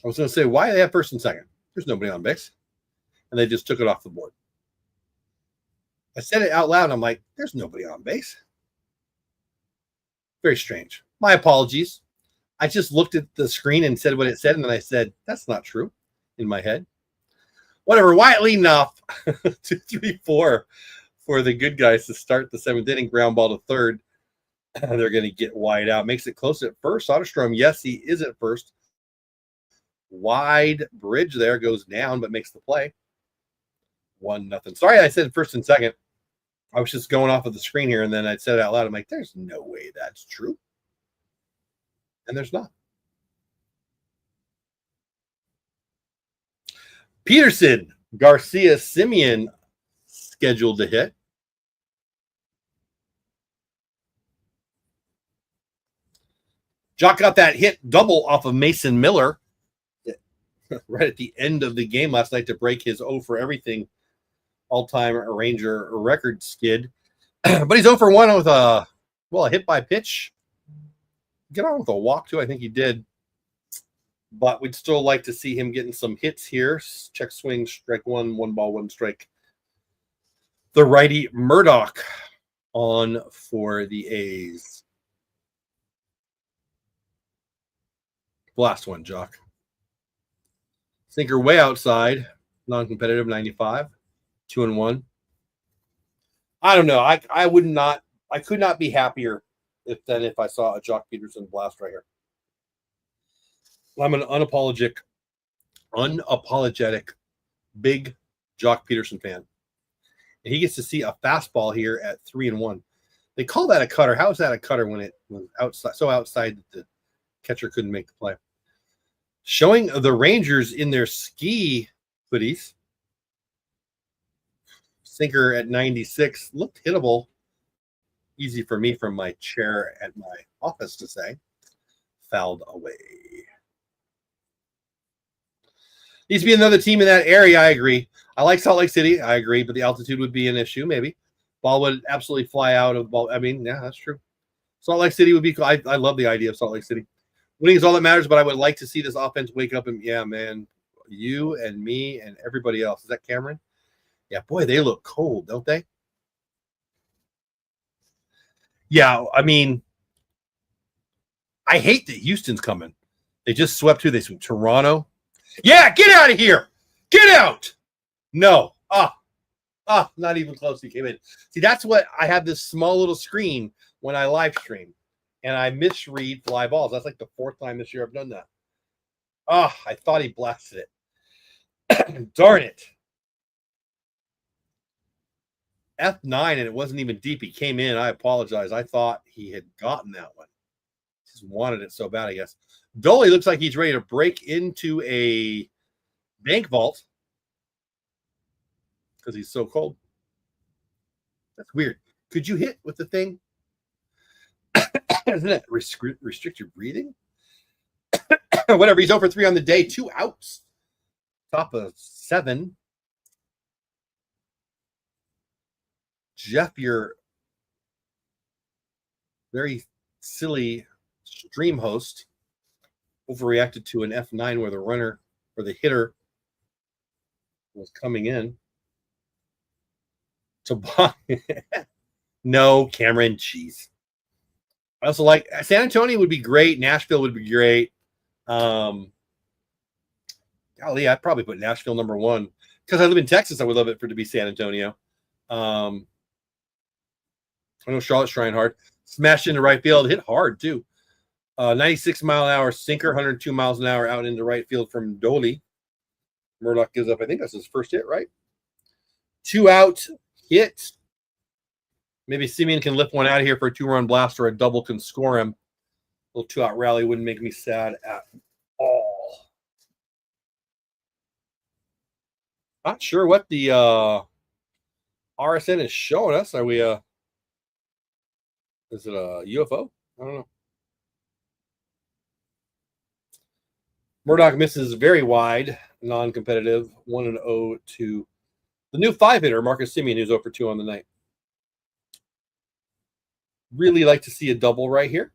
I was going to say, why do they have first and second? There's nobody on base. And they just took it off the board. I said it out loud. And I'm like, there's nobody on base. Very strange. My apologies. I just looked at the screen and said what it said, and then I said, that's not true in my head. Whatever. Wyatt leading off 2-3-4 for the good guys to start the 7th inning. Ground ball to third. They're going to get Wyatt out. Makes it close at first. Soderstrom, yes, he is at first. Wide bridge there, goes down, but makes the play. 1-0. Sorry, I said first and second. I was just going off of the screen here, and then I said it out loud. I'm like, there's no way that's true. And there's not. Peterson, Garcia, Simeon scheduled to hit. Jock got that hit double off of Mason Miller right at the end of the game last night to break his 0 for everything all-time Ranger record skid. But he's 0 for 1 with a hit by pitch. Get on with a walk, too. I think he did. But we'd still like to see him getting some hits here. Check swing, strike 1 ball, 1 strike. The righty Murdoch on for the A's. Last one, Jock. Sinker way outside. Non-competitive, 95. 2-1. I don't know. I could not be happier if I saw a Jock Peterson blast right here. I'm an unapologetic big Jock Peterson fan. And he gets to see a fastball here at 3-1. They call that a cutter. How is that a cutter when it was outside, so outside that the catcher couldn't make the play? Showing the Rangers in their ski hoodies. Sinker at 96 looked hittable. Easy for me from my chair at my office to say. Fouled away. Needs to be another team in that area. I agree. I like Salt Lake City. I agree, but the altitude would be an issue. Maybe ball would absolutely fly out of the ball. I mean, yeah, that's true. Salt Lake City would be cool. I love the idea of Salt Lake City. Winning is all that matters, but I would like to see this offense wake up and yeah, man, you and me and everybody else. Is that Cameron? Yeah, boy, they look cold, don't they? Yeah, I mean, I hate that Houston's coming. They just swept who? They swept Toronto. Yeah, get out of here. Get out. No. Not even close. He came in. See, that's what I have this small little screen when I live stream, and I misread fly balls. That's like the 4th time this year I've done that. I thought he blasted it. Darn it. F9, and it wasn't even deep. He came in. I apologize. I thought he had gotten that one. Just wanted it so bad, I guess. Dolly looks like he's ready to break into a bank vault because he's so cold. That's weird. Could you hit with the thing? Doesn't it restrict your breathing? Whatever. He's over 3 on the day. 2 outs. Top of 7. Jeff, your very silly stream host overreacted to an F9 where the runner or the hitter was coming in. No, Cameron, jeez. I also like San Antonio would be great. Nashville would be great. Golly, I'd probably put Nashville number 1 because I live in Texas. I would love it for it to be San Antonio. I know Charlotte's trying hard. Smashed into right field. Hit hard, too. 96-mile-an-hour sinker, 102 miles an hour out into right field from Dolly. Murdoch gives up. I think that's his first hit, right? 2 out hit. Maybe Simeon can lift one out of here for a 2-run blast or a double can score him. A little 2-out rally wouldn't make me sad at all. Not sure what the RSN is showing us. Are we is it a UFO? I don't know. Murdoch misses very wide, non-competitive, 1-0 to the new 5-hitter, Marcus Simeon, who's 0 for 2 on the night. Really like to see a double right here.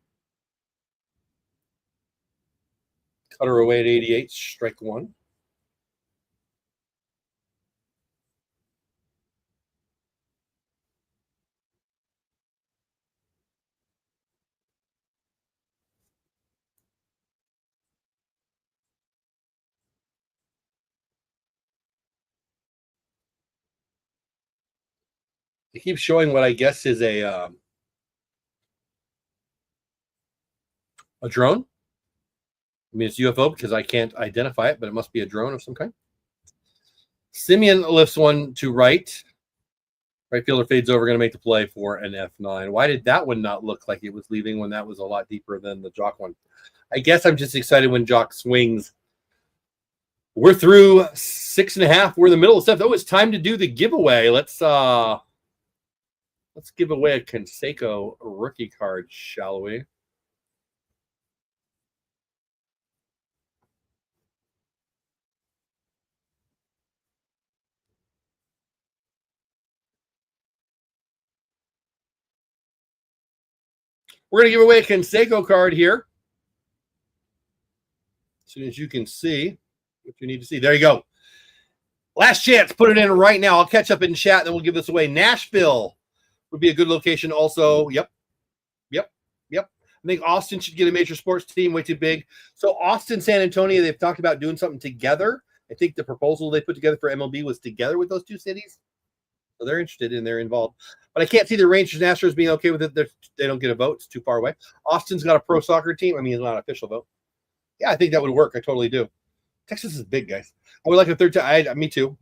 Cutter away at 88, strike 1. It keeps showing what I guess is a drone. I mean, it's UFO because I can't identify it, but it must be a drone of some kind. Simeon lifts one to right. Right fielder fades over, going to make the play for an F9. Why did that one not look like it was leaving when that was a lot deeper than the Jock one? I guess I'm just excited when Jock swings. We're through 6.5. We're in the middle of stuff. Oh, it's time to do the giveaway. Let's give away a Canseco rookie card, shall we? We're going to give away a Canseco card here. As soon as you can see what you need to see. There you go. Last chance. Put it in right now. I'll catch up in chat, then we'll give this away. Nashville would be a good location also. Yep. I think Austin should get a major sports team, way too big. So Austin, San Antonio, they've talked about doing something together. I think the proposal they put together for MLB was together with those two cities. So they're interested and they're involved. But I can't see the Rangers and Astros being okay with it. They don't get a vote. It's too far away. Austin's got a pro soccer team. I mean, it's not an official vote. Yeah, I think that would work. I totally do. Texas is big, guys. I would like a third time. Me too.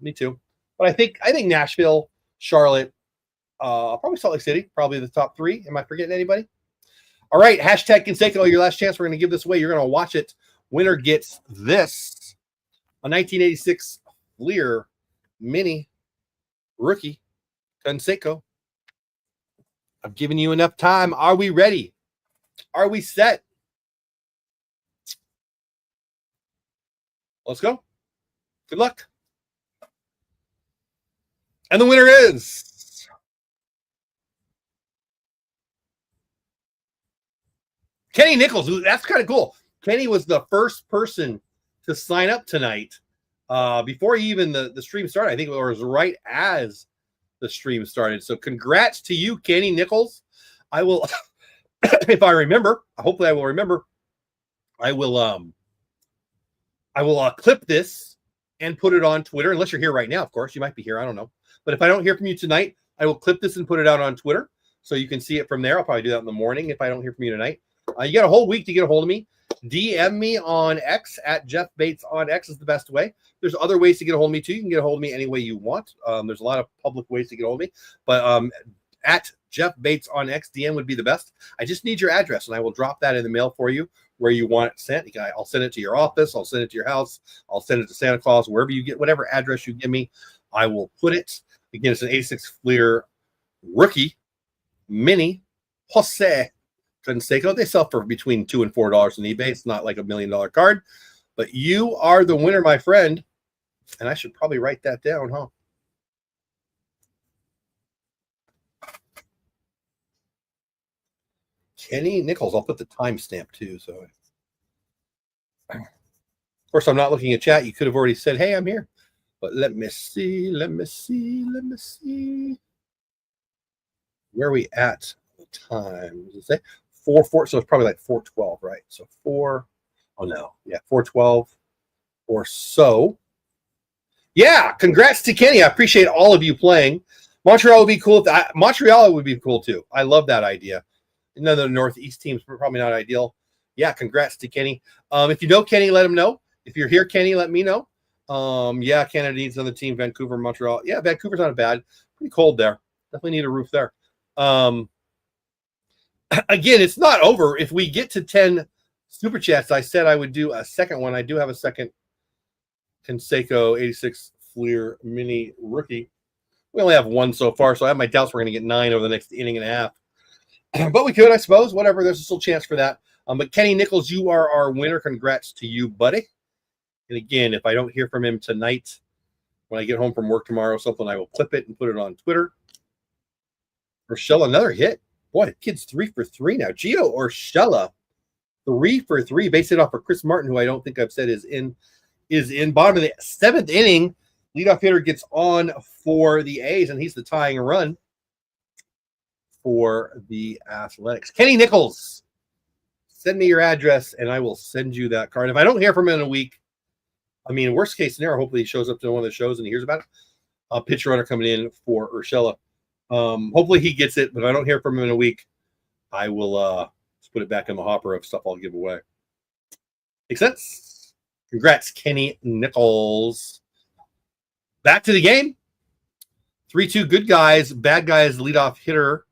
But I think Nashville, Charlotte, probably Salt Lake City, probably the top 3. Am I forgetting anybody? All right, hashtag Canseco, your last chance. We're going to give this away. You're going to watch it. Winner gets this. A 1986 Fleer Mini Rookie Canseco. I've given you enough time. Are we ready? Are we set? Let's go. Good luck. And the winner is Kenny Nichols. That's kind of cool. Kenny was the first person to sign up tonight before even the stream started. I think it was right as the stream started. So congrats to you, Kenny Nichols. I will, if I remember, hopefully I will remember, I will clip this and put it on Twitter, unless you're here right now, of course. You might be here. I don't know. But if I don't hear from you tonight, I will clip this and put it out on Twitter so you can see it from there. I'll probably do that in the morning if I don't hear from you tonight. You got a whole week to get a hold of me. DM me on X at Jeff Bates on X is the best way. There's other ways to get a hold of me too. You can get a hold of me any way you want. There's a lot of public ways to get a hold of me, but at Jeff Bates on X, DM would be the best. I just need your address and I will drop that in the mail for you where you want it sent. I'll send it to your office. I'll send it to your house. I'll send it to Santa Claus, wherever you get, whatever address you give me, I will put it. Again, it's an 86 Fleer Rookie Mini Jose Canseco. They sell for between $2 and $4 on eBay. It's not like $1 million card, but you are the winner, my friend. And I should probably write that down, huh? Kenny Nichols. I'll put the timestamp too. So, of course, I'm not looking at chat. You could have already said, "Hey, I'm here," but let me see. Where are we at? The time? Does it say 4:4? So it's probably like 4:12, right? So 4. Oh no, yeah, 4:12 or so. Yeah, congrats to Kenny. I appreciate all of you playing. Montreal would be cool. Montreal would be cool too. I love that idea. Another Northeast teams probably not ideal. Yeah, congrats to Kenny. If you know Kenny, let him know. If you're here, Kenny, let me know. Yeah, Canada needs another team. Vancouver, Montreal. Yeah, Vancouver's not bad. Pretty cold there. Definitely need a roof there. Again, it's not over. If we get to 10 super chats, I said I would do a second one. I do have a second Canseco 86 Fleer Mini Rookie. We only have one so far, so I have my doubts we're going to get 9 over the next inning and a half. But we could, I suppose. Whatever. There's still a chance for that. But Kenny Nichols, you are our winner. Congrats to you, buddy. And again, if I don't hear from him tonight, when I get home from work tomorrow, something, I will clip it and put it on Twitter. Urshela, another hit. Boy, the kid's 3 for 3 now. Gio Urshela, 3 for 3. Base it off for Chris Martin, who I don't think I've said is in bottom of the 7th inning. Leadoff hitter gets on for the A's, and he's the tying run for the Athletics. Kenny Nichols, send me your address, and I will send you that card. If I don't hear from him in a week, I mean, worst case scenario, hopefully he shows up to one of the shows and he hears about it. A pitch runner coming in for Urshela. Hopefully he gets it, but if I don't hear from him in a week, I will just put it back in the hopper of stuff I'll give away. Make sense? Congrats, Kenny Nichols. Back to the game. 3-2 good guys, bad guys, leadoff hitter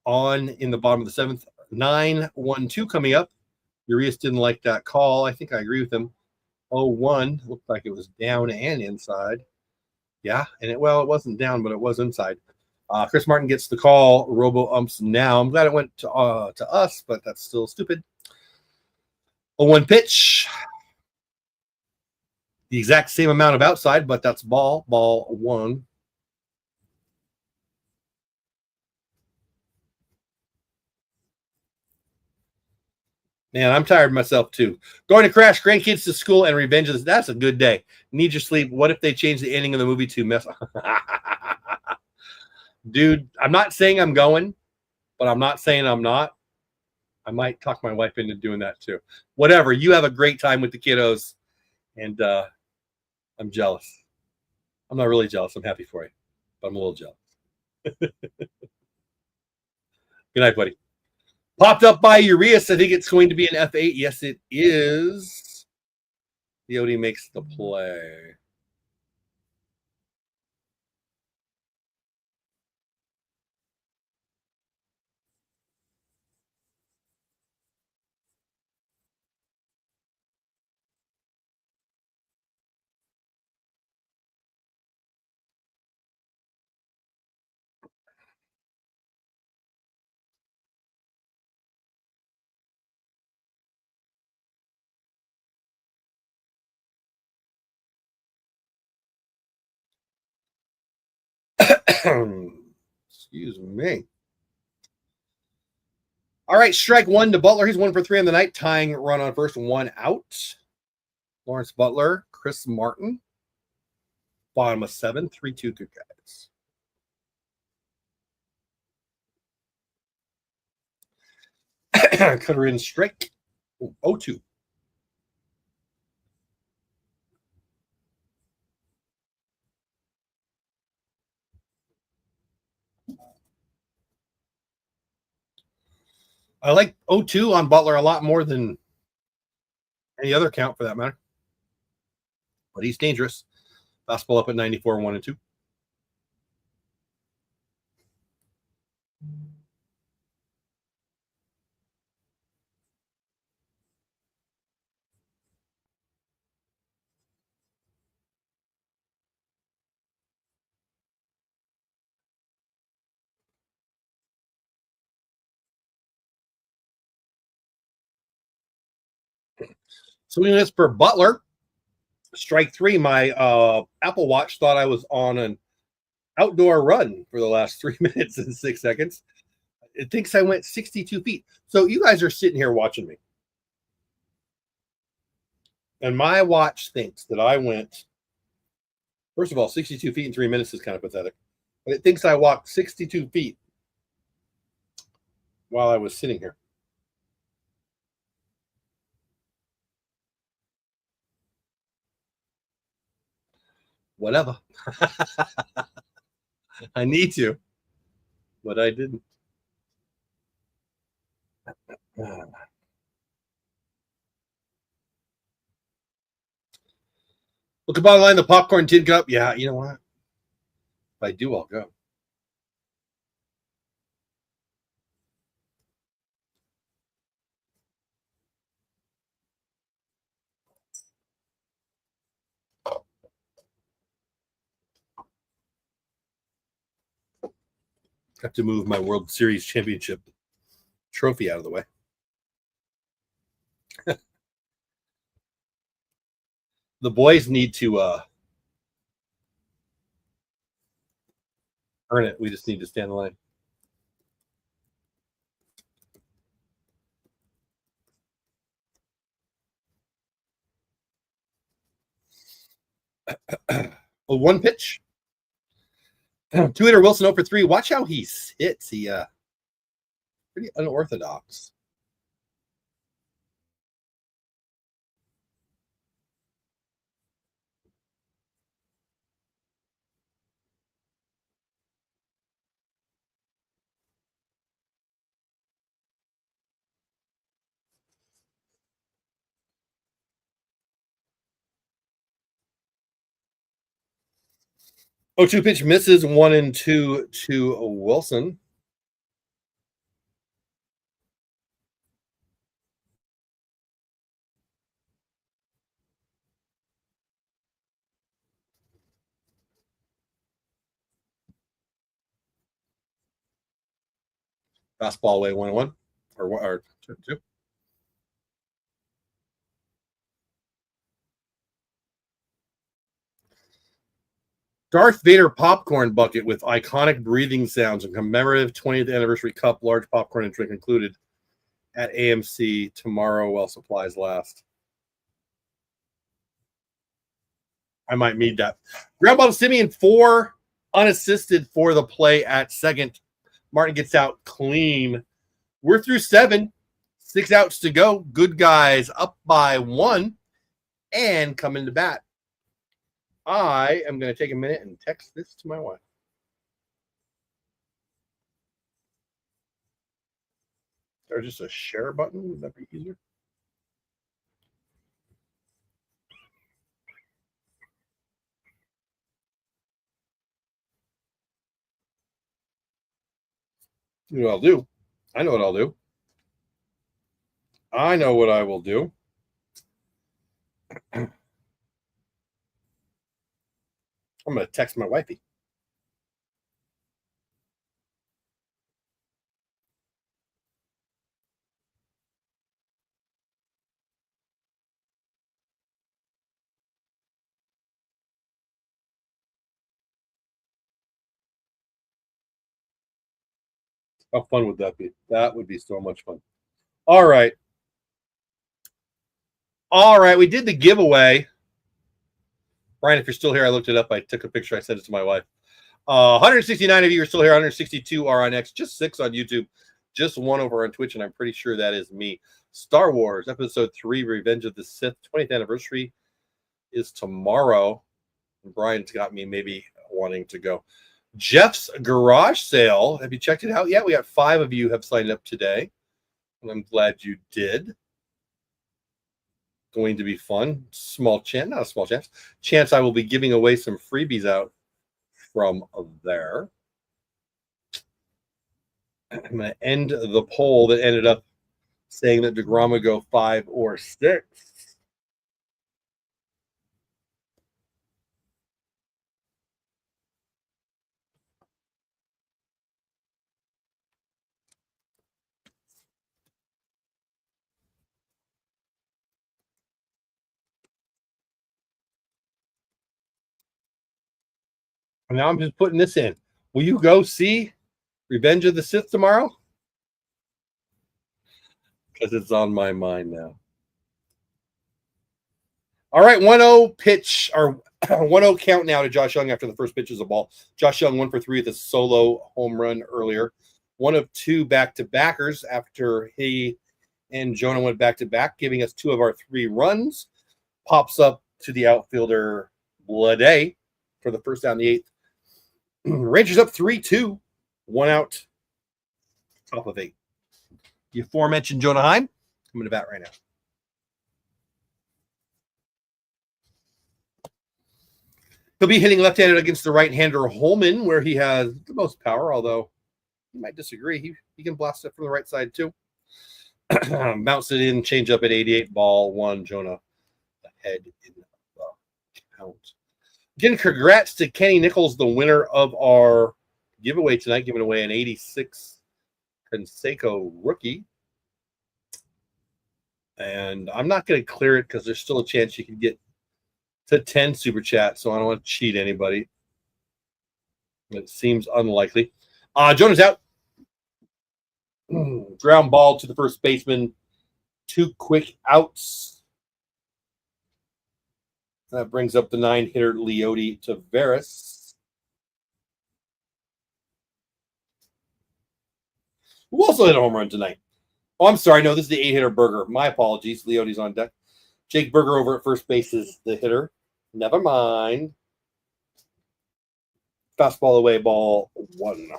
on in the bottom of the seventh. 9-1-2 coming up. Urias didn't like that call. I think I agree with him. 0-1 looked like it was down and inside. Yeah, and it wasn't down, but it was inside. Chris Martin gets the call. Robo umps now. I'm glad it went to us, but that's still stupid. 0-1 pitch. The exact same amount of outside, but that's ball. Ball 1. Man, I'm tired of myself too. Going to crash grandkids to school and revenge of this. That's a good day. Need your sleep. What if they change the ending of the movie to mess? Dude, I'm not saying I'm going, but I'm not saying I'm not. I might talk my wife into doing that too. Whatever. You have a great time with the kiddos, and I'm jealous. I'm not really jealous. I'm happy for you, but I'm a little jealous. Good night, buddy. Popped up by Urias. I think it's going to be an F8. Yes, it is. Yodi makes the play. Excuse me. All right, strike 1 to Butler. He's 1 for 3 on the night, tying run on first, 1 out. Lawrence Butler, Chris Martin, bottom of 7, 3-2 good guys. Cutter in strike 0-2. I like 0-2 on Butler a lot more than any other count for that matter. But he's dangerous. Fastball up at 94, 1-2. Swinging this for Butler. Strike 3. My Apple Watch thought I was on an outdoor run for the last 3 minutes and 6 seconds. It thinks I went 62 feet. So you guys are sitting here watching me. And my watch thinks that I went, first of all, 62 feet in 3 minutes is kind of pathetic. But it thinks I walked 62 feet while I was sitting here. Whatever. I need to, but I didn't. Look at bottom line, the popcorn tin cup. Yeah, you know what? If I do, I'll go. Have to move my World Series championship trophy out of the way. The boys need to earn it. We just need to stand in line. Well, 1 pitch. 2-hitter Wilson 0 for 3. Watch how he sits. He pretty unorthodox. 0-2 pitch misses 1-2 to Wilson. Fastball away 1-1 or 2-2. Darth Vader popcorn bucket with iconic breathing sounds and commemorative 20th anniversary cup, large popcorn and drink included at AMC tomorrow while supplies last. I might need that. Ground ball to Simeon, 4 unassisted for the play at second. Martin gets out clean. We're through 7. 6 outs to go. Good guys up by 1 and coming to bat. I am going to take a minute and text this to my wife. Or just a share button? Would that be easier? You know what I'll do? I know what I'll do. I know what I will do. I'm going to text my wifey. How fun would that be? That would be so much fun. All right. All right. We did the giveaway. Brian, if you're still here, I looked it up. I took a picture. I sent it to my wife. 169 of you are still here. 162 are on X. Just 6 on YouTube. Just 1 over on Twitch, and I'm pretty sure that is me. Star Wars Episode 3, Revenge of the Sith, 20th anniversary is tomorrow. Brian's got me maybe wanting to go. Jeff's garage sale. Have you checked it out yet? We got 5 of you have signed up today, and I'm glad you did. Going to be fun. Small chance, not a small chance. Chance I will be giving away some freebies out from there. I'm going to end the poll that ended up saying that DeGrom would go 5 or 6. And now I'm just putting this in. Will you go see Revenge of the Sith tomorrow? Because it's on my mind now. All right, 1-0 pitch, or 1-0 count now to Josh Young after the first pitch is a ball. Josh Young 1 for 3 with a solo home run earlier. 1 of 2 back-to-backers after he and Jonah went back-to-back, giving us 2 of our 3 runs. Pops up to the outfielder Blade for the first down the 8th. Rangers up 3-2. 1 out. Top of 8. The aforementioned Jonah Heim coming to bat right now. He'll be hitting left-handed against the right-hander Holman, where he has the most power, although you might disagree. He can blast it from the right side, too. Bounce it in, change up at 88, ball 1. Jonah ahead in the count. Again, congrats to Kenny Nichols, the winner of our giveaway tonight, giving away an 86 Conseco rookie. And I'm not going to clear it because there's still a chance you can get to 10 super chat, so I don't want to cheat anybody. It seems unlikely. Jonah's out. Ground ball to the first baseman. 2 quick outs. That brings up the 9-hitter Leody Taveras. Who also hit a home run tonight? Oh, I'm sorry. No, this is the 8-hitter Berger. My apologies. Leody's on deck. Jake Berger over at first base is the hitter. Never mind. Fastball away, ball 1.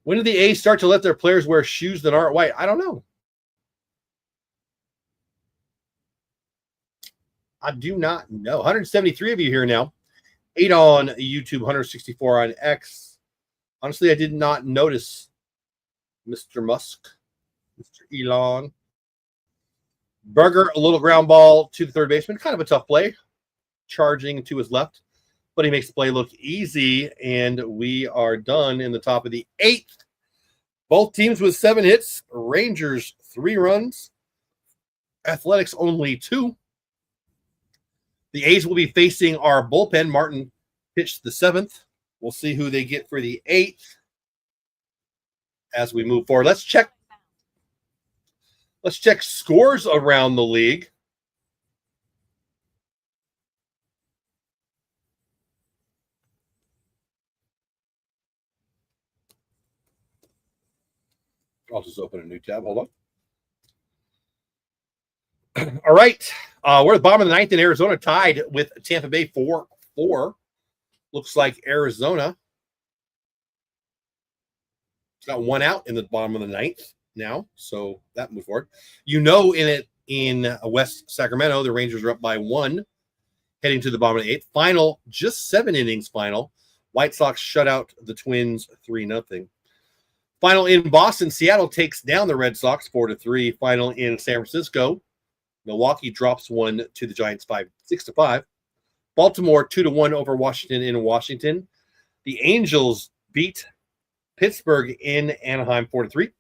When did the A's start to let their players wear shoes that aren't white? I don't know. I do not know. 173 of you here now. 8 on YouTube, 164 on X. Honestly, I did not notice Mr. Musk, Mr. Elon. Berger, a little ground ball to the third baseman. Kind of a tough play. Charging to his left. But he makes the play look easy. And we are done in the top of the 8th. Both teams with 7 hits. Rangers, 3 runs. Athletics, only 2. The A's will be facing our bullpen. Martin pitched the 7th. We'll see who they get for the 8th as we move forward. Let's check scores around the league. I'll just open a new tab. Hold on. All right. We're at the bottom of the 9th in Arizona, tied with Tampa Bay 4-4. Looks like Arizona got 1 out in the bottom of the 9th now, so that moved forward. In West Sacramento, the Rangers are up by 1, heading to the bottom of the 8th. Final, just 7 innings final. White Sox shut out the Twins 3-0. Final in Boston, Seattle takes down the Red Sox 4-3. Final in San Francisco, Milwaukee drops 1 to the Giants 6-5. Baltimore 2-1 over Washington in Washington. The Angels beat Pittsburgh in Anaheim 4-3.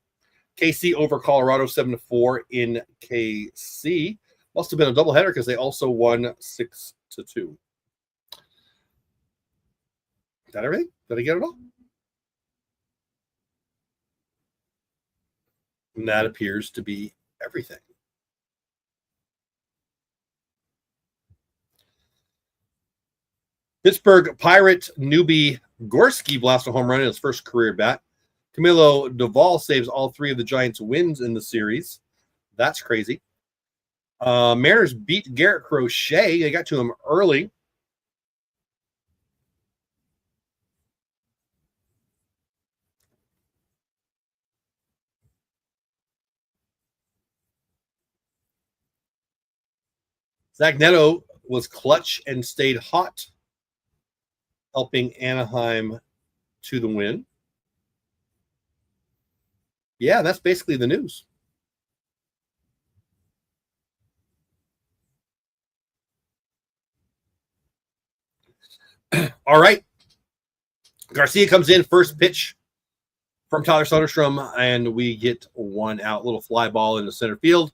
KC over Colorado 7-4 in KC. Must have been a doubleheader because they also won 6-2. Is that everything? Did I get it all? And that appears to be everything. Pittsburgh Pirate newbie Gorski blasts a home run in his first career bat. Camilo Doval saves all 3 of the Giants' wins in the series. That's crazy. Mariners beat Garrett Crochet. They got to him early. Zach Neto was clutch and stayed hot, helping Anaheim to the win. Yeah, that's basically the news. All right. Garcia comes in, first pitch from Tyler Soderstrom, and we get 1 out. Little fly ball into center field.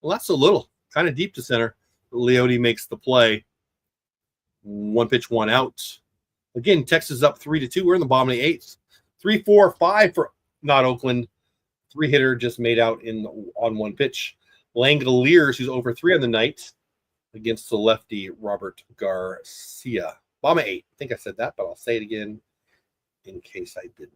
Well, that's a little, kind of deep to center. Leote makes the play. 1 pitch, 1 out. Again, Texas up 3-2. We're in the bottom of the 8th. 3-4-5 for not Oakland. 3-hitter just made out on 1 pitch. Langoliers, who's over 3 on the night, against the lefty Robert Garcia. Bottom of 8. I think I said that, but I'll say it again in case I didn't.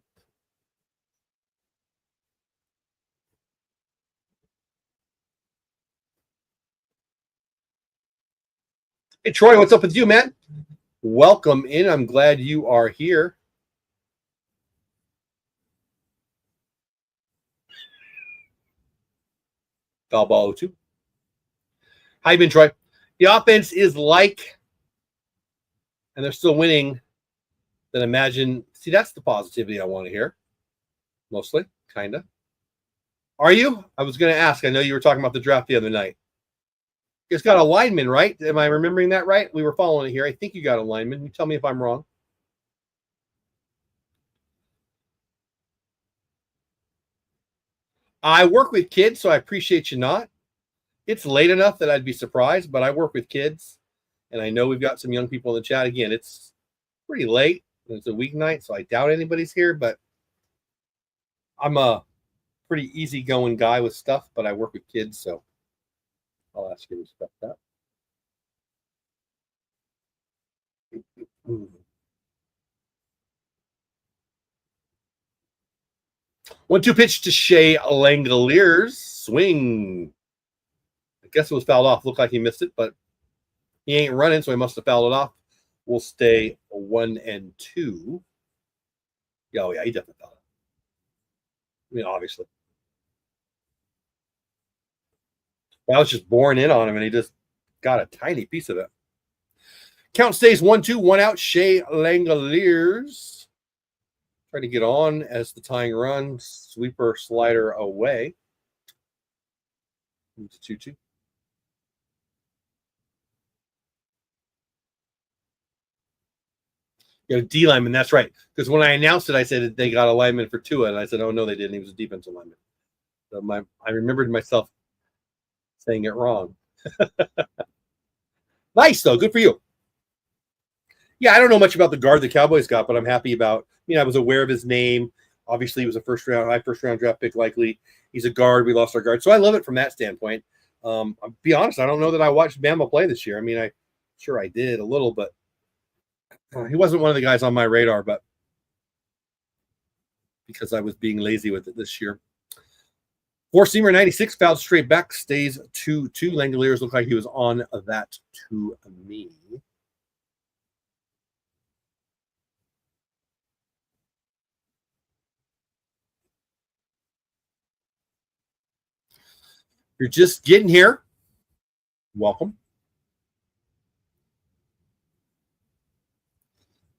Hey, Troy, what's up with you, man? Welcome in. I'm glad you are here. Foul ball 2. How you been, Troy? The offense is like, and they're still winning, then imagine. See, that's the positivity I want to hear. Mostly, kind of. Are you? I was going to ask. I know you were talking about the draft the other night. You guys got a lineman, right? Am I remembering that right? We were following it here. I think you got a lineman. You tell me if I'm wrong. I work with kids, so I appreciate you not. It's late enough that I'd be surprised, but I work with kids, and I know we've got some young people in the chat. Again, it's pretty late. It's a weeknight, so I doubt anybody's here, but I'm a pretty easygoing guy with stuff, but I work with kids, so I'll ask you to respect that. 1-2 pitch to Shea Langoliers. Swing. I guess it was fouled off. Looked like he missed it, but he ain't running, so he must have fouled it off. We'll stay 1-2. Oh, yeah, he definitely fouled it. I mean, obviously. I was just boring in on him, and he just got a tiny piece of it. Count stays 1-2, 1 out. Shea Langoliers trying to get on as the tying run. Sweeper slider away. It's 2-2. You got a D lineman, that's right. Because when I announced it, I said they got a lineman for Tua, and I said, oh, no, they didn't. He was a defensive lineman. So I remembered myself saying it wrong. Nice, though. Good for you. Yeah, I don't know much about the guard the Cowboys got, but I'm happy about, I was aware of his name. Obviously, he was a high first round draft pick, likely. He's a guard. We lost our guard. So I love it from that standpoint. I'll be honest, I don't know that I watched Bama play this year. Sure I did a little, but he wasn't one of the guys on my radar, but because I was being lazy with it this year. Four-seamer 96, fouled straight back, stays 2-2. Langoliers looked like he was on that to me. You're just getting here. Welcome.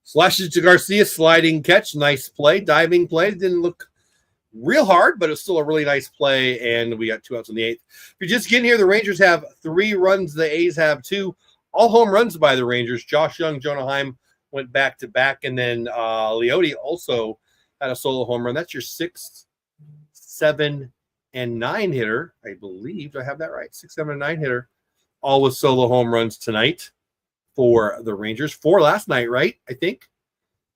Slashes to Garcia, sliding catch. Nice play, diving play. Didn't look real hard, but it was still a really nice play, and we got 2 outs in the 8th. If you're just getting here, the Rangers have 3 runs. The A's have 2. All home runs by the Rangers. Josh Young, Jonah Heim went back-to-back, and then Leote also had a solo home run. That's your 6, 7, and 9 hitter, I believe. Do I have that right? 6, 7, and 9 hitter. All with solo home runs tonight for the Rangers. 4 last night, right? I think.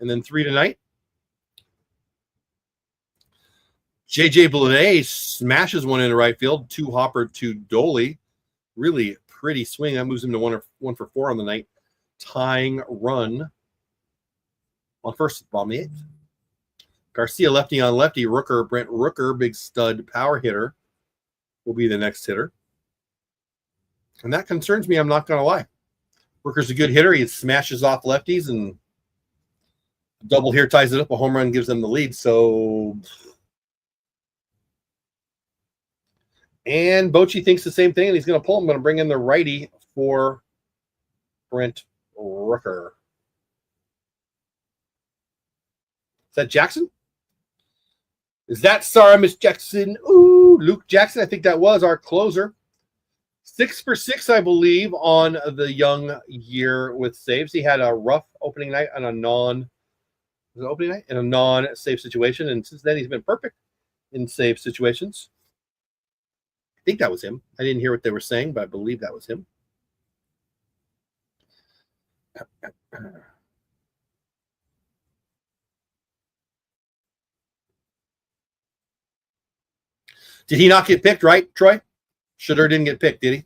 And then 3 tonight. JJ Bleday smashes one into right field. 2 hopper to Doley. Really pretty swing. That moves him to 1 for 4 on the night. Tying run on first, bomb the 8th. Garcia lefty on lefty. Brent Rooker, big stud power hitter, will be the next hitter. And that concerns me, I'm not going to lie. Rooker's a good hitter. He smashes off lefties, and double here ties it up. A home run gives them the lead. So, and Bochy thinks the same thing, and he's going to pull. I'm going to bring in the righty for Brent Rooker. Is that Jackson? Is that Sarah Miss Jackson? Ooh, Luke Jackson. I think that was our closer. 6 for 6, I believe, on the young year with saves. He had a rough opening night on a non-save situation, and since then he's been perfect in save situations. I think that was him. I didn't hear what they were saying, but I believe that was him. Did he not get picked, right, Troy? Shedeur didn't get picked, did he?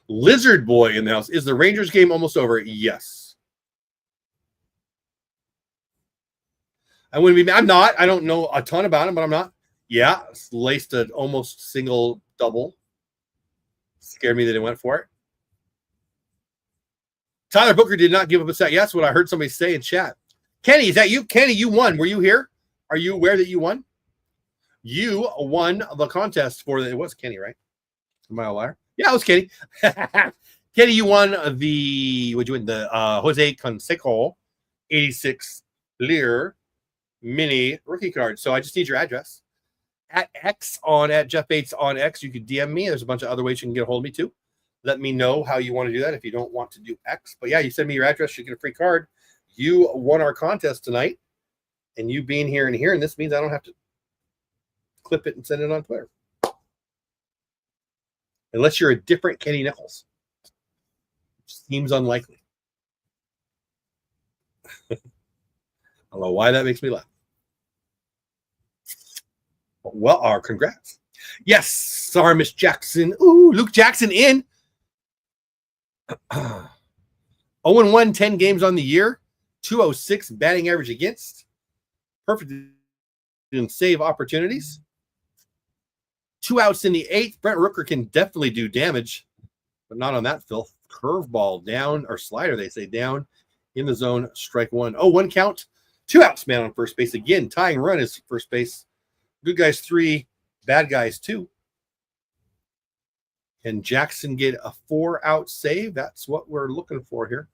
Lizard Boy in the house. Is the Rangers game almost over? Yes. I wouldn't be. I'm not. I don't know a ton about him, but I'm not. Yeah, laced an almost single double. Scared me that he went for it. Tyler Booker did not give up a sack. Yeah, that's what I heard somebody say in chat. Kenny, is that you? Kenny, you won. Were you here? Are you aware that you won? You won the contest for it was Kenny, right? Am I a liar? Yeah, it was Kenny. Kenny, you won the Jose Canseco 86 Lear mini rookie card. So I just need your address. At Jeff Bates on X, you could DM me. There's a bunch of other ways you can get a hold of me too. Let me know how you want to do that if you don't want to do X. But yeah, you send me your address, you get a free card. You won our contest tonight, and you being here and here, and this means I don't have to clip it and send it on Twitter. Unless you're a different Kenny Nichols. Seems unlikely. I don't know why that makes me laugh. Well, our congrats. Yes, sorry, Miss Jackson. Ooh, Luke Jackson in. 0-1, 10 games on the year. 206 batting average against. Perfect in save opportunities. 2 outs in the 8th. Brent Rooker can definitely do damage, but not on that filth. Curveball down, or slider, they say, down in the zone. Strike 1. Oh, 1 count. 2 outs, man on first base. Again, tying run is first base. Good guys 3, bad guys 2. Can Jackson get a 4-out save? That's what we're looking for here.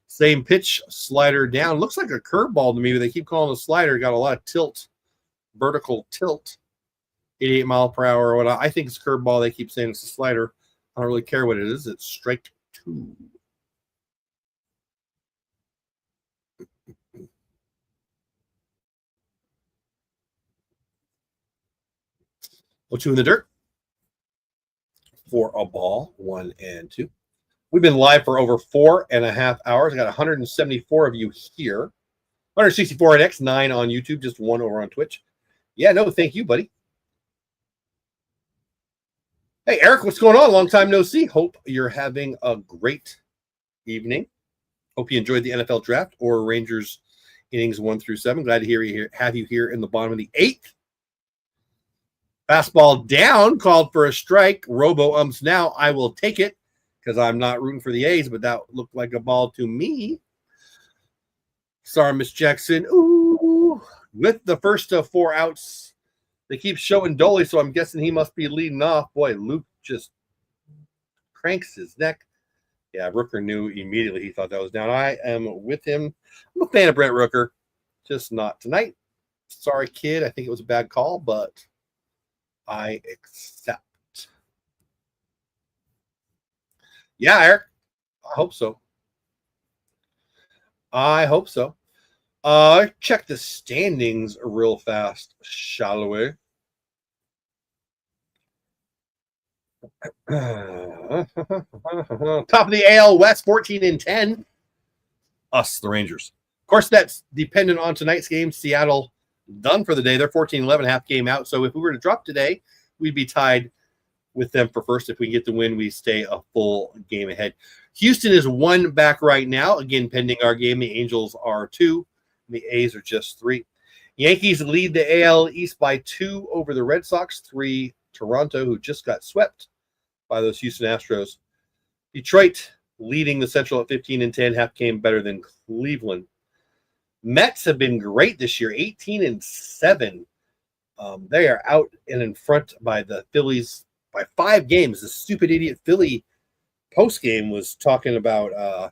Same pitch, slider down. Looks like a curveball to me, but they keep calling it a slider. Got a lot of tilt, vertical tilt. 88 mile per hour or what. I think it's a curveball. They keep saying it's a slider. I don't really care what it is. It's strike 2. Well, 2 in the dirt for a ball, 1 and 2. We've been live for over 4.5 hours. I got 174 of you here. 164 on X, 9 on YouTube, just 1 over on Twitch. Yeah, no, thank you, buddy. Hey, Eric, what's going on? Long time no see. Hope you're having a great evening. Hope you enjoyed the NFL draft or Rangers innings 1 through 7. Glad to have you here in the bottom of the 8th. Fastball down, called for a strike. Robo umps now. I will take it because I'm not rooting for the A's, but that looked like a ball to me. Sorry, Miss Jackson. Ooh, with the first of 4 outs. They keep showing Dolly, so I'm guessing he must be leading off. Boy, Luke just cranks his neck. Yeah, Rooker knew immediately. He thought that was down. I am with him. I'm a fan of Brent Rooker, just not tonight. Sorry, kid. I think it was a bad call, but I accept. Yeah, Eric. I hope so. I hope so. Check the standings real fast, shall we? Top of the AL West, 14 and 10. Us, the Rangers. Of course, that's dependent on tonight's game. Seattle done for the day. They're 14-11, half game out. So if we were to drop today, we'd be tied with them for first. If we get the win, we stay a full game ahead. Houston is 1 back right now. Again, pending our game. The Angels are 2. The A's are just 3. Yankees lead the AL East by 2 over the Red Sox. 3 Toronto, who just got swept by those Houston Astros. Detroit leading the Central at 15 and 10, half game better than Cleveland. Mets have been great this year, 18 and 7. They are out and in front by the Phillies by 5 games. The stupid idiot Philly post game was talking about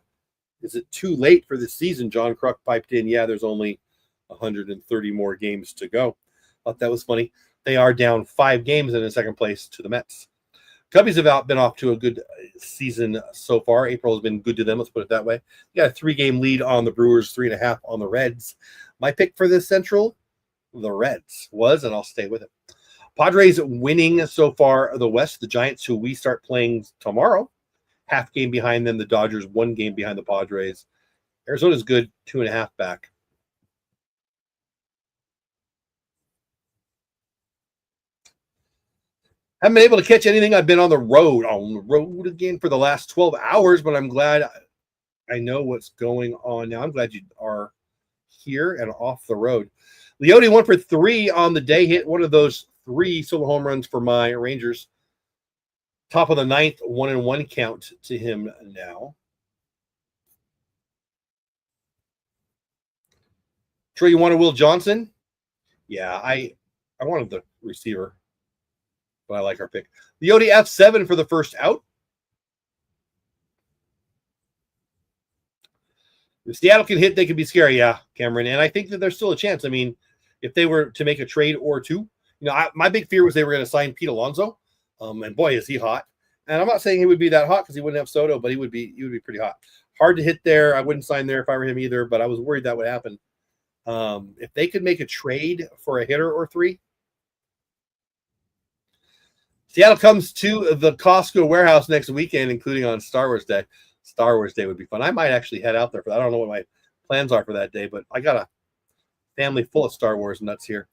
is it too late for the season? John Kruk piped in, yeah, there's only 130 more games to go. Thought that was funny. They are down 5 games in second place to the Mets. Cubbies have been off to a good season so far. April has been good to them, let's put it that way. You got a 3-game lead on the Brewers, 3.5 on the Reds. My pick for this Central, the Reds was, and I'll stay with it. Padres winning so far the West. The Giants, who we start playing tomorrow, half game behind them. The Dodgers, 1 game behind the Padres. Arizona's good, 2.5 back. Haven't been able to catch anything. I've been on the road again for the last 12 hours, but I'm glad I know what's going on now. I'm glad you are here and off the road. Leote 1 for 3 on the day, hit one of those 3 solo home runs for my Rangers. Top of the 9th, 1-1 count to him now. Trey, you want a Will Johnson? Yeah, I wanted the receiver, but I like our pick. Leote F7 for the first out. If Seattle can hit, they can be scary. Yeah, Cameron. And I think that there's still a chance. I mean, if they were to make a trade or two, my big fear was they were going to sign Pete Alonso. And boy, is he hot. And I'm not saying he would be that hot because he wouldn't have Soto, but he would be pretty hot. Hard to hit there. I wouldn't sign there if I were him either, but I was worried that would happen. If they could make a trade for a hitter or 3. Seattle comes to the Costco warehouse next weekend, including on Star Wars Day. Star Wars Day would be fun. I might actually head out there for that. I don't know what my plans are for that day, but I got a family full of Star Wars nuts here.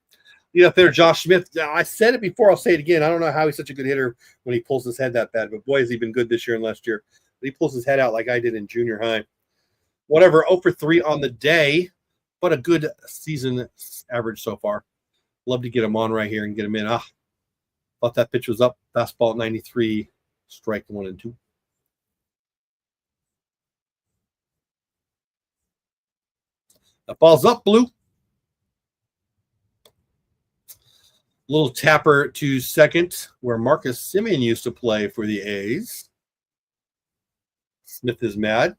Up there, Josh Smith. I said it before. I'll say it again. I don't know how he's such a good hitter when he pulls his head that bad, but boy, has he been good this year and last year. But he pulls his head out like I did in junior high. Whatever, 0 for 3 on the day, but a good season average so far. Love to get him on right here and get him in. Thought that pitch was up. Fastball at 93, strike 1 and 2. That ball's up, Blue. Little tapper to second, where Marcus Simeon used to play for the A's. Smith is mad,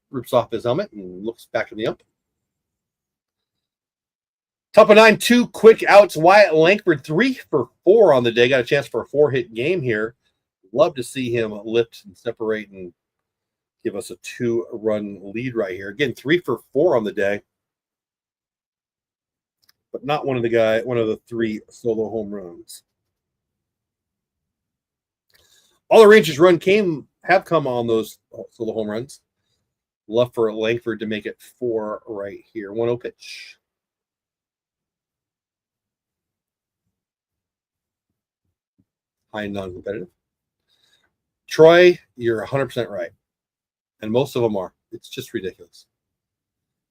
rips off his helmet, and looks back at the ump. Top of 9, 2 quick outs. Wyatt Langford, 3 for 4 on the day. Got a chance for a 4-hit game here. Love to see him lift and separate and give us a 2-run lead right here. Again, 3 for 4 on the day, but not one of the 3 solo home runs. All the Rangers have come on those solo home runs. Love for Langford to make it 4 right here. 1-0 pitch. High non-competitive. Troy, you're 100% right. And most of them are. It's just ridiculous.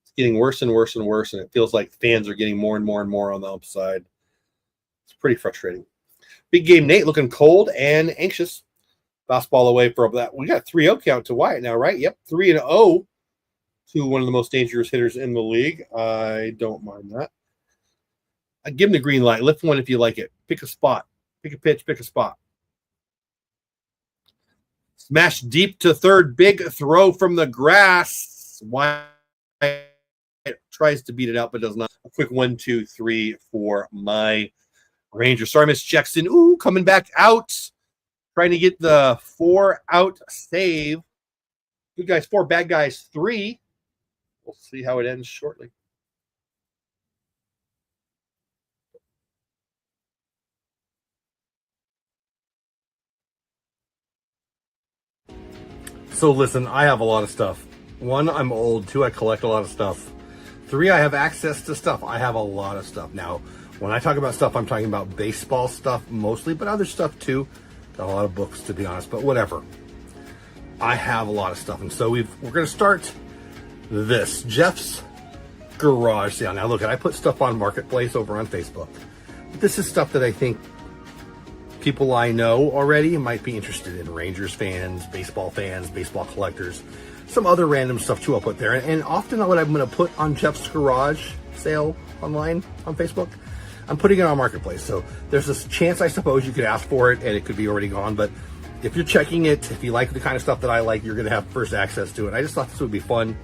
It's getting worse and worse and worse, and it feels like fans are getting more and more and more on the upside. It's pretty frustrating. Big game Nate looking cold and anxious. Fastball away from that. We got 3-0 count to Wyatt now, right? Yep, 3-0 to one of the most dangerous hitters in the league. I don't mind that. I'd give him the green light. Lift one if you like it. Pick a spot. Pick a pitch. Pick a spot. Smash deep to third. Big throw from the grass. Wyatt tries to beat it out, but does not. A quick 1, 2, 3 for my Rangers. Sorry, Miss Jackson. Ooh, coming back out. Trying to get the 4-out save. Good guys 4, bad guys 3. We'll see how it ends shortly. So listen, I have a lot of stuff. 1, I'm old. 2, I collect a lot of stuff. 3, I have access to stuff. I have a lot of stuff. Now, when I talk about stuff, I'm talking about baseball stuff mostly, but other stuff too. Got a lot of books, to be honest, but whatever. I have a lot of stuff, and so we're going to start this. Jeff's garage sale. Now, look, I put stuff on Marketplace over on Facebook. But this is stuff that I think people I know already might be interested in. Rangers fans, baseball collectors, some other random stuff too I'll put there. And often what I'm going to put on Jeff's garage sale online on Facebook, I'm putting it on Marketplace. So there's this chance, I suppose, you could ask for it and it could be already gone. But if you're checking it, if you like the kind of stuff that I like, you're going to have first access to it. I just thought this would be fun.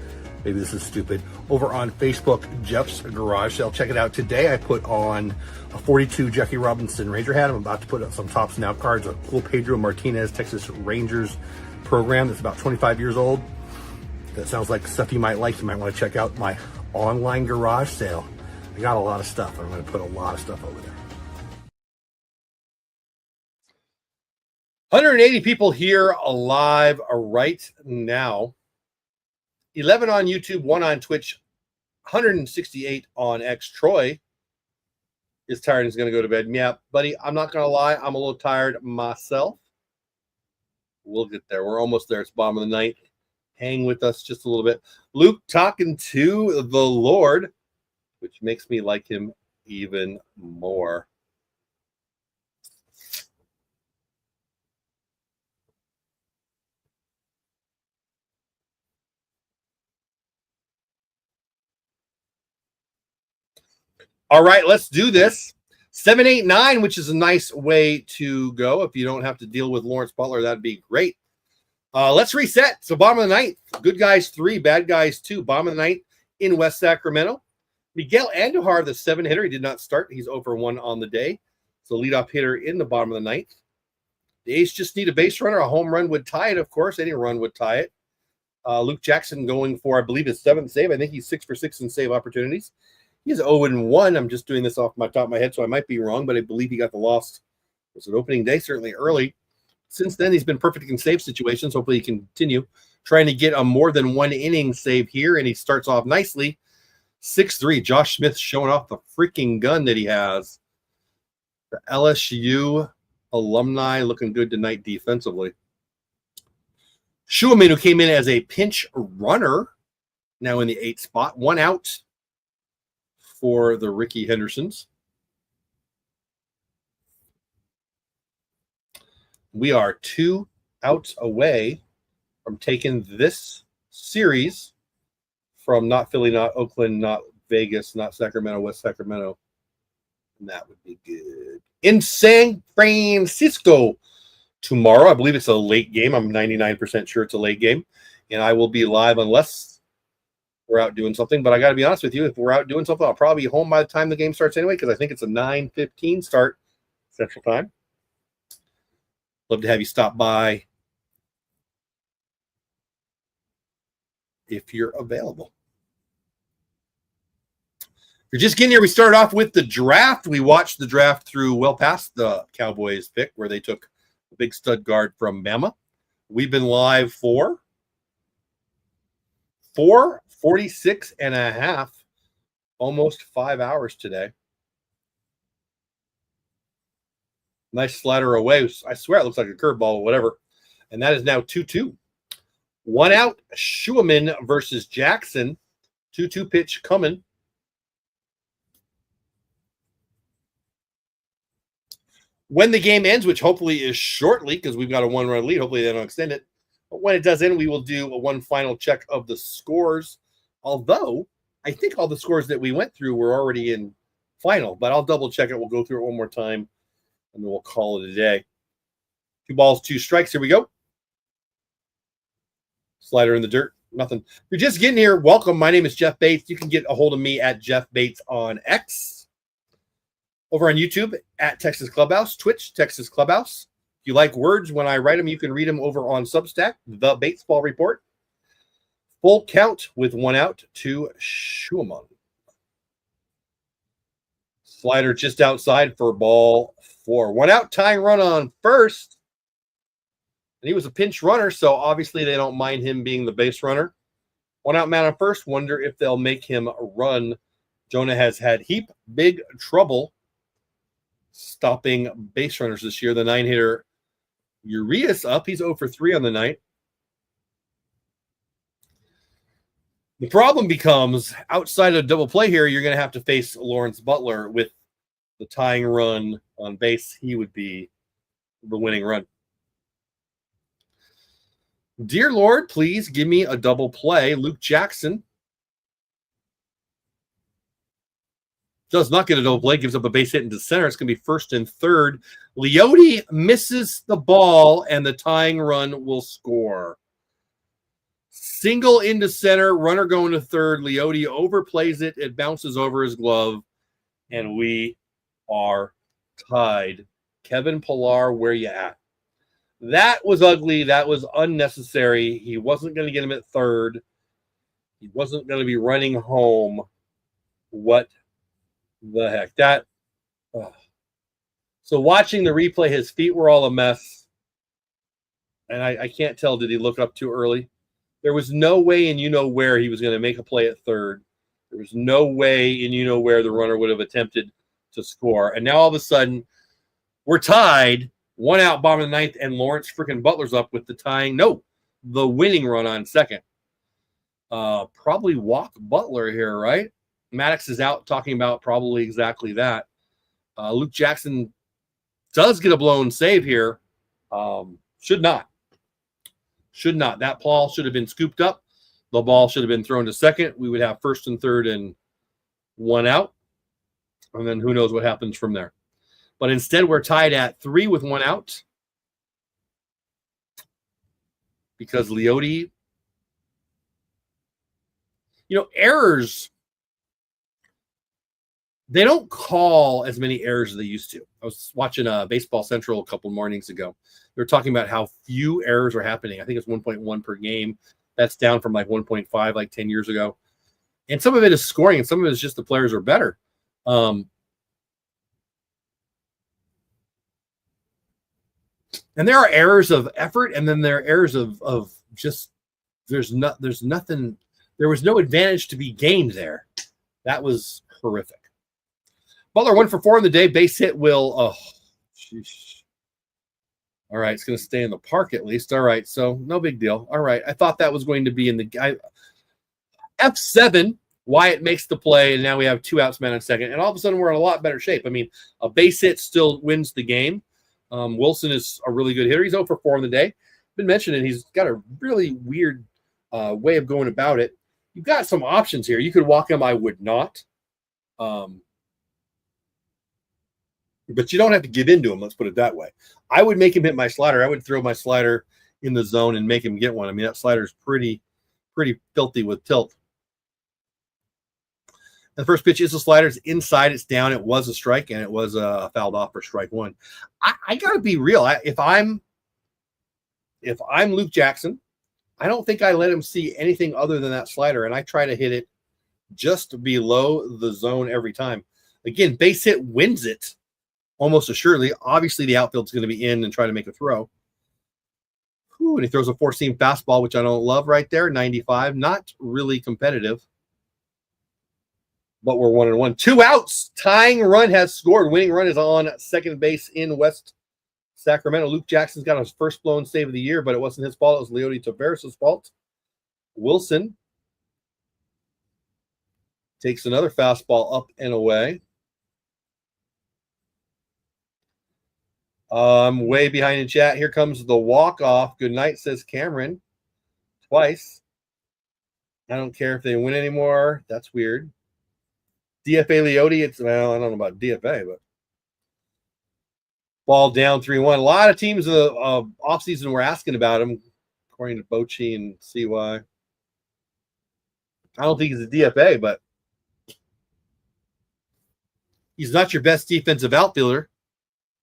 Maybe this is stupid. Over on Facebook, Jeff's Garage Sale. Check it out. Today I put on a 42 Jackie Robinson Ranger hat. I'm about to put up some Tops Now cards. A cool Pedro Martinez Texas Rangers program that's about 25 years old. That sounds like stuff you might like. You might want to check out my online garage sale. I got a lot of stuff. I'm going to put a lot of stuff over there. 180 people here alive right now. 11 on YouTube, 1 on Twitch, 168 on X. Troy is tired and is going to go to bed. Yeah, buddy, I'm not going to lie. I'm a little tired myself. We'll get there. We're almost there. It's bottom of the night. Hang with us just a little bit. Luke talking to the Lord, which makes me like him even more. All right, let's do this. 789, which is a nice way to go. If you don't have to deal with Lawrence Butler, that'd be great. Let's reset. So bottom of the ninth, good guys 3, bad guys 2. Bottom of the ninth in West Sacramento. Miguel Andujar, the 7-hitter, he did not start. He's over 1 on the day. So leadoff hitter in the bottom of the ninth. The A's just need a base runner. A home run would tie it, of course. Any run would tie it. Luke Jackson going for, I believe, his 7th save. I think he's 6 for 6 in save opportunities. He's 0-1. I'm just doing this off my top of my head, so I might be wrong, but I believe he got the loss. It was an opening day, certainly early. Since then, he's been perfect in save situations. Hopefully he can continue trying to get a more than 1 inning save here, and he starts off nicely. 6-3. Josh Smith showing off the freaking gun that he has. The LSU alumni looking good tonight defensively. Schumann, who came in as a pinch runner, now in the 8th spot. 1 out for the Ricky Hendersons. We are 2 outs away from taking this series from not Philly, not Oakland, not Vegas, not Sacramento, West Sacramento. And that would be good. In San Francisco tomorrow, I believe it's a late game. I'm 99% sure it's a late game. And I will be live unless we're out doing something. But I got to be honest with you, if we're out doing something, I'll probably be home by the time the game starts anyway, because I think it's a 9:15 start Central Time. Love to have you stop by if you're available. If you're just getting here, we started off with the draft. We watched the draft through well past the Cowboys pick, where they took a big stud guard from Bama. We've been live for 46 and a half, almost 5 hours today. Nice slider away. I swear it looks like a curveball or whatever. And that is now 2-2. 1 out, Schumann versus Jackson. 2-2 pitch coming. When the game ends, which hopefully is shortly, because we've got a 1-run lead, hopefully they don't extend it. But when it does end, we will do a one final check of the scores. Although, I think all the scores that we went through were already in final. But I'll double check it. We'll go through it one more time, and then we'll call it a day. 2 balls, 2 strikes. Here we go. Slider in the dirt. Nothing. If you're just getting here, welcome. My name is Jeff Bates. You can get a hold of me at Jeff Bates on X. Over on YouTube at Texas Clubhouse, Twitch, Texas Clubhouse. If you like words, when I write them, you can read them over on Substack, The Batesball Report. Full count with 1 out to Schumann. Slider just outside for ball 4. 1 out, tying run on first. And he was a pinch runner, so obviously they don't mind him being the base runner. 1 out man on first. Wonder if they'll make him run. Jonah has had big trouble stopping base runners this year. The 9-hitter Urias up. He's 0 for 3 on the night. The problem becomes, outside of double play here, you're going to have to face Lawrence Butler with the tying run on base. He would be the winning run. Dear Lord, please give me a double play. Luke Jackson does not get a double play, gives up a base hit into center. It's going to be first and third. Leote misses the ball, and the tying run will score. Single into center, runner going to third. Leote overplays it. It bounces over his glove, and we are tied. Kevin Pillar, where you at? That was ugly. That was unnecessary. He wasn't going to get him at third. He wasn't going to be running home. What the heck? So watching the replay, his feet were all a mess. And I can't tell, did he look up too early? There was no way in where he was going to make a play at third. There was no way in where the runner would have attempted to score. And now all of a sudden, we're tied. 1 out, bottom of the 9th, and Lawrence freaking Butler's up with the winning run on second. Probably walk Butler here, right? Maddox is out talking about probably exactly that. Luke Jackson does get a blown save here. Should not. That ball should have been scooped up. The ball should have been thrown to second. We would have first and third and 1 out. And then who knows what happens from there. But instead, we're tied at 3 with 1 out. Because Leote, errors, they don't call as many errors as they used to. I was watching Baseball Central a couple mornings ago. They were talking about how few errors are happening. I think it's 1.1 per game. That's down from 1.5 like 10 years ago. And some of it is scoring, and some of it is just the players are better. And there are errors of effort, and then there are errors of just there's nothing. There was no advantage to be gained there. That was horrific. Butler 1 for 4 in the day. Base hit will. Oh, sheesh. All right, it's going to stay in the park at least. All right, so no big deal. All right, I thought that was going to be in the F7. Wyatt makes the play, and now we have 2 outs, man on second, and all of a sudden we're in a lot better shape. I mean, a base hit still wins the game. Wilson is a really good hitter. He's 0 for 4 in the day. Been mentioning he's got a really weird way of going about it. You've got some options here. You could walk him. I would not. But you don't have to give in to him. Let's put it that way. I would make him hit my slider. I would throw my slider in the zone and make him get one. I mean, that slider is pretty filthy with tilt. The first pitch is a slider. It's inside. It's down. It was a strike, and it was fouled off for strike one. I got to be real. If I'm Luke Jackson, I don't think I let him see anything other than that slider, and I try to hit it just below the zone every time. Again, base hit wins it almost assuredly. Obviously, the outfield's going to be in and try to make a throw. Ooh, and he throws a four-seam fastball, which I don't love right there, 95. Not really competitive. But we're 1-1. 2 outs. Tying run has scored. Winning run is on second base in West Sacramento. Luke Jackson's got his first blown save of the year, but it wasn't his fault. It was Leody Taveras' fault. Wilson takes another fastball up and away. Way behind in chat. Here comes the walk-off. Good night, says Cameron. Twice. I don't care if they win anymore. That's weird. DFA Leody, well, I don't know about DFA, but ball down 3-1. A lot of teams of offseason were asking about him, according to Bochy and CY. I don't think he's a DFA, but he's not your best defensive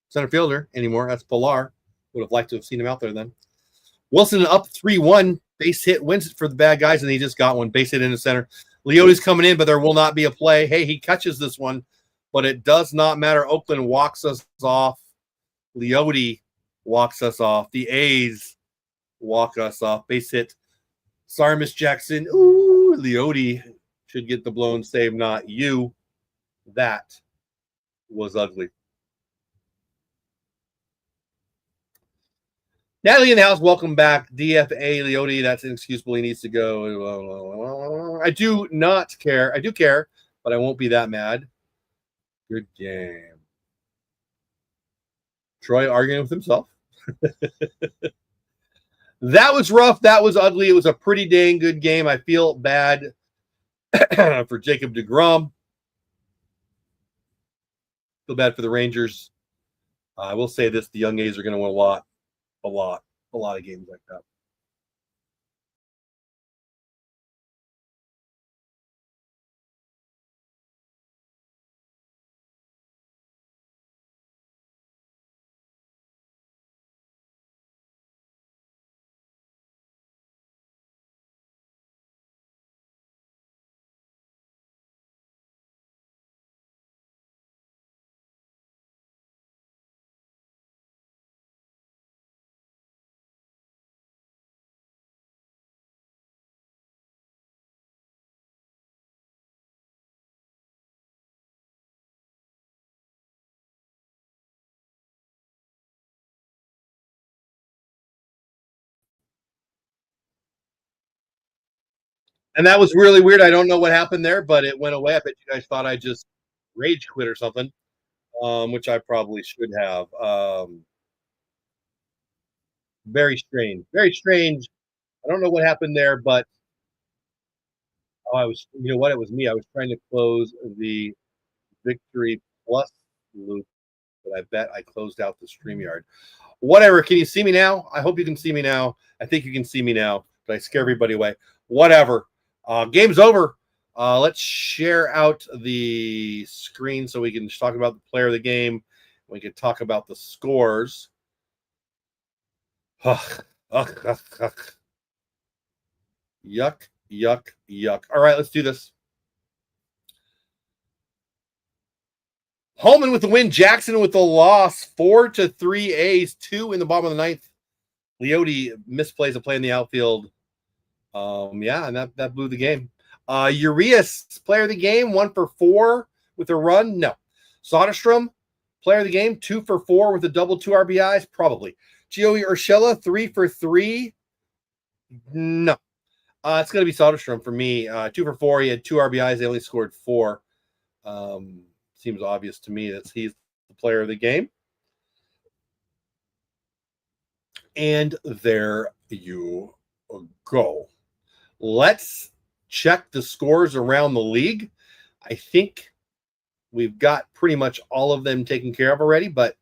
center fielder anymore. That's Pilar. Would have liked to have seen him out there then. Wilson up 3-1. Base hit wins it for the bad guys, and he just got one. Base hit in the center. Leody's coming in, but there will not be a play. Hey, he catches this one, but it does not matter. Oakland walks us off. Leody walks us off. The A's walk us off. Base hit. Sorry, Miss Jackson. Ooh, Leody should get the blown save, not you. That was ugly. Natalie in the house, welcome back. DFA Leody, that's inexcusable. He needs to go. I do not care. I do care, but I won't be that mad. Good game. Troy arguing with himself. That was rough. That was ugly. It was a pretty dang good game. I feel bad for Jacob deGrom. Feel bad for the Rangers. I will say this: the young A's are going to win a lot of games like that. And that was really weird. I don't know what happened there, but it went away. I bet you guys thought I just rage quit or something, which I probably should have. Very strange. Very strange. I don't know what happened there, but you know what? It was me. I was trying to close the Victory Plus loop, but I bet I closed out the StreamYard. Whatever. Can you see me now? I hope you can see me now. I think you can see me now. Did I scare everybody away? Whatever. Game's over. Let's share out the screen so we can talk about the player of the game. We can talk about the scores. Yuck, yuck, yuck. All right, let's do this. Holman with the win. Jackson with the loss. 4-3 A's. 2 in the bottom of the ninth. Leody misplays a play in the outfield. Yeah, and that blew the game. Urias, player of the game, 1 for 4 with a run. No. Soderstrom, player of the game, 2 for 4 with a double, 2 RBIs. Probably. Gio Urshela, 3 for 3. No. It's going to be Soderstrom for me. 2 for 4. He had 2 RBIs. They only scored 4. Seems obvious to me that he's the player of the game. And there you go. Let's check the scores around the league. I think we've got pretty much all of them taken care of already, but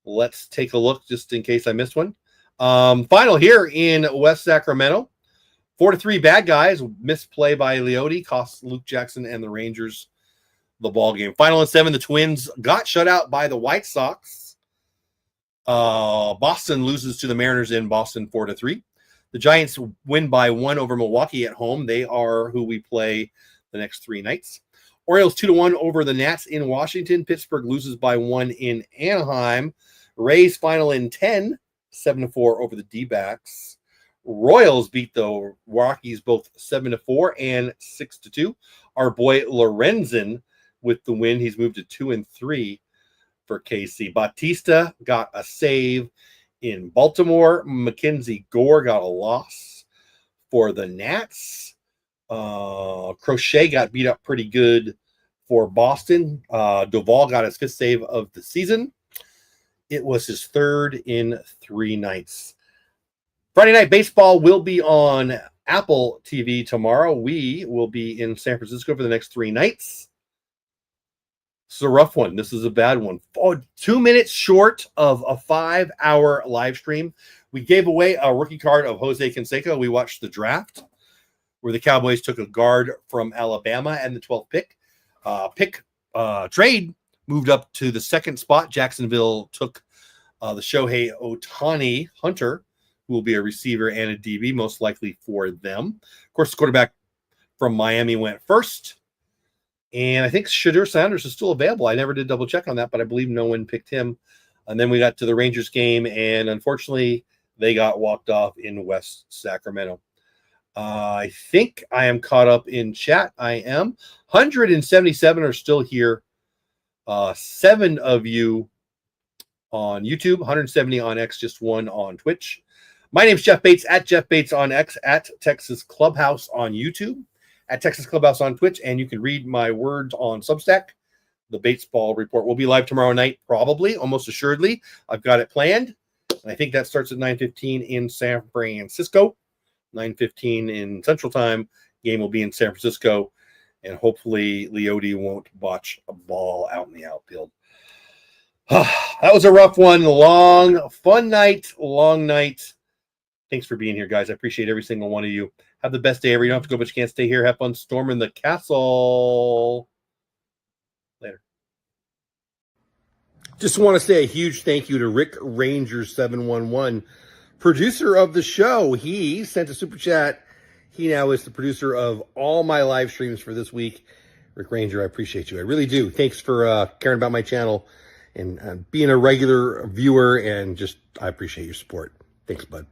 let's take a look just in case I missed one. Final here in West Sacramento. 4-3 bad guys. Misplay by Leote cost Luke Jackson and the Rangers the ball game. Final in 7, the Twins got shut out by the White Sox. Boston loses to the Mariners in Boston 4-3. The Giants win by 1 over Milwaukee at home. They are who we play the next 3 nights. Orioles 2-1 over the Nats in Washington. Pittsburgh loses by 1 in Anaheim. Rays final in 10, 7-4 over the D-backs. Royals beat the Rockies both 7-4 and 6-2. Our boy Lorenzen with the win. He's moved to 2-3 for KC. Bautista got a save in Baltimore. Mackenzie Gore got a loss for the Nats. Crochet got beat up pretty good for Boston. Duvall got his 5th save of the season. It was his 3rd in 3 nights. Friday Night Baseball will be on Apple TV tomorrow. We will be in San Francisco for the next 3 nights. This is a rough one. This is a bad one. 2 minutes short of a 5-hour live stream. We gave away a rookie card of Jose Canseco. We watched the draft where the Cowboys took a guard from Alabama and the 12th pick. Trade moved up to the 2nd spot. Jacksonville took the Shohei Ohtani Hunter, who will be a receiver and a DB, most likely for them. Of course, the quarterback from Miami went first. And I think Shadur Sanders is still available. I never did double check on that, but I believe no one picked him. And then we got to the Rangers game, and unfortunately, they got walked off in West Sacramento. I think I am caught up in chat. I am. 177 are still here. 7 of you on YouTube, 170 on X, just 1 on Twitch. My name's Jeff Bates, at Jeff Bates on X, at Texas Clubhouse on YouTube, at Texas Clubhouse on Twitch, and you can read my words on Substack. The Batesball report will be live tomorrow night, probably, almost assuredly. I've got it planned. And I think that starts at 9:15 in San Francisco, 9:15 in Central Time. Game will be in San Francisco, and hopefully Leote won't botch a ball out in the outfield. That was a rough one. Long, fun night, long night. Thanks for being here, guys. I appreciate every single one of you. Have the best day ever. You don't have to go, but you can't stay here. Have fun storming the castle. Later. Just want to say a huge thank you to Rick Ranger711, producer of the show. He sent a super chat. He now is the producer of all my live streams for this week. Rick Ranger, I appreciate you. I really do. Thanks for caring about my channel and being a regular viewer, and just I appreciate your support. Thanks, bud.